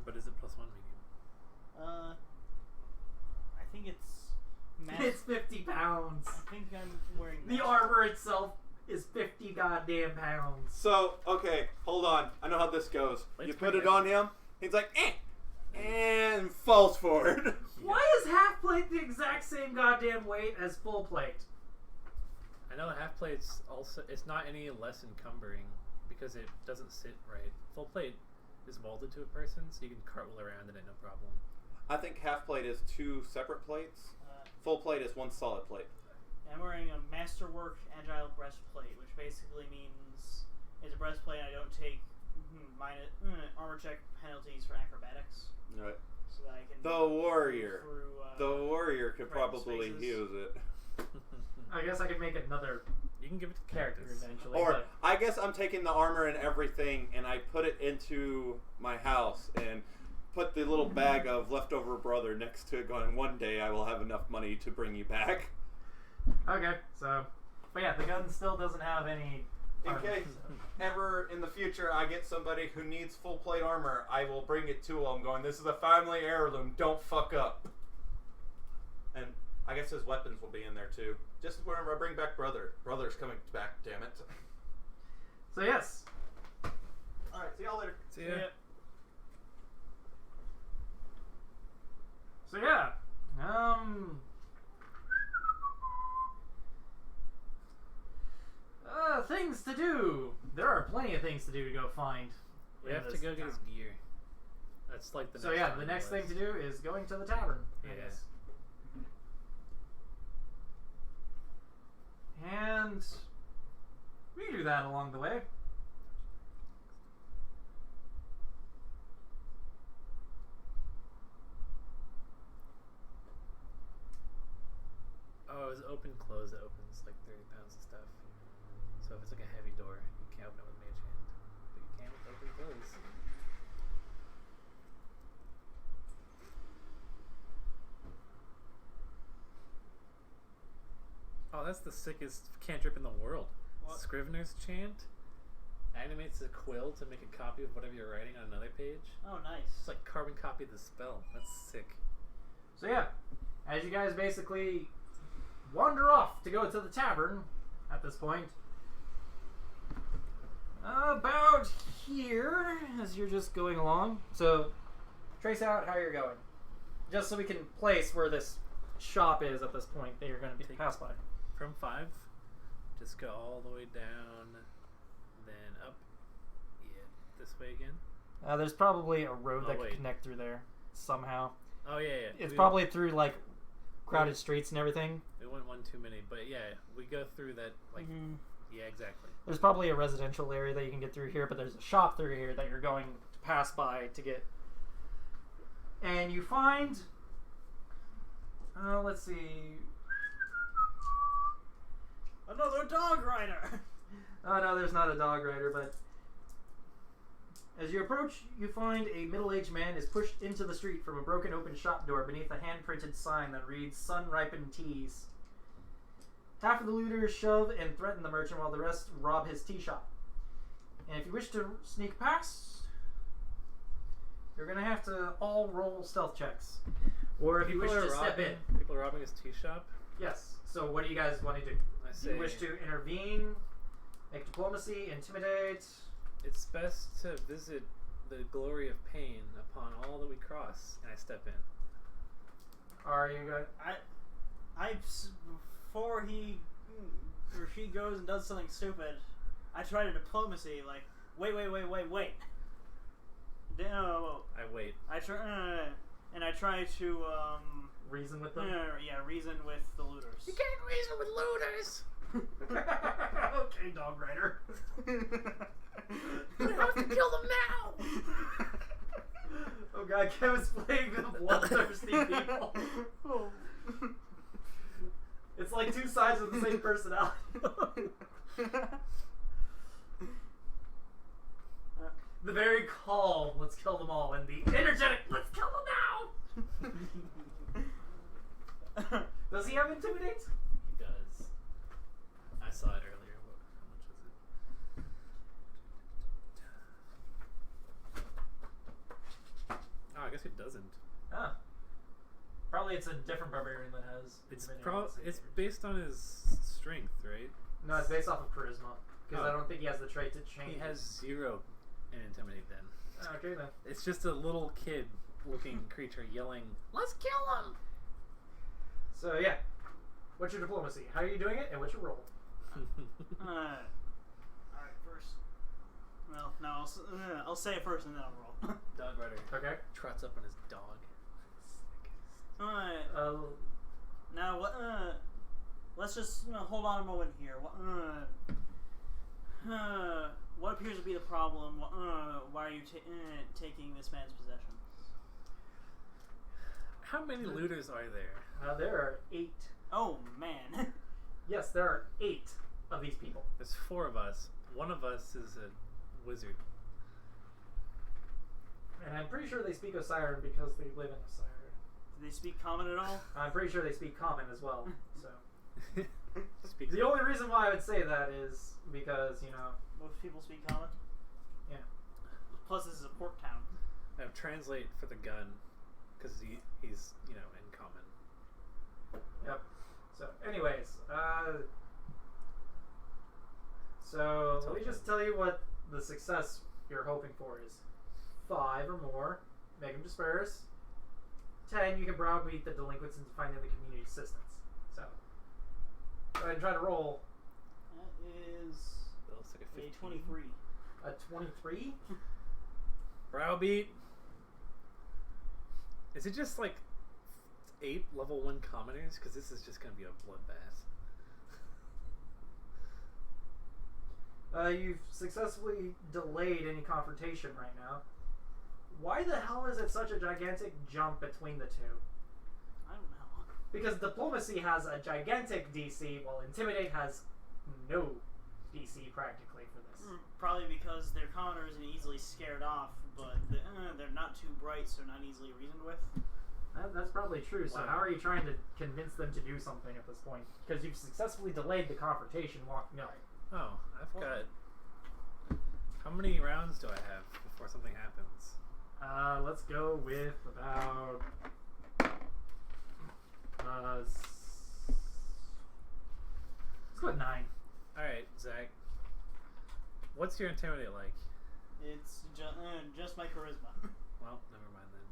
But is it +1 medium? I think it's. It's 50 pounds. I think I'm wearing. The master. armor itself is 50 goddamn pounds. So, okay, hold on. I know how this goes. Let's You put bring it it. on him, he's like, and falls forward. Why is half plate the exact same goddamn weight as full plate? I know half plate's also, it's not any less encumbering because it doesn't sit right. Full plate is molded to a person, so you can cartwheel around in it no problem. I think half plate is 2 separate plates. Full plate is 1 solid plate. I'm wearing a Masterwork Agile breastplate, which basically means it's a breastplate. I don't take armor check penalties for acrobatics, Right. so that I can. The warrior. Through, The warrior could random probably spaces. use it. I guess I could make another You can give it to character characters. eventually. Or but I guess I'm taking the armor and everything and I put it into my house and put the little bag of leftover brother next to it going, one day I will have enough money to bring you back. okay, so, but yeah, the gun still doesn't have any. In armor, case so. ever in the future I get somebody who needs full plate armor, I will bring it to them going, this is a family heirloom, don't fuck up. And I guess his weapons will be in there too. Just whenever I bring back brother. Brother's coming back, damn it. So yes, Alright, see y'all later. See ya. Yeah. so yeah, things to do. There are plenty of things to do to go find. We in have to this go get his town. gear. That's like the So next yeah, on the the next thing list. to do is going to the tavern, I Yeah. guess. And we can do that along the way. Oh, it was open close that opens like 30 pounds of stuff. So if it's like a heavy door, you can't open it with mage hand. But you can with open close. Oh, that's the sickest cantrip in the world. What? Scrivener's Chant animates a quill to make a copy of whatever you're writing on another page. Oh, nice. It's like carbon copy of the spell. That's sick. So yeah, as you guys basically wander off to go to the tavern at this point, about here, as you're just going along. So trace out how you're going. Just so we can place where this shop is at this point that you're going to be passed by. From 5, just go all the way down, then up. Yeah, this way again. There's probably a road Oh, that wait. could connect through there somehow. Oh yeah. It's probably through like crowded streets and everything. We went one too many, but yeah, we go through that like. Yeah, exactly. There's probably a residential area that you can get through here, but there's a shop through here that you're going to pass by to get. And you find, let's see. Another dog rider. Oh no, there's not a dog rider, but as you approach, you find a middle-aged man is pushed into the street from a broken open shop door beneath a hand-printed sign that reads "Sun-Ripened Teas." Half of the looters shove and threaten the merchant while the rest rob his tea shop. And if you wish to sneak past, you're going to have to all roll stealth checks. Or if you wish to step in. People are robbing his tea shop. Yes. So what do you guys want to do? I Do say you wish to intervene, make diplomacy, intimidate? it's best to visit the glory of pain upon all that we cross, and I step in. Are you going? Before he or she goes and does something stupid, I try to diplomacy. Like, wait. No, I wait. I try, and I try to Reason with them? reason with the looters. You can't reason with looters. Okay, dog rider. You have to kill them now. Oh god, Kevin's playing the bloodthirsty people. It's like two sides of the same personality. The very calm, let's kill them all, and the energetic, let's kill them now! Does he have intimidate? He does. I saw it earlier. How much was it? Oh, I guess it doesn't. Ah. Probably it's a different barbarian that has. It's intimidate. it's based on his strength, right? No, it's based off of charisma. Because I Oh. don't think he has the trait to change. He has 0 in intimidate then. Okay then. It's just a little kid looking creature yelling, "Let's kill him!" So yeah. What's your diplomacy? How are you doing it, and what's your roll? Alright, first. Well, no, I'll say it first and then I'll roll. Dog rider Okay. trots up on his dog. Alright, Uh, now what? Let's just hold on a moment here. What appears to be the problem? Why are you taking this man's possessions? How many looters are there? there are 8. Oh man. Yes, there are 8 of these people. There's 4 of us. One of us is a wizard. And I'm pretty sure they speak Osiren because they live in Osiren. Do they speak common at all? I'm pretty sure they speak Common as well. So Speaks the only reason why I would say that is because, you know, Most people speak common. yeah. Plus, this is a port town. Now translate for the gun, because he's in common. Yep. So, anyways, so let me just tell you what the success you're hoping for is. 5 or more, make them disperse. 10, you can browbeat the delinquents into finding the community assistance. So, go ahead and try to roll That is That looks like a a 15. 23. a 23. Browbeat. Is it just like 8 level 1 commoners? Because this is just gonna be a bloodbath. You've successfully delayed any confrontation right now. Why the hell is it such a gigantic jump between the two? I don't know. Because diplomacy has a gigantic DC, while intimidate has no DC practically for this. Probably because they're commoners and easily scared off, but they're not too bright, so not easily reasoned with. That's probably true. So Wow. how are you trying to convince them to do something at this point? Because you've successfully delayed the confrontation. No. Oh, I've got. How many rounds do I have before something happens? Let's go with about let's go with 9. All right, Zach. What's your intimidate like? It's just my charisma. Well, never mind then.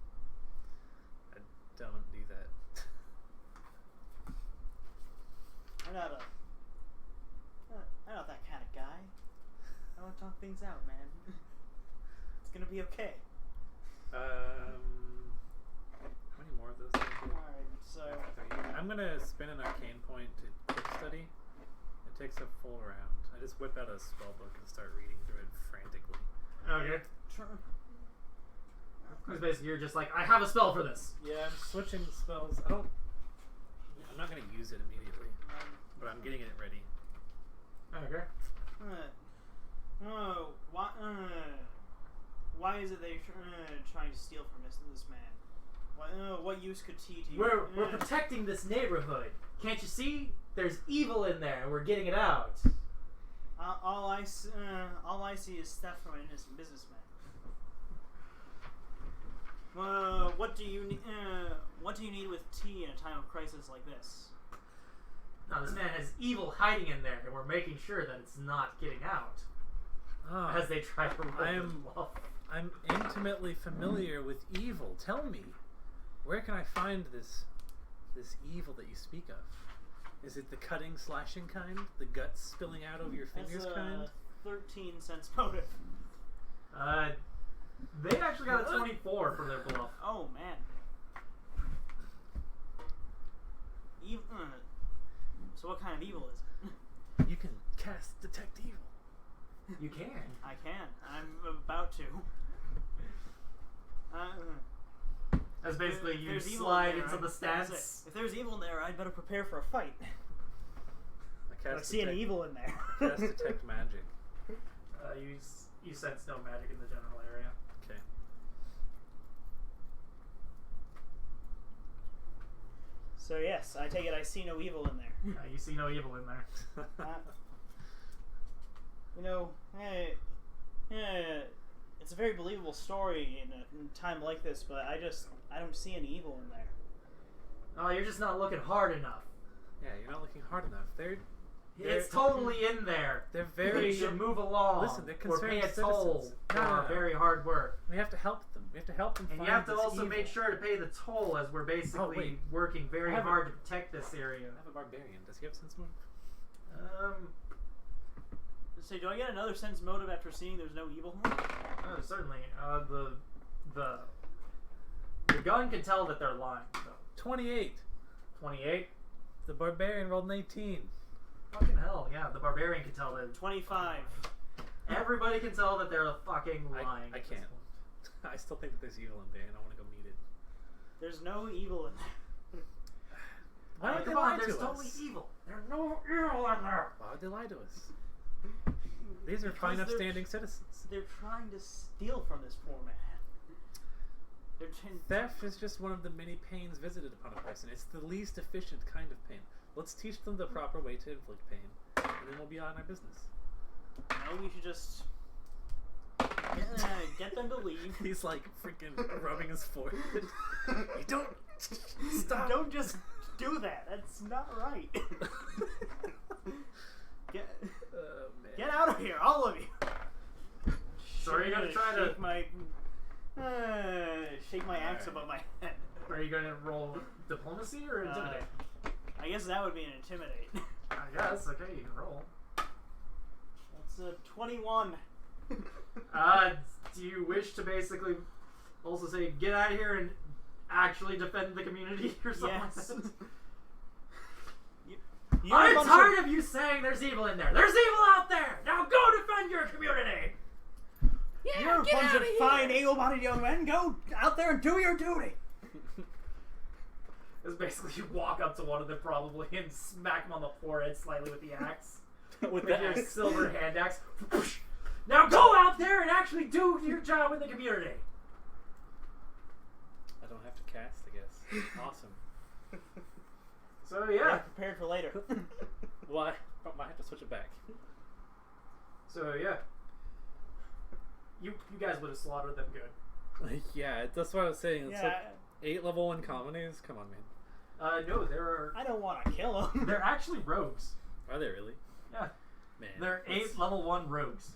to be okay. How many more of those? do I do? Alright, so I'm gonna spin an arcane point to quick study. It takes a full round. I just whip out a spell book and start reading through it frantically. Okay. Because basically you're just like, I have a spell for this. Yeah, I'm switching spells. I'm not gonna use it immediately, but I'm getting it ready. Okay. Why is it they're trying to steal from this man? What use could he do? We're protecting this neighborhood. Can't you see? There's evil in there, and we're getting it out. All I see is theft from an innocent businessman. What do you need with tea in a time of crisis like this? Now this man has evil hiding in there, and we're making sure that it's not getting out. Ah, As they try to roll I'm intimately familiar with evil. Tell me, where can I find this evil that you speak of? Is it the cutting, slashing kind? The guts spilling out over your fingers That's kind? 13 cents motive. They actually got a 24 for their bluff. Oh man. So what kind of evil is it? You can cast detect evil. You can. I can. I'm about to. As basically If you there's evil slide in there, into the that's stance. it. If there's evil in there, I'd better prepare for a fight. I I see any evil in there. Cast detect magic. You sense no magic in the general area. Okay. So yes, I take it I see no evil in there. You see no evil in there. It's a very believable story in a time like this, but I don't see any evil in there. Oh, you're just not looking hard enough. Yeah, you're not looking hard enough. It's totally in there. They're very. You should move along. Listen, they're or pay a concerned toll citizens. for No, our no. very hard work. We have to help them. We have to help them And find you have to this also evil. make sure to pay the toll as we're basically wait. working very I have hard to protect this area. I have a barbarian. Does he have sense motive? So do I get another sense motive after seeing there's no evil? Certainly. The gun can tell that they're lying. So. 28. 28. The barbarian rolled an 18. Fucking hell, yeah. The barbarian can tell that. 25. Everybody can tell that they're fucking lying. I at this can't. point. I still think that there's evil in there, and I want to go meet it. There's no evil in there. Why would they Come on, lie there's to totally us? evil. There's no evil in there. Why would they lie to us? These are Because fine, they're- upstanding citizens. They're trying to steal from this poor man. Theft is just one of the many pains visited upon a person. It's the least efficient kind of pain. Let's teach them the proper way to inflict pain, and then we'll be on our business. No, we should just get them to leave. He's like freaking rubbing his forehead. You don't stop. Don't just do that. That's not right. Get out of here, all of you. So are you gonna try to? Shake my axe Alright. above my head. Are you gonna roll diplomacy or intimidate? I guess that would be an intimidate. I guess. Okay, you can roll. That's a 21. Do you wish to basically also say get out of here and actually defend the community or something? Yes. Like that? You're a I'm bunch tired of you saying there's evil in there. There's evil out there. Now go defend your community. You're a bunch of fine, able-bodied young men. Go out there and do your duty. It's basically you walk up to one of them probably and smack him on the forehead slightly with the axe. With With your silver hand axe. Now go out there and actually do your job in the community. I don't have to cast, I guess. Awesome. So Yeah, yeah. prepared for later. Why? I might have to switch it back. So yeah. You guys would have slaughtered them good. Yeah, that's what I was saying. It's Yeah, like 8 level 1 colonies. Come on, man. No, they're I don't want to kill them. they're actually rogues. Are they really? Yeah. Man. They're that's- 8 level 1 rogues.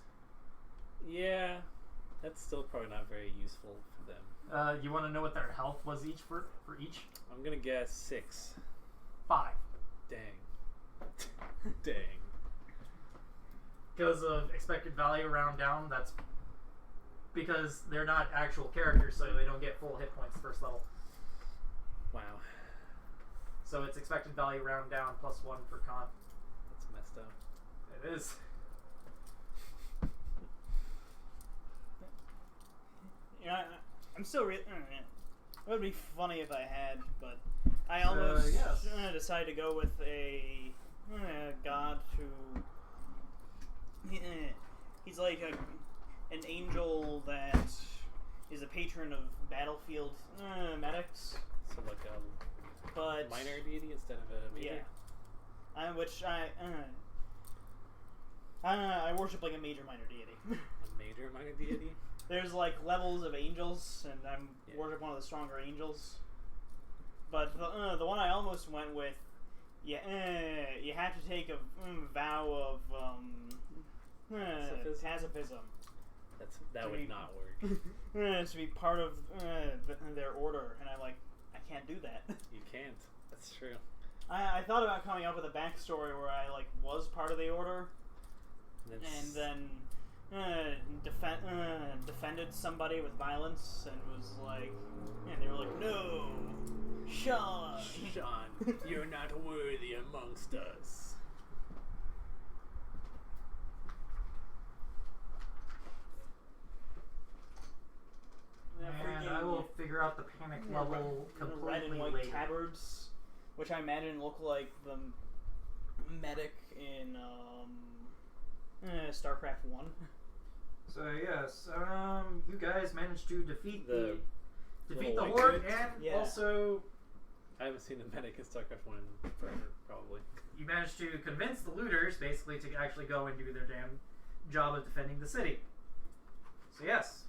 Yeah, that's still probably not very useful for them. You want to know what their health was each for each? I'm gonna guess 6. 5. Dang. Dang. Because of expected value round down, that's because they're not actual characters, so they don't get full hit points first level. Wow, So it's expected value round down +1 for con. that's messed up. It is. Yeah, I'm still. It would be funny if I had, but I almost yes. decided to go with a god who. He's like an angel that is a patron of battlefield medics, So like a but minor deity instead of a major. yeah, which I worship like a major minor deity. A major minor deity. There's like levels of angels, and I'm Yeah. worship one of the stronger angels. But the one I almost went with, you have to take a vow of pacifism That To would be- not work. to be part of their order, and I'm like, I can't do that. You can't. That's true. I thought about coming up with a backstory where I like was part of the order, and then defended somebody with violence, and was like, and they were like, no, Sean. Sean, you're not worthy amongst us. And I will figure out the panic level red completely and white later. tabards, which I imagine look like the medic in StarCraft 1. So yes, you guys managed to defeat The the little white horde, dudes? and Yeah. also I haven't seen the medic in StarCraft 1 in forever, probably. you managed to convince the looters basically to actually go and do their damn job of defending the city. So yes,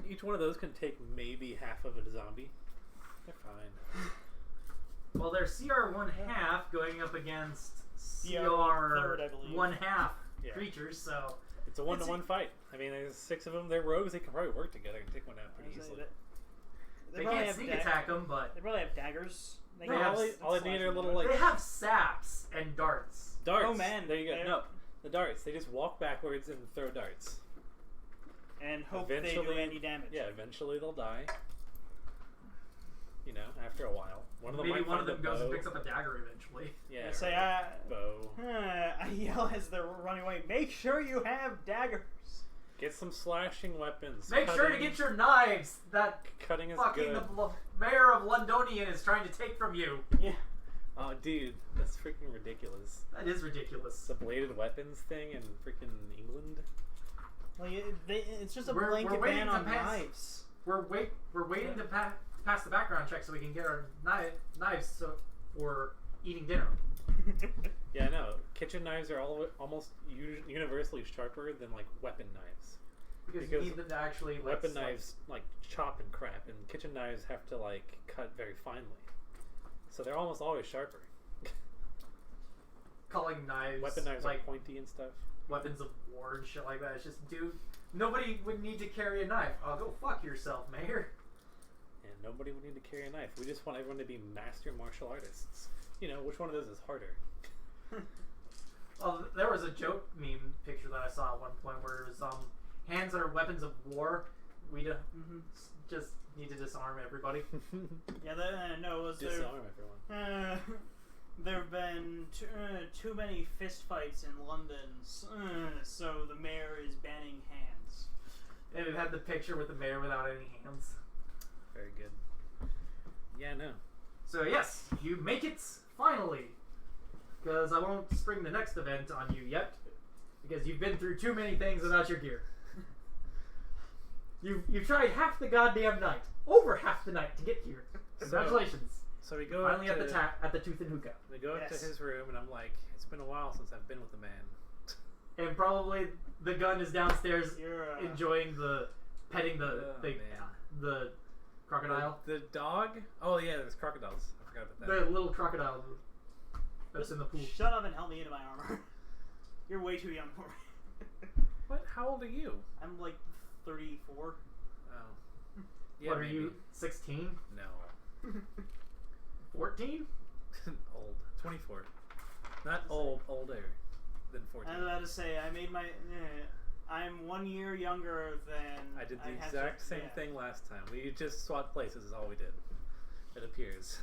Each one of those can take maybe half of a zombie. They're fine. well they're CR 1/2 going up against CR CR 1/3, I believe. 1/2 Yeah. creatures, so It's a one-to-one fight. I mean, there's 6 of them. They're rogues. They can probably work together and take one out pretty easily. they can't sneak attack them, but They probably have daggers. They No, can all have all they need are slashing little, damage. like- they have saps and darts. Darts. Oh, man. There you go. They're- No, the darts. They just walk backwards and throw darts. and hope they do Eventually- any damage. Yeah, eventually they'll die. You know, after a while. One of them Maybe might one of find them a goes and bow. picks up a dagger eventually. Yeah, I say, or a bow. I yell as they're running away. Make sure you have daggers. Get some slashing weapons. Make sure to get your knives that Cutting is fucking good. the mayor of Londonian is trying to take from you. Yeah. Oh, dude, that's freaking ridiculous. That is ridiculous. The bladed weapons thing in freaking England. Like it's just a We're blanket waiting ban to on pass- knives. We're waiting to pass the background check so we can get our knives for eating dinner. Yeah, I know. Kitchen knives are almost universally sharper than like weapon knives. Because you Because need them to actually like, Weapon slice. knives like chop and crap, and kitchen knives have to like cut very finely. So they're almost always sharper. Calling knives Weapon knives like are pointy and stuff. weapons of war and shit like that. It's just, dude, nobody would need to carry a knife. Oh, go fuck yourself, mayor. And nobody would need to carry a knife. We just want everyone to be master martial artists. You know, which one of those is harder? Well, there was a joke meme picture that I saw at one point where it was hands are weapons of war. We just need to disarm everybody. Yeah, no, it was Disarm everyone. there have been too many fist fights in London, so the mayor is banning hands. And it had the picture with the mayor without any hands. Very good. Yeah, no. So yes, you make it finally. Because I won't spring the next event on you yet. Because you've been through too many things without your gear. You've tried half the goddamn night. Over half the night to get here. Congratulations. So we go Finally up at to, the at the Tooth and Hookah. we go up Yes. to his room, and I'm like, it's been a while since I've been with a man. And probably the gun is downstairs You're enjoying petting Oh, man. the crocodile. The dog? Oh yeah, there's crocodiles. I forgot about The that. little crocodile that's in the pool. Shut up and help me into my armor. You're way too young for me. What? How old are you? I'm like 34. Oh. Yeah, What are maybe. you, 16? No. 14? Old. 24. Not old, older than 14. I was about to say I made my I'm 1 year younger than. I did the have exact to- same yeah. thing last time. We just swapped places is all we did. It appears.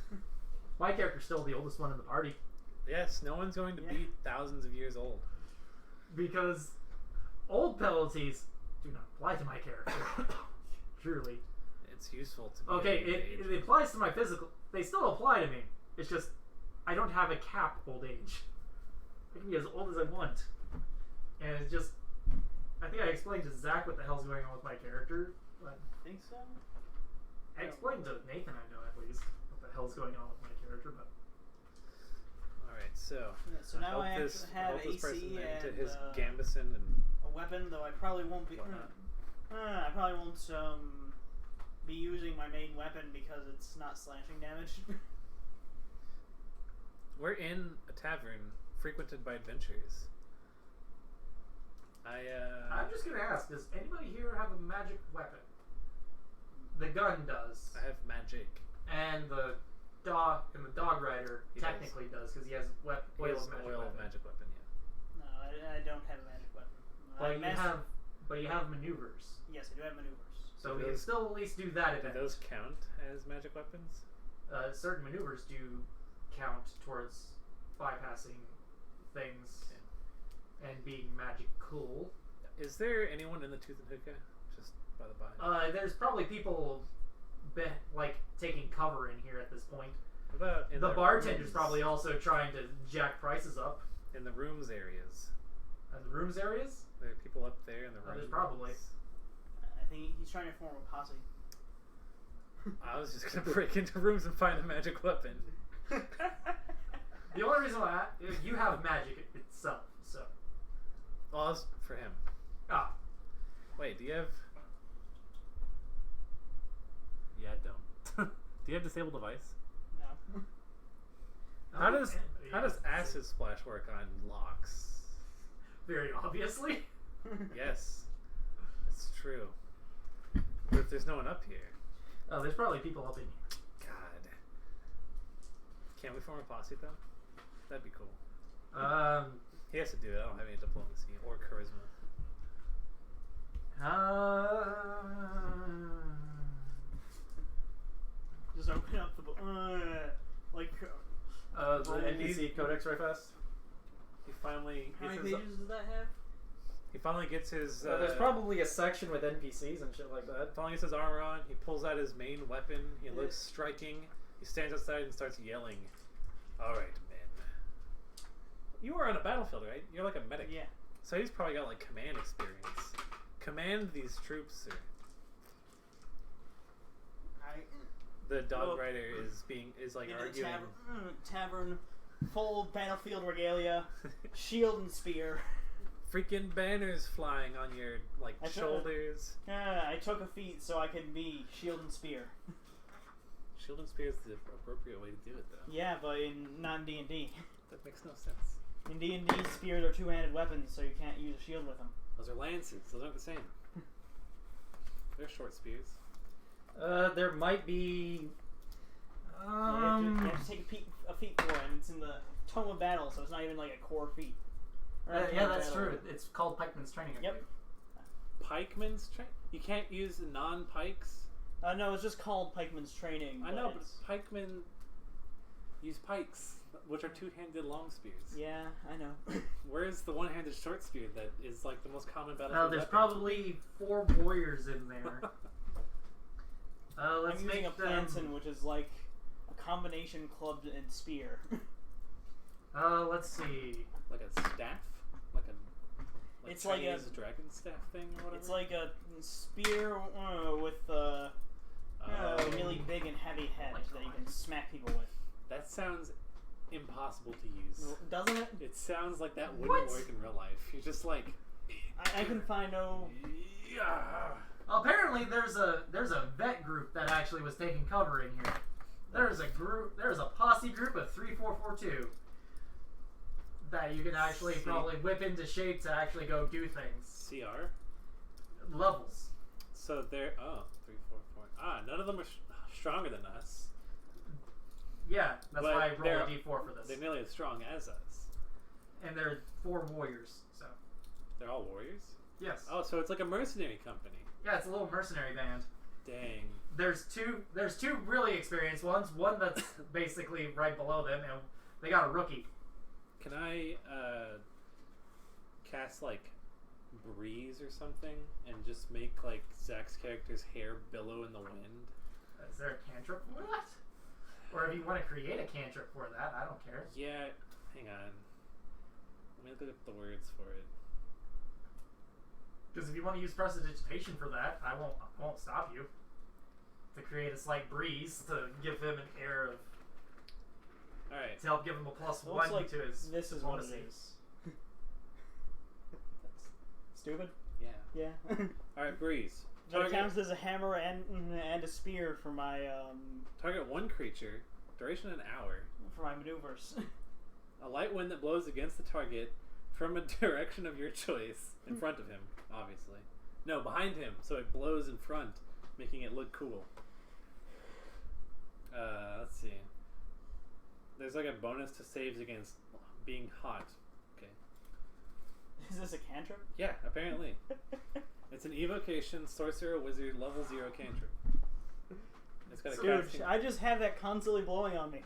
My character's still the oldest one in the party Yes, no one's going to Yeah. be thousands of years old. because old penalties do not apply to my character. Truly. It's useful to be Okay, age. it applies to my physical. They still apply to me. It's just I don't have a cap old age. I can be as old as I want, and it's just. I think I explained to Zach what the hell's going on with my character, but Think so? I explained to Nathan, I know at least, what the hell's going on with my character, but Alright, so. Yeah, so now hope I this, have hope this person AC into and his Gambison and a weapon, though I probably won't be. whatnot. I probably won't be using my main weapon because it's not slashing damage. We're in a tavern frequented by adventurers. I'm just gonna ask: does anybody here have a magic weapon? The gun does, I have magic. and the dog rider He technically does because he has He oil has of magic oil weapon. of magic weapon, yeah. No, I don't have a magic weapon. But you have maneuvers, Yes, I do have maneuvers. so Do we can those- still at least do that Do event. those count as magic weapons? Certain maneuvers do count towards bypassing things and being magical. Is there anyone in the Tooth and Hookah? Just by the by. There's probably people like taking cover in here at this point. What about in The bartender's rooms? probably also trying to jack prices up. In the rooms areas. The rooms areas? There are people up there in the rooms. There's probably. I think he's trying to form a posse. I was just gonna break into rooms and find a magic weapon. The only reason why you have magic itself, so. Well, that's for him. Ah, Wait, do you have? Yeah, I don't. Do you have disable device? No. How does anybody how does has- acid splash work on locks? Very obviously. Yes, it's true. But if there's no one up here, Oh, there's probably people up in here. God, can't we form a posse though? That'd be cool. He has to do it. I don't have any diplomacy or charisma. Just open up the book. Like, The NPC Codex right fast. He finally how gets many his. pages does that have? He finally gets his. There's probably a section with NPCs and shit like that. Finally gets his armor on. He pulls out his main weapon. He looks striking. He stands outside and starts yelling. All right, men. You are on a battlefield, right? You're like a medic. Yeah. So he's probably got like command experience. Command these troops, sir. The dog Look, rider is like In the arguing. tavern, full battlefield regalia, shield and spear. Freaking banners flying on your like I took- shoulders. I took a feat so I can be shield and spear. Shield and spear is the appropriate way to do it, though. Yeah, but not in D&D. That makes no sense. In D&D, spears are two-handed weapons, so you can't use a shield with them. Those are lances. Those aren't the same. They're short spears. There might be. You have to take a feat for it, and it's in the Tome of Battle, so it's not even like a core feat. Or not Tome Yeah, of that's Battle. true. It's called Pikeman's Training. I Yep. believe. Pikeman's You can't use non-pikes. No, it's just called Pikeman's Training. I know, but it's- pikemen use pikes, which are two-handed long spears. Yeah, I know. Where's the one-handed short spear that is like the most common battlefield There's weapon? probably 4 warriors in there. Let's I'm using a make them. plantain, which is like a combination club and spear. Let's see. Like a staff, like a It's like a- Chinese dragon staff thing or whatever. It's like a spear with really big and heavy head my that you God. can smack people with. That sounds impossible to use. Doesn't it? It sounds like that wouldn't What? work in real life. You're just like, I can find no. yeah. Apparently, there's a vet group that actually was taking cover in here. There's a posse group of 3442 that you can actually See. probably whip into shape to actually go do things. CR. Levels. So they're 3, 4, 4. None of them are stronger than us. Yeah, that's But why I roll they're- a d4 for this. They're nearly as strong as us. And they're 4 warriors, so They're all warriors. Yes. Oh, so it's like a mercenary company. Yeah, it's a little mercenary band. Dang. There's two really experienced ones. One that's basically right below them, and they got a rookie. Can I cast like breeze or something and just make like Zach's character's hair billow in the wind? Is there a cantrip for that? Or if you want to create a cantrip for that, I don't care. Yeah, hang on. Let me look up the words for it. Because if you want to use prestidigitation for that, I won't stop you. To create a slight breeze to give him an air of. Alright. To help give him a +1 Looks like to his. this is what it diplomacy. is. Stupid? Yeah. Yeah. Alright, breeze. But it counts as a hammer and a spear for my Target one creature. Duration an hour. maneuvers. A light wind that blows against the target from a direction of your choice. In front of him, obviously. No, behind him, so it blows in front, making it look cool. Let's see. There's like a bonus to saves against being hot. Okay. Is this a cantrip? Yeah, apparently. It's an evocation, sorcerer, wizard, level 0 cantrip. It's got a Dude, casting. I just have that constantly blowing on me.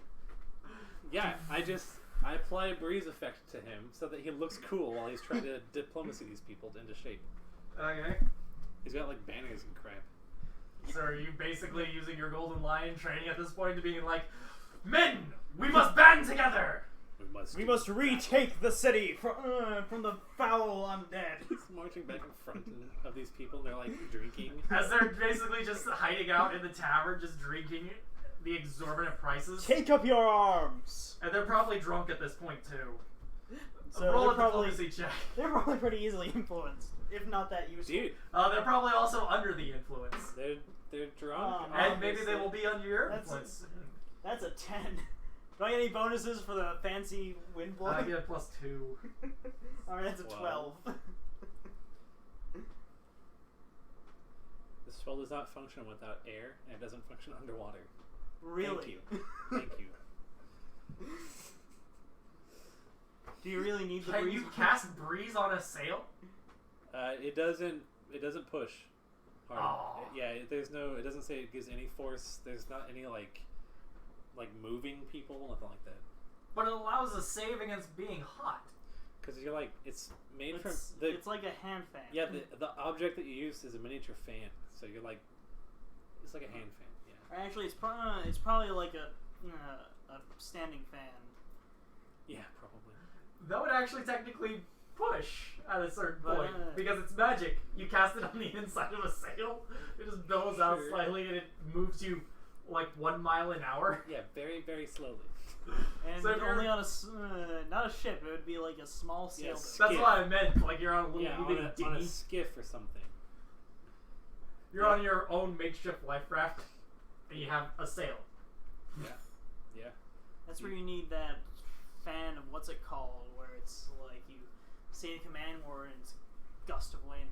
Yeah, I apply a breeze effect to him so that he looks cool while he's trying to diplomacy these people into shape. Okay. He's got like banners and crap. So are you basically using your golden lion training at this point to being like, men, we must band together. We must retake the city from the foul undead. He's marching back in front of these people and they're like drinking. As they're basically just hiding out in the tavern, just drinking the exorbitant prices. Take up your arms. And they're probably drunk at this point too. So Roll they're a probably diplomacy check. they're probably pretty easily influenced, if not that useful. Dude, They're probably also under the influence. they're drunk. And maybe they will be under your That's- influence. That's a 10. Do I get any bonuses for the fancy wind blowing? I get a +2. Alright, that's a 12. 12. This spell does not function without air, and it doesn't function underwater. Really? Thank you. Do you really need the Can breeze? you cast breeze on a sail? It doesn't push hard. Aw. Yeah, it doesn't say it gives any force. There's not any like moving people, nothing like that. But it allows a save against being hot. Because you're like, it's made from It's like a hand fan. yeah, the object that you use is a miniature fan. So you're like, it's like a hand fan. Yeah. Or actually, it's probably like a standing fan. Yeah, probably. That would actually technically push at a certain But, point because it's magic. You cast it on the inside of a sail, it just billows out Sure. slightly and it moves you like 1 mile an hour. Yeah, very, very slowly. And So if only you're- on not a ship. It would be like a small sail. Yes. That's Skiff. what I meant. Like you're on a little Yeah, bitty on a dinghy. skiff or something. You're on your own makeshift life raft, and you have a sail. Yeah. Yeah. That's where you need that fan of what's it called, where it's like you say the command word and it's a gust of wind.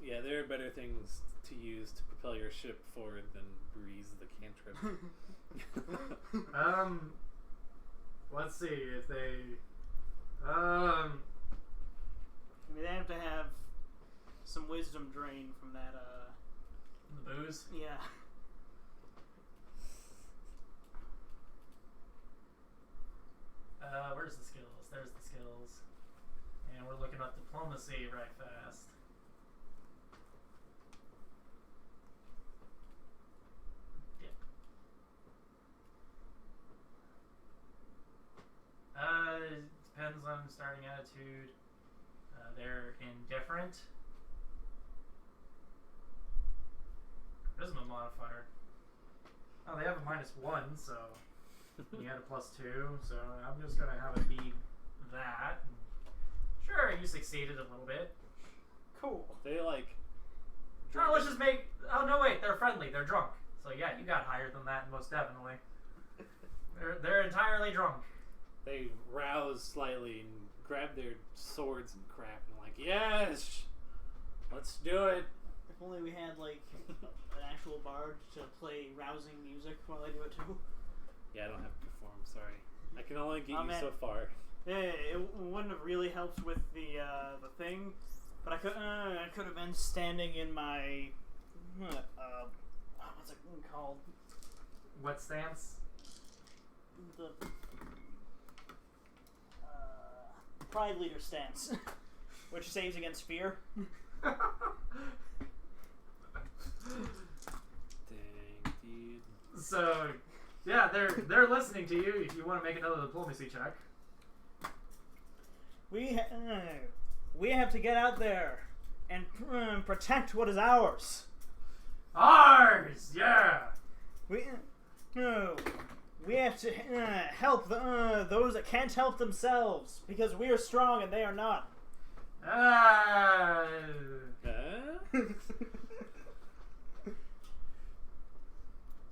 Yeah, there are better things to use to propel your ship forward than breeze the cantrip. Let's see if they. I mean, they have to have some wisdom drain from that. The booze. Yeah. Where's the skills? There's the skills. And we're looking up diplomacy right fast. Dip. Depends on starting attitude. They're indifferent. Charisma modifier. Oh, they have a -1, so you had a +2, so I'm just gonna have it be that. Sure, you succeeded a little bit. Cool. They like. Oh, let's just make. Oh no, wait, they're friendly. They're drunk. So yeah, you got higher than that, most definitely. They're entirely drunk. They rouse slightly and grab their swords and crap and like, yes, let's do it. If only we had like an actual bard to play rousing music while I do it too. Yeah, I don't have to perform. Sorry, I can only get Oh, you man. so far. it wouldn't have really helped with the thing, but I could have been standing in my what's it called? What stance? The Pride Leader stance, which saves against fear. Dang, dude. So, yeah, they're listening to you. If you want to make another diplomacy check. We have to get out there and protect what is ours. Ours, yeah. We have to help those that can't help themselves because we are strong and they are not.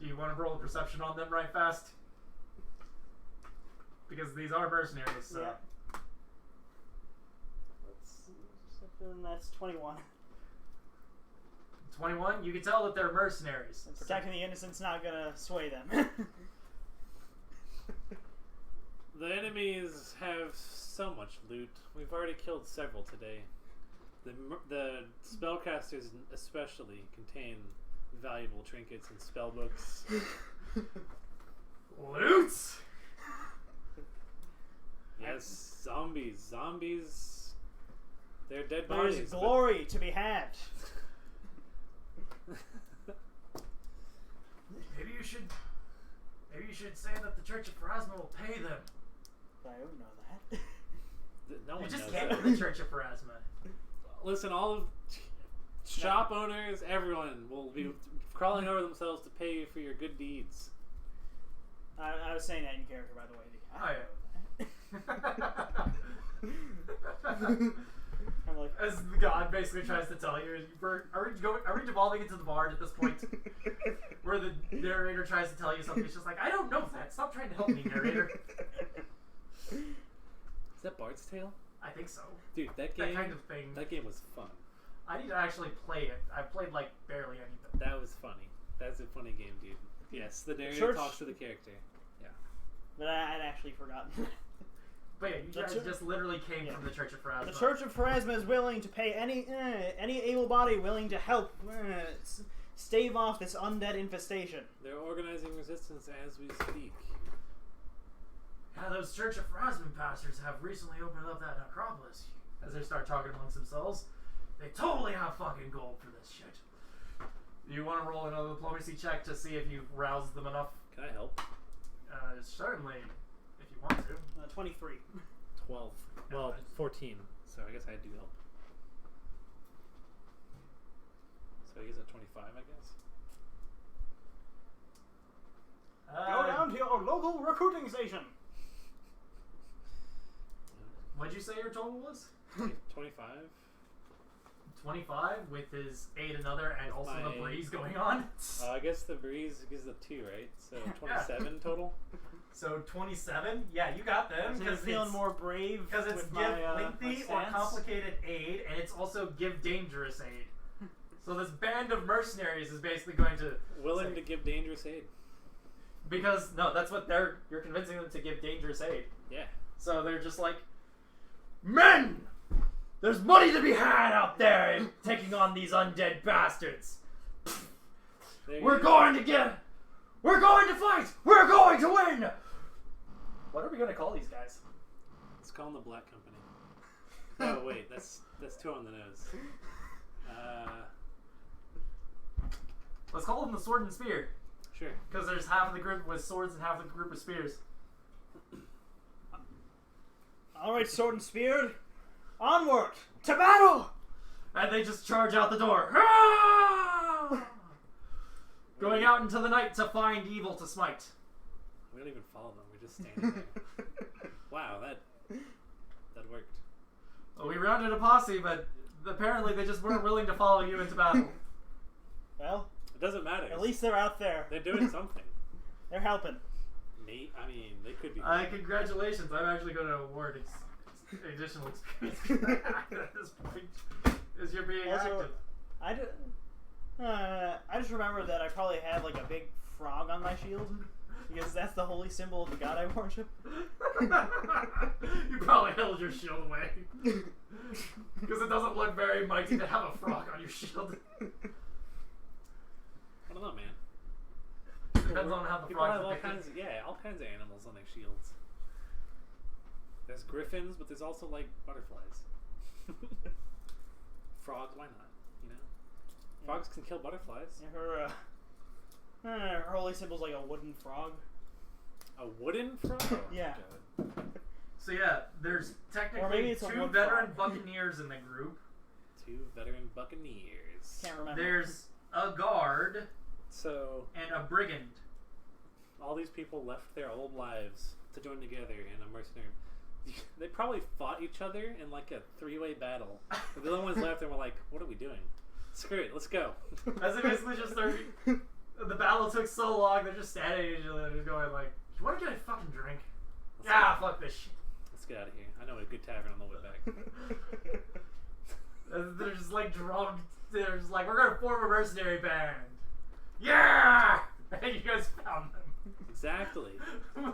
Do you want to roll a perception on them right fast? Because these are mercenaries, so. Yeah. That's 21. 21? You can tell that they're mercenaries. And protecting the innocent's not gonna sway them. The enemies have so much loot. We've already killed several today. The spellcasters especially contain valuable trinkets and spell books. Loot! Yes, zombies. Zombies. They're dead There's bodies. glory to be had. Maybe you should say that the Church of Pharasma will pay them. I don't know that. No You one just knows came that. from the Church of Pharasma. Listen, all of shop owners, everyone will be crawling over themselves to pay you for your good deeds. I was saying that in character, by the way. I'm like, As the god basically tries to tell you, are we devolving into the bard at this point? Where the narrator tries to tell you something, it's just like, I don't know that. Stop trying to help me, narrator. Is that Bard's Tale? I think so. Dude, that game. That kind of thing. That game was fun. I need to actually play it. I've played like barely anything. That was funny. That's a funny game, dude. Yes, the narrator Church- talks to the character. but I'd actually forgotten. But yeah, you The guys chur- just literally came Yeah. from the Church of Pharasma. The Church of Pharasma is willing to pay any able body willing to help stave off this undead infestation. They're organizing resistance as we speak. Yeah, those Church of Pharasma pastors have recently opened up that necropolis. As they start talking amongst themselves, they totally have fucking gold for this shit. You want to roll another diplomacy check to see if you've roused them enough? Can I help? Certainly, if you want to. 23. 12. Well, 14. So I guess I do help. So he's at 25, I guess. Go down to your local recruiting station. What'd you say your total was? 25? 25 with his aid another and With also my the aid. breeze going on. I guess the breeze gives the 2, right? So 27 total? So 27? Yeah, you got them. So you're feeling more brave Because it's with give my, lengthy my or stance? complicated aid, and it's also give dangerous aid. So this band of mercenaries is basically going to Willing say- to give dangerous aid. Because no, that's what you're convincing them to give dangerous aid. Yeah. So they're just like, men, there's money to be had out there in taking on these undead bastards. There We're you going to fight. We're going to win. What are we going to call these guys? Let's call them the Black Company. Oh wait, that's 2 on the nose. Let's call them the Sword and Spear. Sure. Because there's half of the group with swords and half of the group with spears. Alright, sword and spear. Onward! To battle! And they just charge out the door. Ah! Going out into the night to find evil to smite. We don't even follow them. We're just standing there. Wow, that worked. Well, we rounded a posse, but apparently they just weren't willing to follow you into battle. Well, It doesn't matter. at least they're out there. They're doing something. They're helping. I mean, they could be. Congratulations. I'm actually going to award additional experience at this point. As you're being Also, active. I just remember that I probably had like a big frog on my shield. Because that's the holy symbol of the god I worship. You probably held your shield away. Because it doesn't look very mighty to have a frog on your shield. I don't know, man. Depends on how the People frog have all kinds of animals on their shields. There's griffins, but there's also like butterflies. Frogs, why not? You know, frogs can kill butterflies. Her holy symbol's like a wooden frog. A wooden frog? Oh, Yeah. God. So yeah, there's Or maybe technically it's a 2 wood veteran frog. buccaneers in the group. 2 veteran buccaneers. Can't remember. There's a guard So and a brigand. all these people left their old lives to join together in a mercenary. They probably fought each other in like a 3-way battle. But the other ones left and were like, "What are we doing? Screw it, let's go." As they basically just started. The battle took so long, they're just standing at each other, just going like, "You want to get a fucking drink?" Let's Yeah, go. fuck this shit. Let's get out of here. I know a good tavern on the way back. And they're just like drunk. They're just like, "We're gonna form a mercenary band." Yeah! And you guys found them. Exactly.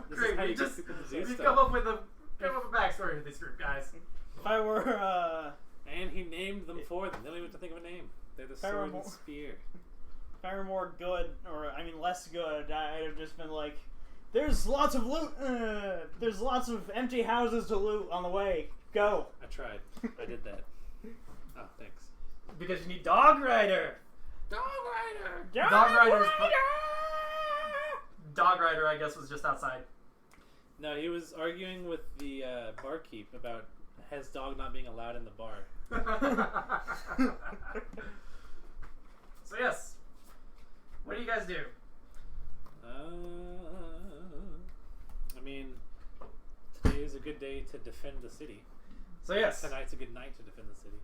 This Great. is how We you just get people to do we stuff. come up with a backstory for this group, guys. If I were And he named them for them. They don't even have to think of a name. They're the sword and Paramore. spear. if I were more good, or I mean less good, I'd have just been like, "There's lots of loot. There's lots of empty houses to loot on the way. Go." I tried. I did that. Oh, thanks. Because you need Dog Rider. Dog Rider! Dog Rider's Dog Rider, I guess, was just outside. No, he was arguing with the barkeep about his dog not being allowed in the bar. So yes, what do you guys do? I mean, today is a good day to defend the city. So yes, Tonight's a good night to defend the city.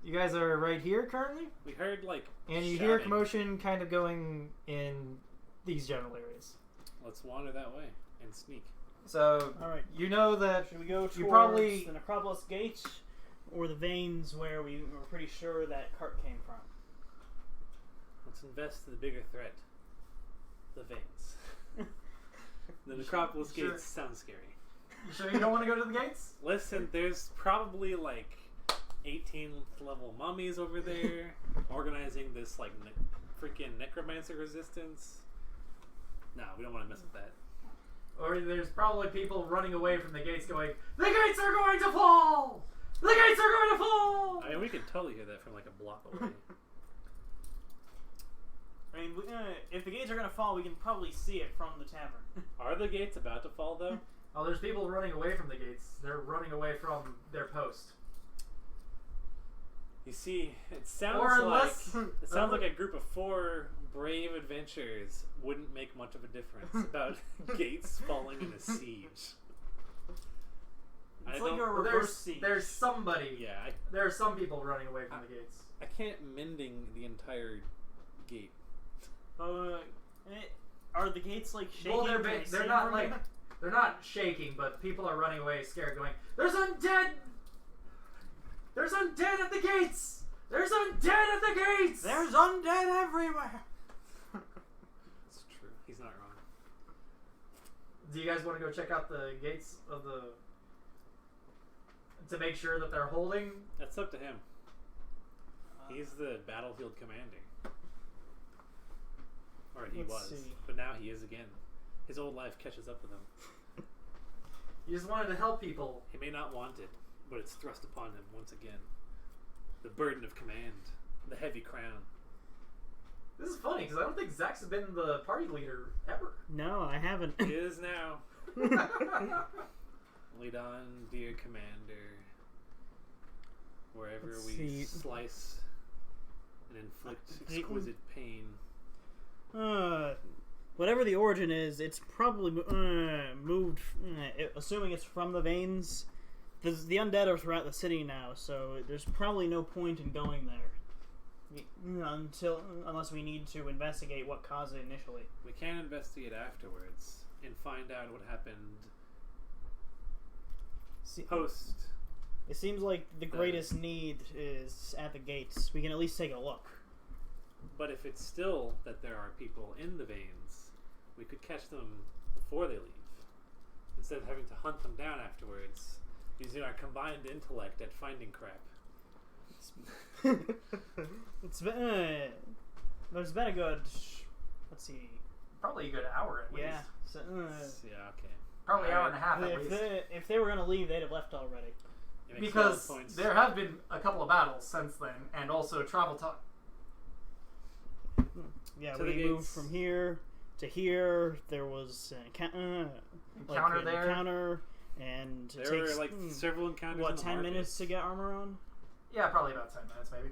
You guys are right here currently, We heard like and you shouting. hear commotion kind of going in these general areas. Let's wander that way and sneak. So All right. you know that Should we go towards You probably- the Necropolis Gate or the veins where we were pretty sure that cart came from? Let's invest in the bigger threat. The veins. The Necropolis Sure. Gates sound scary. You sure you don't want to go to the gates? Listen, there's probably like 18th level mummies over there organizing this like freaking necromancer resistance. No, we don't want to mess with that. Or there's probably people running away from the gates going, "The gates are going to fall! The gates are going to fall!" I mean, we can totally hear that from like a block away. I mean, if the gates are gonna fall, we can probably see it from the tavern. Are the gates about to fall though? Oh, there's people running away from the gates. They're running away from their post. You see, it sounds Or like unless- a group of 4 brave adventurers wouldn't make much of a difference about gates falling in a siege. I It's like don't. a Well, reverse siege. there's somebody. Yeah, There are some people running away from the gates. I can't mending the entire gate. Are the gates like shaking? Well, Can we they're see them not from like here? they're not shaking, but people are running away scared, going, "There's undead! There's undead at the gates! There's undead at the gates!" There's undead everywhere. It's true. He's not wrong. Do you guys want to go check out the gates of the to make sure that they're holding? That's up to him. He's the battlefield commander. Or he Let's was. see. But now he is again. His old life catches up with him. You just wanted to help people. He may not want it, but it's thrust upon him once again. The burden of command. The heavy crown. This is funny because I don't think Zach's been the party leader ever. No, I haven't. He is now. Lead on, dear commander. Wherever Let's we see. slice and inflict exquisite pain. Whatever the origin is, it's probably moved. Assuming it's from the veins, the undead are throughout the city now, so there's probably no point in going there unless we need to investigate what caused it initially. We can investigate afterwards and find out what happened post. It seems like the greatest need is at the gates. We can at least take a look. But if it's still that there are people in the veins, we could catch them before they leave, instead of having to hunt them down afterwards, using our combined intellect at finding crap. It's been a good. Let's see. Probably a good hour at least. Yeah. So, Yeah, okay. Probably hour and a half at if least. if they were gonna leave, they'd have left already. You make Because solid points. there have been a couple of battles since then, and also travel time. Yeah, To the we moved gates. from here to here. There was an encounter Encounter there. and it There were takes like several encounters. what in the 10 market. minutes to get armor on. Yeah, probably about 10 minutes maybe.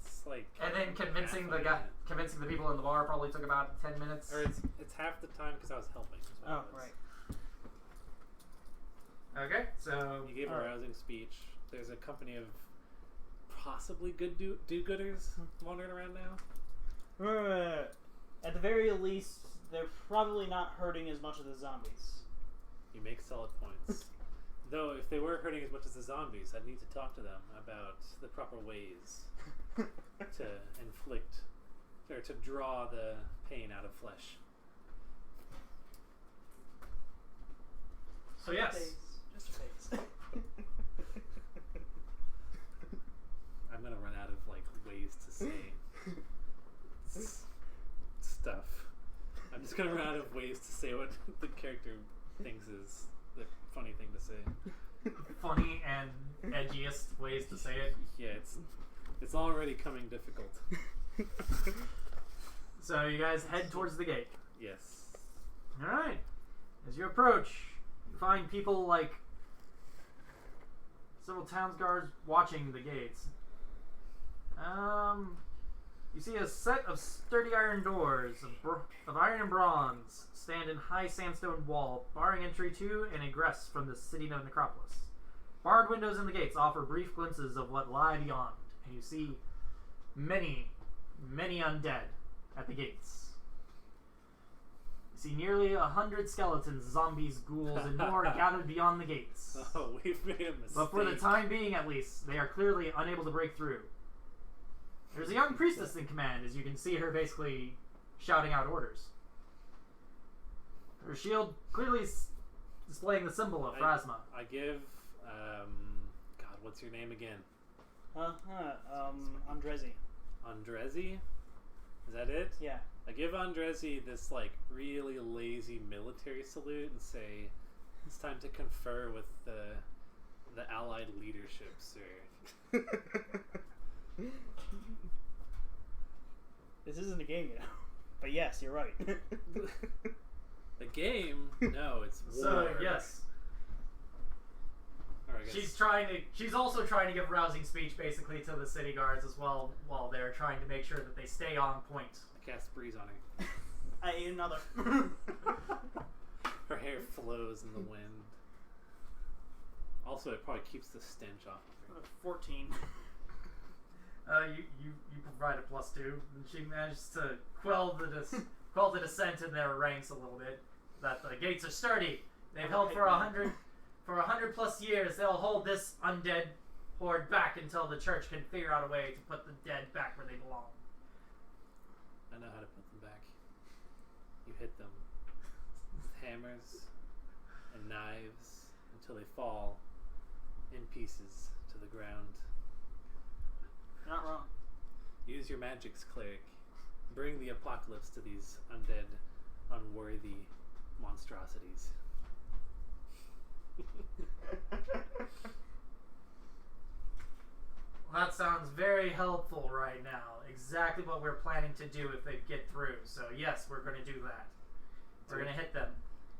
It's like. And then convincing half the of guy, it. convincing the people in the bar probably took about 10 minutes. Or it's half the time because I was helping. is what Oh, it was. right. Okay, so You gave a Alright. rousing speech. There's a company of possibly good do-gooders wandering around now. At the very least, they're probably not hurting as much as the zombies. You make solid points. Though, if they were hurting as much as the zombies, I'd need to talk to them about the proper ways to inflict, or to draw the pain out of flesh. so yes. Just a face. I'm gonna run out of like ways to say stuff. I'm just gonna run out of ways to say what the character thinks is the funny thing to say. Funny and edgiest ways to say it. Yeah, it's already coming difficult. So you guys head towards the gate. Yes. Alright. As you approach, you find people like several towns guards watching the gates. You see a set of sturdy iron doors of iron and bronze stand in high sandstone wall, barring entry to and egress from the city of Necropolis. Barred windows in the gates offer brief glimpses of what lie beyond, and you see many, many undead at the gates. You see nearly 100 skeletons, zombies, ghouls, and more gathered beyond the gates. Oh, we've made a mistake. But for the time being, at least, they are clearly unable to break through. There's a young priestess in command, as you can see her basically shouting out orders. Her shield clearly displaying the symbol of Phrasma. I give, God, what's your name again? Andrezi. Andrezi? Is that it? Yeah. I give Andrezi this like really lazy military salute and say it's time to confer with the allied leadership, sir. This isn't a game, you know. But yes, you're right. The game? No, it's war. So, yes. Or I guess- She's also trying to give a rousing speech basically to the city guards as well, while they're trying to make sure that they stay on point. I cast breeze on her. I ate another. Her hair flows in the wind. Also, it probably keeps the stench off of her. 14. You provide a +2, and she manages to quell the dissent in their ranks a little bit. That the gates are sturdy. They've held for 100 plus years. They'll hold this undead horde back until the church can figure out a way to put the dead back where they belong. I know how to put them back. You hit them with hammers and knives until they fall in pieces to the ground. You're not wrong. Use your magics, cleric. Bring the apocalypse to these undead, unworthy monstrosities. Well, that sounds very helpful right now. Exactly what we're planning to do if they get through. So yes, we're going to do that. We're going to hit them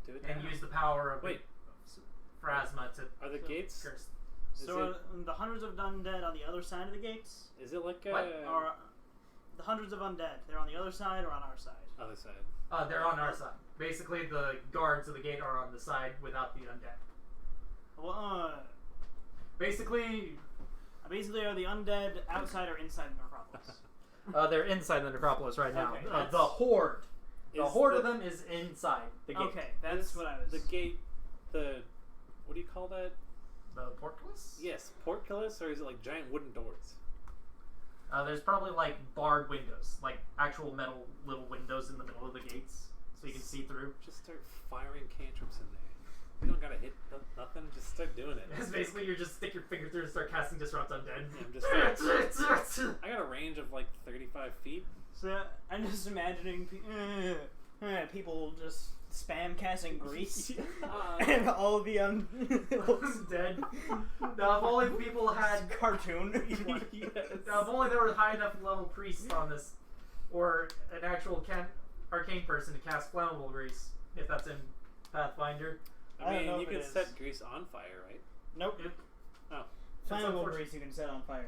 Do it and now. use the power of Wait. Phrasma to Are the gates? curse. So it- are the hundreds of undead on the other side of the gates? Is it like What? a Or the hundreds of undead, they're on the other side or on our side? other side? They're on our side. Basically, the guards of the gate are on the side without the undead. Well, Basically, are the undead outside or inside the necropolis? they're inside the necropolis right now. Okay, The that's- horde. The Is horde the- of them is inside the gate. Okay, that's Is what I was. The gate, what do you call that? The portcullis? Yes, portcullis, or is it like giant wooden doors? There's probably like barred windows, like actual metal little windows in the middle of the gates. so you can see through. Just start firing cantrips in there. You don't gotta hit nothing. Just start doing it. It's basically you just stick your finger through and start casting Disrupt Undead. Yeah, I'm just. I got a range of like 35 feet. So I'm just imagining people just spam casting grease and all the Dead. Now, if only people had cartoon. Yes. Now, if only there were high enough level priests on this, or an actual arcane person to cast flammable grease, if that's in Pathfinder. I don't know you if can it is. set grease on fire, right? Nope. Oh. Flammable unfortunate. grease you can set on fire.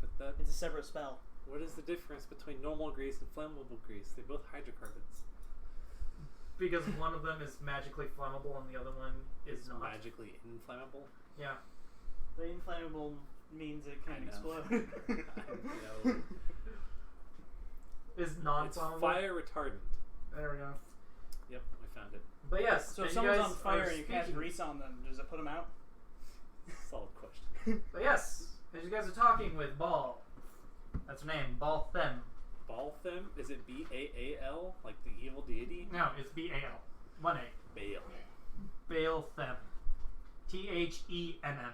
But that. It's a separate spell. What is the difference between normal grease and flammable grease? They're both hydrocarbons. Because one of them is magically flammable and the other one is not. Magically inflammable. Yeah. The inflammable means it I can know. explode. I know. Is It's non-flammable. fire retardant. There we go. Yep, I found it. But yes, So and if you someone's guys on fire are and you cast speaking- grease on them, does it put them out? Solid question. But yes, as you guys are talking with Baal, that's her name, Baal Them. Baltham? Is it B-A-A-L? Like the evil deity? No, it's B-A-L. One A. Baal. Baal Them. T-H-E-M-M.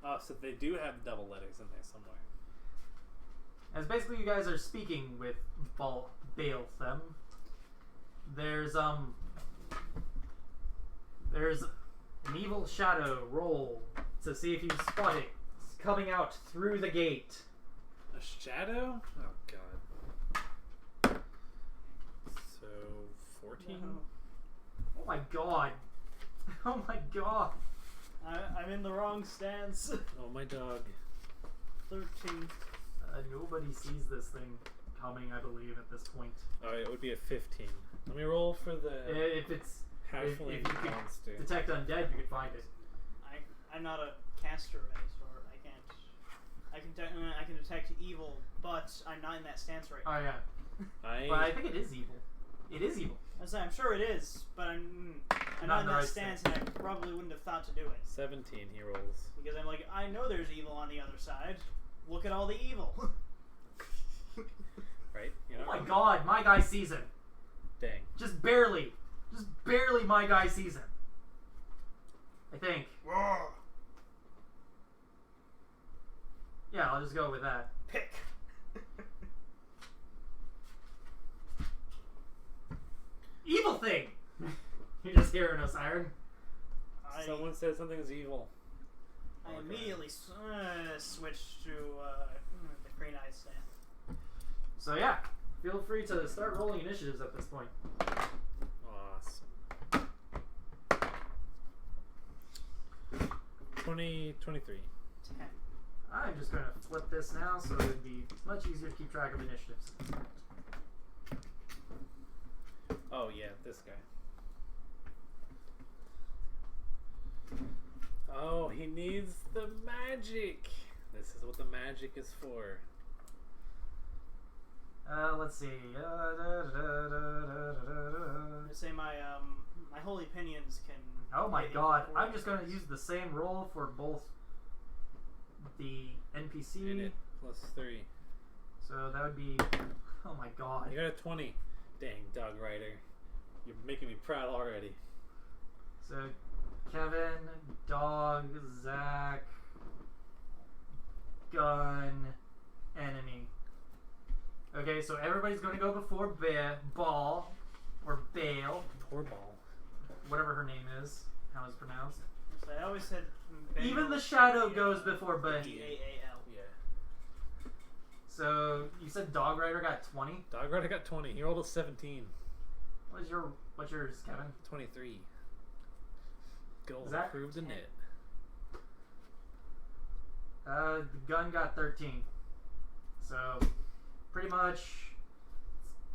Oh, so they do have double letters in there somewhere. As basically you guys are speaking with Baal Them, there's an evil shadow roll to see if you spot it. It's coming out through the gate. A shadow? Oh, God. So, 14? Oh my god. Oh my god. I'm in the wrong stance. Oh, my dog. 13. Nobody sees this thing coming, I believe, at this point. Oh, it would be a 15. Let me roll for the If it's halfling if you could monster. detect undead, you could find it. I'm not a caster of any sort. I can detect evil, but I'm not in that stance right now. Oh yeah. But I think it is evil. It is evil. I'm sure it is, but I'm Not not in in the that right stance, and I probably wouldn't have thought to do it. 17 he rolls. Because I'm like, I know there's evil on the other side. Look at all the evil. Right? You know? Oh my god, my guy sees him. Dang. Just barely. Just barely my guy sees him. I think. Yeah, I'll just go with that. Pick. Evil thing! You're just hearing us, Iron. Someone said something is evil. I immediately switched to the Green Eyes stand. So yeah, feel free to start rolling initiatives at this point. Awesome. 23. 10. I'm just going to flip this now so it would be much easier to keep track of initiatives. Oh, yeah, this guy. Oh, he needs the magic. This is what the magic is for. Let's see. I say my holy opinions can. Oh my hit god, before I'm just going to use the same roll for both the NPC. And it plus 3. So that would be. Oh my god. You got a 20. Dang, Dog Rider. You're making me proud already. So Kevin, Dog, Zach, Gun, Enemy. Okay, so everybody's going to go before Ball, or Bale, Poor ball. whatever her name is, how it's pronounced. So I always said. Even the shadow goes before Bale. B-A-A-L. Yeah. So you said Dog Rider got 20. Dog Rider got 20. He rolled a 17. What's yours, Kevin? 23. Goal. Zach? Prove the net. The Gun got 13. So pretty much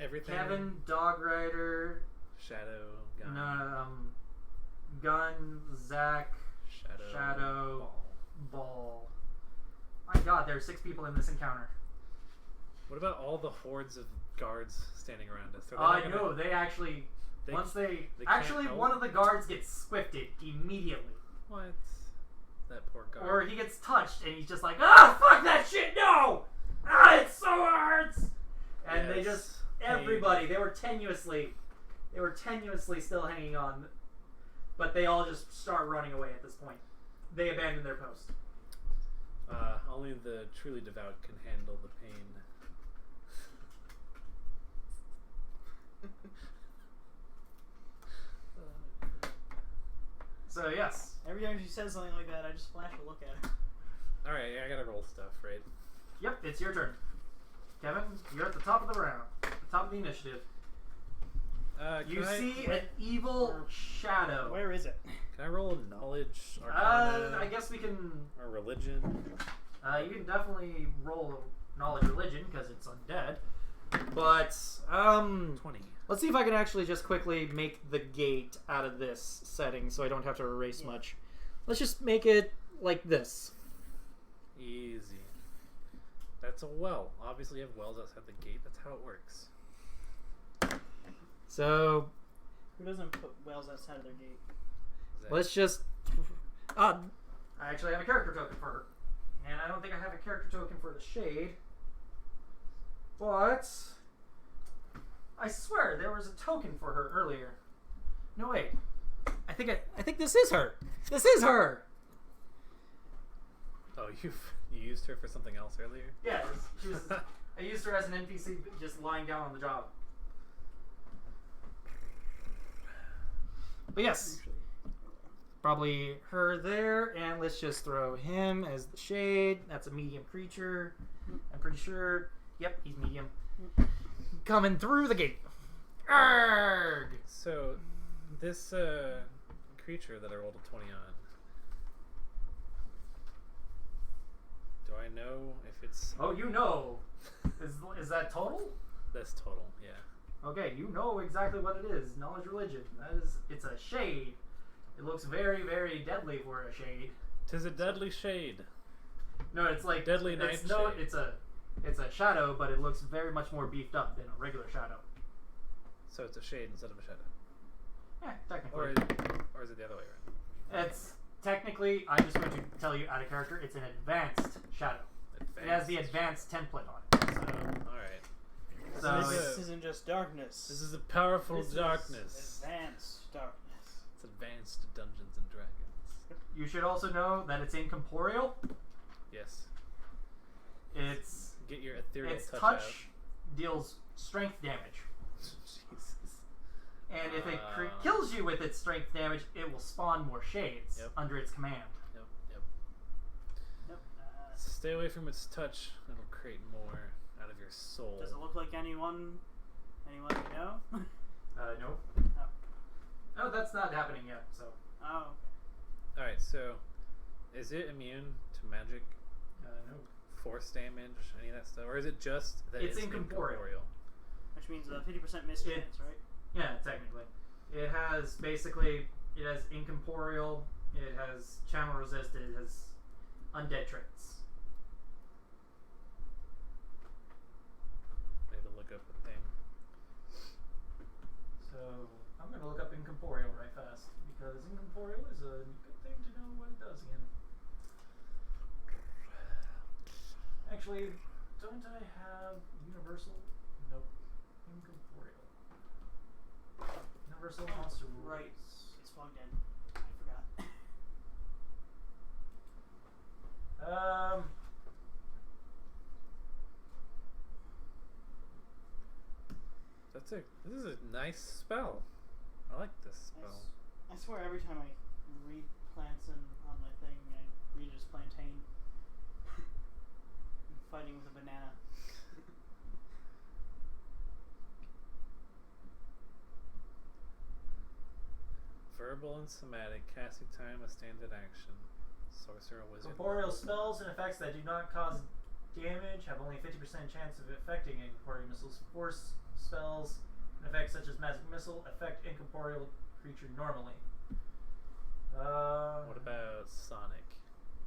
Everything. Kevin, Dog Rider, Shadow. Gun. Gun, Zach, Shadow, Ball. Ball. My god, there are 6 people in this encounter. What about all the hordes of guards standing around us? Are they I not know, gonna- they actually, they- once they can't actually help? one of the guards gets swifted immediately. What? That poor guard. Or he gets touched and he's just like, ah, fuck that shit, no! Ah, it so hurts! And they Yes. just, Pain. everybody, they were tenuously They were tenuously still hanging on, but they all just start running away at this point. They abandon their post. Only the truly devout can handle the pain. So yes. Every time she says something like that, I just flash a look at her. Alright, I gotta roll stuff, right? Yep, it's your turn. Kevin, you're at the top of the round. Top of the initiative. You see an evil shadow. Where is it? Can I roll knowledge, arcana, I guess we can. or religion? You can definitely roll knowledge religion because it's undead. But 20. let's see if I can actually just quickly make the gate out of this setting so I don't have to erase much. Let's just make it like this. Easy. That's a well. Obviously, you have wells outside the gate. That's how it works. So Who doesn't put wells outside of their gate? let's just. I actually have a character token for her, and I don't think I have a character token for the shade. But I swear there was a token for her earlier. No wait, I think this is her. This is her. Oh, you used her for something else earlier? Yeah, she was. I used her as an NPC just lying down on the job. But yes, probably her there, and let's just throw him as the shade. That's a medium creature. I'm pretty sure. Yep, he's medium. Coming through the gate. Arrgh! So, this creature that I rolled a 20 on, do I know if it's... Oh, you know. Is that total? That's total, yeah. Okay, you know exactly what it is. Knowledge religion. It's a shade. It looks very, very deadly for a shade. 'Tis a deadly shade. No, it's like Deadly night shade. It's a shadow, but it looks very much more beefed up than a regular shadow. So it's a shade instead of a shadow. Yeah, technically. Or is it the other way around? It's technically, I'm just going to tell you out of character, it's an advanced shadow. It has the advanced template on it. So, Alright. so this it's, isn't just darkness. This is a powerful This is darkness. advanced darkness. It's advanced Dungeons and Dragons. you should also know that it's incorporeal. Yes. Its Get your ethereal touch out. deals strength damage. Jesus. And if it kills you with its strength damage, it will spawn more shades Yep. under its command. Yep. Nope. Stay away from its touch. It'll create more out of your soul. Does it look like anyone you know? No. Oh, that's not happening yet, so. Oh, Alright, so is it immune to magic, No. force damage, any of that stuff? Or is it just that It's it's incorporeal. which means a 50% miss chance, right? Yeah, technically. It has incorporeal, it has channel resist, it has undead traits. I need to look up the thing. So, I'm going to look up incorporeal right fast, because incorporeal is a good thing to know what it does again. Actually, don't I have universal? Nope. Incorporeal. Universal monster rules. Right. It's plugged in. I forgot. This is a nice spell. I like this spell. I swear every time I read plants on my thing, I read it as plantain. I'm fighting with a banana. Verbal and somatic, casting time, a standard action. Sorcerer, wizard. Incorporeal spells and effects that do not cause damage have only 50% chance of affecting incorporeal missiles. Force spells and effects such as magic missile affect incorporeal creature normally. What about Sonic?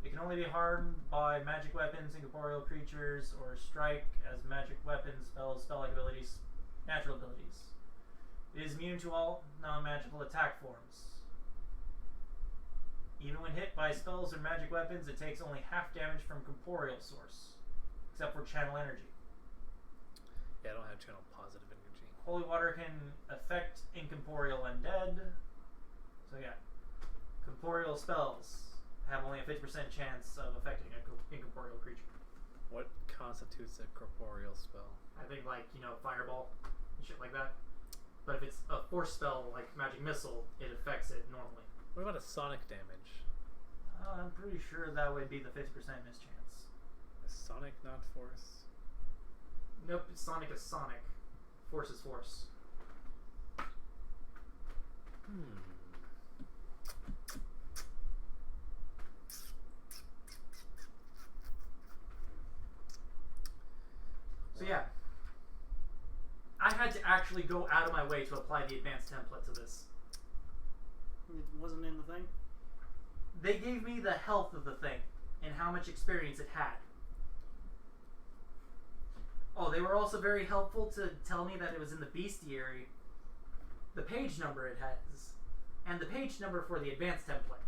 It can only be harmed by magic weapons, incorporeal creatures, or strike as magic weapons, spells, spell-like abilities, natural abilities. It is immune to all non-magical attack forms. Even when hit by spells or magic weapons, it takes only half damage from corporeal source, except for channel energy. Yeah, I don't have channel positive energy. Holy water can affect incorporeal undead. So yeah, corporeal spells have only a 50% chance of affecting an incorporeal creature. What constitutes a corporeal spell? I think like, fireball and shit like that. But if it's a force spell like magic missile, it affects it normally. What about a sonic damage? I'm pretty sure that would be the 50% mischance. Is sonic not force? Nope, sonic is sonic. Force is force. So yeah, I had to actually go out of my way to apply the advanced template to this. It wasn't in the thing. They gave me the health of the thing and how much experience it had. Oh, they were also very helpful to tell me that it was in the bestiary, the page number it has, and the page number for the advanced template.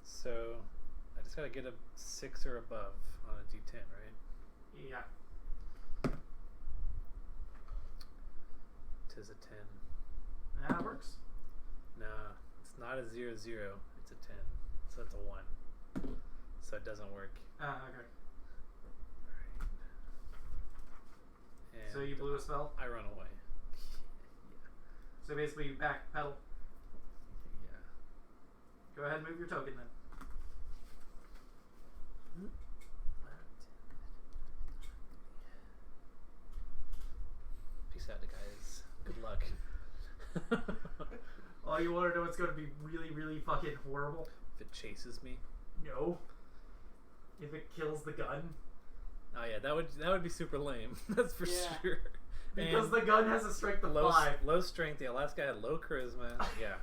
So, I just gotta get a 6 or above on a D10, right? Yeah. 'Tis a 10. That works. Nah, it's not a 0, 0. It's a 10. So it's a 1. So it doesn't work. Okay. And So you blew a spell? I run away. So basically you backpedal. Yeah. Go ahead and move your token then. Peace out, guys. Good luck. Oh, you want to know what's going to be really, really fucking horrible? If it chases me. No. If it kills the gun. Oh yeah, that would be super lame. That's for Yeah. sure. Because And the gun has a strength of 5. low strength. The last guy had low charisma. Yeah.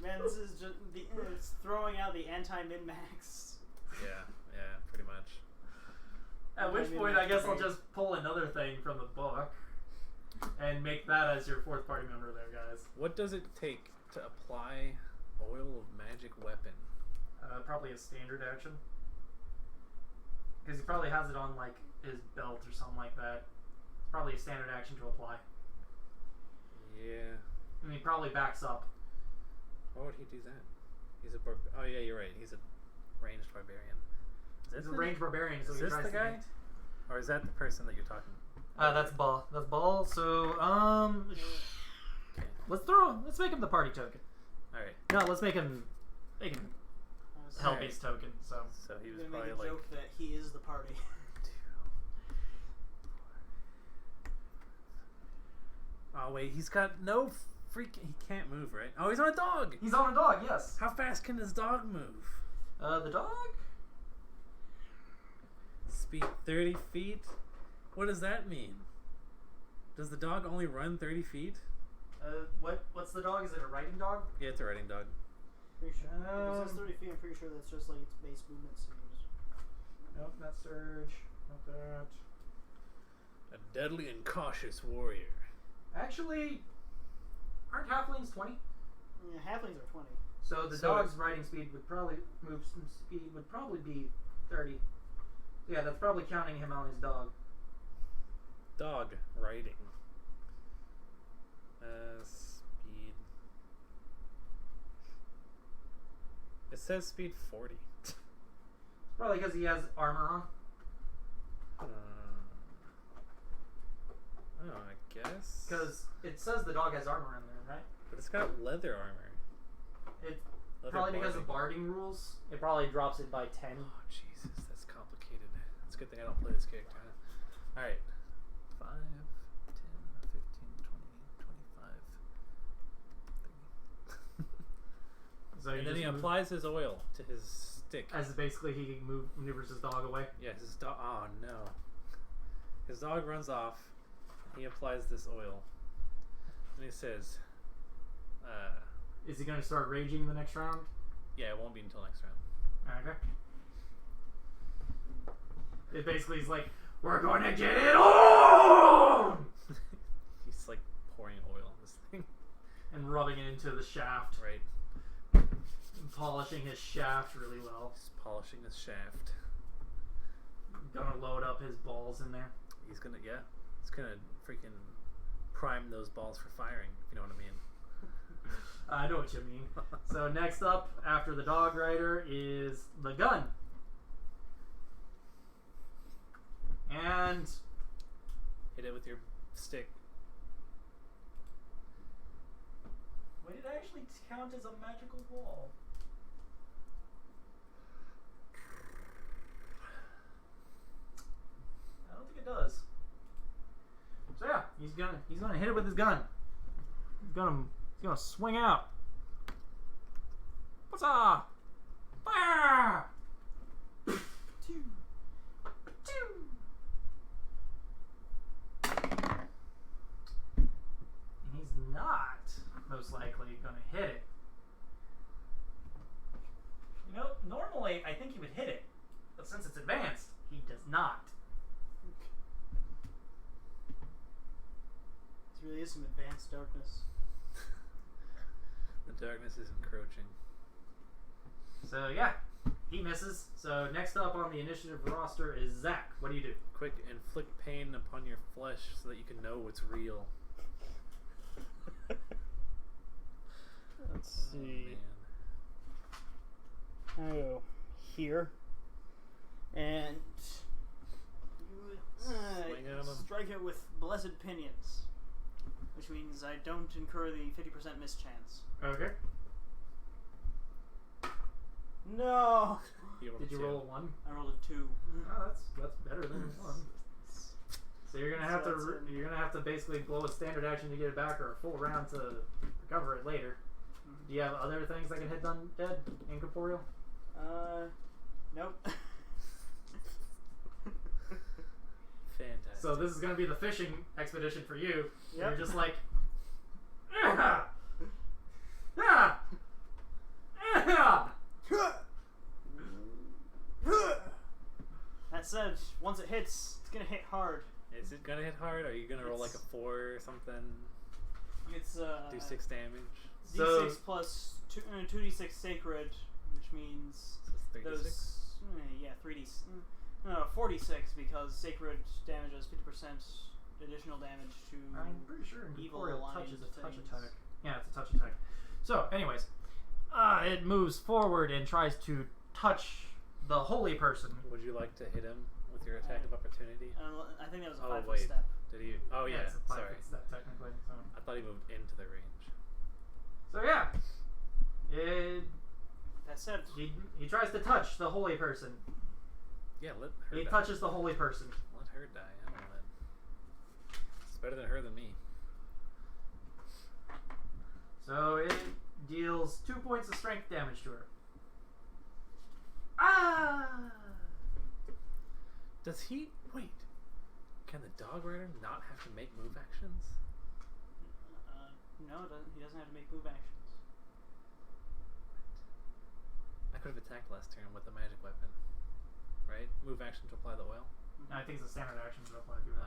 Man, this is just it's throwing out the anti-min-max. Yeah. Pretty much. At which point, I guess I'll just pull another thing from the book and make that as your 4th party member there, guys. What does it take to apply oil of magic weapon? Probably a standard action. Because he probably has it on, like, his belt or something like that. It's probably a standard action to apply. Yeah. And he probably backs up. Why would he do that? He's a oh yeah, you're right. He's a ranged barbarian. He's a ranged barbarian, so Is he this tries the to guy? beat. Or is that the person that you're talking? That's Ball. That's Ball. So, Okay. let's make him the party token. All right. No, let's make him Hell, Hellbeast token. So, So he was I'm gonna probably make a like. joke that he is the party. Oh wait, he's got no freak. He can't move, right? Oh, he's on a dog. he's on a dog. Yes. How fast can his dog move? The dog. Speed 30 feet. What does that mean? Does the dog only run 30 feet? What's the dog? Is it a riding dog? Yeah, it's a riding dog. Pretty sure. If it says 30 feet, I'm pretty sure that's just like its base movement speed. Nope, not surge. Not that. A deadly and cautious warrior. Actually, aren't halflings 20? Yeah, halflings are 20. So the So dog's riding speed would probably be 30. Yeah, that's probably counting him on his dog. Dog riding. Speed. It says speed 40. Probably because he has armor on. Oh, I guess. Because it says the dog has armor in there, right? But it's got leather armor. It's Leather probably because of barding. barding rules. It probably drops it by 10. Oh, Jesus, that's complicated. It's a good thing I don't play this character. Alright. 5, 10, 15, 20, 25, 30. So And then he applies his oil to his stick. As basically he maneuvers his dog away. Yeah, his dog. Oh, no. His dog runs off. He applies this oil. And he says, Is he going to start raging the next round? yeah, it won't be until next round. Okay. It basically is like, we're going to get it on! He's like pouring oil on this thing. And rubbing it into the shaft. Right. And polishing his shaft really well. He's polishing his shaft. Gonna load up his balls in there. He's gonna, yeah. He's gonna freaking prime those balls for firing, if you know what I mean. I know what you mean. So next up, after the dog rider, is the gun. And Hit it with your stick. would it actually count as a magical ball? I don't think it does. So yeah, he's gonna hit it with his gun. He's gonna swing out. What's up? Fire! Two. And he's not most likely gonna hit it. You know, normally I think he would hit it, but since it's advanced, he does not. This really is some advanced darkness. The darkness is encroaching. So yeah, he misses. So next up on the initiative roster is Zach. What do you do? Quick, inflict pain upon your flesh so that you can know what's real. Let's Oh, see. man. I go here. And you Swing at him. strike it with blessed pinions. Which means I don't incur the 50% miss chance. Okay. No! rolled Did you two. roll a 1? I rolled a 2. Oh, that's better than a 1. So you're gonna have So to that's you're gonna have to basically blow a standard action to get it back, or a full round to recover it later. Mhm. Do you have other things that can hit dead incorporeal? Nope. Fantastic. So this is gonna be the fishing expedition for you. Yep. You're just like, ah, ah, ah. That said, once it hits, it's gonna hit hard. Is it gonna hit hard? Are you gonna roll like a 4 or something? It's Do 6 damage? So- D6 plus 2d6 sacred, which means So it's 3 to 6? those. Yeah, 3d. No, 4d6 because sacred damages 50% additional damage to. I'm pretty sure Evil incorporeal aligned touch is a touch things. attack. Yeah, it's a touch attack. So, anyways, it moves forward and tries to touch the holy person. Would you like to hit him with your attack of opportunity? I think that was a Oh, 5-foot wait. step. Did he? Oh, yeah. it's a 5 Sorry. foot step technically. So, I thought he moved into the range. yeah, it, That said, he tries to touch the holy person. Yeah, let her He die. touches the holy person. Let her die. I don't know that. It's better than her than me. So it deals 2 points of strength damage to her. Ah! Does he? Wait. Can the dog rider not have to make move actions? no, he doesn't have to make move actions. I could have attacked last turn with the magic weapon. Right? Move action to apply the oil? No, I think it's a standard action to apply to it.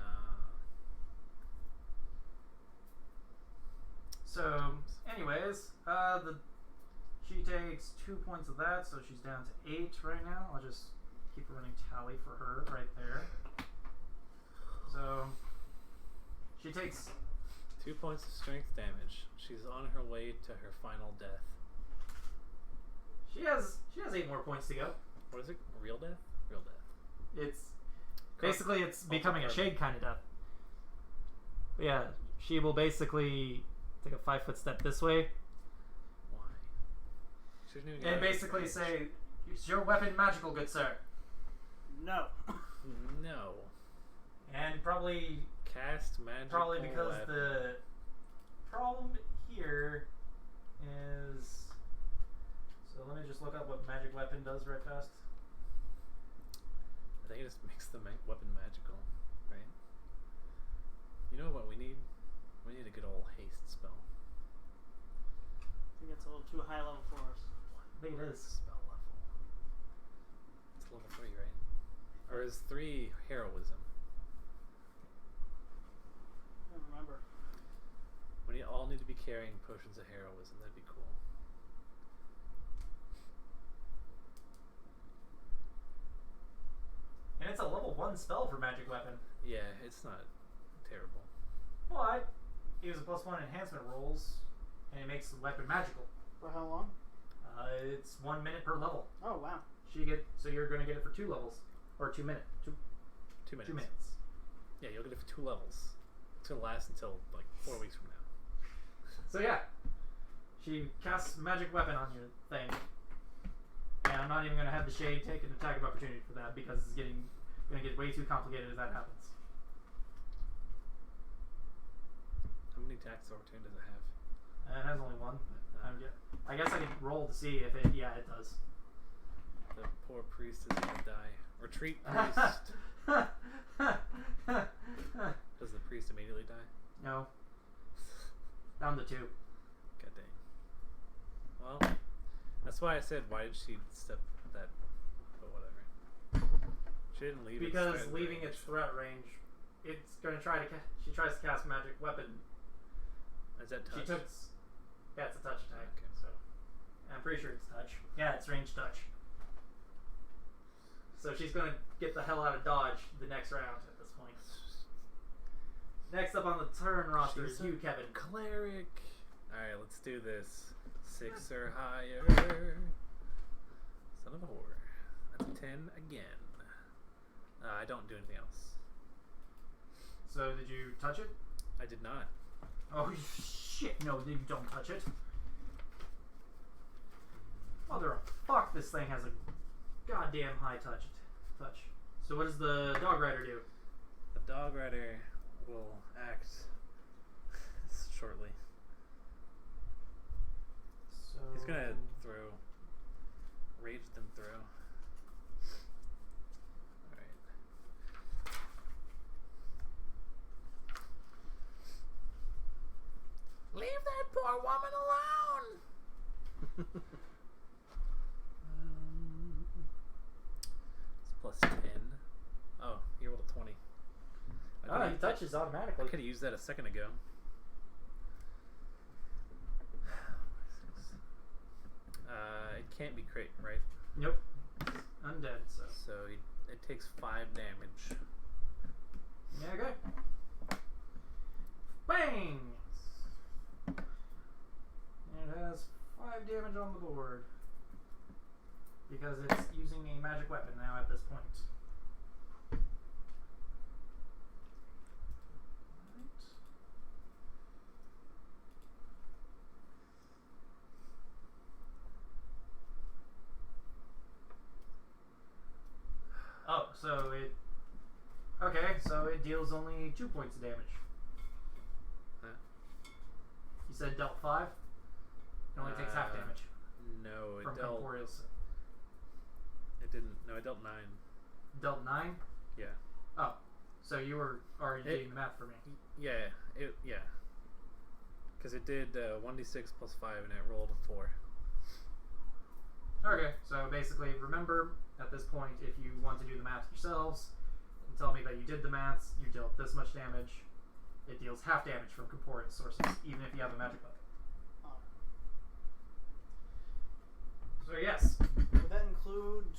So, anyways, she takes 2 points of that, so she's down to 8 right now. I'll just keep a running tally for her right there. So, she takes 2 points of strength damage. She's on her way to her final death. she has 8 more points to go. What is it? Real death? Real death. It's basically it's becoming a shade kind of death. But yeah, she will basically take a 5-foot step this way Why? She didn't even get and out of basically range. say, "Is your weapon magical, good sir?" No. No. And probably Cast magical because weapon. the problem here is. So let me just look up what magic weapon does right fast. I think it just makes the weapon magical, right? You know what we need? We need a good old haste spell. I think that's a little too high level for us. I think it is. Spell level. It's level 3, right? Or is 3 heroism? I don't remember. We all need to be carrying potions of heroism. That'd be cool. And it's a level 1 spell for magic weapon. Yeah, it's not terrible. But he was a +1 enhancement rolls, and it makes the weapon magical. For how long? It's 1 minute per level. Oh wow. So you're going to get it for 2 levels, or 2 minutes. 2 minutes. 2 minutes. Yeah, you'll get it for 2 levels. It's gonna last until like 4 weeks from now. So yeah, she casts magic weapon on your thing, and I'm not even going to have the shade take an attack of opportunity for that because it's going to get way too complicated if that happens. How many attacks of opportunity does it have? It has only 1. But I guess I can roll to see if it. Yeah, it does. The poor priest is gonna die. Retreat, priest. Does the priest immediately die? No. Down to 2. God dang. Well, that's why I said, why did she step that? But whatever. She didn't leave. Because its leaving range. its threat range, it's going to try to. She tries to cast magic weapon. Is that touch? She took. Yeah, it's a touch attack. Okay. So I'm pretty sure it's touch. Yeah, it's range touch. So she's going to get the hell out of dodge the next round at this point. Next up on the turn roster is you, Kevin. Cleric. Alright, let's do this. 6 or higher. Son of a whore. That's a 10 again. I don't do anything else. So did you touch it? I did not. Oh shit! No, you don't touch it. Mother of fuck! This thing has a goddamn high touch. So what does the dog rider do? The dog rider will act shortly. So He's gonna throw. Rage them throw. Alright. Leave that poor woman alone! It's plus 10. Oh, he rolled a 20. Oh, he touches I automatically. could have used that a second ago. It can't be crit, right? Nope. Undead, so. So it takes 5 damage. Yeah, okay. Bang! And it has 5 damage on the board. Because it's using a magic weapon now at this point. Oh, so it... Okay, so it deals only 2 points of damage. Huh? You said dealt 5? It only takes half damage. No, it From dealt. corporeal. It didn't. No, it dealt 9. Dealt 9? Yeah. Oh, so you were already doing the math for me. Yeah. Yeah. Because it did 1d6 plus 5, and it rolled a 4. Okay, so basically, remember, at this point, if you want to do the math yourselves, and tell me that you did the maths, you dealt this much damage, it deals half damage from corporeal sources, even if you have a magic weapon. So yes. Would that include,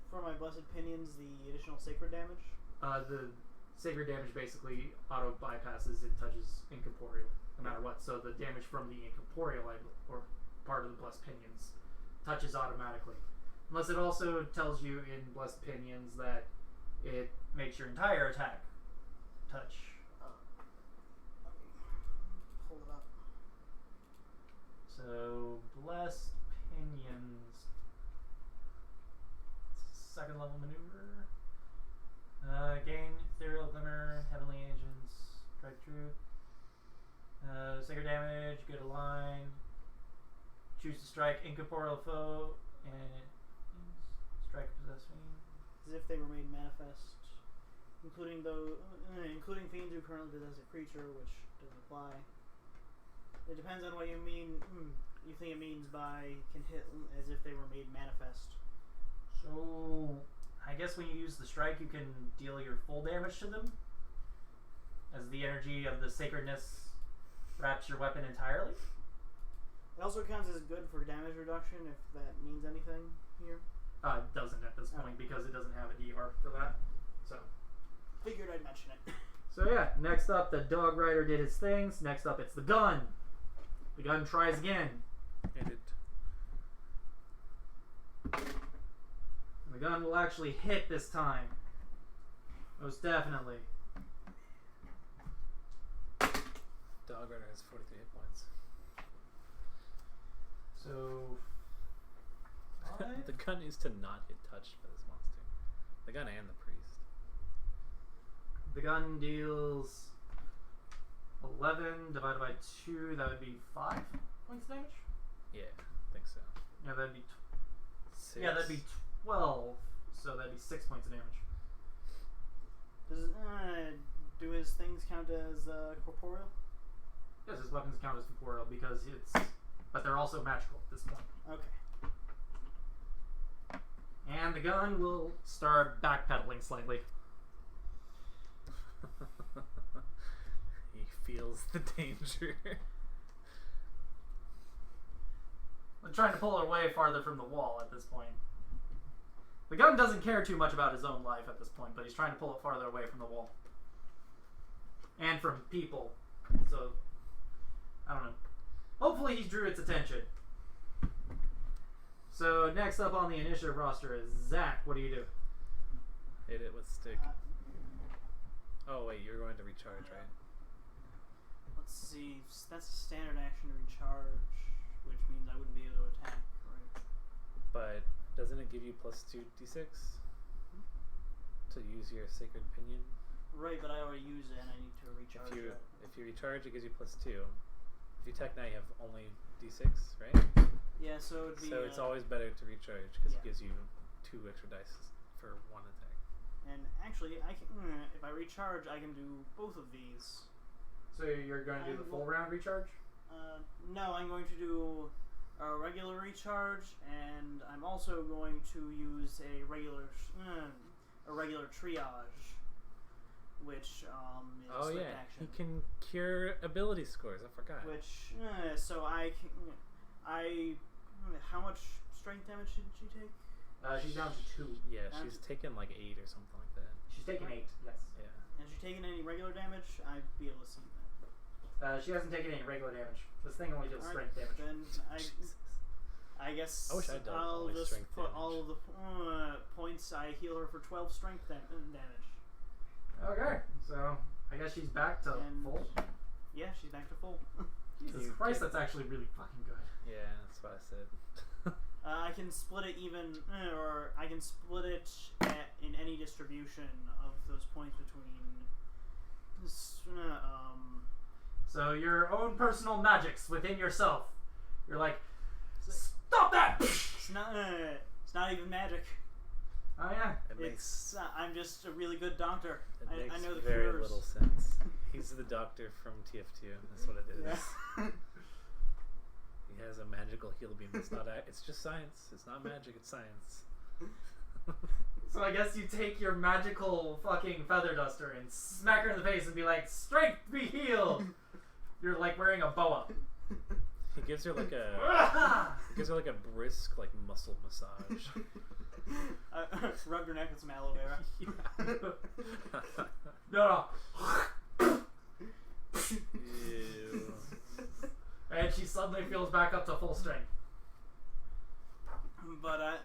for my blessed pinions, the additional sacred damage? The sacred damage basically auto bypasses and touches incorporeal, no matter what. So the damage from the incorporeal, or part of the blessed pinions, touches automatically. Unless it also tells you in blessed pinions that it makes your entire attack touch. Let me pull it up. So blessed pinions. Second level maneuver. Gain ethereal glimmer, heavenly agents, strike truth. Sacred damage, good align. Choose to strike incorporeal foe and strike possessed fiend. As if they were made manifest, including fiends who currently possess a creature, which doesn't apply. It depends on what you mean. You think it means by can hit as if they were made manifest. So I guess when you use the strike, you can deal your full damage to them, as the energy of the sacredness wraps your weapon entirely. It also counts as good for damage reduction, if that means anything here. It doesn't at this point because it doesn't have a DR for that. So Figured I'd mention it. So yeah, next up the dog rider did his things. Next up it's the gun. The gun tries again. Hit it. The gun will actually hit this time. Most definitely. Dog Rider has 43 hit points. So The gun is to not get touched by this monster. The gun and the priest. the gun deals 11 divided by 2. That would be 5 points of damage. Yeah, I think so. Yeah, that'd be 6. yeah, that'd be 12. So that'd be 6 points of damage. Does do his things count as corporeal? Yes, his weapons count as corporeal because but they're also magical at this point. Okay. And the gun will start backpedaling slightly. He feels the danger. I'm trying to pull it away farther from the wall at this point. The gun doesn't care too much about his own life at this point, but he's trying to pull it farther away from the wall. And from people. So, I don't know. Hopefully he drew its attention. So, next up on the initiative roster is Zach. What do you do? Hit it with stick. Oh wait, you're going to recharge, right? Let's see. That's a standard action to recharge, which means I wouldn't be able to attack, right? But doesn't it give you +2 d6 to use your sacred pinion? Right, but I already used it and I need to recharge it. If you recharge, it gives you +2. If you attack now, you have only d6, right? Yeah, so it'd be. So it's always better to recharge because yeah. it gives you 2 extra dice for 1 attack. And actually, I can. If I recharge, I can do both of these. So you're going to do the full round recharge? No, I'm going to do a regular recharge, and I'm also going to use a regular triage, which is Oh swift yeah, action. he can cure ability scores. I forgot. Which so I can how much strength damage did she take? She's down to 2. Yeah, she's taken like 8 or something like that. She's taken 8, yes. Yeah. Has she taken any regular damage? I'd be able to see that. She hasn't taken any regular damage. This thing only deals Alright, strength damage. Then I guess I wish I'd done I'll only just strength put damage. all of the points I heal her for 12 strength damage. Okay, so I guess she's back to And- full. Yeah, she's back to full. Jesus You Christ, get- that's actually really fucking good. Yeah, that's what I said. I can split it even, or I can split it in any distribution of those points between. So your own personal magics within yourself. You're like, stop that! It's not even magic. Oh yeah. It makes It's I'm just a really good doctor. it I makes know the very cures. little sense. He's the doctor from TF2. That's what it is. Yeah. He has a magical heal beam. It's not. It's just science. It's not magic. It's science. So I guess you take your magical fucking feather duster and smack her in the face and be like, strength be healed! You're like wearing a boa. He gives her like a. He gives her like a brisk like muscle massage. Rub your neck with some aloe vera. No. Ew. And she suddenly feels back up to full strength. But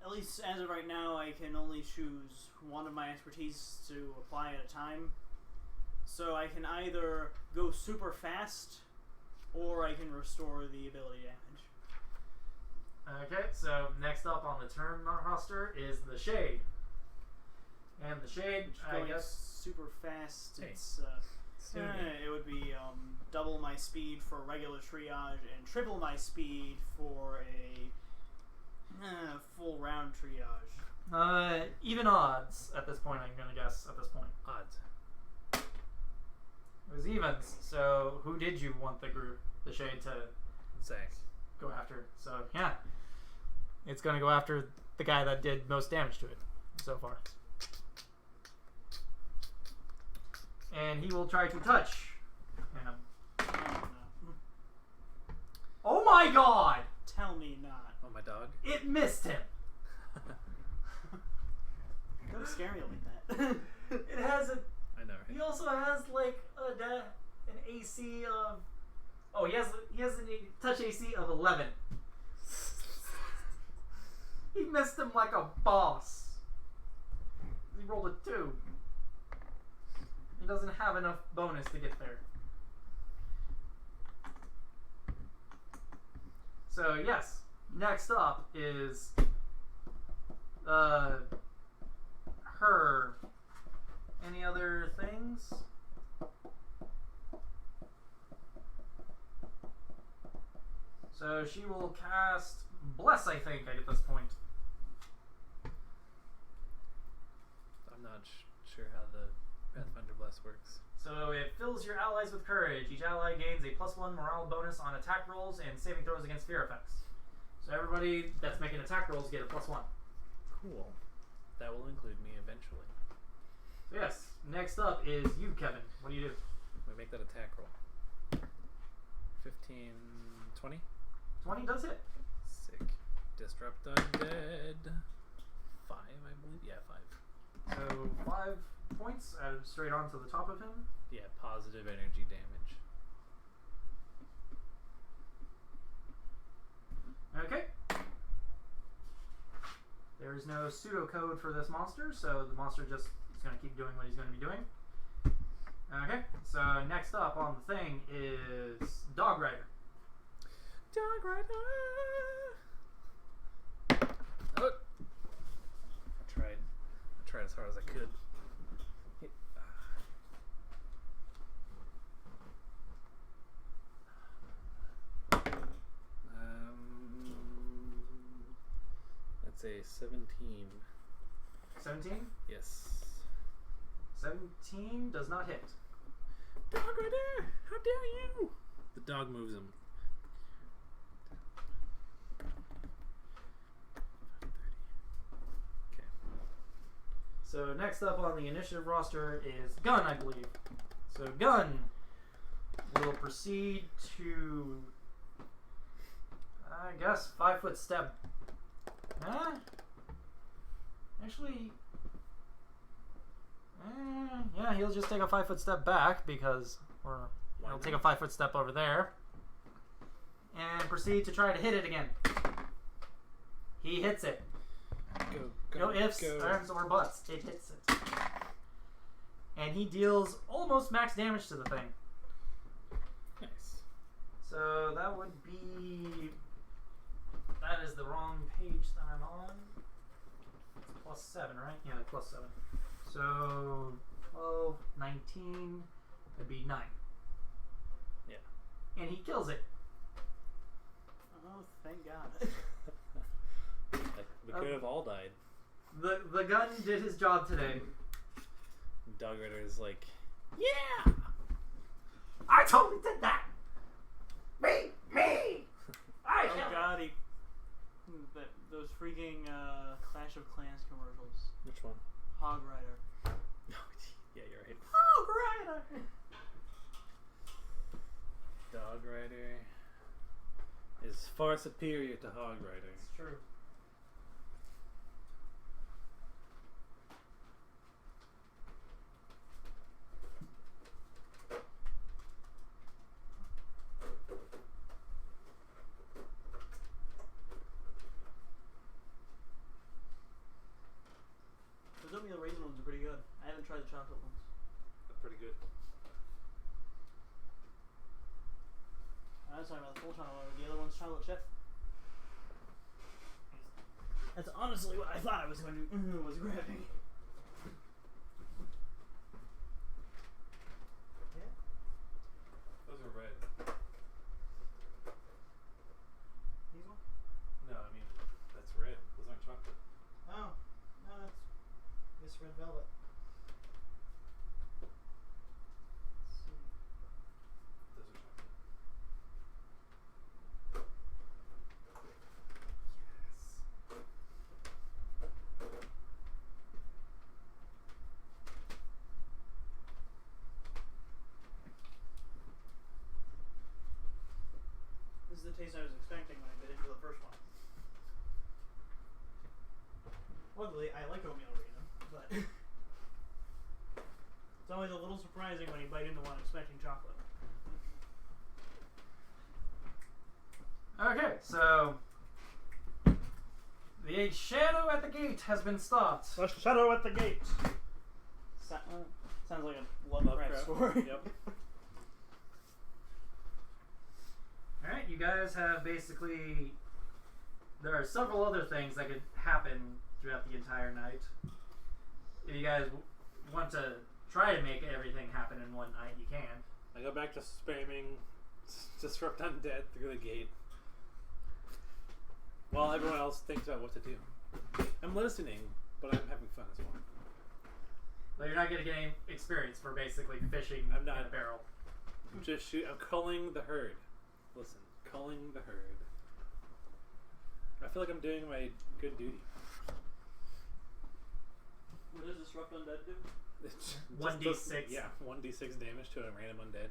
at least as of right now, I can only choose one of my expertise to apply at a time. So I can either go super fast, or I can restore the ability damage. Okay, so next up on the turn roster is the Shade. And the Shade, I Going guess. super fast. Hey. It's it would be double my speed for regular triage and triple my speed for a full round triage. Even odds at this point, I'm gonna guess at this point. Odds. It was evens, so who did you want the Shade to Zach. go after? So, yeah. It's gonna go after the guy that did most damage to it so far. And he will try to touch. And, I don't know. oh my god! Tell me not. Oh, my dog. It missed him! Don't scare me like that. It has a. I know. He Right? also has like an AC of. Oh, he has an touch AC of 11. He missed him like a boss. He rolled a 2. He doesn't have enough bonus to get there. So yes, next up is her. Any other things? So she will cast Bless, I think, at this point. I'm not sure how the Pathfinder Bless works. So it fills your allies with courage. Each ally gains a +1 morale bonus on attack rolls and saving throws against fear effects. So everybody that's making attack rolls get a +1. Cool. That will include me eventually. So yes, next up is you, Kevin. What do you do? We make that attack roll. 15, 20. 20 does hit. Sick. Disrupt undead. 5, I believe. Yeah, 5. So 5 points added straight onto the top of him. Yeah, positive energy damage. Okay. There is no pseudocode for this monster, so the monster just is going to keep doing what he's going to be doing. Okay, so next up on the thing is Dog Rider. Dog Rider! Oh! I tried as hard as I could. That's a 17. 17? Yes. 17 does not hit. Dog Rider! How dare you! The dog moves him. Okay. So next up on the initiative roster is Gun, I believe. So Gun will proceed to, I guess, 5-foot step. Actually, yeah, he'll just take a 5-foot step back because, or he'll take a 5-foot step over there and proceed to try to hit it again. He hits it. No ifs, ands, or buts. It hits it. And he deals almost max damage to the thing. Nice. So that would be... That is the wrong page that I'm on. It's +7, right? Yeah, +7. So 12, 19, that'd be 9. Yeah. And he kills it. Oh, thank God. We could have all died. The gun did his job today. Dog Rider is like, Yeah! I totally did that! Me! I Oh God, those freaking Clash of Clans commercials. which one? Hog Rider. Yeah, you're right. Hog Rider! Dog Rider is far superior to Hog Rider. It's true. Those oatmeal raisin ones are pretty good. I haven't tried the chocolate ones. They're pretty good. I was talking about the full chocolate one. The other one's chocolate chip. That's honestly what I thought I was going to was grabbing. Yeah. Those are red. These ones? No, I mean, that's red. Those aren't chocolate. Oh, no, that's this red velvet. Let's see. Those are chocolate. This is the taste I was expecting when I bit into the first one. Luckily, I like oatmeal raisin, but always a little surprising when you bite into one expecting chocolate. Okay, so the shadow at the gate has been stopped. The shadow at the gate. Sounds like a Lovecraft story. Yep. Alright, you guys have basically... There are several other things that could happen throughout the entire night. If you guys want to try to make everything happen in one night, you can. I go back to spamming Disrupt Undead through the gate. While everyone else thinks about what to do. I'm listening, but I'm having fun as well. Well, you're not going to get any experience for basically fishing I'm not. in a barrel. I'm just I'm culling the herd. Listen, culling the herd. I feel like I'm doing my good duty. What does Disrupt Undead do? It's 1d6. Yeah, 1d6 damage to a random undead.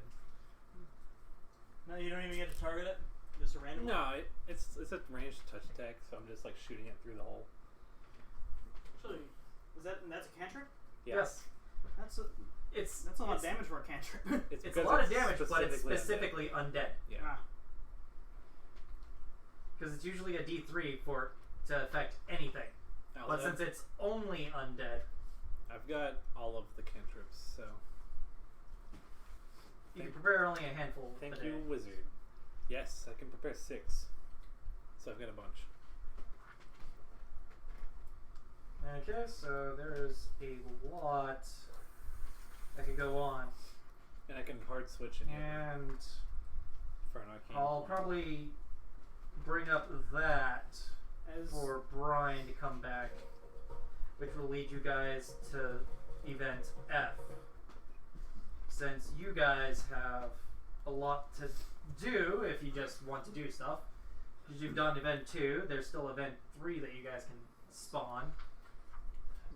No, you don't even get to target it? Just a random one? No, it's a ranged touch attack, so I'm just like shooting it through the hole. Actually, that's a cantrip? Yeah. Yes. That's a lot of damage for a cantrip. It's a because lot of damage, but it's specifically specifically undead. Yeah. Ah. Because it's usually a d3 to affect anything. But since it's only undead, I've got all of the cantrips, so you can prepare only a handful thank a day. you, wizard. Yes, I can prepare 6, so I've got a bunch. Okay, so there's a lot that could go on. And I can hard switch in here And for an arcane. I'll point. probably bring up that for Brian to come back, which will lead you guys to event F. Since you guys have a lot to do if you just want to do stuff. Because you've done event 2, there's still event 3 that you guys can spawn.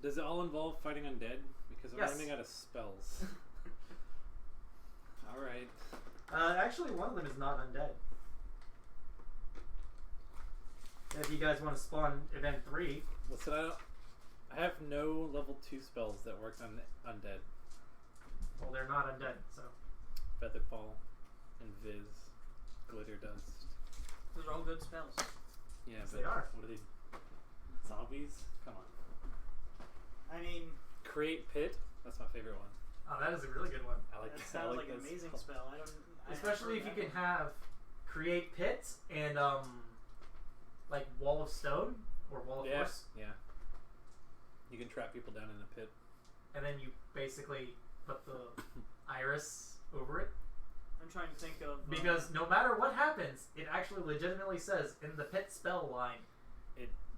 Does it all involve fighting undead? Because I'm Yes. running out of spells. Alright. Actually, one of them is not undead. If you guys want to spawn event 3, Listen, I have no level 2 spells that work on undead. well, they're not undead, so. Featherfall, Invis, Glitter Dust. Those are all good spells. Yeah, Yes, but they are. what are they? Zombies? Come on. I mean, Create Pit? That's my favorite one. Oh, that is a really good one. I like that I sounds like an this. amazing spell. Especially if you can have create pits and like wall of stone or wall of force, Yeah. You can trap people down in a pit. and then you basically put the iris over it. I'm trying to think of Because no matter what happens, it actually legitimately says in the pit spell line,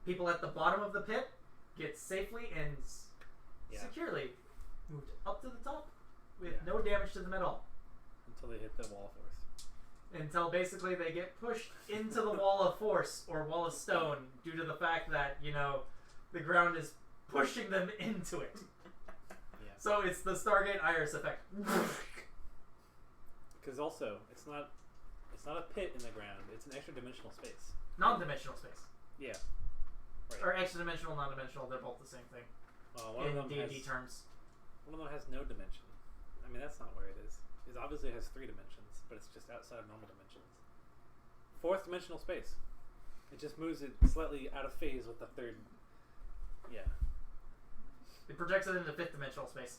people at the bottom of the pit get safely and securely moved up to the top with no damage to them at all. Until they hit the wall of force. Until basically they get pushed into the wall of force or wall of stone due to the fact that, you know, the ground is pushing them into it. Yeah. So it's the Stargate Iris effect. Because also, it's not a pit in the ground. It's an extra dimensional space. Non-dimensional space. Yeah. Or extra-dimensional, non-dimensional, they're both the same thing. One in of them D&D terms. One of them has no dimension. I mean, that's not where it is. It obviously has 3 dimensions, but it's just outside of normal dimensions. 4th dimensional space. It just moves it slightly out of phase with the 3rd. Yeah. It projects it into 5th dimensional space.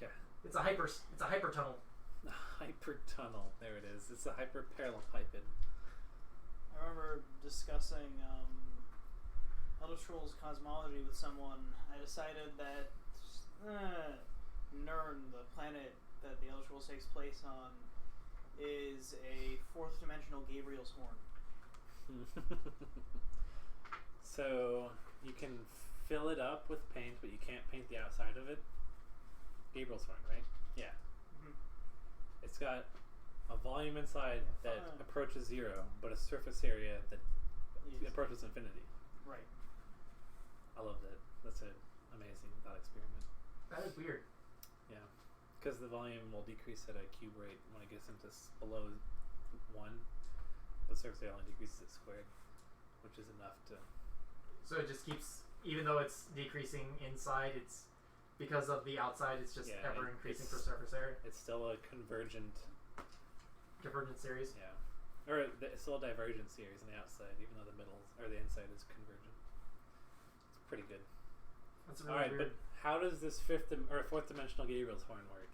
Yeah. It's a hyper tunnel. Hyper tunnel. There it is. It's a hyper parallelepiped. I remember discussing Elder Scrolls cosmology with someone. I decided that Nirn, the planet that the Elder Scrolls takes place on, is a 4th dimensional Gabriel's horn. So you can fill it up with paint, but you can't paint the outside of it. Gabriel's horn, right? Yeah. Mhm. It's got a volume inside that approaches 0, but a surface area that approaches infinity. Right. I love that. That's an amazing thought experiment. That is weird. Yeah, because the volume will decrease at a cube rate when it gets into below 1, but surface area only decreases at squared, which is enough to. So it just keeps, even though it's decreasing inside, it's because of the outside. It's just Yeah, ever increasing it's- for surface area. It's still a convergent, Divergent series. yeah, or it's still a divergent series on the outside, even though the middle or the inside is convergent. It's pretty good. That's really All right, weird. but how does this fourth dimensional Gabriel's horn work?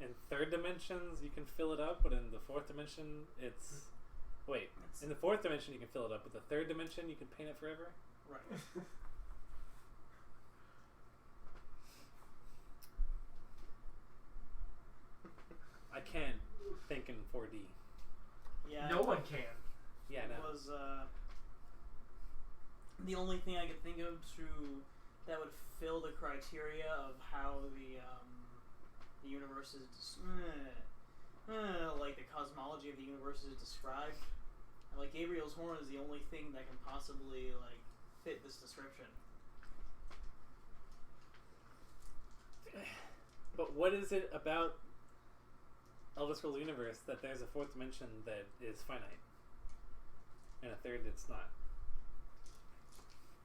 In third dimensions, you can fill it up, but in the fourth dimension, it's wait. In the fourth dimension, you can fill it up, but the third dimension, you can paint it forever. Right. I can't think in 4D. Yeah. No one can. Yeah, It no. was the only thing I could think of that would fill the criteria of how the universe is like the cosmology of the universe is described. Like Gabriel's horn is the only thing that can possibly like fit this description. But what is it about Elder Scrolls universe that there's a fourth dimension that is finite, and a third that's not?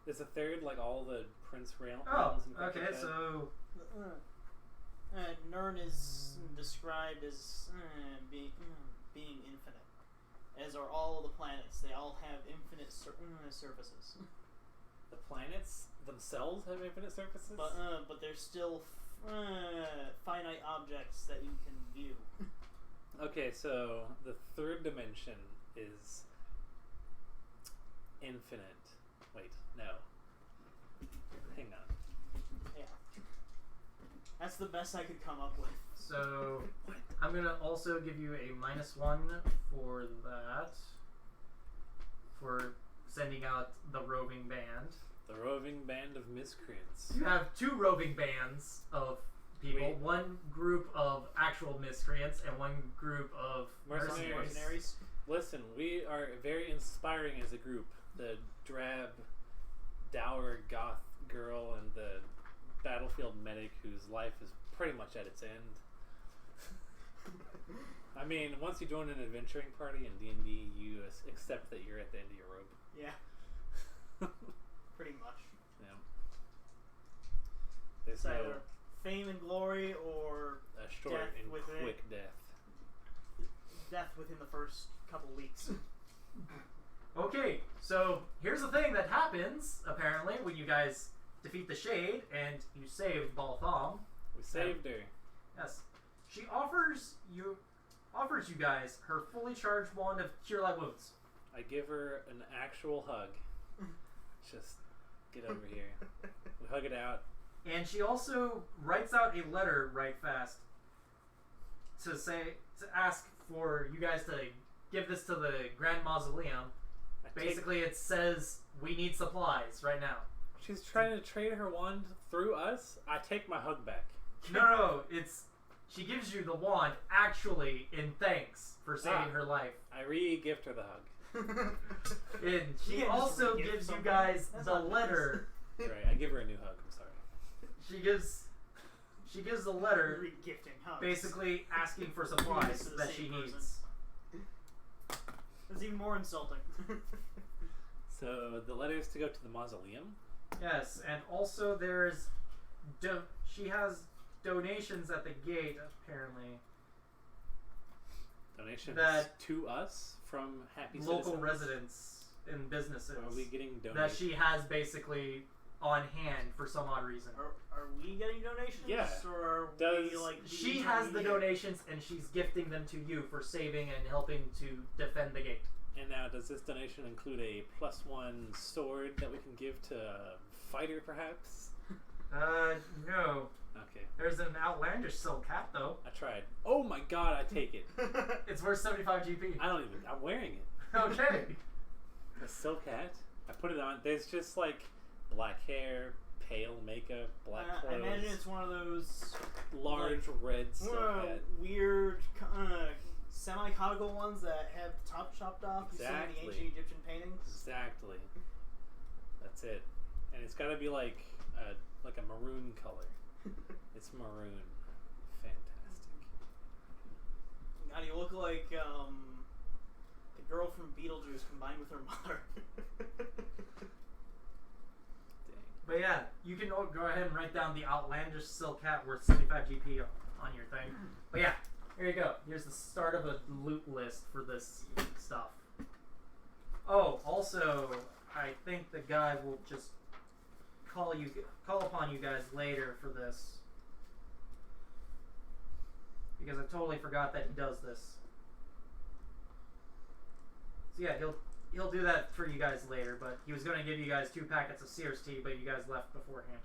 Is a third like all the Prince Realms? Oh, and crap okay. like that? So Nern is described as being infinite, as are all the planets. They all have infinite surfaces. the planets themselves have infinite surfaces. But there's still finite objects that you can view. Okay, so the third dimension is infinite. Wait, no. Hang on. Yeah. That's the best I could come up with. So I'm gonna also give you a -1 for that. For sending out the roving band. The roving band of miscreants. You have 2 roving bands of people. Wait. One group of actual miscreants and one group of Mercenaries. Mercenaries. Listen, we are very inspiring as a group. The drab, dour goth girl and the battlefield medic whose life is pretty much at its end. I mean, once you join an adventuring party in D&D, you accept that you're at the end of your rope. Yeah, pretty much. Yeah. There's It's no either fame and glory or a short death and within- quick death. death within the first couple weeks. Okay, so here's the thing that happens, apparently, when you guys defeat the Shade and you save Baltham. We saved her. Yes. She offers you guys her fully charged wand of Cure Light Wounds. I give her an actual hug. Just get over here. We hug it out. And she also writes out a letter right fast to ask for you guys to give this to the Grand Mausoleum. Basically, it says we need supplies right now. She's trying to trade her wand through us. I take my hug back. No, it's she gives you the wand actually in thanks for saving her life. I re-gift her the hug. And she Yeah, just also re-gift gives you something. guys That's the not nice. letter. Right, I give her a new hug. I'm sorry. She gives the letter Re-gifting hugs. basically asking for Yes, supplies to the that same she person. needs. It's even more insulting. So the letter is to go to the mausoleum. Yes, and also there's she has donations at the gate apparently. Donations That- to us from happy Local citizens. residents and businesses Are we getting that donations? she has basically on hand for some odd reason. Are we getting donations? Yeah. Or are we Does- like She has the intermediary? donations and she's gifting them to you for saving and helping to defend the gate. And now, does this donation include a +1 sword that we can give to a fighter, perhaps? No. Okay, There's an outlandish silk hat though. I tried. Oh my god, I take it. It's worth 75 GP. I don't even. I'm wearing it. Okay. A silk hat. I put it on. There's just like black hair, pale makeup, black I clothes, imagine it's one of those large red silk hat. weird semi-conical ones that have the top chopped off. You see in the Exactly. ancient Egyptian paintings. Exactly. That's it. And it's got to be like a maroon color. It's maroon. Fantastic. God, you look like the girl from Beetlejuice combined with her mother. Dang. But yeah, you can go ahead and write down the outlandish silk hat worth 75 GP on your thing. But yeah, here you go. Here's the start of a loot list for this stuff. Oh, also, I think the guy will just call upon you guys later for this. Because I totally forgot that he does this. So yeah, he'll do that for you guys later, but he was going to give you guys 2 packets of Sears tea, but you guys left beforehand.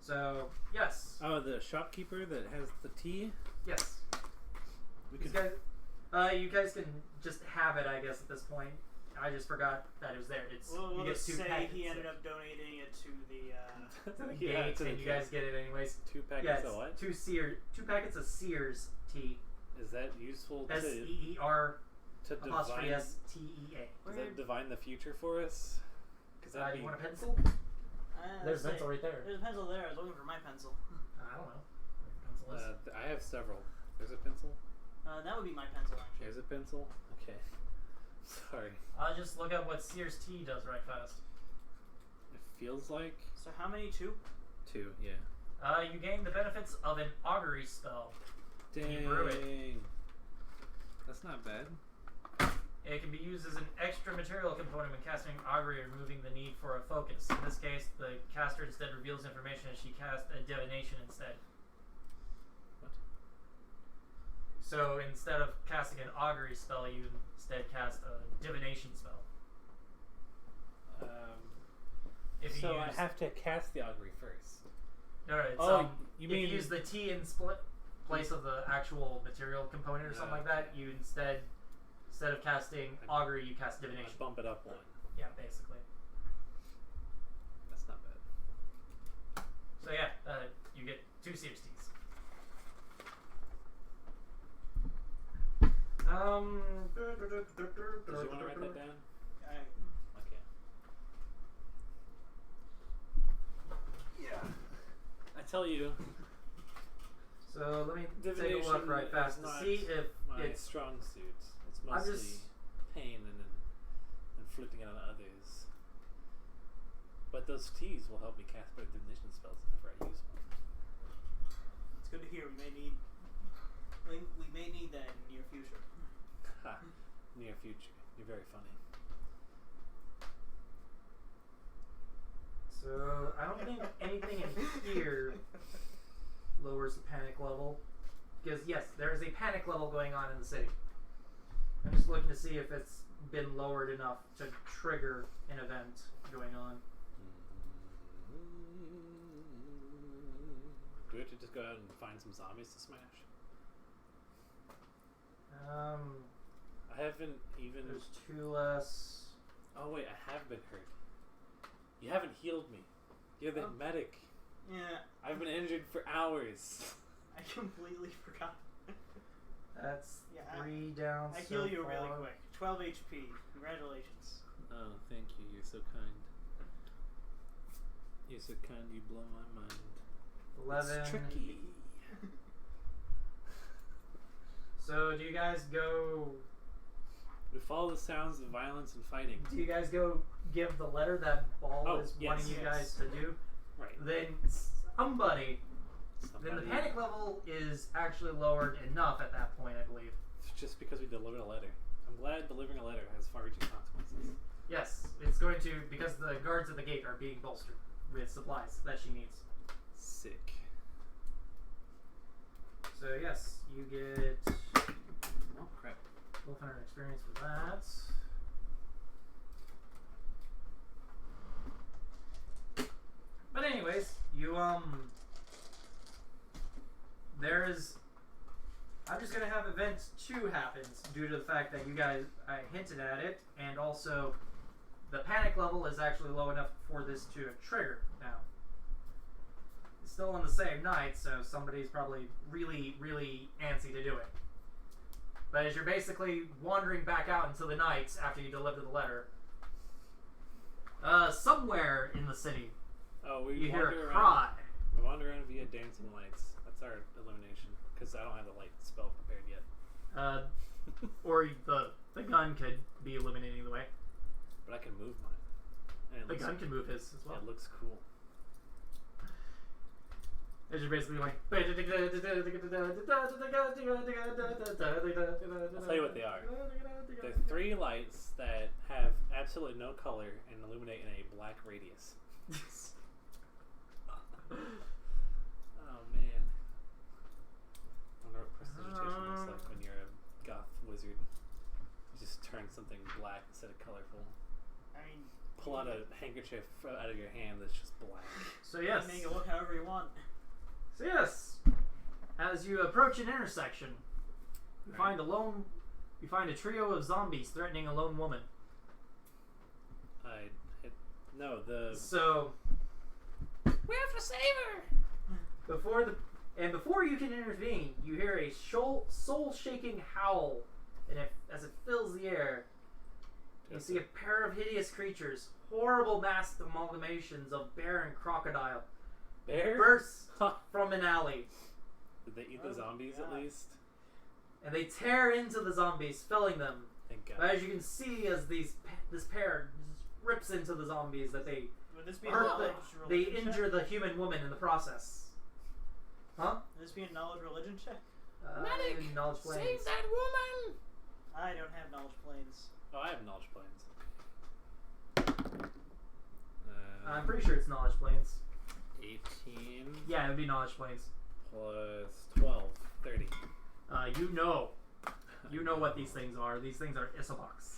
So, yes. Oh, the shopkeeper that has the tea? Yes. We These could, guys, you guys can just have it, I guess, at this point. I just forgot that it was there. We'll you get just 2 say packets. he ended up donating it to the. To the Yeah, gate, to the and you gate. guys get it anyways. 2 packets Yes, of what? 2 packets of Sears tea. Is that useful to SEER apostrophe divine? STEA. Does that divine the future for us? Because You want a pencil? There's a pencil right there. There's a pencil there. I was looking for my pencil. I don't know. Where your pencil is. I have several. There's a pencil. That would be my pencil, actually. There's a pencil. Okay. Sorry. I'll just look up what Sears tea does right fast. It feels like So how many? 2? 2. Yeah. You gain the benefits of an augury spell. Dang. brew it. That's not bad. It can be used as an extra material component when casting augury, removing the need for a focus. In this case, the caster instead reveals information as she casts a divination instead. What? So instead of casting an augury spell, you instead cast a divination spell. If you So use, I have to cast the augury first. no, it's, you if mean you use the T in place of the actual material component or something like that, you instead of casting augury, you cast I divination. bump it up 1. Yeah, basically. That's not bad. So yeah, you get 2 Sears teas. Did you want to write that down? Okay. Yeah. I tell you, So let me take a divination look right fast is to not see if my it's. strong suit. It's I'm mostly just- pain and inflicting it on others. But those teas will help me cast better divination spells if ever I use one. It's good to hear. We may need that in the near future. Ha. Near future. You're very funny. So I don't think anything in here lowers the panic level. Because yes, there is a panic level going on in the city. I'm just looking to see if it's been lowered enough to trigger an event going on. Do we have to just go out and find some zombies to smash? I haven't even. There's 2 less. Oh wait, I have been hurt. You haven't healed me. You're the medic. Yeah, I've been injured for hours. I completely forgot. That's Yeah, 3 down. I so heal you far. really quick. 12 HP. Congratulations. Oh, thank you. You're so kind. You're so kind. You blow my mind. 11. It's tricky. So do you guys go? We follow the sounds of violence and fighting. Do you guys go give the letter that Ball Oh, is yes. wanting you guys to do? Right. Then somebody. Then the panic level is actually lowered enough at that point, I believe. It's just because we delivered a letter. I'm glad delivering a letter has far-reaching consequences. Yes, it's going to, because the guards at the gate are being bolstered with supplies that she needs. Sick. So yes, you get Oh crap. 1200 experience for that. But anyways, you there is. I'm just gonna have event 2 happens due to the fact that you guys I hinted at it, and also the panic level is actually low enough for this to trigger now. It's still on the same night, so somebody's probably really, really antsy to do it. But as you're basically wandering back out into the night after you deliver the letter, somewhere in the city, Oh, we you hear wander a around. cry. We wander around via dancing lights. That's our elimination. Because I don't have the light spell prepared yet. Or the gun could be illuminating the way. But I can move mine. And it The looks, gun can move his as well. it looks cool. It's just basically like. I'll tell you what they are. They're 3 lights that have absolutely no color and illuminate in a black radius. Oh man. I wonder what prestidigitation looks like when you're a goth wizard. You just turn something black instead of colorful. I mean, Pull out a handkerchief out of your hand that's just black. So yes. make it look however you want. So yes. As you approach an intersection, you Right. find a trio of zombies threatening a lone woman. So We have to save her. Before you can intervene, you hear a soul-shaking howl, and as it fills the air, you see a pair of hideous creatures, horrible masked amalgamations of bear and crocodile, bear? burst from an alley, Did they eat the zombies at God. least? and they tear into the zombies, felling them. Thank God. But as you can see, as this pair rips into the zombies, that they Would this be a hurt knowledge they religion injure check? the human woman in the process. Huh? Would this be a knowledge religion check? Knowledge planes. that woman! I don't have knowledge planes. Oh, I have knowledge planes. I'm pretty sure it's knowledge planes. 18 Yeah, it would be knowledge planes. plus 12, 30. You know what these things are. These things are isobox.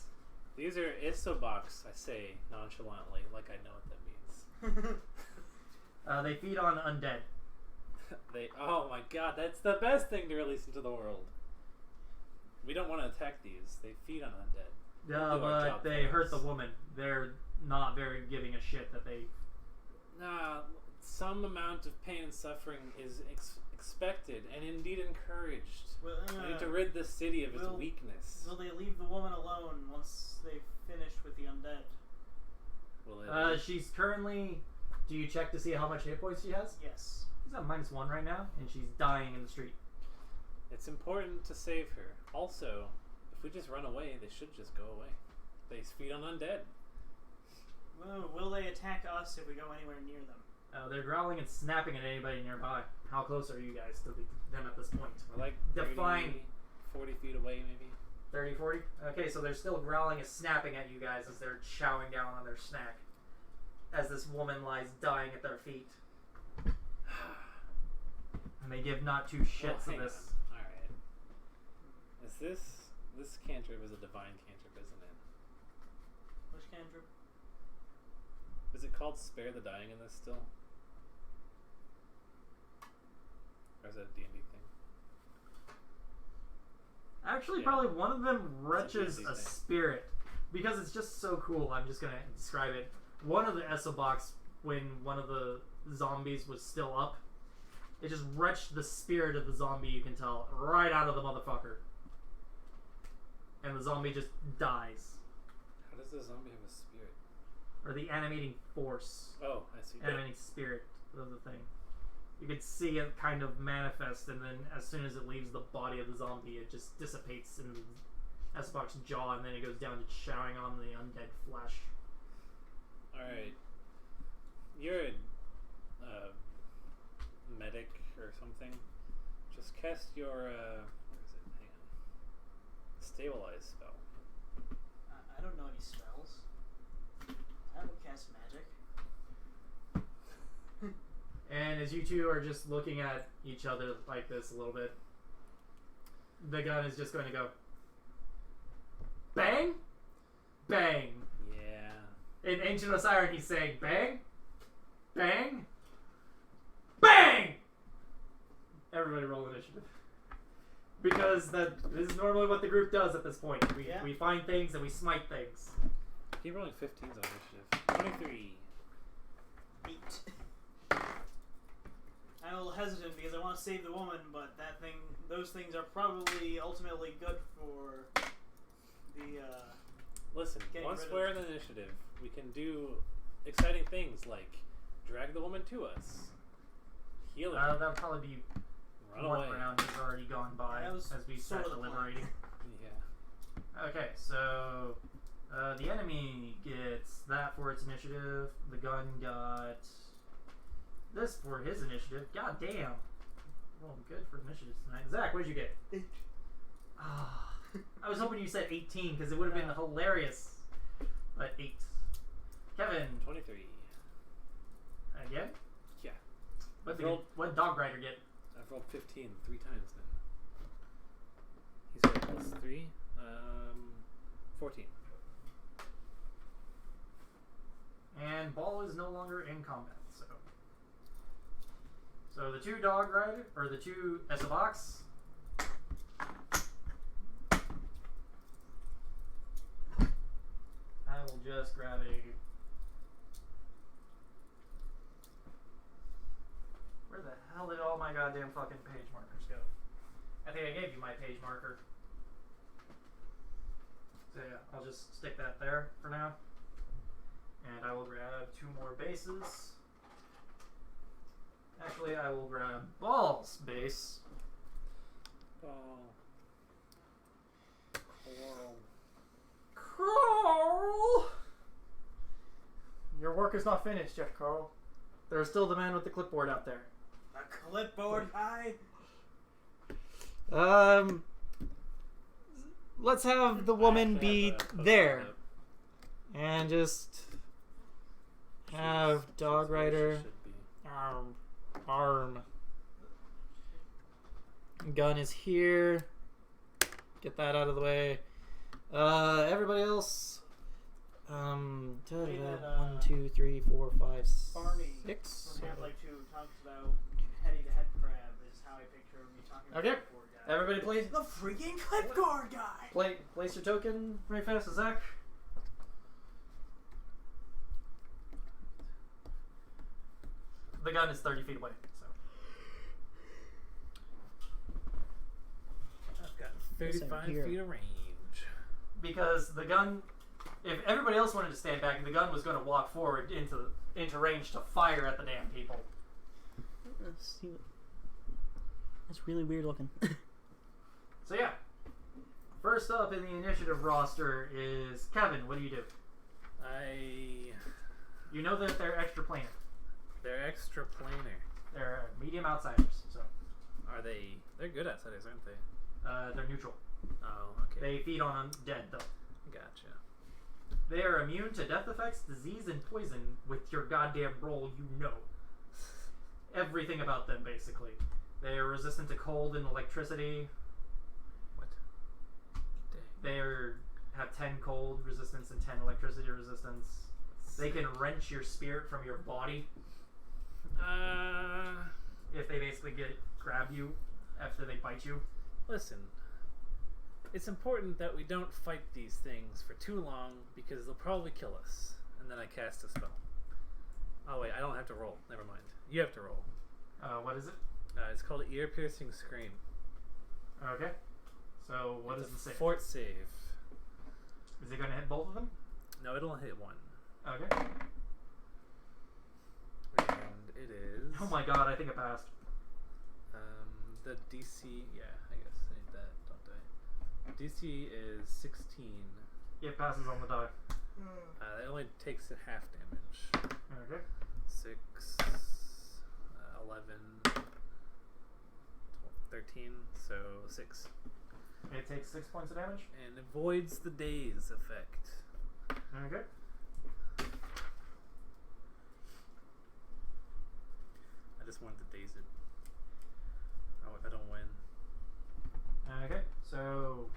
These are isobox, I say nonchalantly, like I know what that means. They feed on undead. Oh my god, that's the best thing to release into the world. We don't want to attack these. They feed on undead. Yeah, We'll do our but job they for hurt us. the woman. They're not very giving a shit that they. Nah, some amount of pain and suffering is expected and indeed encouraged. Well, We need to rid the city of its will- weakness. Will they leave the woman alone once they've finished with the undead? Will it? She's currently. Do you check to see how much hit points she has? Yes. She's at -1 right now, and she's dying in the street. It's important to save her. Also, if we just run away, they should just go away. They feed on undead. Well, will they attack us if we go anywhere near them? They're growling and snapping at anybody nearby. How close are you guys to them at this point? We're like Define 30, 40 feet away, maybe. 30, 40? Okay, so they're still growling and snapping at you guys as they're chowing down on their snack. As this woman lies dying at their feet. And they give not two shits of hang this. on. Alright. Is this cantrip is a divine cantrip, isn't it? Which cantrip? Is it called Spare the Dying in this still? Or is that a D&D thing? Actually, Yeah. probably one of them retches D&D a thing. spirit. Because it's just so cool, I'm just gonna describe it. One of the Essobox, when one of the zombies was still up, it just retched the spirit of the zombie, you can tell, right out of the motherfucker. And the zombie just dies. How does the zombie have a spirit? Or the animating force. Oh, I see. Animating spirit of the thing. You could see it kind of manifest, and then as soon as it leaves the body of the zombie, it just dissipates in the Esbox's jaw, and then it goes down to chowing on the undead flesh. Alright. You're a medic or something. Just cast your, where is it? Hang on. Stabilize spell. I don't know any spells. I don't cast magic. And as you two are just looking at each other like this a little bit, the gun is just going to go bang, bang. Yeah. In Ancient Osiris, he's saying bang, bang, bang. Everybody roll initiative. Because this is normally what the group does at this point. We find things and we smite things. Keep rolling 15s on initiative. 23. 8. I'm a little hesitant because I want to save the woman, but those things are probably ultimately good for the. Listen, Getting once rid of we're in the initiative, we can do exciting things like drag the woman to us, heal her, That'll probably be run one away. round has already gone by That was as we sort start of the plan. deliberating. Yeah. Okay, so The enemy gets that for its initiative. The gun got this for his initiative. God damn. Well, good for initiatives tonight. Zach, what did you get? 8. Ah, I was hoping you said 18 because it would have been hilarious. But 8. Kevin, 23. again? Yeah. What dog rider get? I've rolled 15 3 times now. He's got plus 3. 14. And Ball is no longer in combat, so the 2 dog rider, or the 2 Esabox. I will just grab a. Where the hell did all my goddamn fucking page markers go? I think I gave you my page marker. So yeah, I'll just stick that there for now. And I will grab 2 more bases. Actually, I will grab Ball's base. Ball. Coral. Carl! Your work is not finished yet, Carl. There's still the man with the clipboard out there. A clipboard guy. Let's have the woman be there, and just have dog rider arm. Gun is here. Get that out of the way. Everybody else. 1, 2, 3, 4, 5, Barney 6. from Half-Life 2 talks about heady-to-head crab is how I picture me talking about Okay. the clipboard guy. Everybody, please The freaking clipboard guy! place your token very fast, Zach. The gun is 30 feet away, so. I've got Yes, I'm 35 here. feet of range. Because the gun, if everybody else wanted to stand back, the gun was going to walk forward into range to fire at the damn people. That's really weird looking. So yeah, first up in the initiative roster is Kevin. What do you do? You know that they're extra planar. They're extra planar. They're medium outsiders, so Are they? They're good outsiders, aren't they? they're neutral. Oh, okay. They feed on undead though. Gotcha. They are immune to death effects, disease, and poison. With your goddamn roll, you know everything about them basically. They are resistant to cold and electricity. What? Dang. They have 10 cold resistance and 10 electricity resistance. They can wrench your spirit from your body if they basically grab you after they bite you. Listen. It's important that we don't fight these things for too long because they'll probably kill us. And then I cast a spell. Oh wait, I don't have to roll. Never mind. You have to roll. What is it? It's called Ear-Piercing Scream. Okay. So what is the save? Fort save. Is it going to hit both of them? No, it'll hit one. Okay. And it is... Oh my god, I think I passed. The DC... Yeah, I guess I need that, don't I? DC is 16. It passes on the die. It only takes a half damage. Okay. 6, 11, 12, 13, so 6. It takes 6 points of damage. And avoids the daze effect. Okay. I just wanted to daze it. Oh, if I don't win. Okay, so...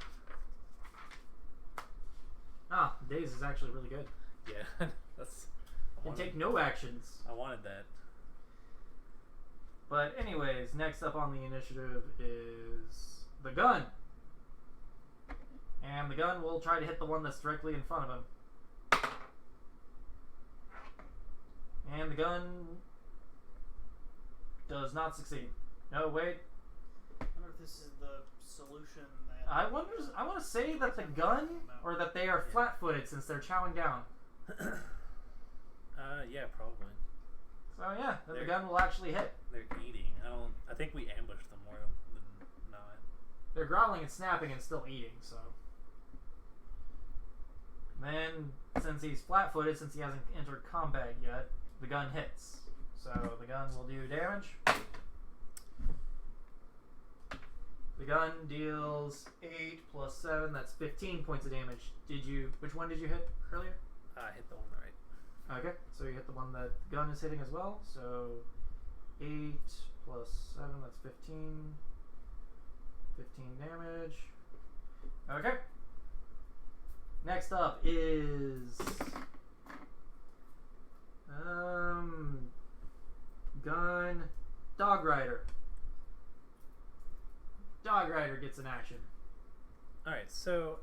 Daze is actually really good. Yeah, that's... Can take no actions. I wanted that. But anyways, next up on the initiative is the gun. And the gun will try to hit the one that's directly in front of him. And the gun does not succeed. No, wait. I wonder if this is the solution that... I want to say that the gun, or that they are flat-footed since they're chowing down. Yeah, probably. So yeah, then the gun will actually hit. They're eating. I think we ambushed them more than not. They're growling and snapping and still eating, so... Then, since he's flat-footed, since he hasn't entered combat yet, the gun hits. So the gun will do damage. The gun deals 8 plus 7. That's 15 points of damage. Which one did you hit earlier? I hit the one right. Okay, so you hit the one that the gun is hitting as well. So 8 plus 7. That's 15. 15 damage. Okay. Next up is gun Dog Rider. Dog Rider gets an action. Alright, so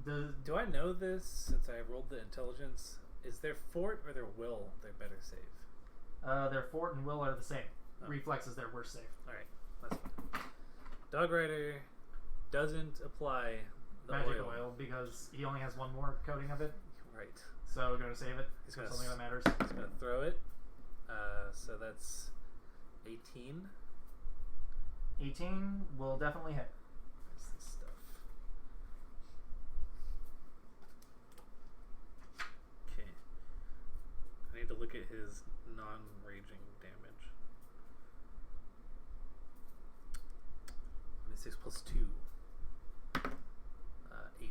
The do I know this since I rolled the intelligence? Is their fort or their will their better save? their fort and will are the same. Oh. Reflex is their worst save. Alright, that's fine. Dog Rider doesn't apply the Magic oil because he only has one more coating of it. Right. So we're gonna save it. He's for gonna something that matters. He's gonna throw it. So that's 18. 18 will definitely hit. Where's this stuff? Okay. I need to look at his non-raging damage. 26 plus 2. 8.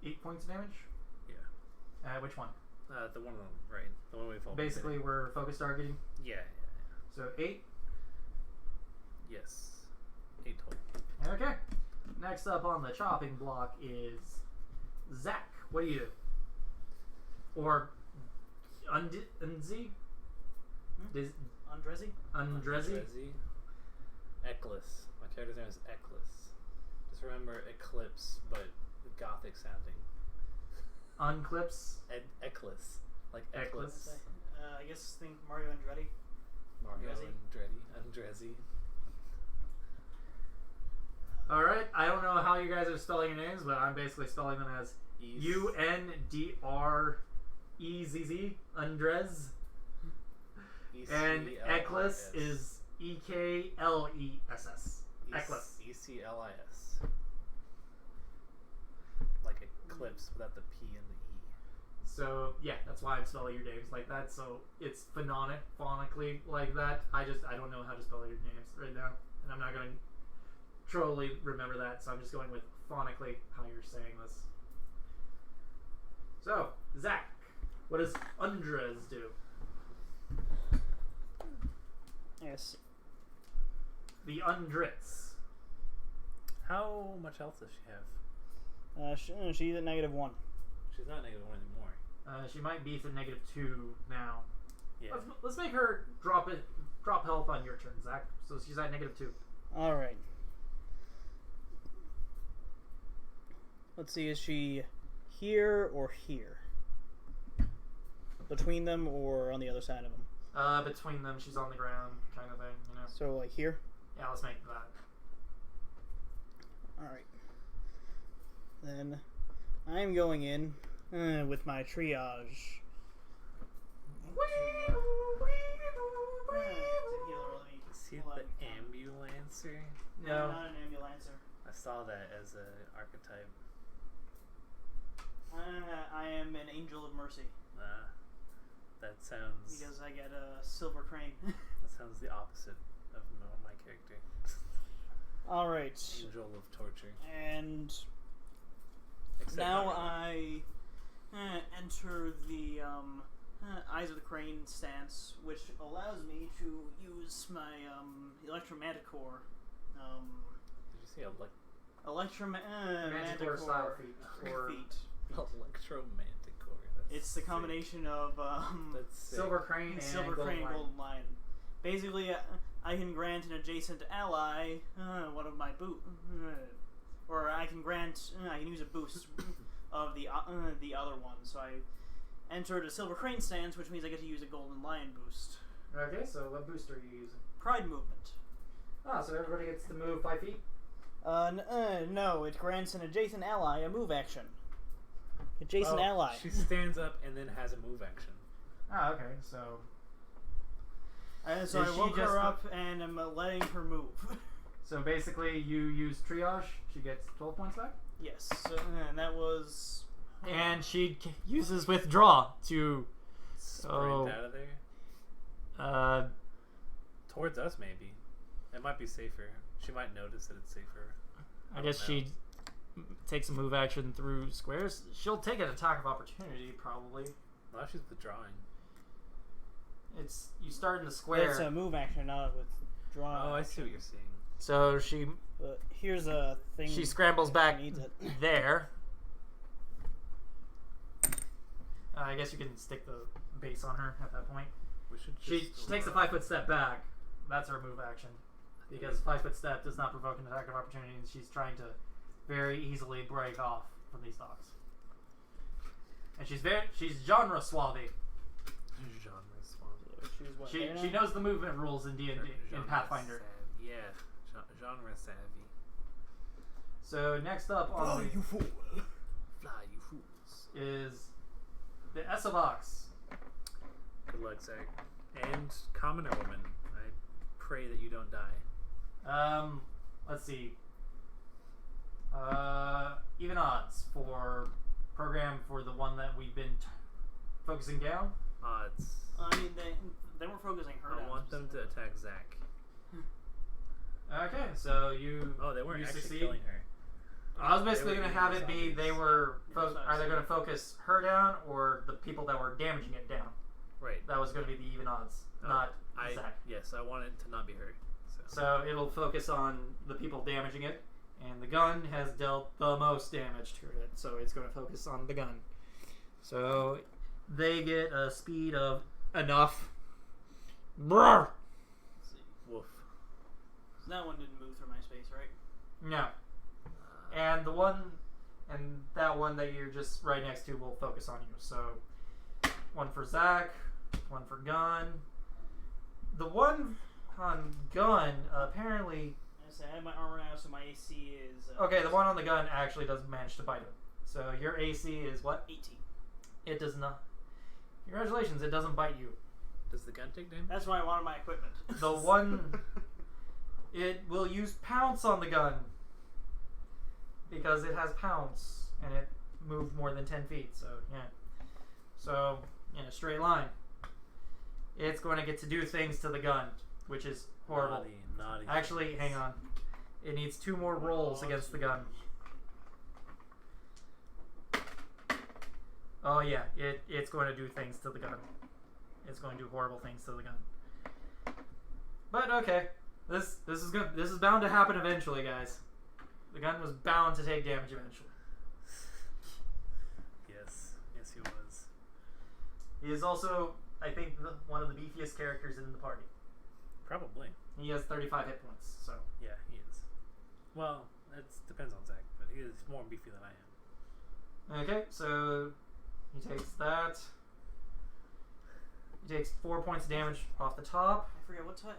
8 points of damage. Yeah. Which one? The one on the right. The one we've all been Basically, we're focus targeting. hitting. Yeah. So 8. Yes. 8 total. Okay. Next up on the chopping block is Zach. What do you do? Or Unzi? Andrezi? Undrezi? Eklis. My character's name is Eklis. Just remember Eclipse, but gothic sounding. Unclips? Eklis. Like Eklis. Eklis. I guess think Mario Andretti. Mario Andrezi. Andrezi. Alright, I don't know how you guys are spelling your names, but I'm basically spelling them as Undrez. Undrez. And Eklis is Ekless. Eklis. Eclis. Like Eclipse without the P and the E. So yeah, that's why I'm spelling your names like that. So it's phonically like that. I don't know how to spell your names right now, and I'm not going to totally remember that. So I'm just going with phonically how you're saying this. So Zach, what does Undrez do? Yes. The Undritz. How much health does she have? She's at -1. She's not -1 anymore. She might be to -2 now. Yeah. Let's make her drop health on your turn, Zach. So she's at -2. All right. Let's see. Is she here or here? Between them or on the other side of them? Between them, she's on the ground, kind of thing, you know. So like here. Yeah, let's make that. All right. Then I'm going in with my triage. Is he the ambulancer? No, not an ambulancer. I saw that as an archetype. I am an angel of mercy That sounds. because I get a silver crane. That sounds the opposite of my character. All right. Angel of torture. And Except now not I enter the Eyes of the Crane stance, which allows me to use my Electromanticore. Did you say Manticore style feet. Or feet. Electromanticore? It's the combination of That's sick. Silver Crane and Silver Golden Crane Lion. Golden Lion. Basically, I can grant an adjacent ally one of my or I can use a boost of the other one. So I entered a Silver Crane stance, which means I get to use a Golden Lion boost. Okay, so what boost are you using? Pride movement. Ah, so everybody gets to move 5 feet? No, it grants an adjacent ally a move action. Adjacent Oh, ally. She stands up and then has a move action. Ah, okay, so... So Is I she woke just her up and I'm letting her move. So basically, you use triage. She gets 12 points back. Yes. So, and that was. And she uses withdraw to Sprint Oh. out of there. Towards us, maybe. It might be safer. She might notice that it's safer. I guess know. she takes a move action through squares. She'll take an attack of opportunity, probably. Well, she's withdrawing. It's you start in the square. It's a move action, not a withdraw. Oh, I see what you're saying. So she But here's a thing. scrambles back Needs it. there. I guess you can stick the base on her at that point. We should She just takes a 5-foot step back. That's her move action. Because 5-foot step does not provoke an attack of opportunity, and she's trying to very easily break off from these dogs. And she's genre suave. genre responsive. Choose what She there now? knows the movement rules in D&D in Genre Pathfinder. Yeah, genre savvy. So next up on the fool! Fly, you fools! is the Essovox. Good luck, Zach. And commoner woman, I pray that you don't die. Let's see. Even odds for program for the one that we've been focusing down. Odds. I mean, they weren't focusing her down. I want them to attack Zach. Okay, so you. Oh, they weren't you actually succeed. killing her. I was basically They were going to have it eating be they zombies. were Yeah, that's what I either was going to focus her down or the people that were damaging it down. Right. That was going to be the even odds, Oh, not I Zach. Yes, I want it to not be her. So. So it'll focus on the people damaging it, and the gun has dealt the most damage to it, so it's going to focus on the gun. So they get a speed of enough. Brr! Let's see. Woof. So that one didn't move through my space, right? No. And that one that you're just right next to will focus on you. So one for Zach, one for gun. The one on gun apparently. I say I have my armor now, so my AC is. Okay, the one on the gun actually doesn't manage to bite him. So your AC is what? 18. It does not. Congratulations, it doesn't bite you. Does the gun take damage? That's why I wanted my equipment. The one. It will use pounce on the gun. Because it has pounce and it moved more than 10 feet, so yeah. So, in a straight line, it's going to get to do things to the gun, which is horrible. Naughty. Actually, hang on. It needs 2 more rolls against the gun. Oh yeah, it's going to do things to the gun. It's going to do horrible things to the gun. But okay, this is good. This is bound to happen eventually, guys. The gun was bound to take damage eventually. Yes, he was. He is also, I think, one of the beefiest characters in the party. Probably. He has 35 hit points, so. Yeah, he is. Well, it depends on Zach, but he is more beefy than I am. Okay, so he takes that. He takes 4 points of damage off the top. I forget what type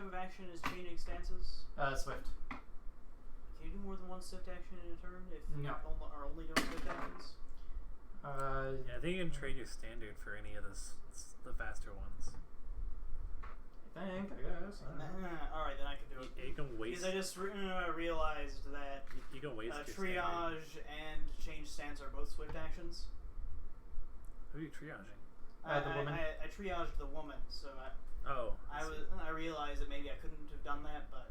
of action is changing stances. Swift. Can you do more than one swift action in a turn if No. you are only doing swift actions? Yeah, I think you can trade your standard for any of the faster ones. I guess. I don't know. Alright, then I can do it. You can waste. Because I just realized that You can waste your standard. triage and change stance are both swift actions. Who are you triaging? The woman. I triaged the woman, so Oh. I realized that maybe I couldn't have done that, but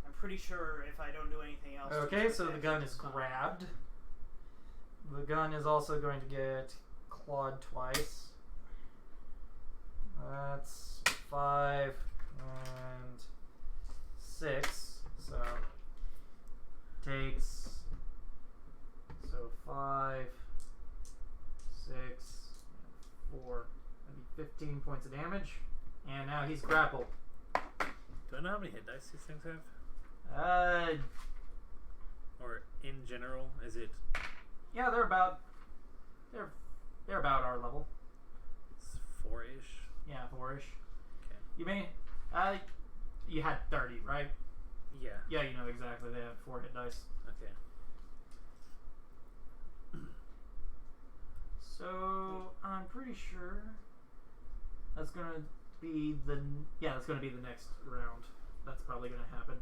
I'm pretty sure if I don't do anything else. Okay, swift so the action gun is fine. grabbed. The gun is also going to get clawed twice. That's 5 and 6. So takes 5, 6, 4. That'd be 15 points of damage. And now he's grappled. Do I know how many hit dice these things have? Or in general, is it Yeah, they're about our level. 4-ish? Yeah, 4-ish. Okay. You may, you had 30, right? Yeah. Yeah, you know exactly. They have 4 hit dice. Okay. So I'm pretty sure that's gonna be the next round. That's probably gonna happen.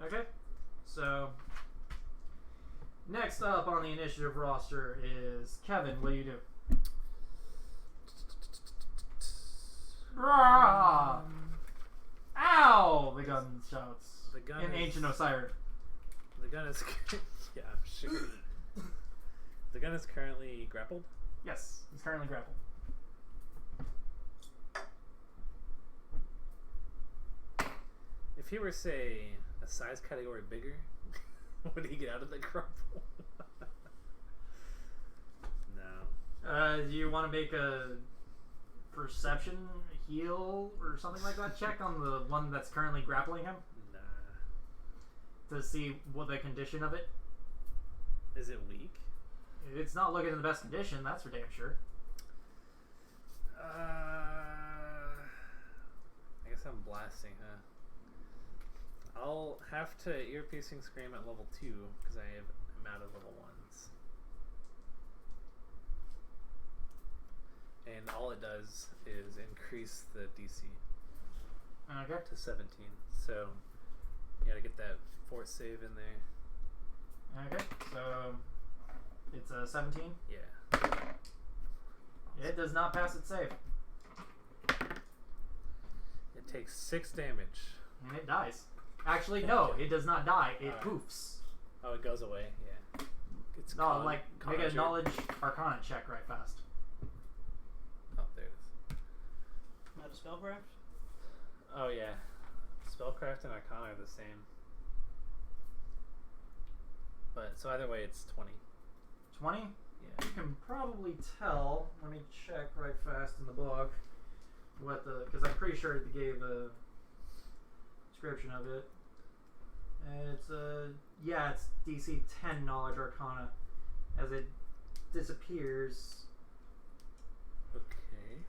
Okay. So, next up on the initiative roster is Kevin. What do you do? Rah! Ow! The gun shouts. The gun In is, Ancient Osiris. The gun is. Yeah, I'm sure. The gun is currently grappled. Yes, he's currently grappled. If he were, say, a size category bigger, would he get out of the grapple? No. Do you want to make a perception heal or something like that check on the one that's currently grappling him Nah. to see what the condition of it? Is it weak? It's not looking in the best condition, that's for damn sure. I guess I'm blasting, huh? I'll have to ear-piercing scream at level 2 because I'm out of level 1s. And all it does is increase the DC Okay. to 17. So you gotta get that force save in there. Okay, so it's a 17. Yeah. It does not pass its save, It takes 6 damage. and it dies. Actually, no, it does not die. It Alright. poofs. Oh, it goes away. Yeah. It's No, like make a conjured. knowledge arcana check right fast. Oh, there it is. Not a spellcraft? Oh yeah, spellcraft and arcana are the same. But so either way, it's 20. 20? Yeah. You can probably tell. Let me check right fast in the book what the, because I'm pretty sure it gave a description of it. It's yeah, it's DC 10 knowledge arcana as it disappears Okay.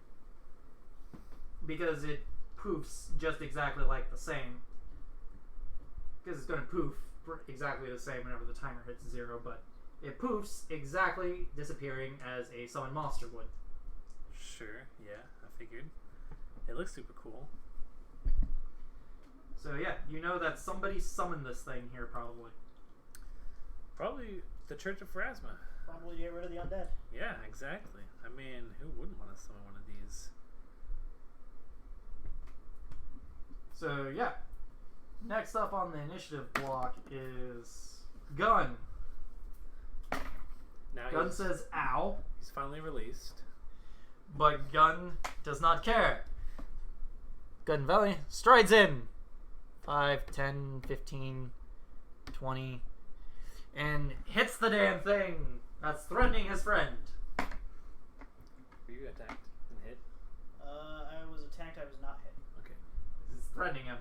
because it poofs just exactly like the same. Because it's going to poof exactly the same whenever the timer hits 0, but it poofs exactly disappearing as a summoned monster would. Sure. Yeah, I figured. It looks super cool. So yeah, you know that somebody summoned this thing here probably. Probably the Church of Pharasma. Probably get rid of the undead. Yeah, exactly. I mean, who wouldn't want to summon one of these? So yeah, next up on the initiative block is Gun. Now Gun says ow, he's finally released. but Gun does not care. Gun Valley strides in. 5, 10, 15, 20, and hits the damn thing that's threatening his friend. Were you attacked and hit? I was attacked, I was not hit. Okay. It's threatening him.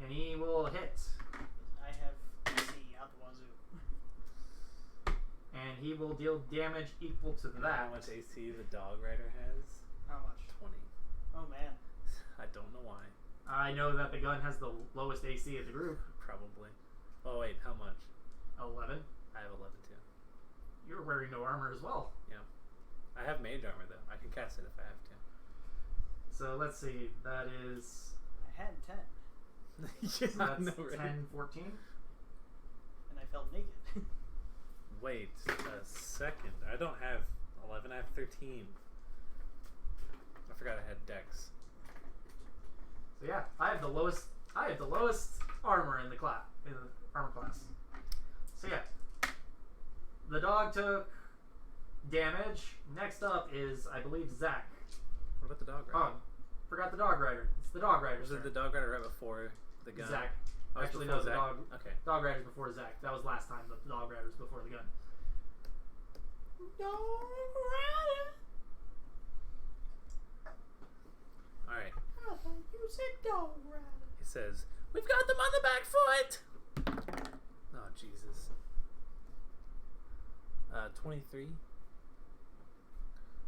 And he will hit. I have AC out the wazoo. And he will deal damage equal to You know that. how much AC the Dog Rider has? How much? 20. Oh man. I don't know why. I know that the gun has the lowest AC of the group. Probably. Oh wait, how much? 11. I have 11 too. You're wearing no armor as well. Yeah. I have mage armor though. I can cast it if I have to. So let's see. That is I had 10, Yeah, so that's I know, right? 10, 14. and I felt naked. Wait a second. I don't have 11. I have 13. I forgot I had dex. So yeah, I have the lowest armor in the armor class. So yeah, the dog took damage. Next up is, I believe, Zach. What about the dog rider? Oh, forgot the dog rider. It's the dog rider. Was it the dog rider right before the gun? Zach. Oh, it's Actually, before no, the Zach? dog. Okay. Dog rider's before Zach. That was last time. The dog rider's before the gun. Dog rider. Alright. I thought you said dog rider. He says, "We've got them on the back foot!" Oh, Jesus. 23?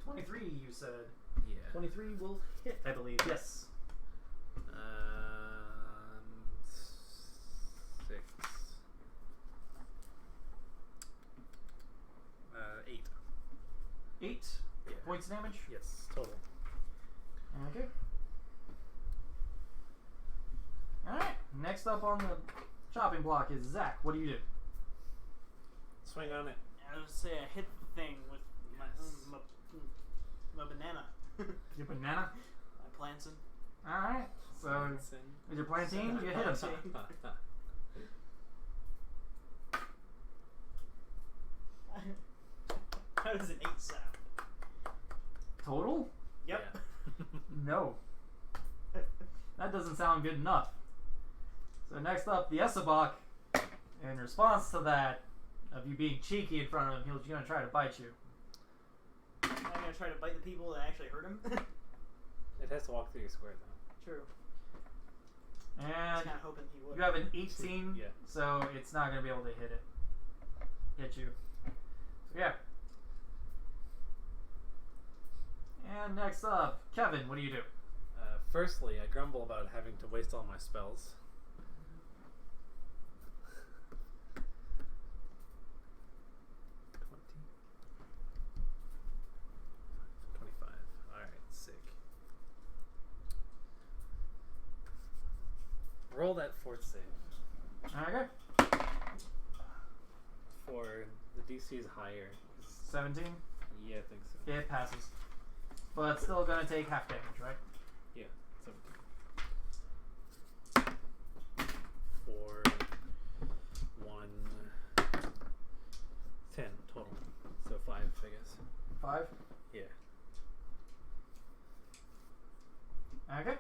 23, you said. Yeah. 23 will hit, I believe. Yes. 6. 8. 8 Yeah. points of damage. Yes, total. Okay. next up on the chopping block is Zach. What do you do? Swing on it. I would say I hit the thing with my banana. Your banana. My plantain. All right. So with your plantain, you hit him. How does an 8 sound? Total? Yep. No. That doesn't sound good enough. So next up, the Esabok. In response to that, of you being cheeky in front of him, he's going to try to bite you. I'm gonna try to bite the people that actually hurt him. It has to walk through your square though. True. I was And kind of hoping he would. you have an 18, Yeah. so it's not going to be able to hit you. So yeah. And next up, Kevin, what do you do? Firstly, I grumble about having to waste all my spells. Alright, sick. Roll that fourth save. Okay. For the DC is higher. 17. Yeah, I think so. Yeah, it passes. But still going to take half damage, right? Yeah, 17. For 1, 10 total. So 5, I guess. 5? Yeah. Okay.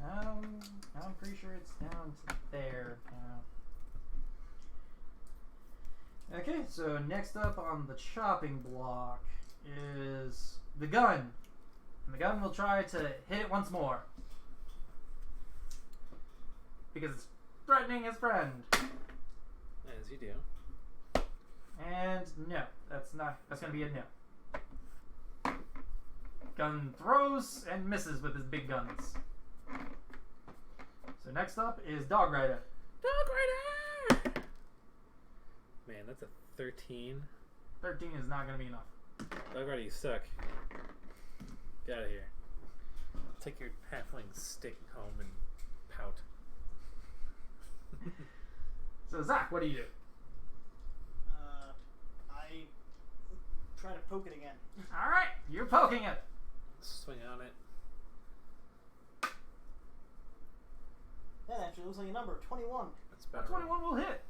I'm pretty sure it's down to there now. Okay, so next up on the chopping block is the gun. And the gun will try to hit it once more. Because it's threatening his friend. As you do. And no, that's gonna be a no. Gun throws and misses with his big guns. So next up is Dog Rider. Dog Rider! Man, that's a 13. 13 is not gonna be enough. Dog Rider, you suck. Get out of here. Take your halfling stick home and pout. So Zach, what do you do? I try to poke it again. Alright, you're poking it. Swing on it. That actually looks like a number, 21. That's better. 21 will hit.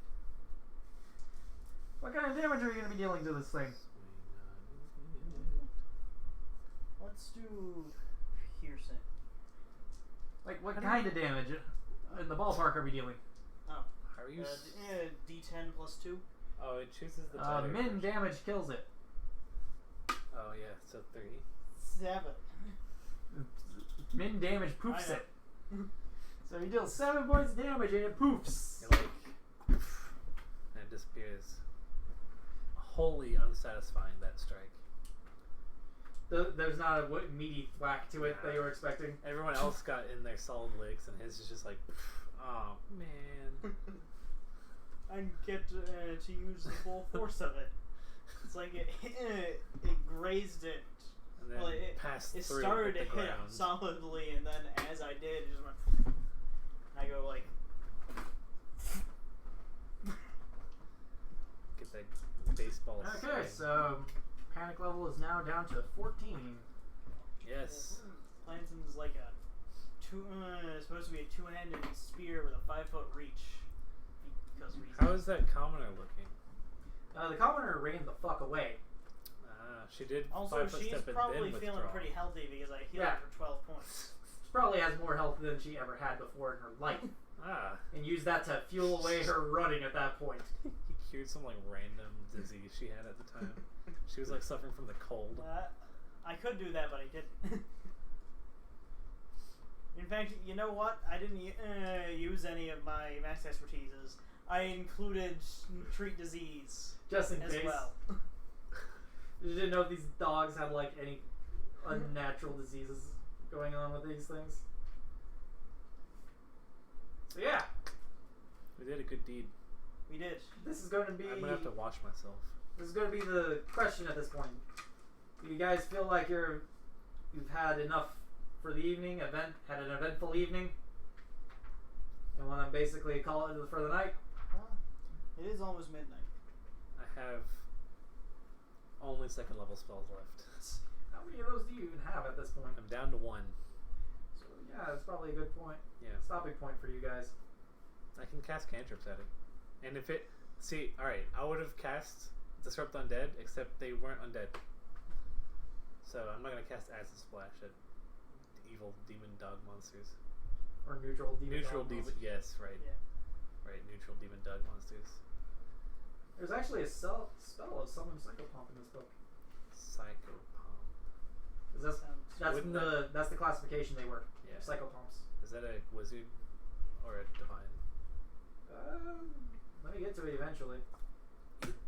What kind of damage are you going to be dealing to this thing? Let's do piercing. Like, what kind of damage in the ballpark are we dealing? Oh. How are you? D10 plus 2. Oh, it chooses the better Min version. damage kills it. Oh, yeah, so 3. 7. Min damage poofs I know. it. So you deal 7 points of damage and it poofs. You're like, and it disappears. Wholly unsatisfying, that strike. There's not a meaty thwack to it that you were expecting. Everyone else got in their solid licks, and his is just like, oh man. I get to use the full force of it. It's like it grazed it. And then Well, it passed It through started to hit the hit ground. solidly, and then as I did, it just went. I go like. Get that baseball Okay, swing. so panic level is now down to 14. Yes. Planton's like a supposed to be a 2-handed spear with a 5-foot reach. Because How is that commoner looking? The commoner ran the fuck away. She did Also, 5-foot she's step and probably then feeling withdraw. pretty healthy because I healed Yeah. her for 12 points. She probably has more health than she ever had before in her life. Ah. And used that to fuel away her running at that point. He cured some like random disease she had at the time. She was like suffering from the cold. I could do that, but I didn't. In fact, you know what? I didn't use any of my max expertises. I included treat disease Just in as case. well. You didn't know if these dogs had like any unnatural diseases going on with these things. So yeah, We did a good deed. We did. this is going to be I'm gonna have to wash myself. this is going to be the question at this point. Do you guys feel like you've had enough for the evening? Had an eventful evening? And want to basically call it for the night? Well, it is almost midnight. I have only second level spells left. How many of those do you even have at this point? I'm down to 1. So yeah, that's probably a good point. Yeah. Stopping point for you guys. I can cast cantrips at it. And if it... See, alright, I would have cast Disrupt Undead, except they weren't undead. So I'm not going to cast Acid Splash at evil demon dog monsters. Or neutral demon. Neutral dog demon... monsters. Yes, right. Yeah. Right, neutral demon dog monsters. There's actually a spell of summon Psychopomp in this book. Psychopomp. Is that, that's Wouldn't that's the classification they were. Yeah. Psychopomps. Is that a wizard or a divine? Let me get to it eventually.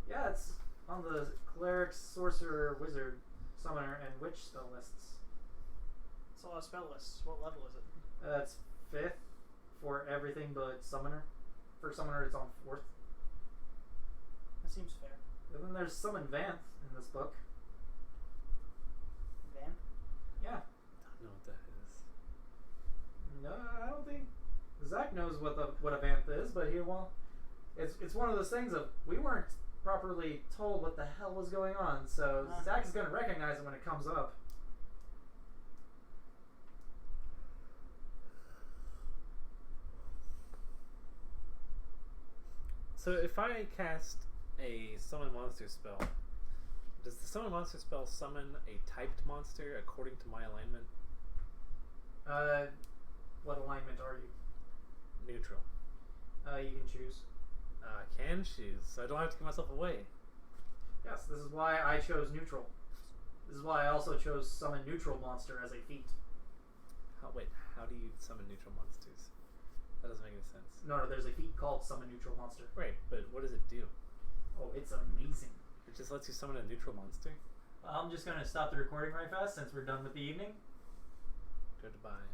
Yeah, it's on the cleric, sorcerer, wizard, summoner, and witch spell lists. It's a lot of spell lists. What level is it? That's 5th for everything but summoner. For summoner, it's on 4th. That seems fair. And then there's summon Vanth in this book. Van? Yeah. I don't know what that is. No, I don't think Zach knows what a Vanth is, but it's one of those things of we weren't properly told what the hell was going on, so Zach is going to recognize it when it comes up. So if I cast a summon monster spell, does the summon monster spell summon a typed monster according to my alignment? What alignment are you? Neutral. You can choose. I can choose, so I don't have to give myself away. Yes, this is why I chose neutral. This is why I also chose summon neutral monster as a feat. How do you summon neutral monsters? That doesn't make any sense. No, there's a feat called summon neutral monster. Right, but what does it do? Oh, it's amazing. It just lets you summon a neutral monster? I'm just going to stop the recording right fast since we're done with the evening. Goodbye.